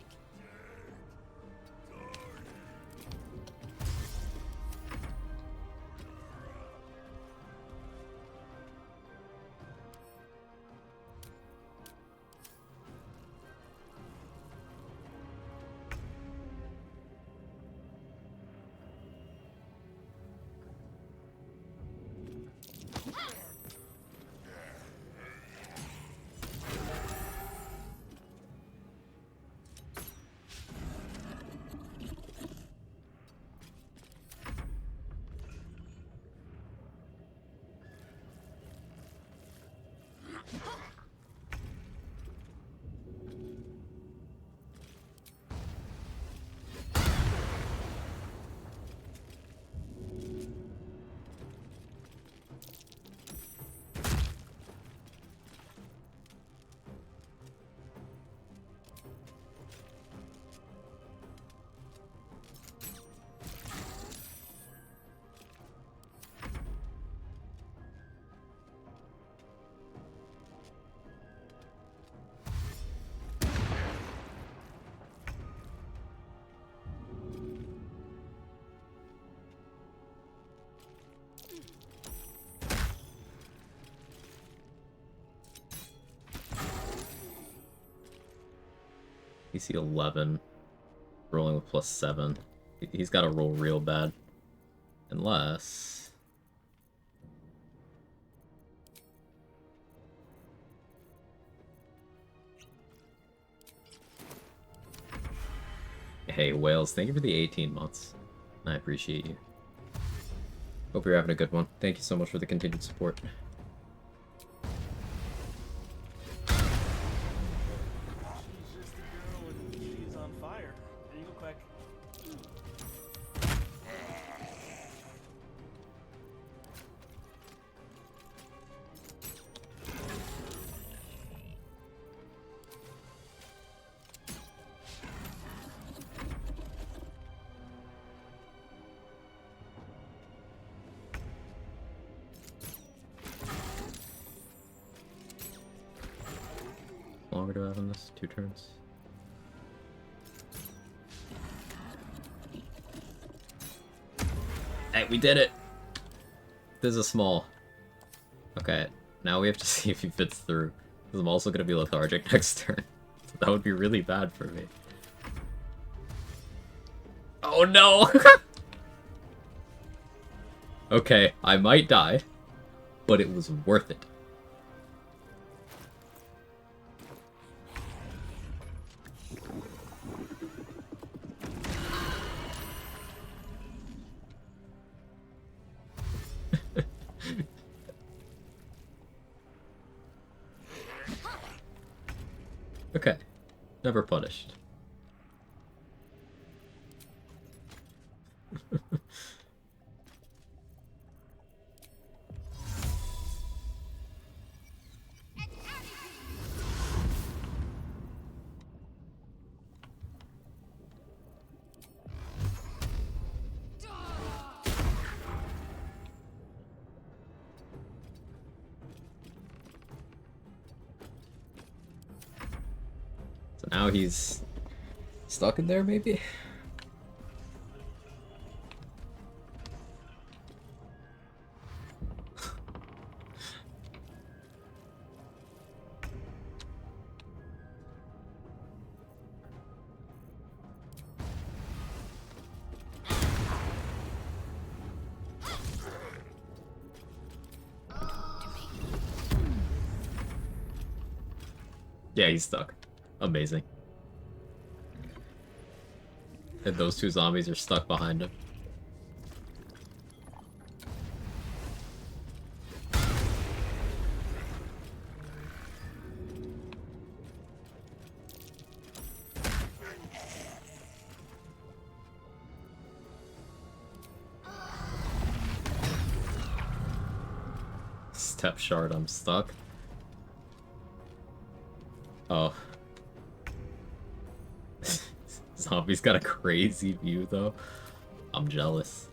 AC 11. Rolling with +7. He's got to roll real bad. Unless... Hey, Wales, thank you for the 18 months. I appreciate you. Hope you're having a good one. Thank you so much for the continued support. She's on fire. There you go, Quag. How longer do I have on this? 2 turns? Hey, we did it! This is a small. Okay, now we have to see if he fits through. Because I'm also going to be lethargic next turn. So that would be really bad for me. Oh no! Okay, I might die, but it was worth it. Okay, never punished. So now he's stuck in there, maybe? Yeah, he's stuck. Amazing. And those 2 zombies are stuck behind him. Step shard, I'm stuck. Oh. Zombie's got a crazy view, though. I'm jealous.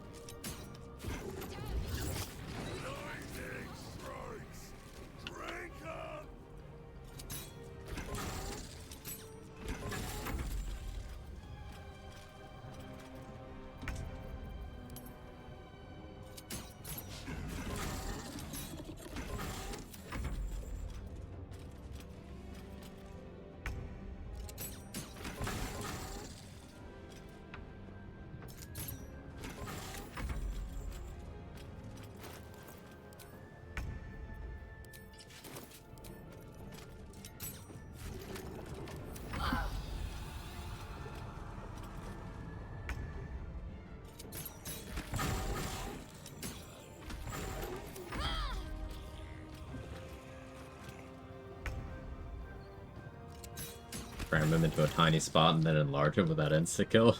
Cram him into a tiny spot and then enlarge him with that insta-kill?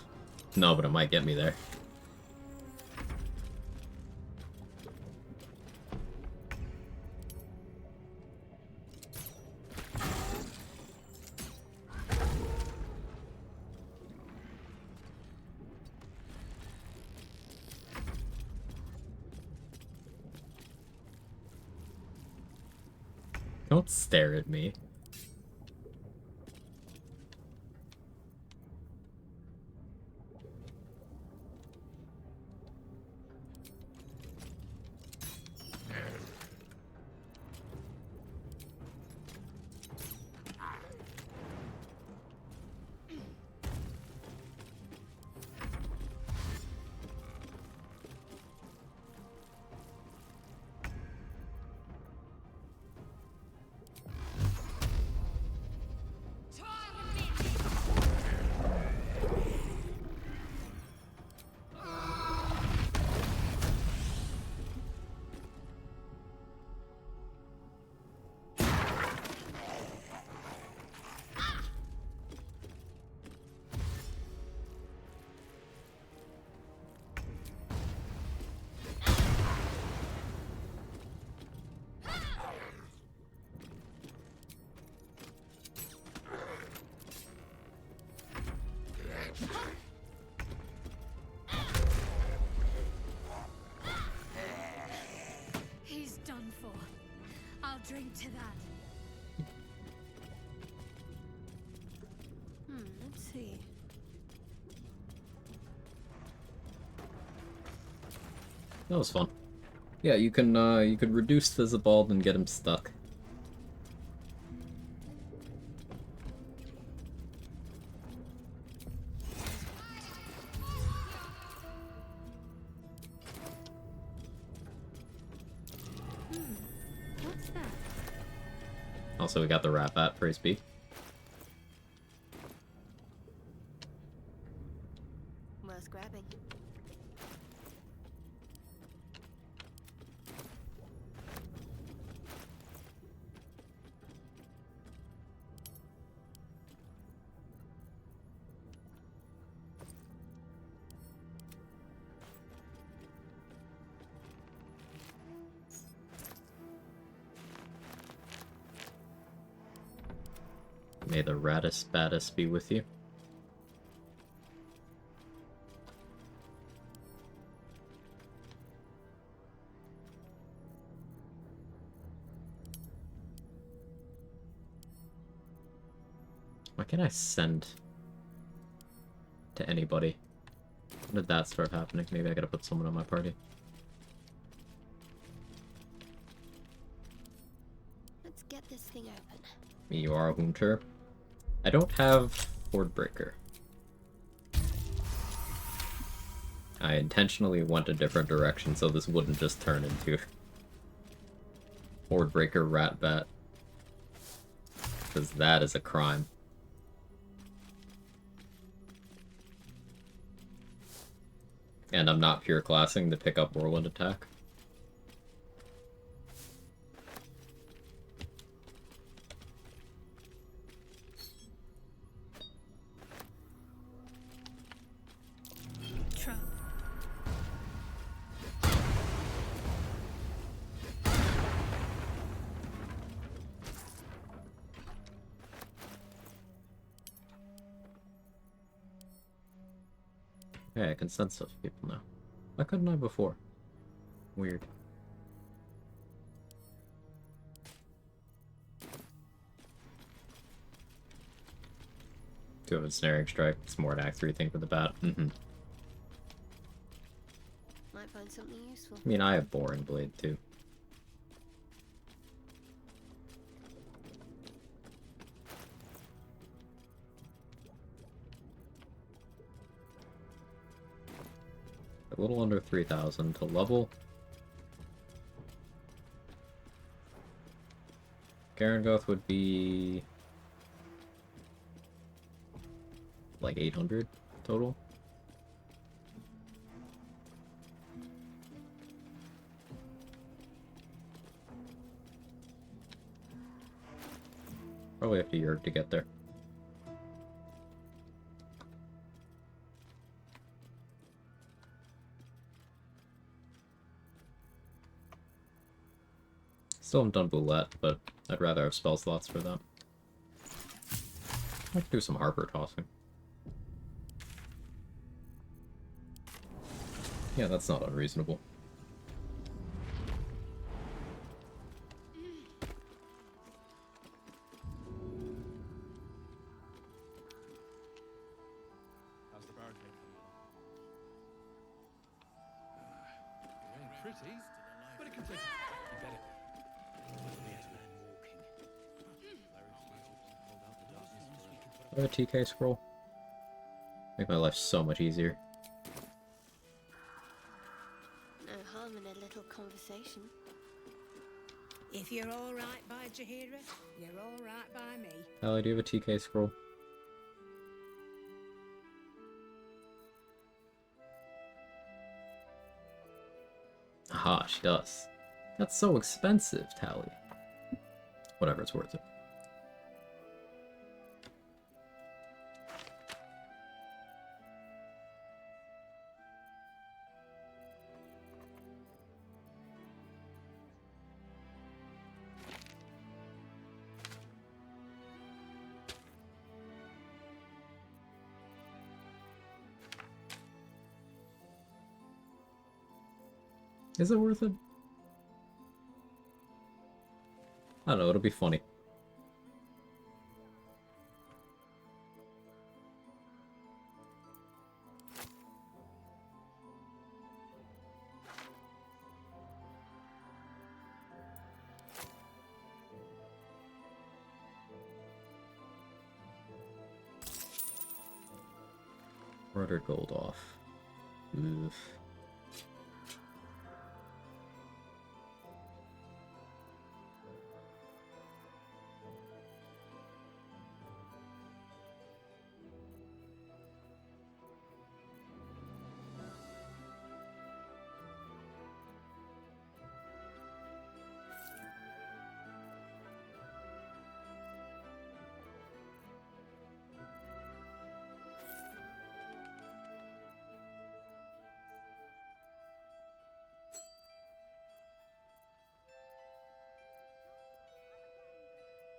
No, but it might get me there. Don't stare at me. He's done for. I'll drink to that. Let's see. That was fun. Yeah, you could reduce Fizzibald and get him stuck. What's that? Also, we got the Rat Bat, praise be. Worth grabbing. May the Ratus Batus be with you. Why can't I send to anybody? When did that start happening? Maybe I gotta put someone on my party. Let's get this thing open. You are a hunter. I don't have Hordebreaker. I intentionally went a different direction so this wouldn't just turn into Hordebreaker Rat Bat. Because that is a crime. And I'm not pure classing to pick up Whirlwind Attack. Trump. Okay, I can send stuff to people now. Why couldn't I before? Weird. Do have a Snaring Strike. It's more an Act 3 thing for the bat. Might find something useful. I mean, I have Boring Blade too. A little under 3,000 to level. Garangoth would be like 800 total. Probably have to Yerg to get there. Still haven't done Boulette, but I'd rather have spell slots for that. I could do some Harper tossing. Yeah, that's not unreasonable. How's the barricade coming? It ain't pretty, but it can take. You better. I have a TK scroll. Make my life so much easier. No harm in a little conversation. If you're all right by Jaheira, you're all right by me. Allie, do you have a TK scroll? Aha, she does. That's so expensive, Tally. Whatever, it's worth it. Is it worth it? I don't know, it'll be funny. Rudder gold off. Oof.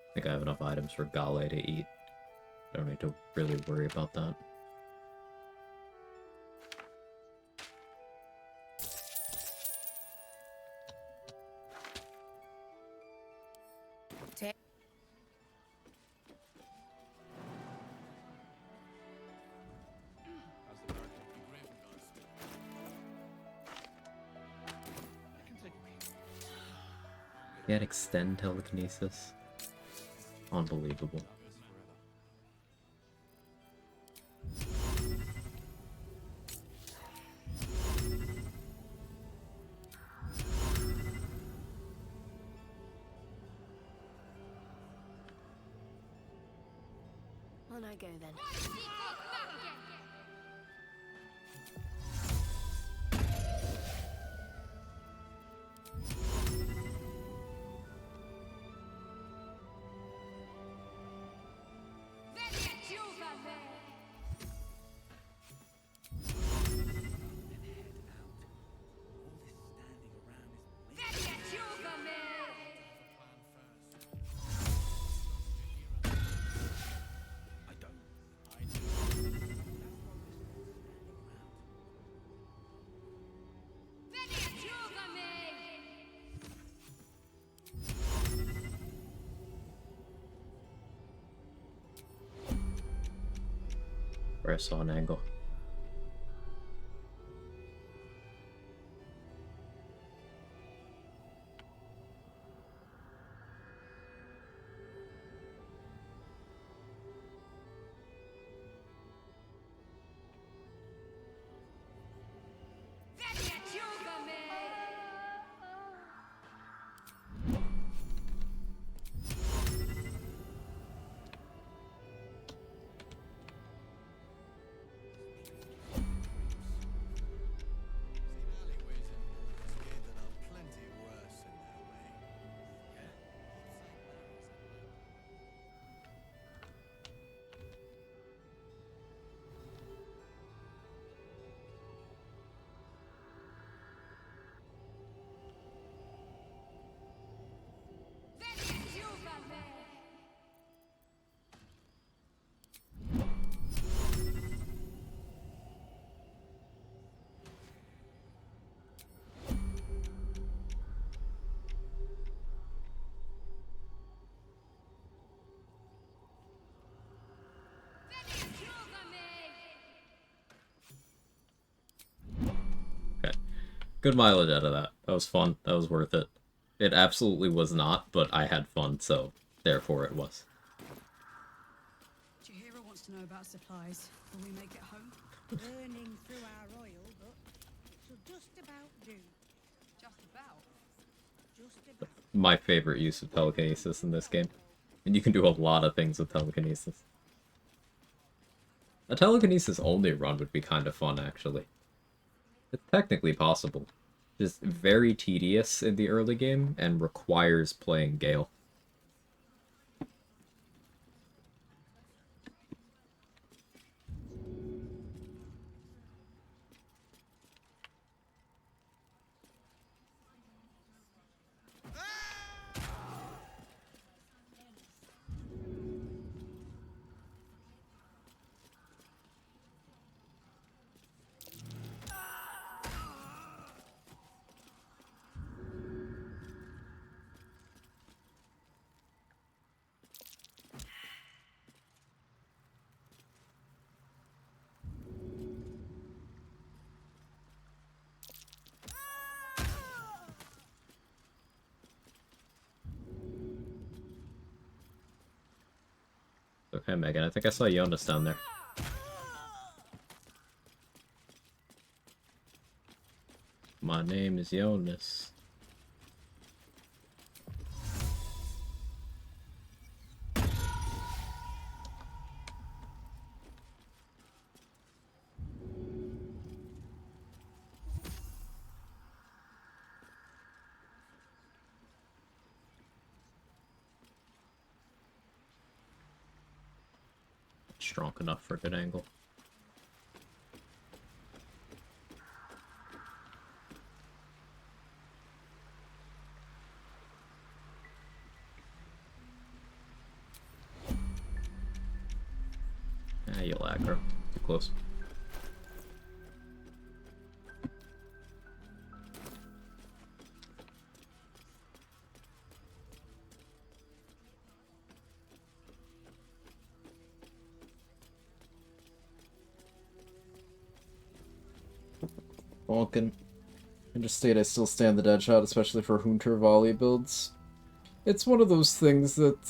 I think I have enough items for Gale to eat. I don't need to really worry about that. Can't extend telekinesis. Unbelievable. On I go then. Where I saw an angle. Good mileage out of that. That was fun. That was worth it. It absolutely was not, but I had fun, so therefore it was. Chihiro wants to know about supplies. Will we make it home? Burning through our oil, but it'll just about do. Just about. Just about. My favorite use of telekinesis in this game. And you can do a lot of things with telekinesis. A telekinesis only run would be kind of fun, actually. It's technically possible. Just very tedious in the early game and requires playing Gale. Hey, Megan, I think I saw Jonas down there. My name is Jonas. Strong enough for a good angle. Ah, you'll aggro. Too close. Vulcan. Interstate, I still stand the dead shot, especially for Hunter volley builds. It's one of those things that,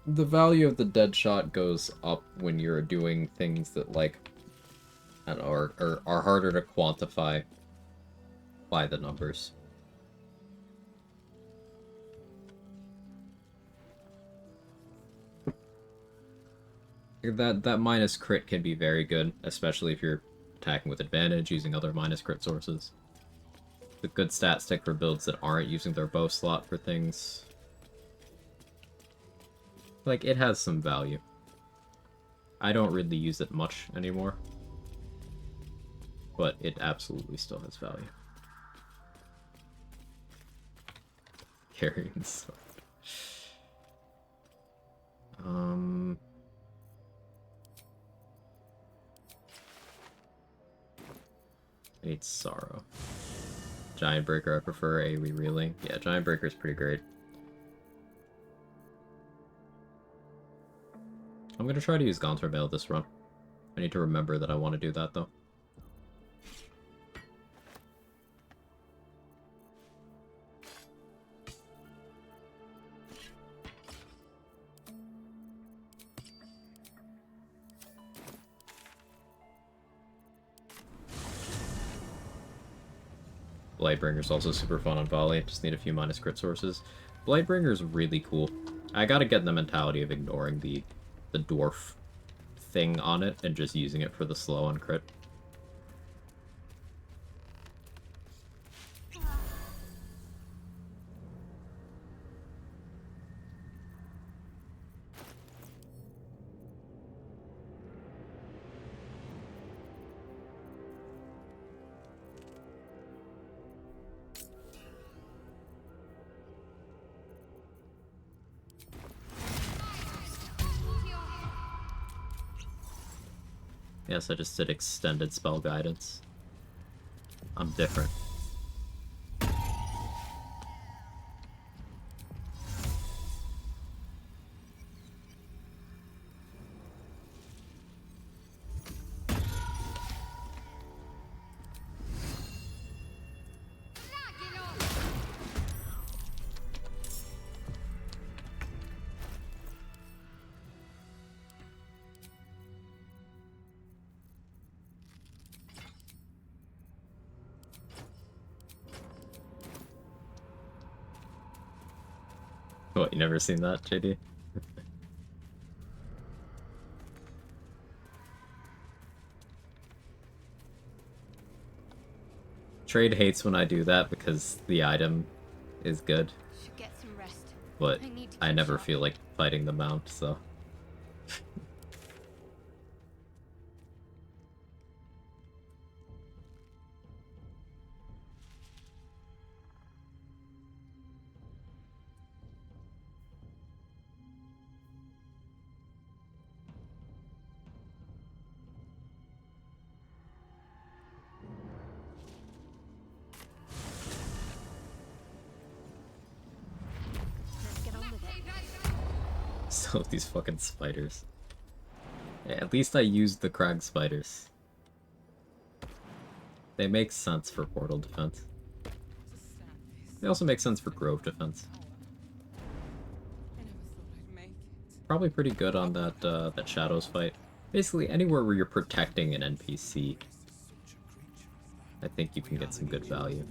the value of the dead shot goes up when you're doing things that, like, I don't know, are harder to quantify by the numbers. That minus crit can be very good, especially if you're attacking with advantage using other minus crit sources. The good stat stick for builds that aren't using their bow slot for things. Like, it has some value. I don't really use it much anymore, but it absolutely still has value. Carrying sword. I need Sorrow. Giant Breaker, I prefer AoE Reeling. Yeah, Giant Breaker is pretty great. I'm gonna try to use Gaunter Mail this run. I need to remember that I want to do that, though. Blightbringer's also super fun on volley, just need a few minus crit sources. Blightbringer's really cool. I gotta get in the mentality of ignoring the dwarf thing on it and just using it for the slow on crit. Yes, I just did extended spell guidance. I'm different. What, you never seen that, JD? Trade hates when I do that because the item is good. Should get some rest. But I need to I keep never sharp. feel like fighting the mount, so... Let's get on with it. So these fucking spiders. Yeah, at least I used the Quag spiders. They make sense for portal defense. They also make sense for grove defense. I never thought I'd make it. Probably pretty good on that Shadows fight. Basically, anywhere where you're protecting an NPC, I think you can get some good value.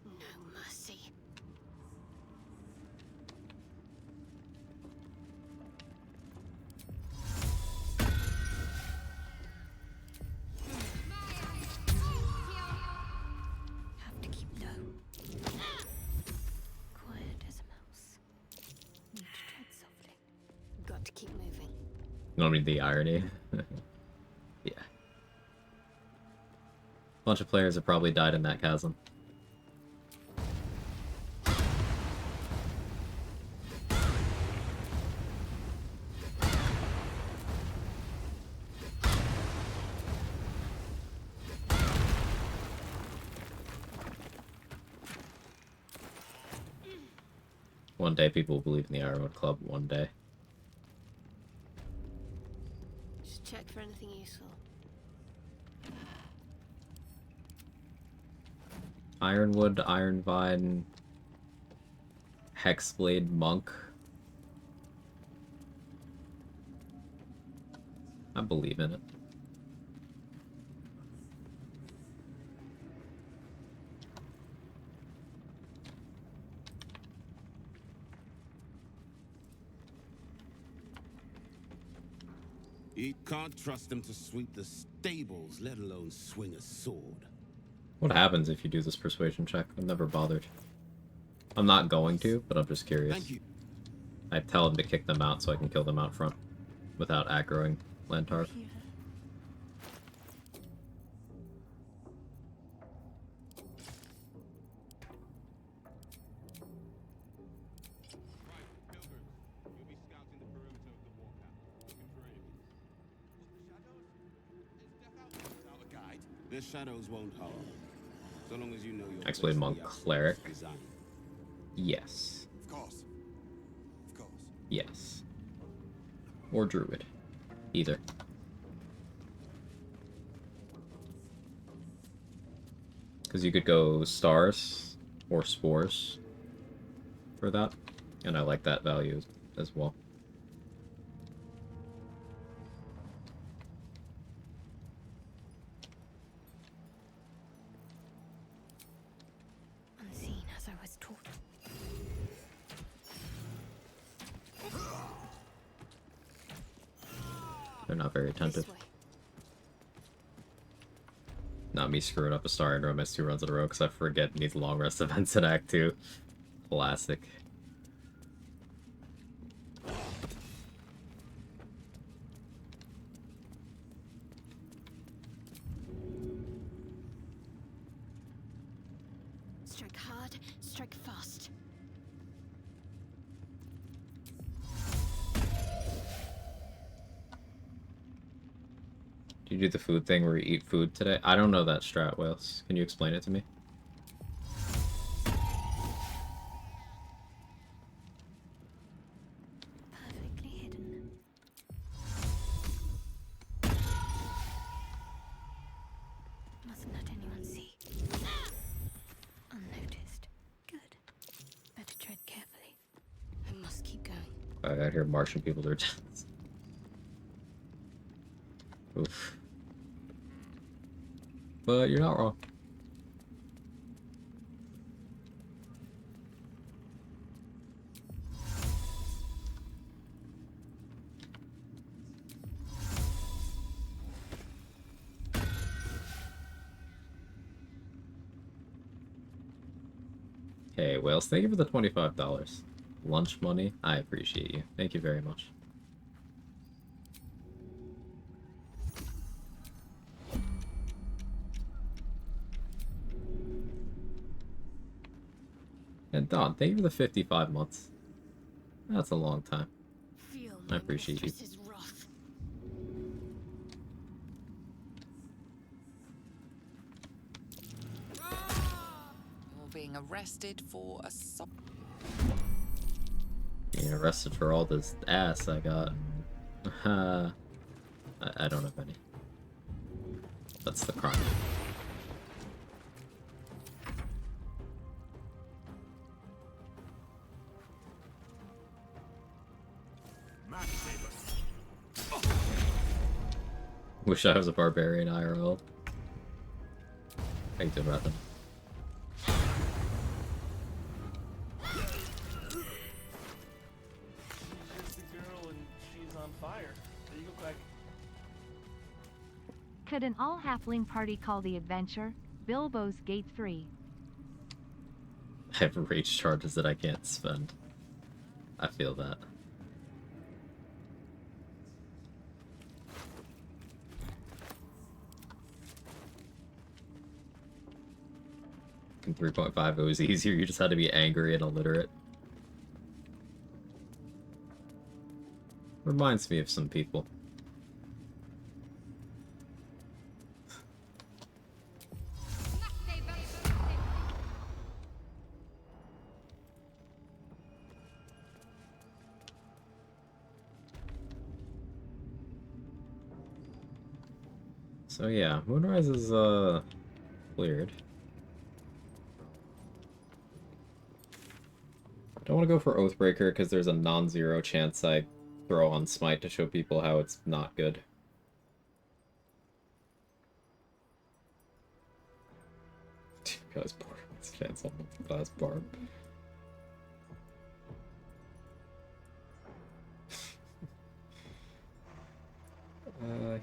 No mercy. Have to keep low. Quiet as a mouse. Need to tread softly. Got to keep moving. I mean, the irony. Yeah. A bunch of players have probably died in that chasm. One day people will believe in the Ironwood Club, one day. Just check for anything useful. Ironwood, Ironvine, Hexblade, Monk. I believe in it. You can't trust them to sweep the stables, let alone swing a sword. What happens if you do this persuasion check? I've never bothered. I'm not going to, but I'm just curious. Thank you. I tell him to kick them out so I can kill them out front without aggroing Lantark. The shadows won't harm. So long as you know your Hexblade, Monk, Cleric. design. Yes. Of course. Of course. Yes. Or Druid. Either. Because you could go Stars or Spores for that. And I like that value as well. Unseen as I was taught. They're not very attentive. Not me screwing up a star and romance 2 runs in a row because I forget these long rest events in Act 2. Classic. Strike hard, strike fast. Do you do the food thing where you eat food today? I don't know that strat, Wales. Can you explain it to me? Perfectly hidden. Mustn't let anyone see. Unnoticed. Good. Better tread carefully. I must keep going. I got here Martian people to attend. Oof. But you're not wrong. Hey, Wales, thank you for the $25. Lunch money, I appreciate you. Thank you very much. And Don, thank you for the 55 months. That's a long time. I appreciate you. You're being arrested for assault. Being arrested for all this ass I got. I don't have any. That's the crime. Wish I was a barbarian IRL. How you doing, Rathan? She's just a girl and she's on fire. There you go, Quag. Could an all-halfling party call the adventure? Bilbo's Gate 3. I have rage charges that I can't spend. I feel that. In 3.5 it was easier, you just had to be angry and illiterate. Reminds me of some people. So yeah, Moonrise is cleared. I don't want to go for Oathbreaker because there's a non-zero chance I throw on Smite to show people how it's not good. Guys, Borderlands fans on multi-class barb.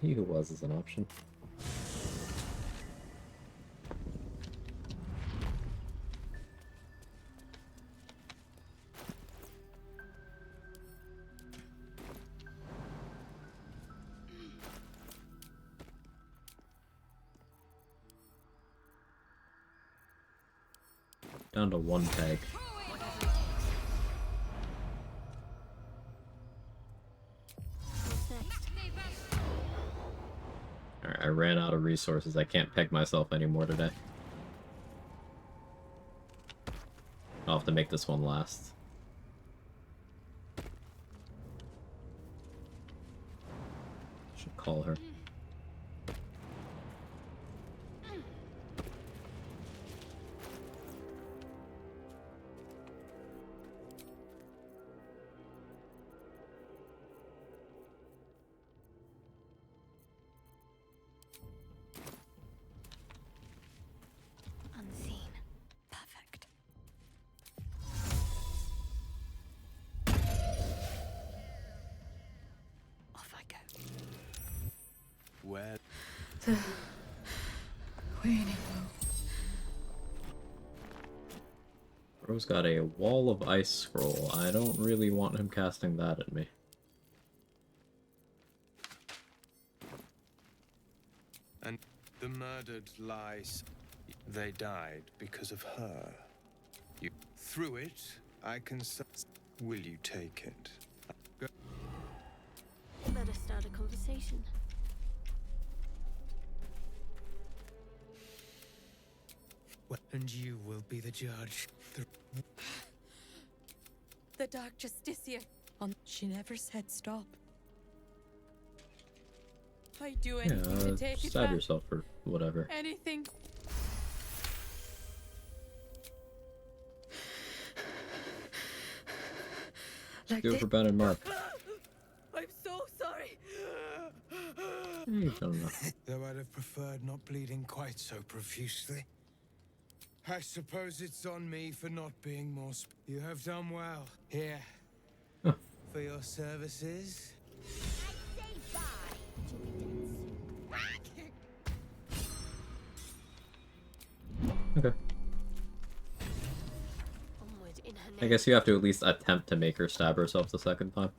He Who Was is an option. Down to one peg. Alright, I ran out of resources. I can't peg myself anymore today. I'll have to make this one last. Should call her. Unseen. Perfect. Off I go. Where? Bro's got a Wall of Ice scroll. I don't really want him casting that at me. And the murdered lies. They died because of her. You through it. I can. Will you take it? Go. Let us start a conversation. And you will be the judge. The Dark Justicia. She never said stop. I'd do anything to take it stab back. yourself or whatever. Anything. Do it for Ben and Mark. I'm so sorry. You don't know. Though I'd have preferred not bleeding quite so profusely. I suppose it's on me for not being more You have done well. Here. Huh. For your services. Okay. Onward in her I name. guess you have to at least attempt to make her stab herself the second time.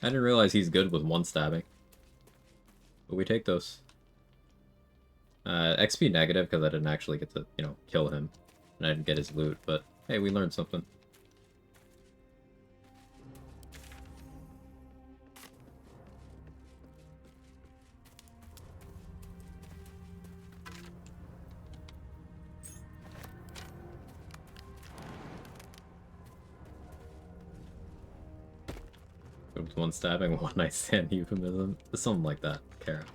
I didn't realize he's good with one stabbing. But we take those. XP negative because I didn't actually get to, you know, kill him. And I didn't get his loot, but hey, we learned something. Good with one stabbing, one night stand euphemism. Something like that, Kara.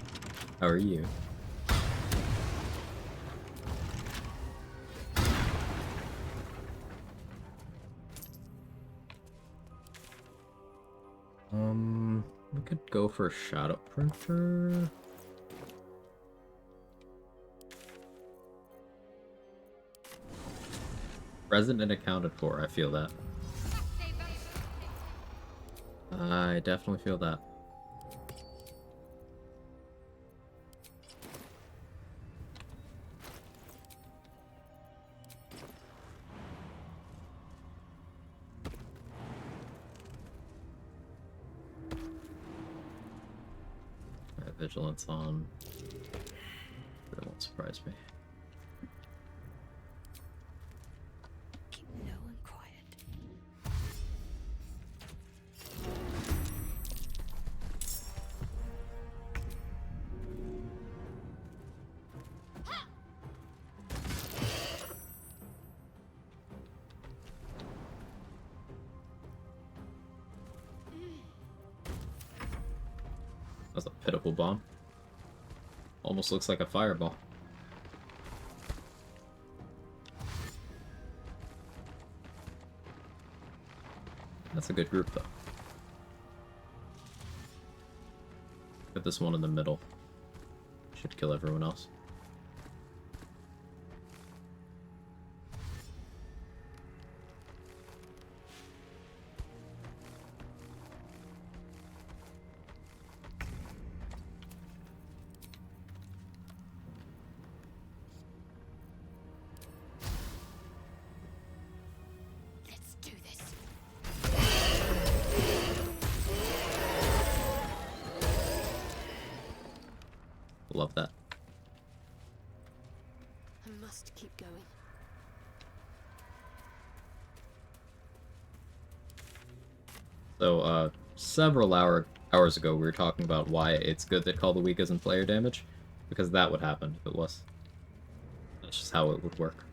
How are you? We could go for Shadow Printer. Present and accounted for, I feel that. I definitely feel that. Alright, vigilance on. That won't surprise me. Keep low and quiet. That's a pitiful bomb. Almost looks like a fireball. That's a good group, though. Put this one in the middle. Should kill everyone else. Let's do this. Love that. I must keep going. So, several hours ago, we were talking about why it's good that Call the Weak isn't player damage, because that would happen if it was. That's just how it would work.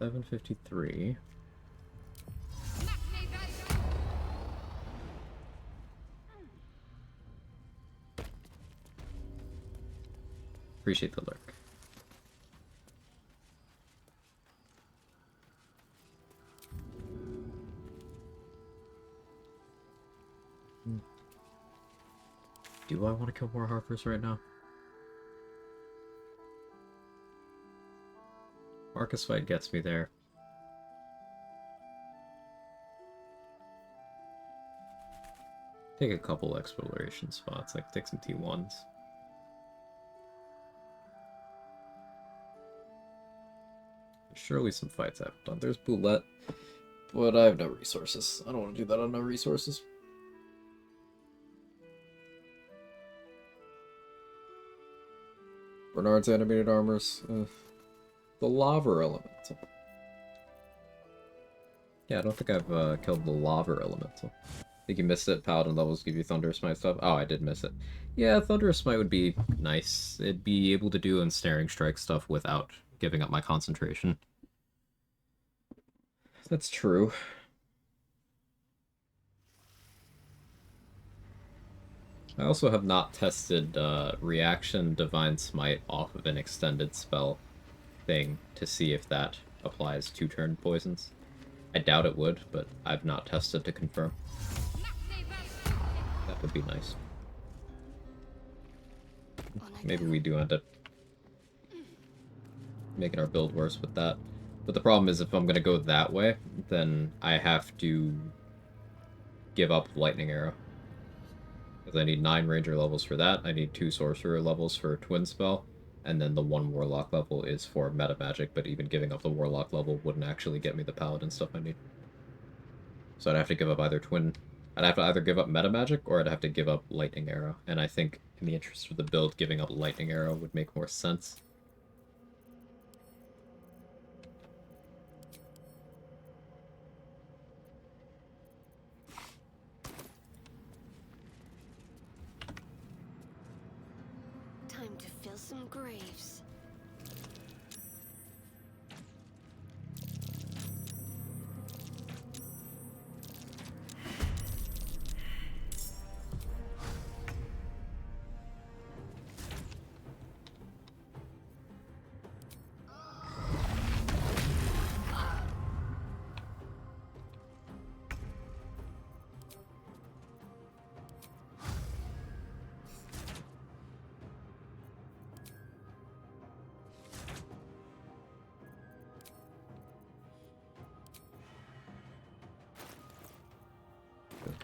$7.53. Appreciate the lurk. Do I want to kill more Harpers right now? Marcus fight gets me there. Take a couple exploration spots, like take some T1s. There's surely some fights I've done. There's Boulette, but I have no resources. I don't want to do that on no resources. Bernard's animated armors. The lava elemental. Yeah, I don't think I've killed the lava elemental. I think you missed it. Paladin levels give you Thunderous Smite stuff. Oh, I did miss it. Yeah, Thunderous Smite would be nice. It'd be able to do Ensnaring Strike stuff without giving up my concentration. That's true. I also have not tested Reaction Divine Smite off of an extended spell thing to see if that applies to turn poisons. I doubt it would, but I've not tested to confirm. That would be nice. Maybe we do end up making our build worse with that. But the problem is if I'm going to go that way, then I have to give up Lightning Arrow. Because I need 9 Ranger levels for that, I need 2 Sorcerer levels for Twin Spell, and then the 1 Warlock level is for Meta Magic, but even giving up the Warlock level wouldn't actually get me the Paladin stuff I need. So I'd have to give up either I'd have to either give up Meta Magic, or I'd have to give up Lightning Arrow, and I think in the interest of the build, giving up Lightning Arrow would make more sense. Time to fill some graves.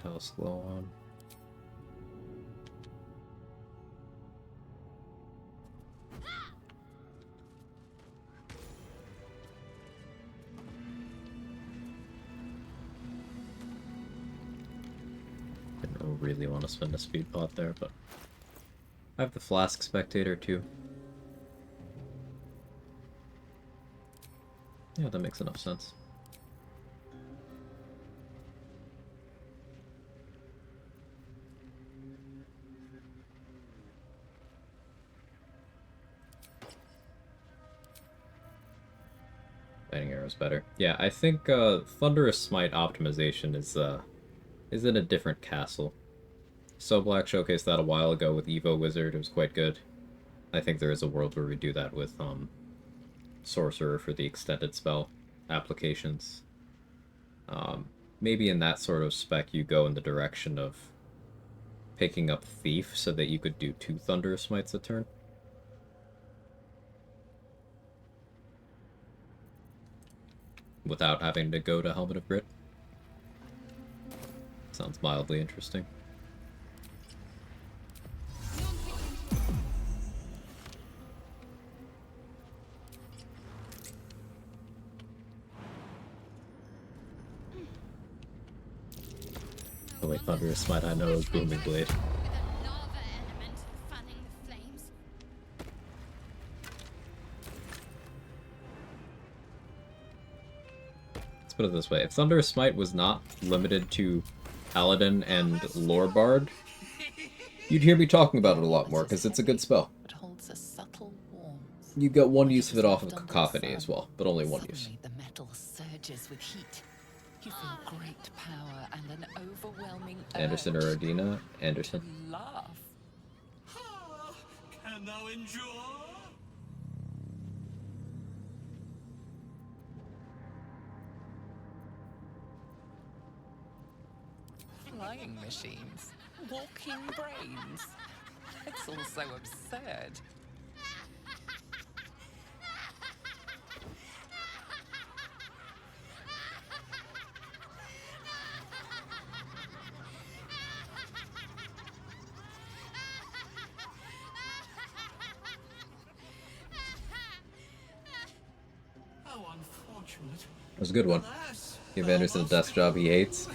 House glow on. Didn't really want to spend a speed pot there, but I have the flask spectator too. Yeah, that makes enough sense. Lightning arrow's better. Yeah, I think Thunderous Smite optimization is in a different castle. So Black showcased that a while ago with Evo Wizard. It was quite good. I think there is a world where we do that with Sorcerer for the extended spell applications. Maybe in that sort of spec you go in the direction of picking up Thief so that you could do 2 Thunderous Smites a turn. Without having to go to Helmet of Grit. Sounds mildly interesting. The only Thunderous Smite I know is Booming Blade. Let's put it this way, if Thunderous Smite was not limited to Paladin and Lorebard, you'd hear me talking about it a lot more, because it's a good spell. You get one use of it off of Cacophony as well, but only one use. The metal surges with heat. You feel great power and an overwhelming Anderson or Odina? Anderson. laugh. Can thou endure? Flying machines, walking brains. It's all so absurd. How unfortunate. That was a good one. Give Anderson a desk job he hates.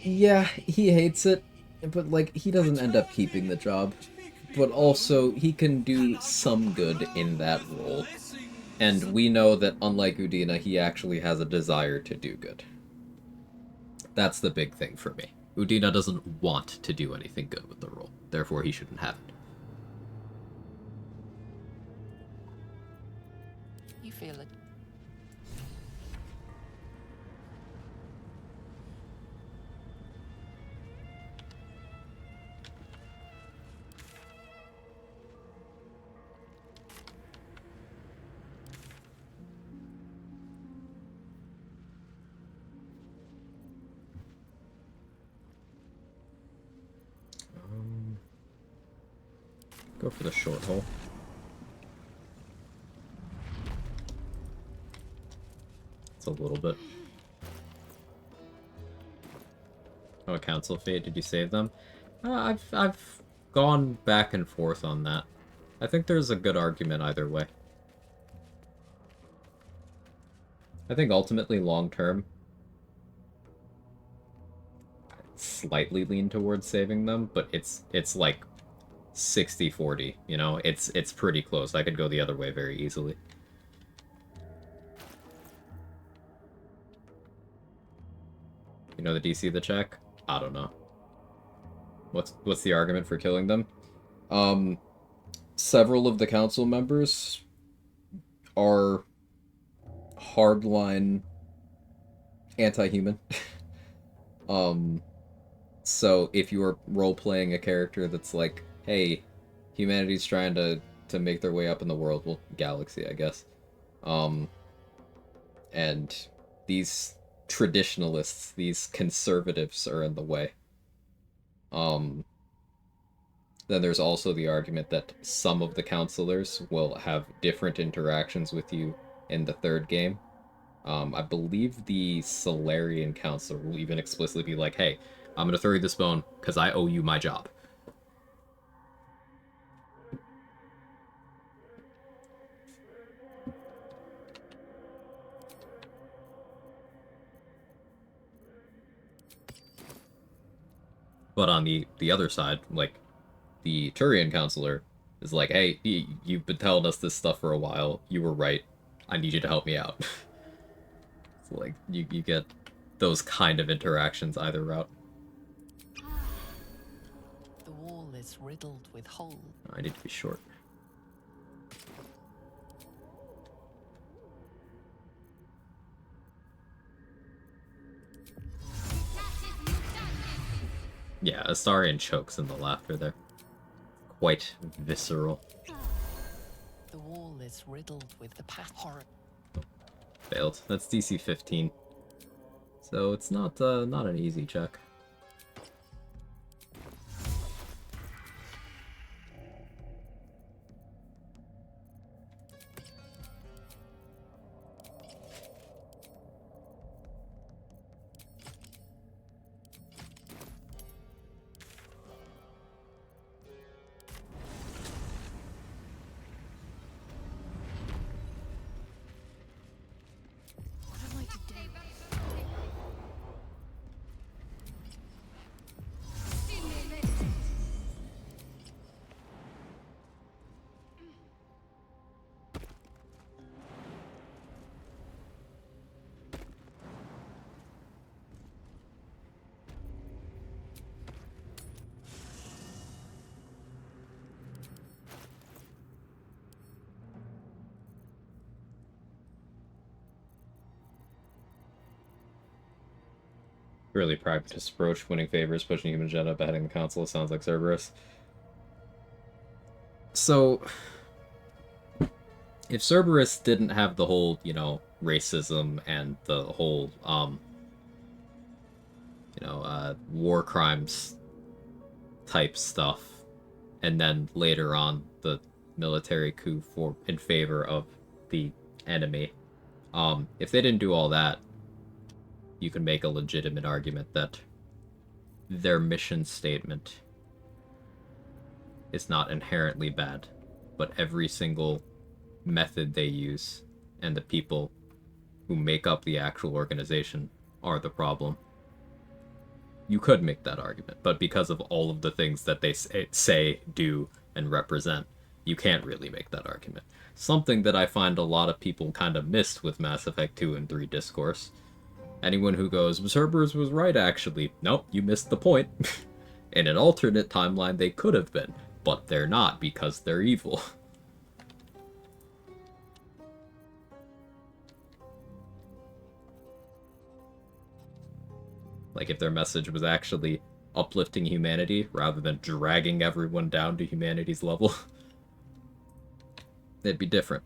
Yeah, he hates it, but like he doesn't end up keeping the job. But also, he can do some good in that role. And we know that unlike Udina, he actually has a desire to do good. That's the big thing for me. Udina doesn't want to do anything good with the role, therefore he shouldn't have it. You feel it. Go for the short hole. It's a little bit. Oh, a Council Fate, did you save them? I've gone back and forth on that. I think there's a good argument either way. I think ultimately long term, I'd slightly lean towards saving them, but it's like 60-40, you know? It's pretty close. I could go the other way very easily. You know the DC of the check? I don't know. What's the argument for killing them? Several of the council members are hardline anti-human. So if you are role-playing a character that's like, hey, humanity's trying to make their way up in the world, well, galaxy, I guess. And these traditionalists, these conservatives are in the way. Then there's also the argument that some of the counselors will have different interactions with you in the third game. I believe the Solarian Council will even explicitly be like, hey, I'm gonna throw you this bone because I owe you my job. But on the other side, like, the Turian Counselor is like, hey, you've been telling us this stuff for a while. You were right. I need you to help me out. So, like, you get those kind of interactions either route. The wall is riddled with holes. I need to be short. Yeah, Astarion chokes in the laughter there. Quite visceral. The wall is riddled with the past horror. Failed. That's DC 15. So it's not an easy check. What am I to do? Really pragmatist approach, winning favors, pushing human agenda, beheading the council. Sounds like Cerberus. So, if Cerberus didn't have the whole, you know, racism and the whole, war crimes type stuff, and then later on the military coup in favor of the enemy, if they didn't do all that, you can make a legitimate argument that their mission statement is not inherently bad, but every single method they use and the people who make up the actual organization are the problem. You could make that argument, but because of all of the things that they say, do, and represent, you can't really make that argument. Something that I find a lot of people kind of missed with Mass Effect 2 and 3 discourse. Anyone who goes, Cerberus was right actually, nope, you missed the point. In an alternate timeline they could have been, but they're not because they're evil. Like, if their message was actually uplifting humanity rather than dragging everyone down to humanity's level, it'd be different.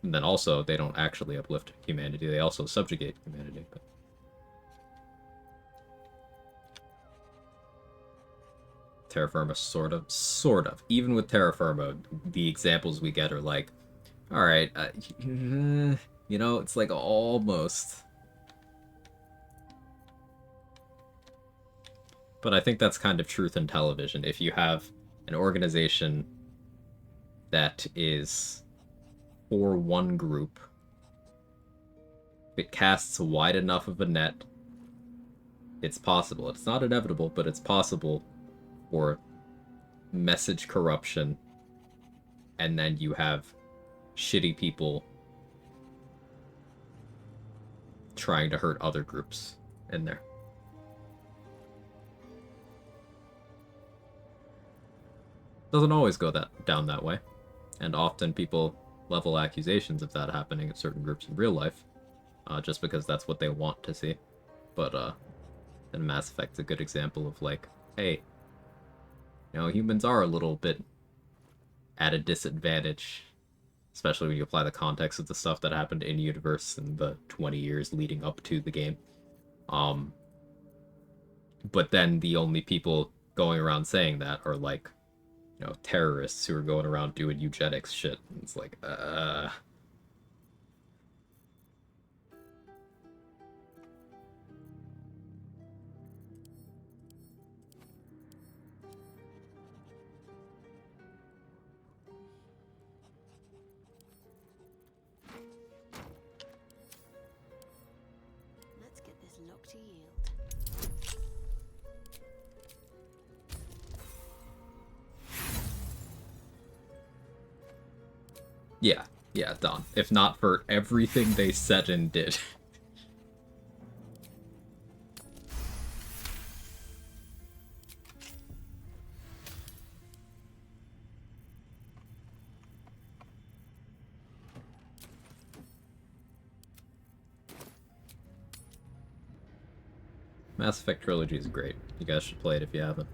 And then also, they don't actually uplift humanity, they also subjugate humanity. But... Terra Firma, sort of. Sort of. Even with Terra Firma, the examples we get are like, alright, you know, it's like almost... But I think that's kind of truth in television. If you have an organization that is for one group, if it casts wide enough of a net, it's possible. It's not inevitable, but it's possible for message corruption, and then you have shitty people trying to hurt other groups in there. Doesn't always go down that way, and often people level accusations of that happening at certain groups in real life, just because that's what they want to see. But then Mass Effect's a good example of like, hey, you know, humans are a little bit at a disadvantage, especially when you apply the context of the stuff that happened in universe in the 20 years leading up to the game. But then the only people going around saying that are like, you know, terrorists who are going around doing eugenics shit. It's like, best luck to yield. Yeah, done. If not for everything they said and did. Mass Effect Trilogy is great. You guys should play it if you haven't.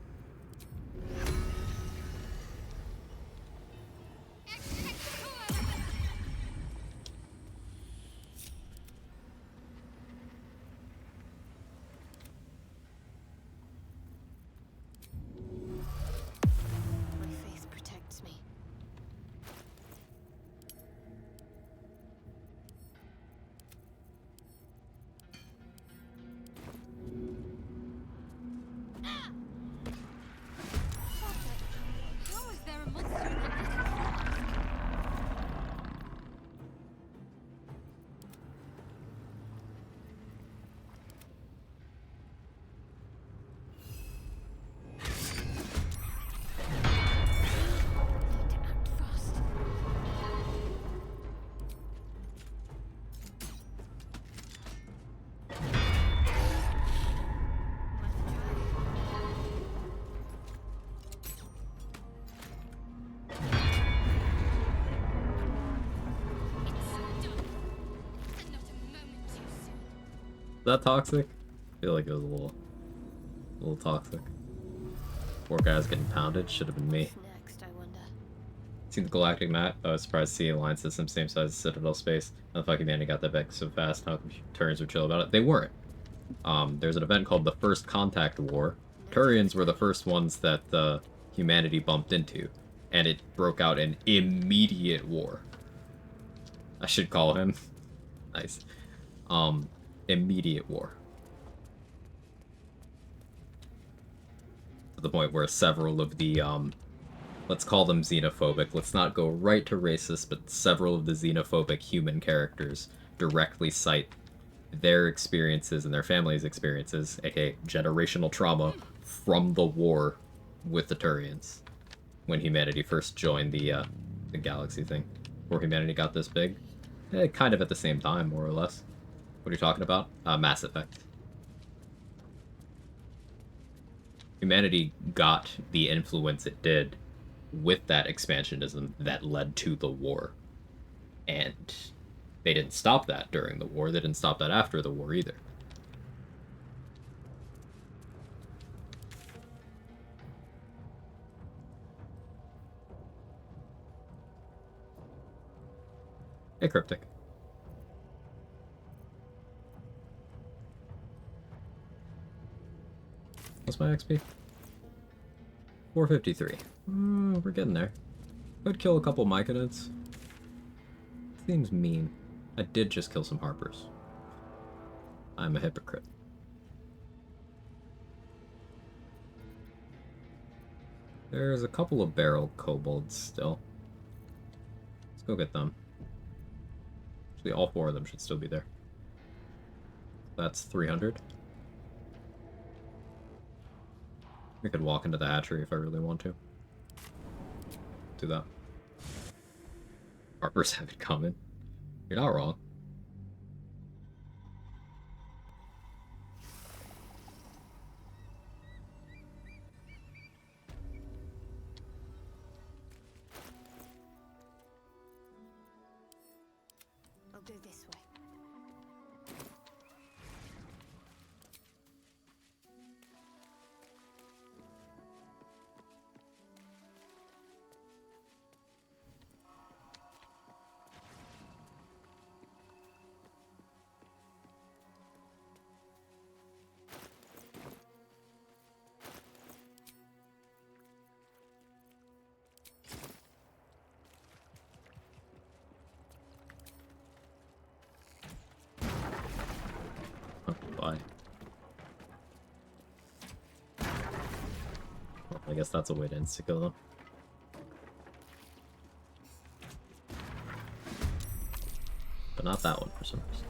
My faith protects me. How is there a monster in that? Is that toxic? I feel like it was a little toxic. Poor guy's getting pounded. Should have been me. Next, I wonder. Seen the galactic map. I was surprised to see alliance system same size as Citadel space. How the fuck humanity got that back so fast? How Turians were chill about it? They weren't. There's an event called the First Contact War. Turians were the first ones that humanity bumped into, and it broke out an immediate war. I should call him. Nice. Immediate war. To the point where several of the, let's call them xenophobic, let's not go right to racist, but several of the xenophobic human characters directly cite their experiences and their families' experiences, aka generational trauma, from the war with the Turians when humanity first joined the galaxy thing. Before humanity got this big. Kind of at the same time, more or less. What are you talking about? Mass Effect. Humanity got the influence it did with that expansionism that led to the war. And they didn't stop that during the war. They didn't stop that after the war either. Hey, Cryptic. What's my XP? 453. We're getting there. Could kill a couple Myconids. Seems mean. I did just kill some Harpers. I'm a hypocrite. There's a couple of barrel kobolds still. Let's go get them. Actually, all 4 of them should still be there. That's 300. I could walk into the hatchery if I really want to. Do that. Harpers have it coming. You're not wrong. I'll go this way. Bye. Well, I guess that's a way to insta-kill them. But not that one for some reason.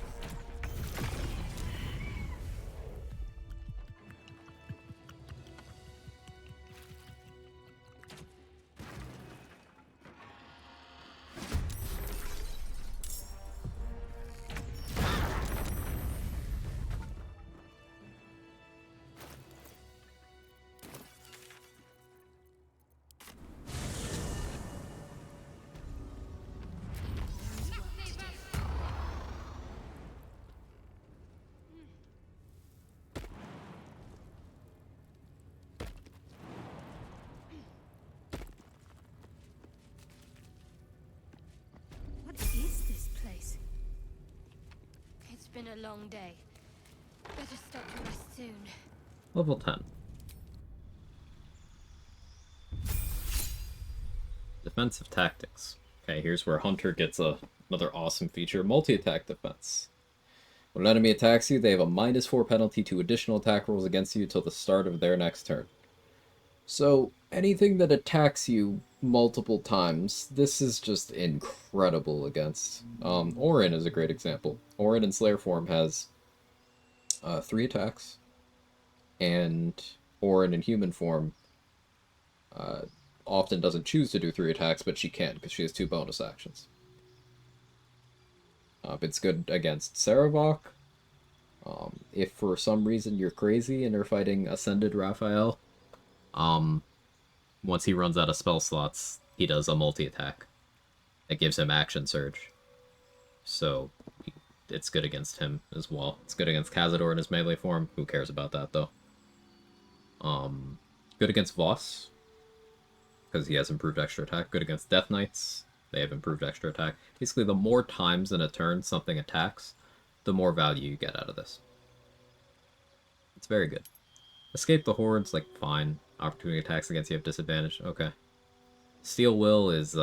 been a long day. Better stop to rest soon. Level 10. Defensive Tactics. Okay, here's where Hunter gets another awesome feature, multi-attack defense. When an enemy attacks you, they have a -4 penalty to additional attack rolls against you until the start of their next turn. So, anything that attacks you multiple times, this is just incredible against. Orin is a great example. Orin in Slayer form has 3 attacks, and Orin in human form often doesn't choose to do 3 attacks, but she can, because she has 2 bonus actions. It's good against Saravok. If for some reason you're crazy and are fighting Ascended Raphael, once he runs out of spell slots, he does a multi-attack. It gives him action surge. So, it's good against him as well. It's good against Cazador in his melee form. Who cares about that, though? Good against Voss, because he has improved extra attack. Good against Death Knights. They have improved extra attack. Basically, the more times in a turn something attacks, the more value you get out of this. It's very good. Escape the Hordes, like, fine. Opportunity attacks against you have disadvantage. Okay. Steel Will is,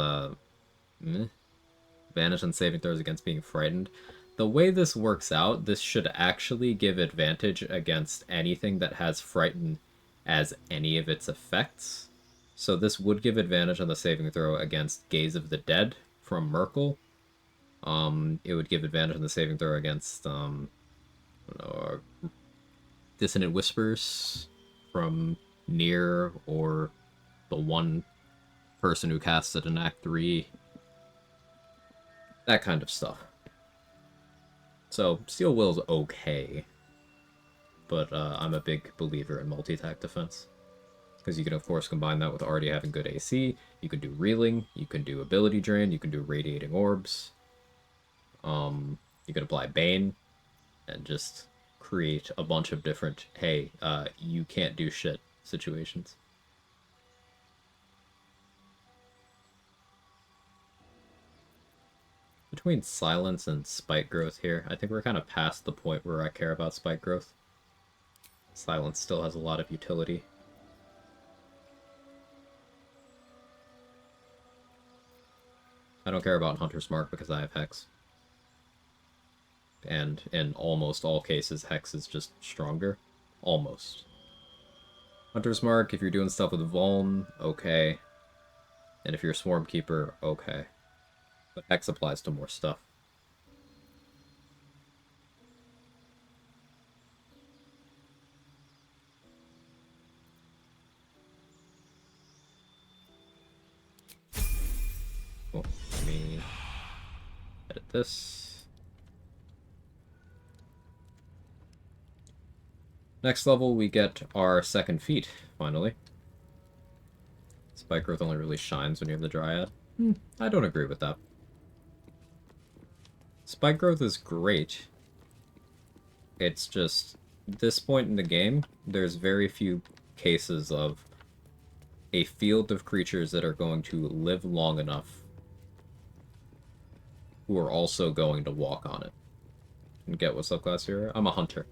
advantage on saving throws against being frightened. The way this works out, this should actually give advantage against anything that has Frighten as any of its effects. So this would give advantage on the saving throw against Gaze of the Dead from Merkel. It would give advantage on the saving throw against, Dissonant Whispers from Nier, or the one person who casts it in Act 3. That kind of stuff. So, Steel Will's okay. But I'm a big believer in multi-attack defense. Because you can, of course, combine that with already having good AC. You can do Reeling, you can do Ability Drain, you can do Radiating Orbs. You can apply Bane, and just create a bunch of different, hey, you can't do shit situations. Between Silence and Spike Growth here, I think we're kind of past the point where I care about Spike Growth. Silence still has a lot of utility. I don't care about Hunter's Mark because I have Hex. And in almost all cases, Hex is just stronger. Almost. Hunter's Mark, if you're doing stuff with Vuln, okay. And if you're a Swarm Keeper, okay. But Hex applies to more stuff. Oh, let me edit this. Next level, we get our second feat, finally. Spike Growth only really shines when you have the Dryad. I don't agree with that. Spike Growth is great. It's just, this point in the game, there's very few cases of a field of creatures that are going to live long enough who are also going to walk on it. And get what subclass you're? I'm a hunter.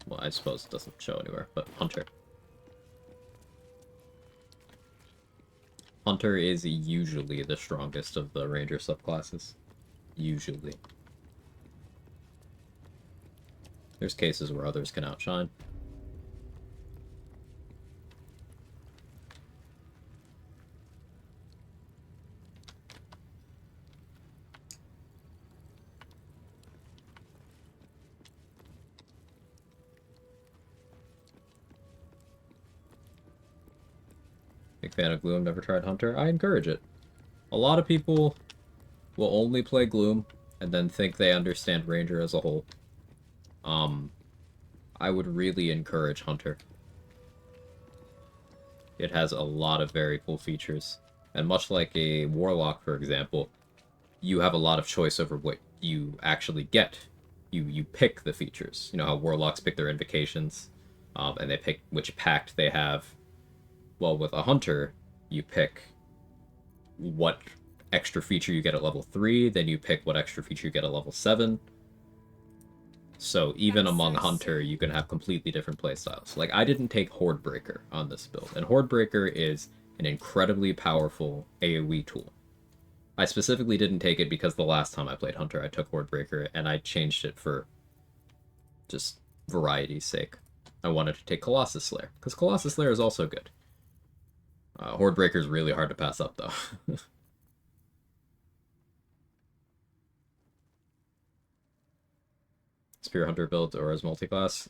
Well, I suppose it doesn't show anywhere, but hunter. Hunter is usually the strongest of the ranger subclasses. Usually. There's cases where others can outshine. Big fan of Gloom, never tried Hunter. I encourage it. A lot of people will only play Gloom and then think they understand Ranger as a whole. I would really encourage Hunter. It has a lot of very cool features. And much like a Warlock, for example, you have a lot of choice over what you actually get. You pick the features. You know how Warlocks pick their invocations, and they pick which pact they have. Well, with a Hunter, you pick what extra feature you get at level 3, then you pick what extra feature you get at level 7. So even among Hunter, you can have completely different playstyles. Like, I didn't take Hordebreaker on this build, and Hordebreaker is an incredibly powerful AoE tool. I specifically didn't take it because the last time I played Hunter, I took Hordebreaker, and I changed it for just variety's sake. I wanted to take Colossus Slayer, because Colossus Slayer is also good. Hordebreaker is really hard to pass up, though. Spear Hunter build or as multiclass.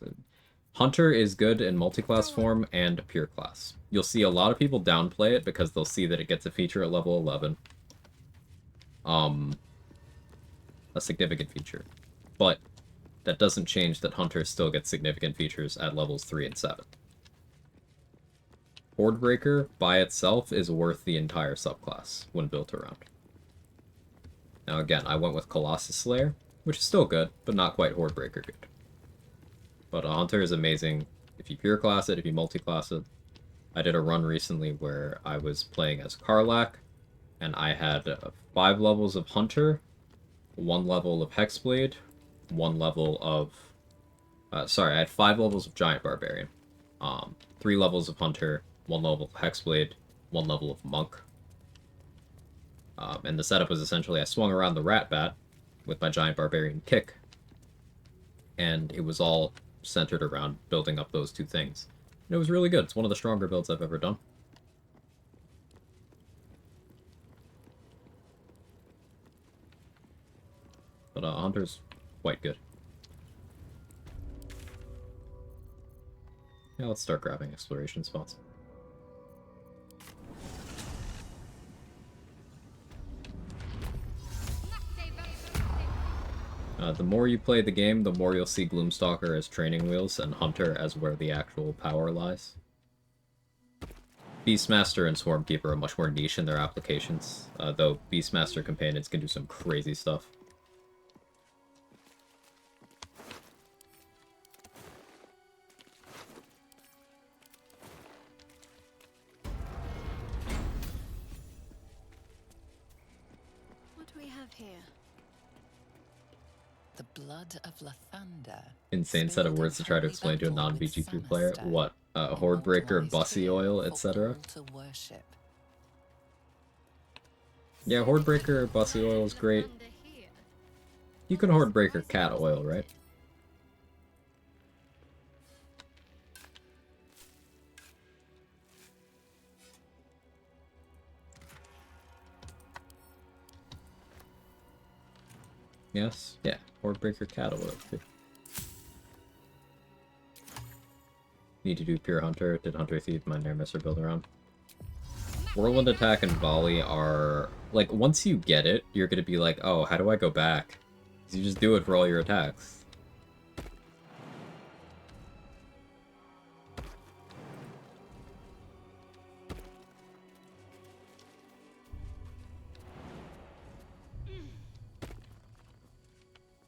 Hunter is good in multiclass form and pure class. You'll see a lot of people downplay it because they'll see that it gets a feature at level 11. A significant feature. But that doesn't change that Hunter still gets significant features at levels 3 and 7. Hordebreaker by itself is worth the entire subclass when built around. Now again, I went with Colossus Slayer, which is still good, but not quite Hordebreaker good. But a Hunter is amazing if you pure class it, if you multi-class it. I did a run recently where I was playing as Karlach, and I had 5 levels of Hunter, 1 level of Hexblade, 1 level of... I had 5 levels of Giant Barbarian, 3 levels of Hunter, 1 level of Hexblade, 1 level of Monk. And the setup was essentially I swung around the Rat Bat with my Giant Barbarian kick, and it was all centered around building up those 2 things. And it was really good. It's one of the stronger builds I've ever done. But Hunter's quite good. Yeah, let's start grabbing exploration spots. The more you play the game, the more you'll see Gloomstalker as training wheels and Hunter as where the actual power lies. Beastmaster and Swarmkeeper are much more niche in their applications, though Beastmaster companions can do some crazy stuff. What do we have here? The blood of Lathander. Insane set of words to try to explain to a non-BG3 player. What? Hordebreaker, Bussy Oil, etc.? Yeah, Hordebreaker, Bussy Oil is great. You can Hordebreaker Cat Oil, right? Yes? Yeah, Hordebreaker Cat Oil, too. Need to do Pure Hunter. Did Hunter Thief, my Nair Messer build around? Whirlwind Attack and Volley are... Like, once you get it, you're gonna be like, oh, how do I go back? 'Cause you just do it for all your attacks.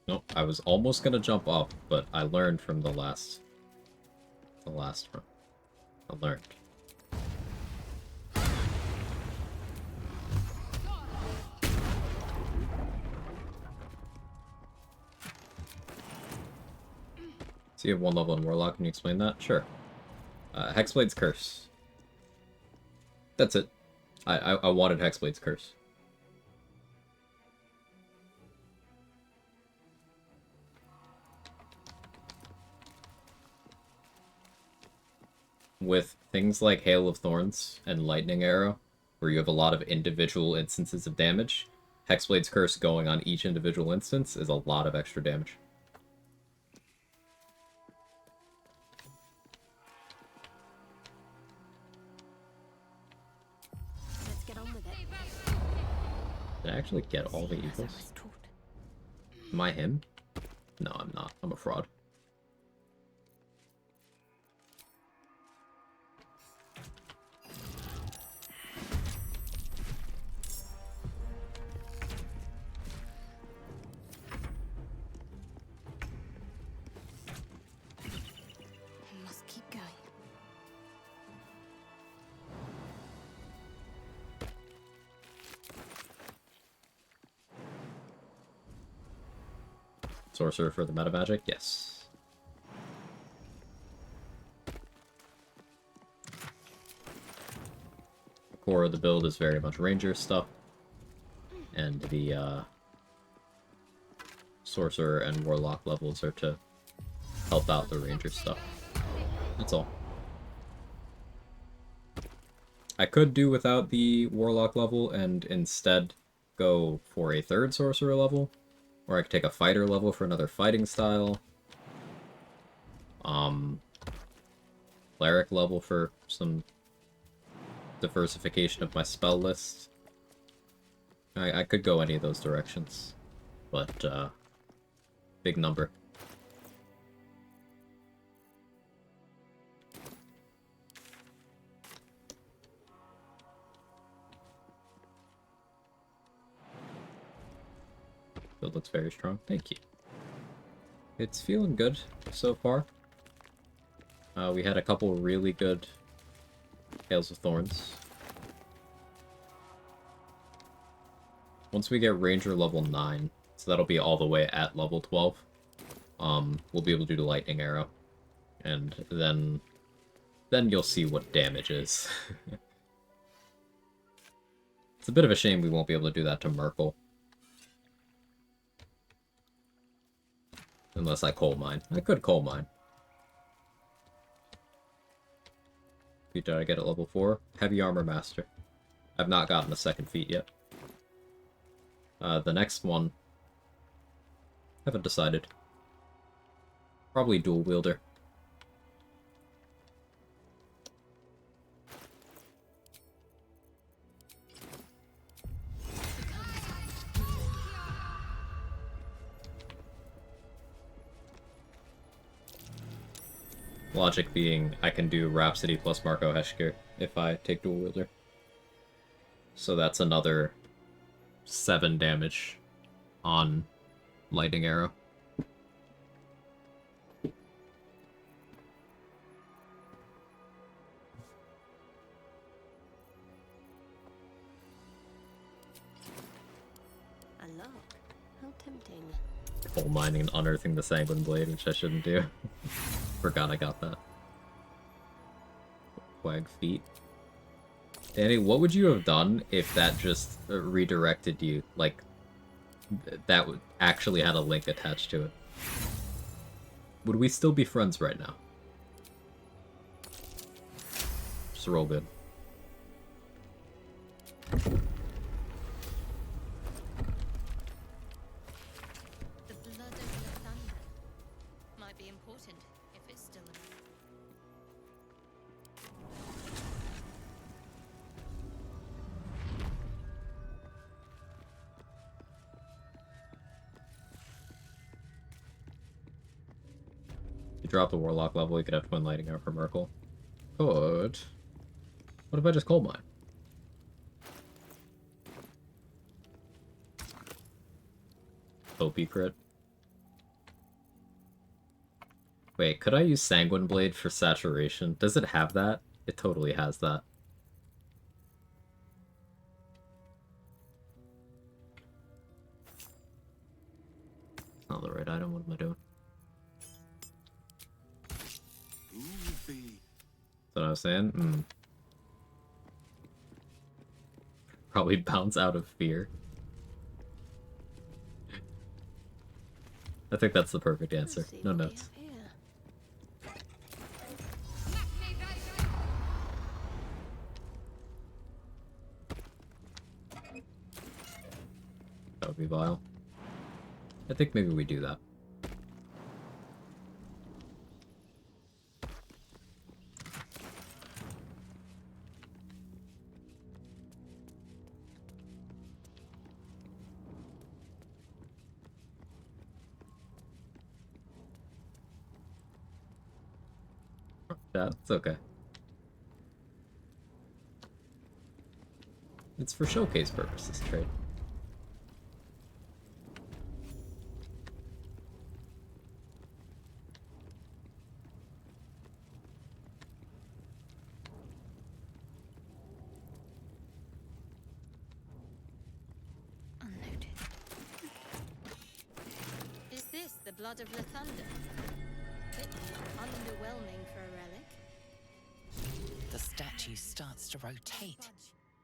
Nope, I was almost gonna jump up, but I learned from the last one. I learned. So you have 1 level in Warlock, can you explain that? Sure. Hexblade's Curse. That's it. I wanted Hexblade's Curse. With things like Hail of Thorns and Lightning Arrow, where you have a lot of individual instances of damage, Hexblade's Curse going on each individual instance is a lot of extra damage. Let's get on with it. Did I actually get all the equals? Am I him? No, I'm not. I'm a fraud. Must keep going. Sorcerer for the meta magic? Yes. The core of the build is very much ranger stuff. And the sorcerer and warlock levels are to help out the ranger stuff. That's all. I could do without the warlock level and instead go for a third sorcerer level. Or I could take a fighter level for another fighting style. Cleric level for some diversification of my spell list. I could go any of those directions. But, big number. It looks very strong. Thank you. It's feeling good so far. We had a couple really good Tales of Thorns. Once we get Ranger level 9, so that'll be all the way at level 12, we'll be able to do the Lightning Arrow. And then you'll see what damage is. It's a bit of a shame we won't be able to do that to Merkel. Unless I coal mine. I could coal mine. Did I get at level 4? Heavy Armor Master. I've not gotten a second feat yet. The next one... haven't decided. Probably Dual Wielder. Logic being, I can do Rhapsody plus Marco Heschker if I take Dual Wielder. So that's another 7 damage on Lightning Arrow. A lock. How tempting. Coal mining and unearthing the Sanguine Blade, which I shouldn't do. Forgot I got that. Quag feet. Danny, what would you have done if that just redirected you? Like, that actually had a link attached to it. Would we still be friends right now? Just roll good. The blood of the thunder might be important if it's still alive. You drop the Warlock level, you could have Twin Lightning out for Merkel. Good. What if I just coal mine? OP crit. Wait, could I use Sanguine Blade for saturation? Does it have that? It totally has that. Not the right item, what am I doing? That's what I was saying? Probably bounce out of fear. I think that's the perfect answer. No notes. That would be vile. I think maybe we do that. Yeah, it's okay. It's for showcase purposes, trade. Is this the blood of Lathunder. Bit underwhelming for a relic. The statue starts to rotate,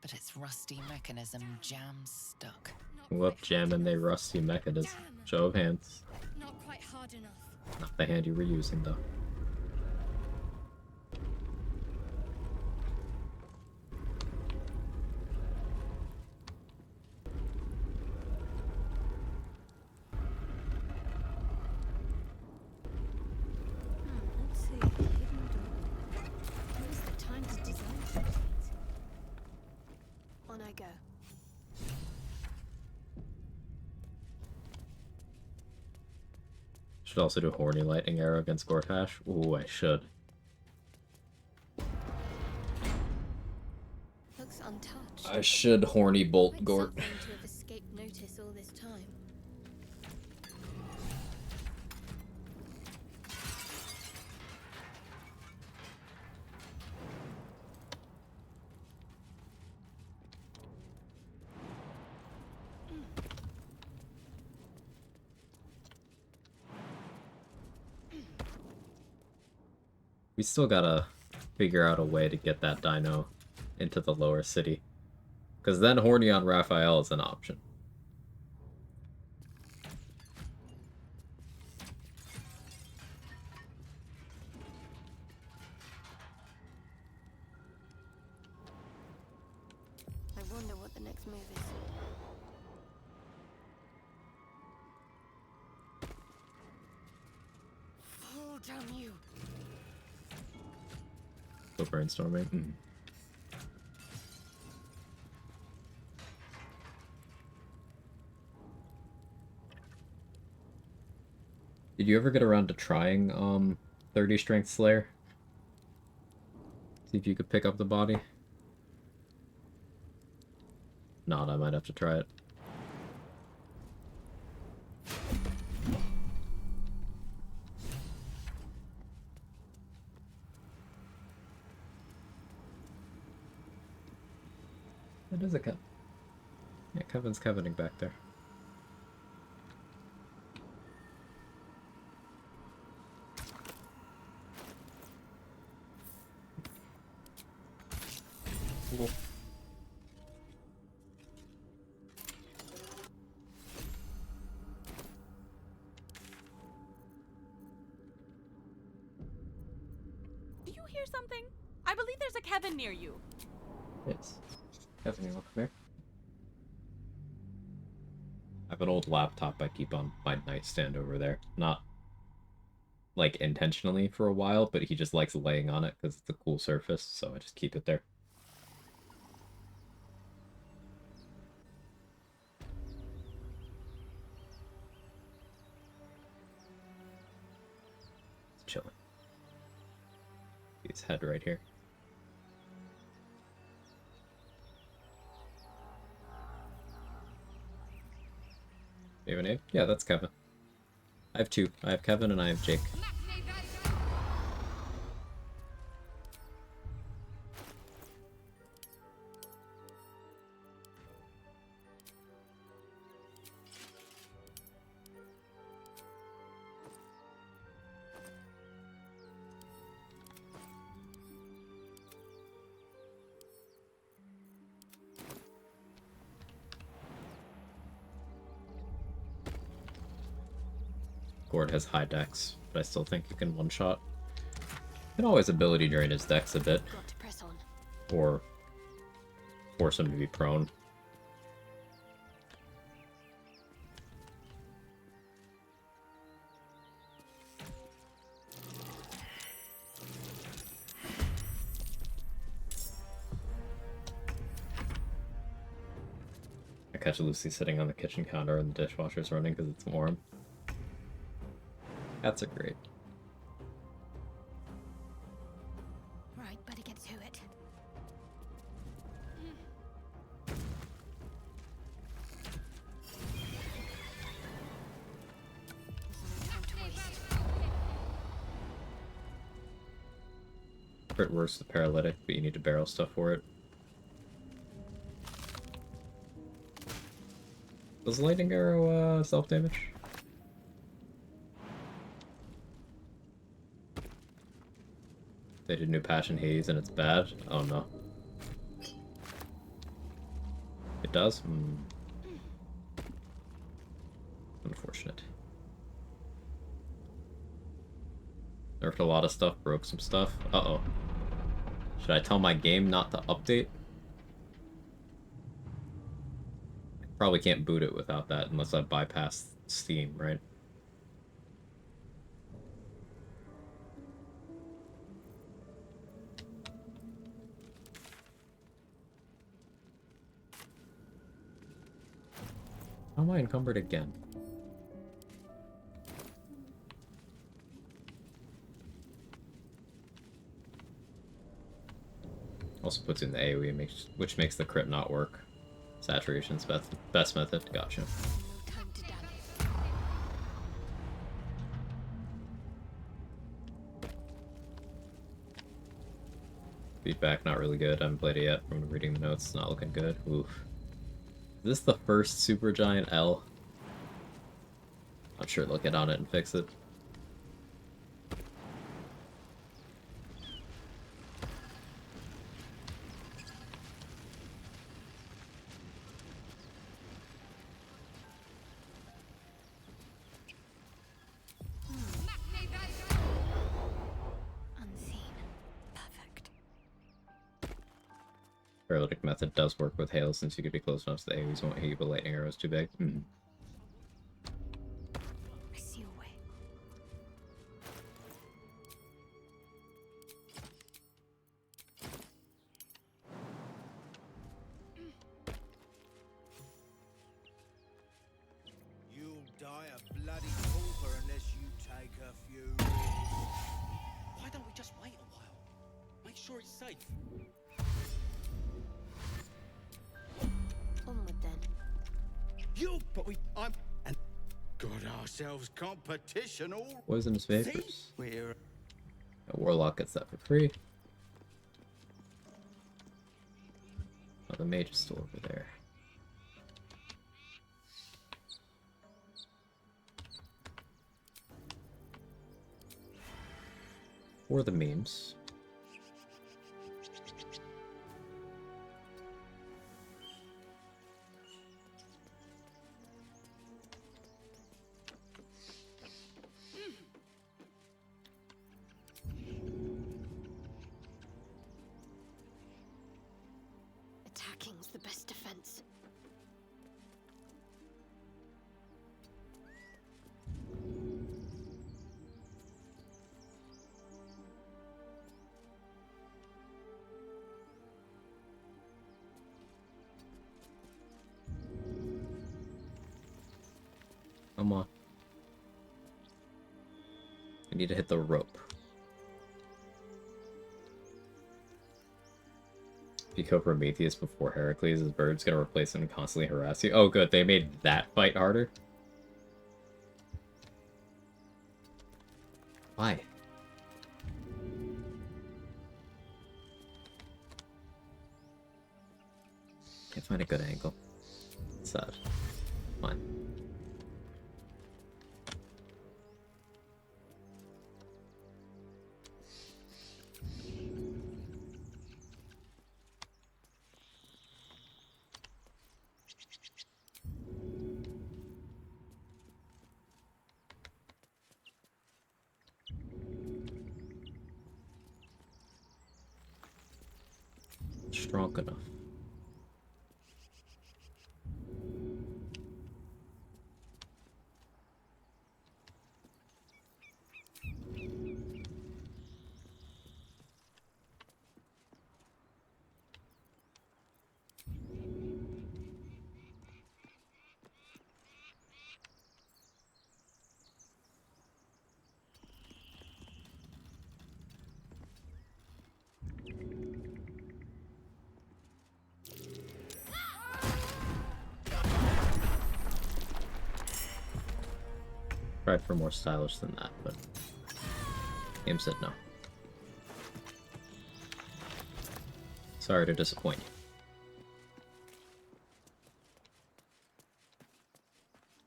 but its rusty mechanism jams stuck. Whoop, jamming they rusty mechanism. Show of hands. Not quite hard enough. Not the hand you were using, though. Let's see. Hidden door. When is the time to design something? On I go. Should also do Horny Lightning Arrow against Gortash. Ooh, I should. Looks untouched. I should Horny Bolt Gort. Something to have escaped notice all this time. We still gotta figure out a way to get that dino into the lower city. Because then Horny on Raphael is an option. I wonder what the next move is. Oh, damn you. So brainstorming. Did you ever get around to trying 30 Strength Slayer? See if you could pick up the body? Not, I might have to try it. It is a Kev. Yeah, Kevin's Kevining back there. Cool. Do you hear something? I believe there's a Kevin near you. Yes. Kevin, you come here. I have an old laptop I keep on my nightstand over there. Not, like, intentionally for a while, but he just likes laying on it because it's a cool surface, so I just keep it there. It's chilling. His head right here. Do you have a name? Yeah, that's Kevin. I have two. I have Kevin and I have Jake. Gord has high dex, but I still think you can one-shot. You can always ability drain his dex a bit. Got to press on. Or force him to be prone. I catch Lucy sitting on the kitchen counter and the dishwasher's running because it's warm. Cats are great. Right, better get to it. Crit worse the paralytic, but you need to barrel stuff for it. Does lightning arrow self damage? They did new Passion Haze and it's bad? Oh no. It does? Hmm. Unfortunate. Nerfed a lot of stuff, broke some stuff. Uh-oh. Should I tell my game not to update? Probably can't boot it without that unless I bypass Steam, right? How am I encumbered again? Also puts in the AoE, which makes the crit not work. Saturation's best method. Gotcha. Feedback not really good. I haven't played it yet. From reading the notes, not looking good. Oof. Is this the first Supergiant L? I'm sure they'll get on it and fix it. Paralytic method does work with hail since you could be close enough so the AoEs won't hit you, but lightning arrow is too big. Hmm. I see a way. You'll die a bloody pauper unless you take a few risks. Why don't we just wait a while? Make sure it's safe. Onward then. And got ourselves competition all. Poisonous vapors. See? We're A warlock gets that for free. Oh, the mage is still over there. Or the memes. Attacking's the best defense. Come on. I need to hit the rope. If you kill Prometheus before Heracles, his bird's gonna replace him and constantly harass you. Oh good, they made that fight harder? Why? Can't find a good angle. Sad. Fine. Strong enough. Tried for more stylish than that, but game said no. Sorry to disappoint you.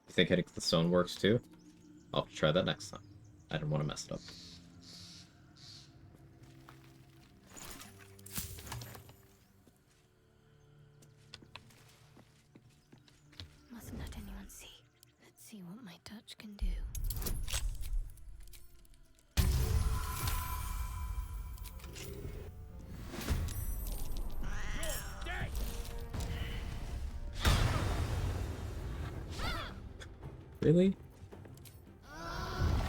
You think hitting the stone works too? I'll have to try that next time. I didn't want to mess it up. Really?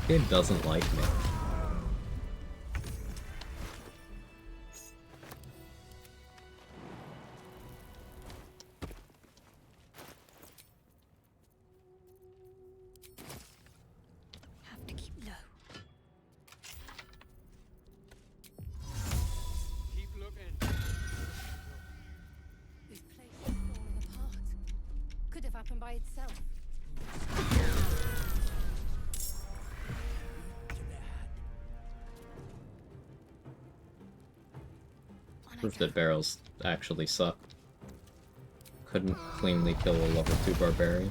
Game doesn't like me. Have to keep low. Keep looking. This place is falling apart. Could have happened by itself. Proof that barrels actually suck. Couldn't cleanly kill a level 2 barbarian.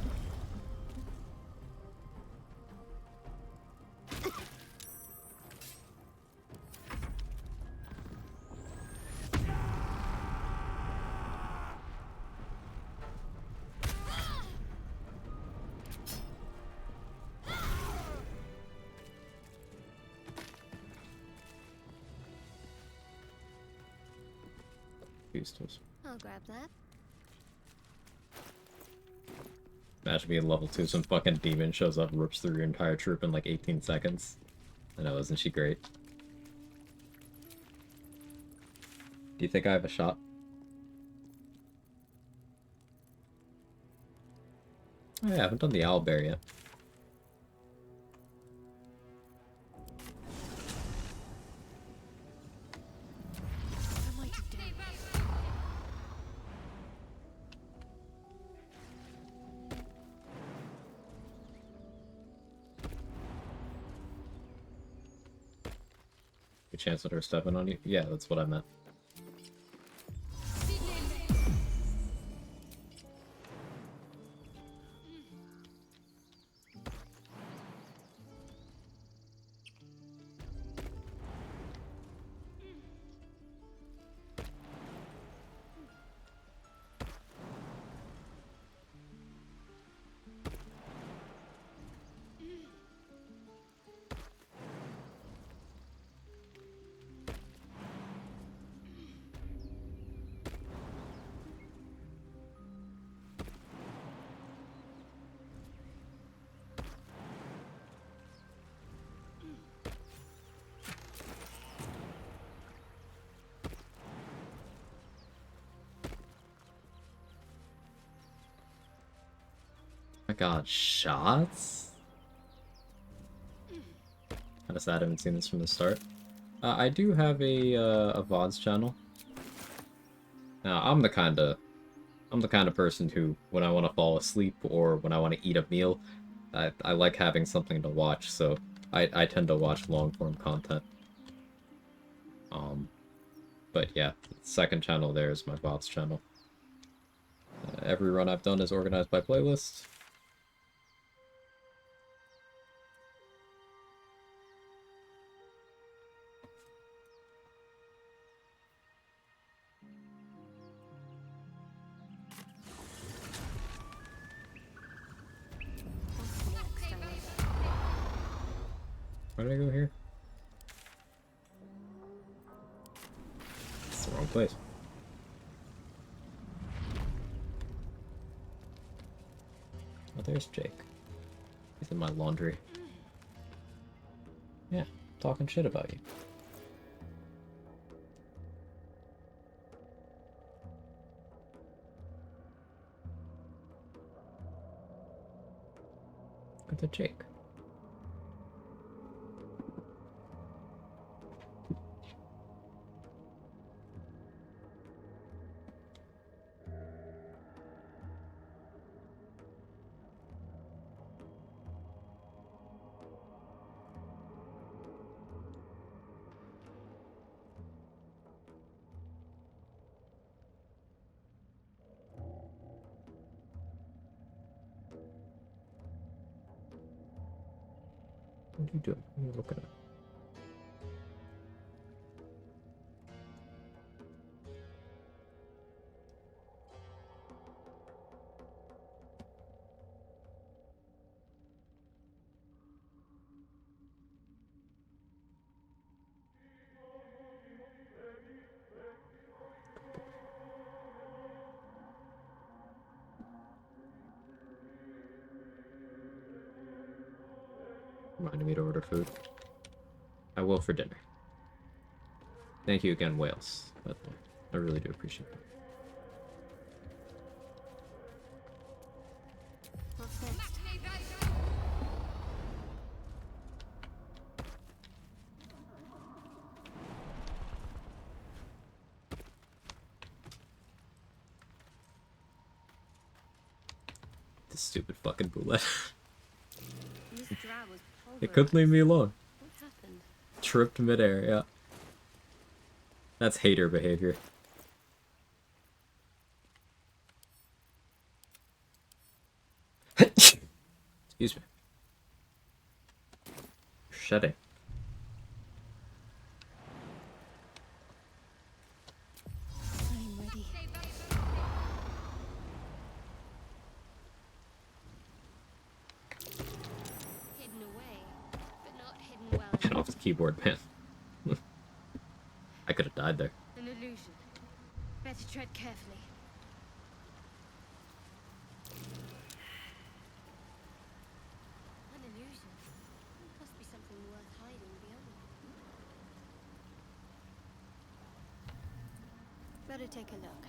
Pistols. I'll grab that. Imagine being level 2, some fucking demon shows up, rips through your entire troop in like 18 seconds. I know, isn't she great? Do you think I have a shot? Oh yeah, I haven't done the owlbear yet. Good chance of her stepping on you? Yeah, that's what I meant. My god, shots? Kinda sad I haven't seen this from the start. I do have a VODs channel. Now, I'm the kind of person who, when I want to fall asleep or when I want to eat a meal, I like having something to watch, so I tend to watch long-form content. But yeah, second channel there is my VODs channel. Every run I've done is organized by playlist. Where did I go here? It's the wrong place. Oh, there's Jake. He's in my laundry. Yeah, talking shit about you. Look at Jake. What are you doing? What are you looking at? Reminding me to order food. I will for dinner. Thank you again, Wales. I really do appreciate it. What's next? This stupid fucking bullet. This drow was It couldn't leave me alone. What happened? Tripped midair, yeah. That's hater behavior. Excuse me. Shedding. I'm ready. Hidden away, but not hidden well Get enough. off the keyboard, man. I could have died there. An illusion. Better tread carefully. An illusion. Must be something worth hiding beyond. Better take a look.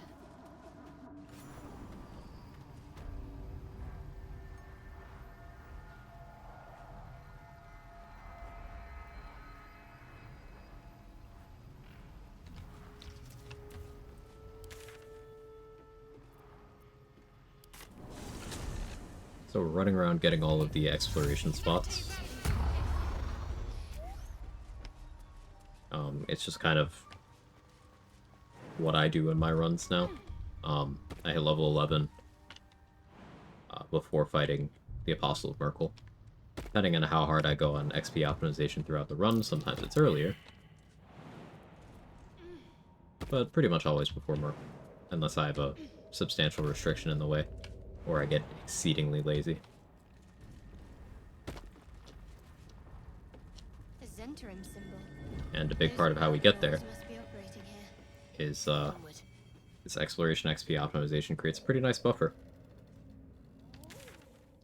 So we're running around getting all of the exploration spots. It's just kind of what I do in my runs now. I hit level 11 before fighting the Apostle of Merkel. Depending on how hard I go on XP optimization throughout the run, sometimes it's earlier. But pretty much always before Merkel, unless I have a substantial restriction in the way, or I get exceedingly lazy. A Zentarim symbol. And a big part of how we get there Must be operating here. is this exploration XP optimization creates a pretty nice buffer.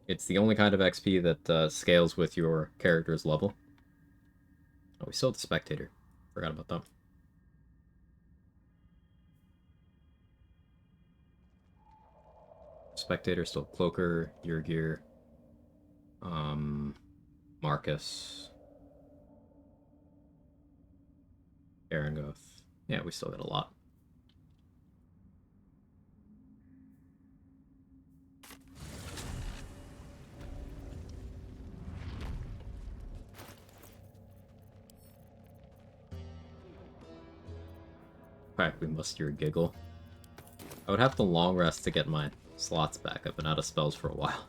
It's the only kind of XP that scales with your character's level. Oh, we still have the Spectator. Forgot about that. Spectator, still Cloaker, Yurgir, Marcus, Arangoth. Yeah, we still got a lot. Alright, we must hear a giggle. I would have to long rest to get my slots back. I've been out of spells for a while.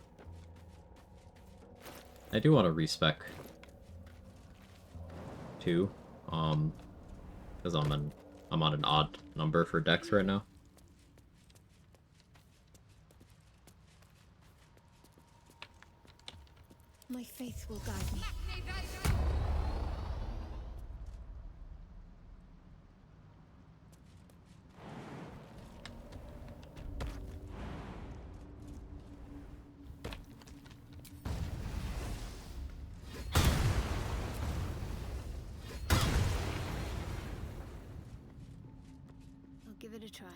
I do want to respec 2, because I'm on an odd number for decks right now. My faith will guide me. I'll give it a try.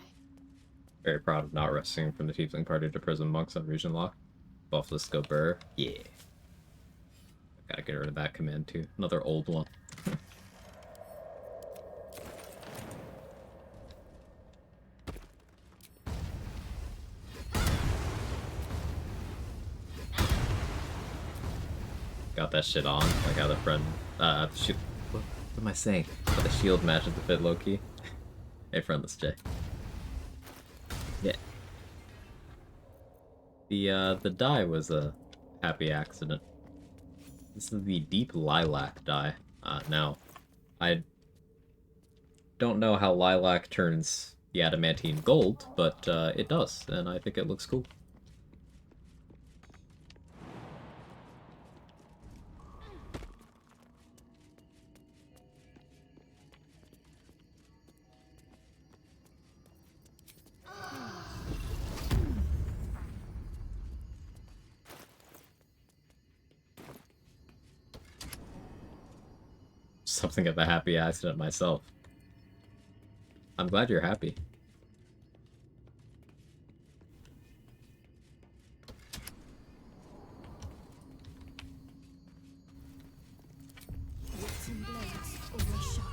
Very proud of not resting from the Tiefling party to Prison Monks on Region Lock. Buffalisco Burr. Yeah. Gotta get rid of that command too. Another old one. Got that shit on, like how the friend, what am I saying? How the shield matches the fit low-key. Hey, friendless Jay. Yeah. The dye was a happy accident. This is the Deep Lilac dye. Now, I don't know how lilac turns the adamantine gold, but it does, and I think it looks cool. something of a happy accident myself. I'm glad you're happy. Wits and blades, always sharp.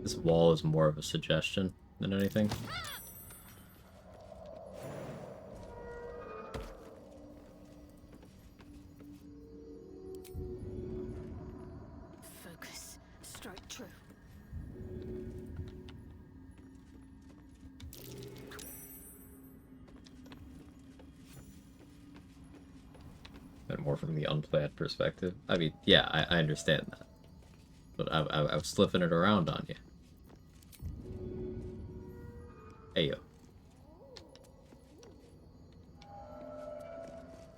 This wall is more of a suggestion than anything. Focus. Strike true. And more from the unplanned perspective. I mean, yeah, I understand that. But I was flipping it around on you. Ayo.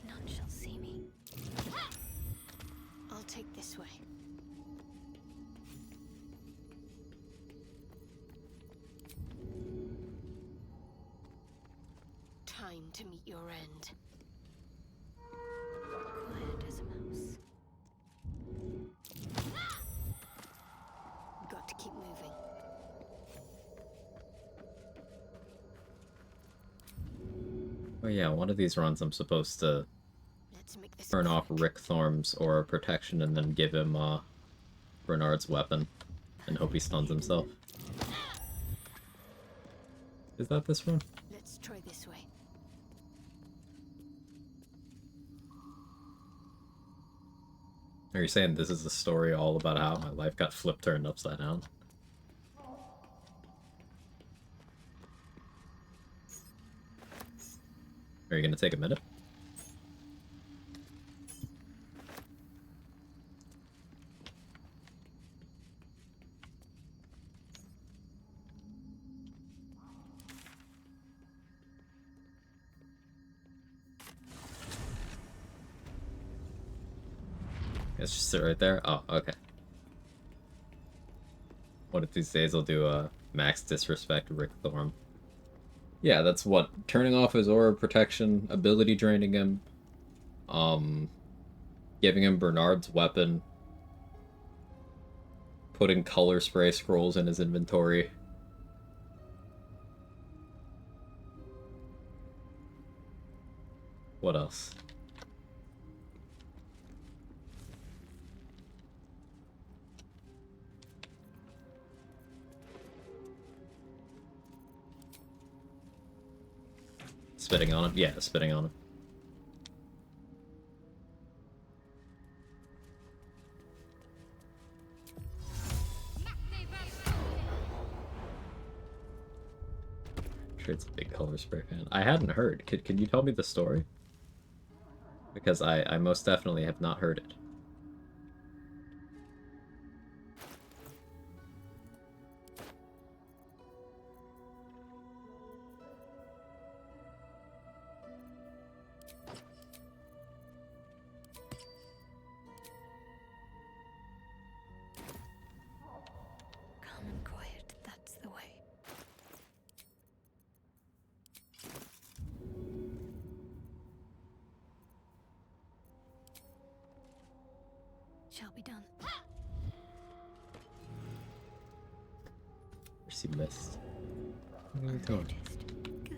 None shall see me. I'll take this way. Time to meet your end. Quiet as a mouse. Got to keep moving. Oh yeah, one of these runs I'm supposed to turn off Rick Thorm's Aura Protection and then give him Bernard's weapon and hope he stuns himself. Is that this one? Let's try this way. Are you saying this is a story all about how my life got flipped turned upside down? Are you gonna take a minute? Let's just sit right there. Oh, okay. One of these days I'll do a max disrespect Rick Thorm. Yeah, that's what, turning off his aura protection, ability draining him, giving him Bernard's weapon, putting color spray scrolls in his inventory. What else? Spitting on him? Yeah, spitting on him. I'm sure it's a big color spray fan. I hadn't heard. Can you tell me the story? Because I most definitely have not heard it. Calm and quiet, that's the way. Shall be done. Mercy missed. What are you doing? Good.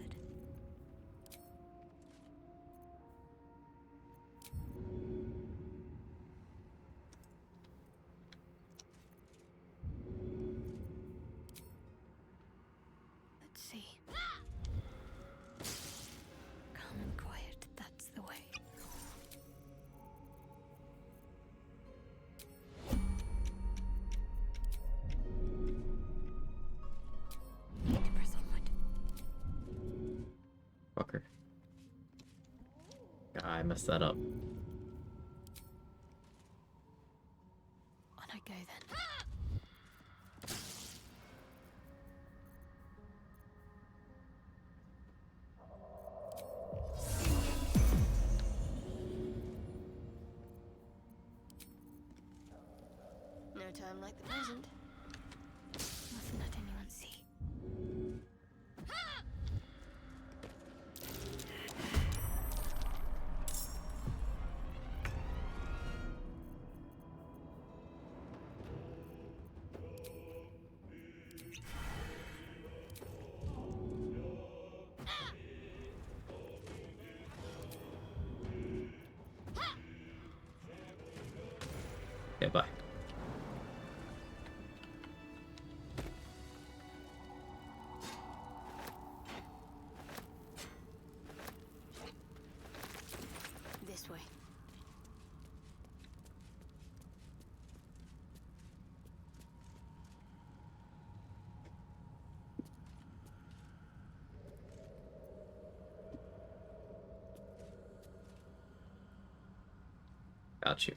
Let's see. Calm and quiet, that's the way. Need to press onward. Fucker. God, I messed that up. On I go then. No time like the present. Mustn't let anyone see. Okay, bye. This way. Got you.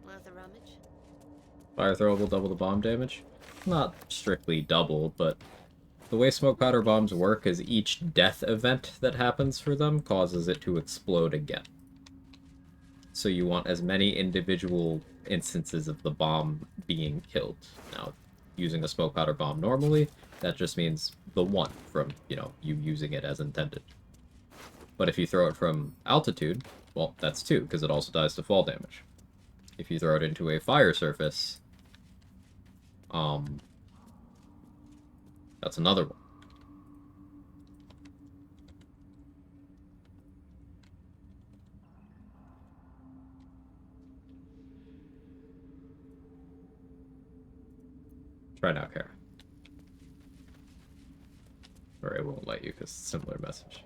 Worth a rummage? Fire throw will double the bomb damage. Not strictly double, but the way smoke powder bombs work is each death event that happens for them causes it to explode again. So you want as many individual instances of the bomb being killed. Now, using a smoke powder bomb normally, that just means the one from, you using it as intended. But if you throw it from altitude, well, that's two, because it also dies to fall damage. If you throw it into a fire surface, that's another one. Try now, Kara. Or it won't let you because similar message.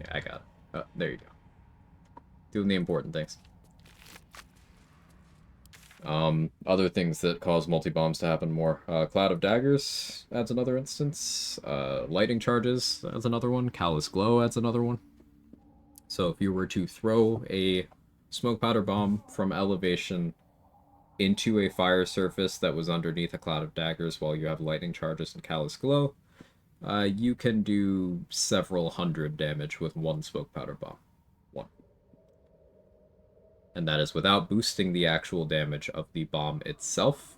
Yeah, I got it. Oh, there you go. Doing the important things. Other things that cause multi-bombs to happen more. Cloud of Daggers adds another instance. Lightning Charges adds another one. Callous Glow adds another one. So if you were to throw a smoke powder bomb from elevation into a fire surface that was underneath a Cloud of Daggers while you have Lightning Charges and Callous Glow, you can do several hundred damage with one smoke powder bomb. One. And that is without boosting the actual damage of the bomb itself,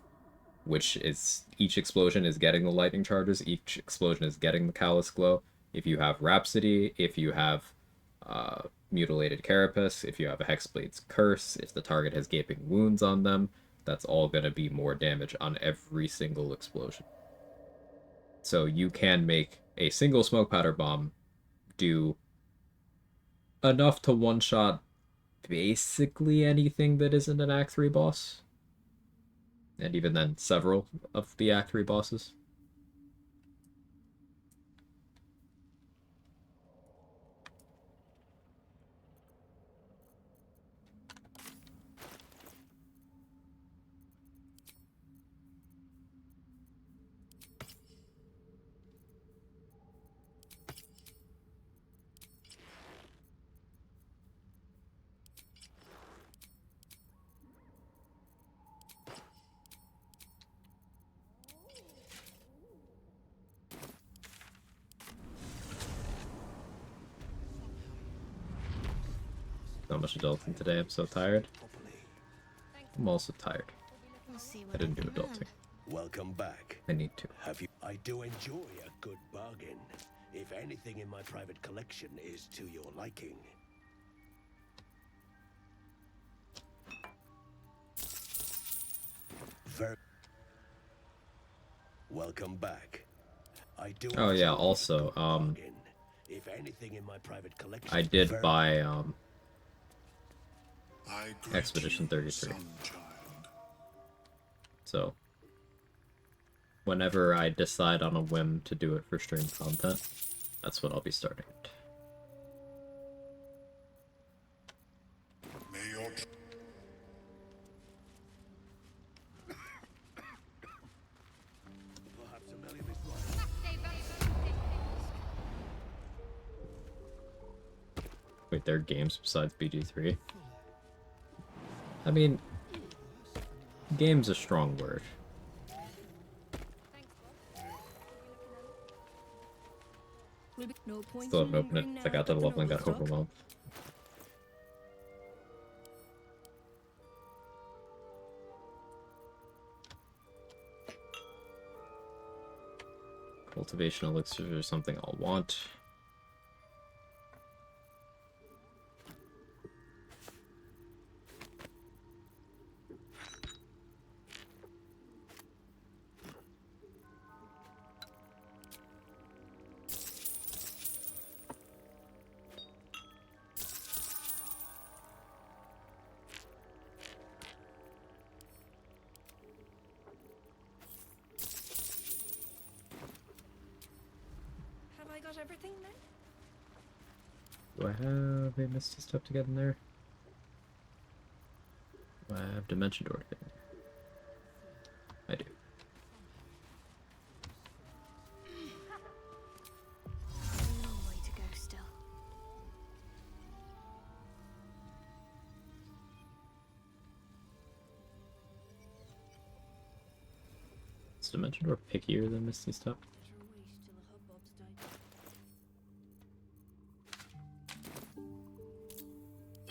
which is each explosion is getting the lightning charges, each explosion is getting the Callous Glow. If you have Rhapsody, if you have Mutilated Carapace, if you have a Hexblade's Curse, if the target has gaping wounds on them, that's all going to be more damage on every single explosion. So you can make a single smoke powder bomb do enough to one-shot basically anything that isn't an Act 3 boss. And even then, several of the Act 3 bosses. Not much adulting today, I'm so tired. I'm also tired. I didn't do adulting. Welcome back. I need to. I do enjoy a good bargain. If anything in my private collection is to your liking. Welcome back. Oh yeah, also, if anything in my private collection I did buy, Expedition 33. So, whenever I decide on a whim to do it for stream content, that's what I'll be starting it. Wait, there are games besides BG3? I mean, game's a strong word. Still haven't opened it. I got to the level and got overwhelmed. Cultivation elixirs or something I'll want. Have I got everything then? Do I have a Misty Step to get in there? Do I have Dimension Door to get in there? I do. A long way to go still. Is Dimension Door pickier than Misty Step?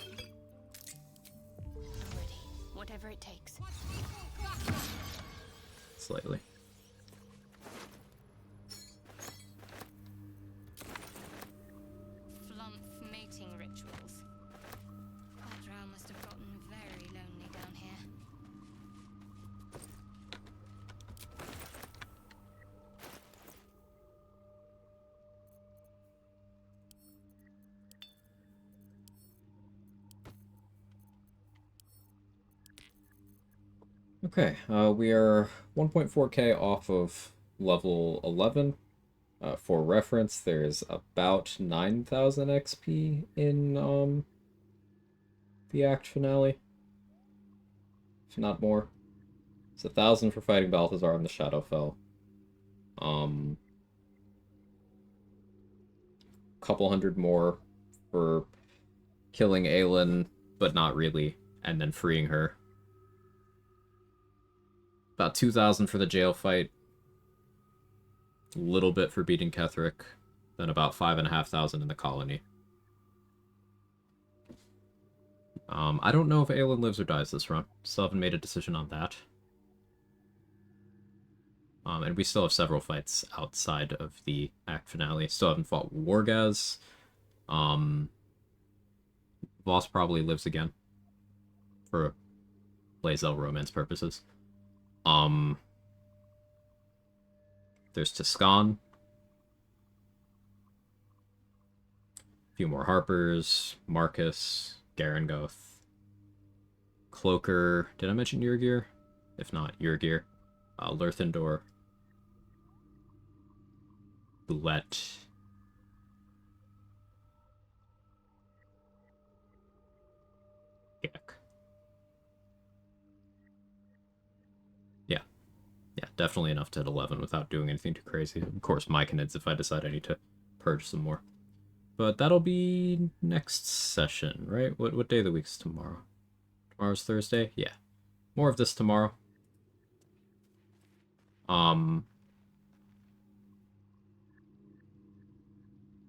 I'm ready. Whatever it takes. Slightly. Flump mating rituals. That drow must have gotten very lonely down here. Okay, we are 1.4k off of level 11. For reference, there's about 9,000 XP in the act finale, if not more. It's 1,000 for fighting Balthazar in the Shadowfell. Couple hundred more for killing Aelin, but not really, and then freeing her. About 2,000 for the jail fight. A little bit for beating Ketheric. Then about 5,500 in the colony. I don't know if Aelin lives or dies this run. Still haven't made a decision on that. And we still have several fights outside of the act finale. Still haven't fought Wargaz. Voss probably lives again. For Lae'zel romance purposes. There's Tiscan. A few more Harpers. Marcus. Garangoth. Cloaker. Did I mention Yrgir? If not, Yrgir. Lurthendor. Boulette. Gek. Yeah, definitely enough to hit 11 without doing anything too crazy. Of course, Myconids if I decide I need to purge some more. But that'll be next session, right? What day of the week is tomorrow? Tomorrow's Thursday? Yeah. More of this tomorrow.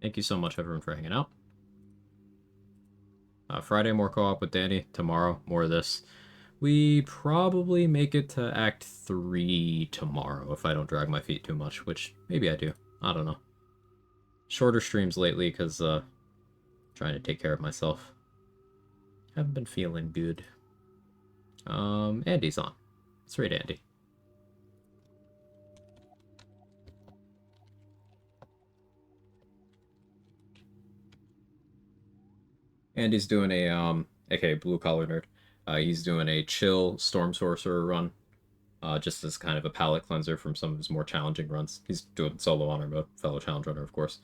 Thank you so much, everyone, for hanging out. Friday, more co-op with Danny. Tomorrow, more of this. We probably make it to Act 3 tomorrow if I don't drag my feet too much, which maybe I do. I don't know. Shorter streams lately because trying to take care of myself. Haven't been feeling good. Andy's on. Let's raid Andy. Andy's doing a aka Blue Collar Nerd. He's doing a chill Storm Sorcerer run, just as kind of a palate cleanser from some of his more challenging runs. He's doing solo honor mode, fellow challenge runner, of course.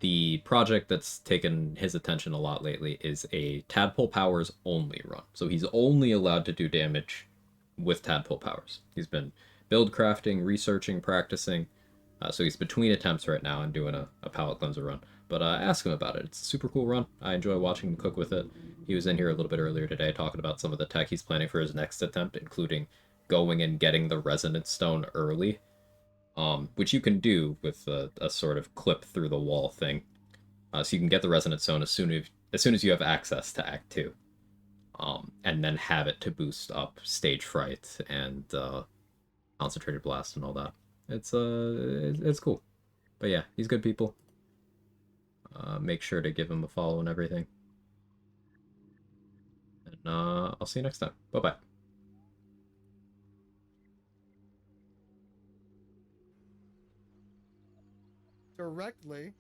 The project that's taken his attention a lot lately is a Tadpole Powers only run. So he's only allowed to do damage with Tadpole Powers. He's been build crafting, researching, practicing. So he's between attempts right now and doing a palate cleanser run. But ask him about it. It's a super cool run. I enjoy watching him cook with it. He was in here a little bit earlier today talking about some of the tech he's planning for his next attempt, including going and getting the Resonance Stone early, which you can do with a sort of clip through the wall thing. So you can get the Resonance Stone as soon as you have access to Act 2, and then have it to boost up Stage Fright and Concentrated Blast and all that. It's cool. But yeah, he's good people. Make sure to give him a follow and everything. And I'll see you next time. Bye-bye. Directly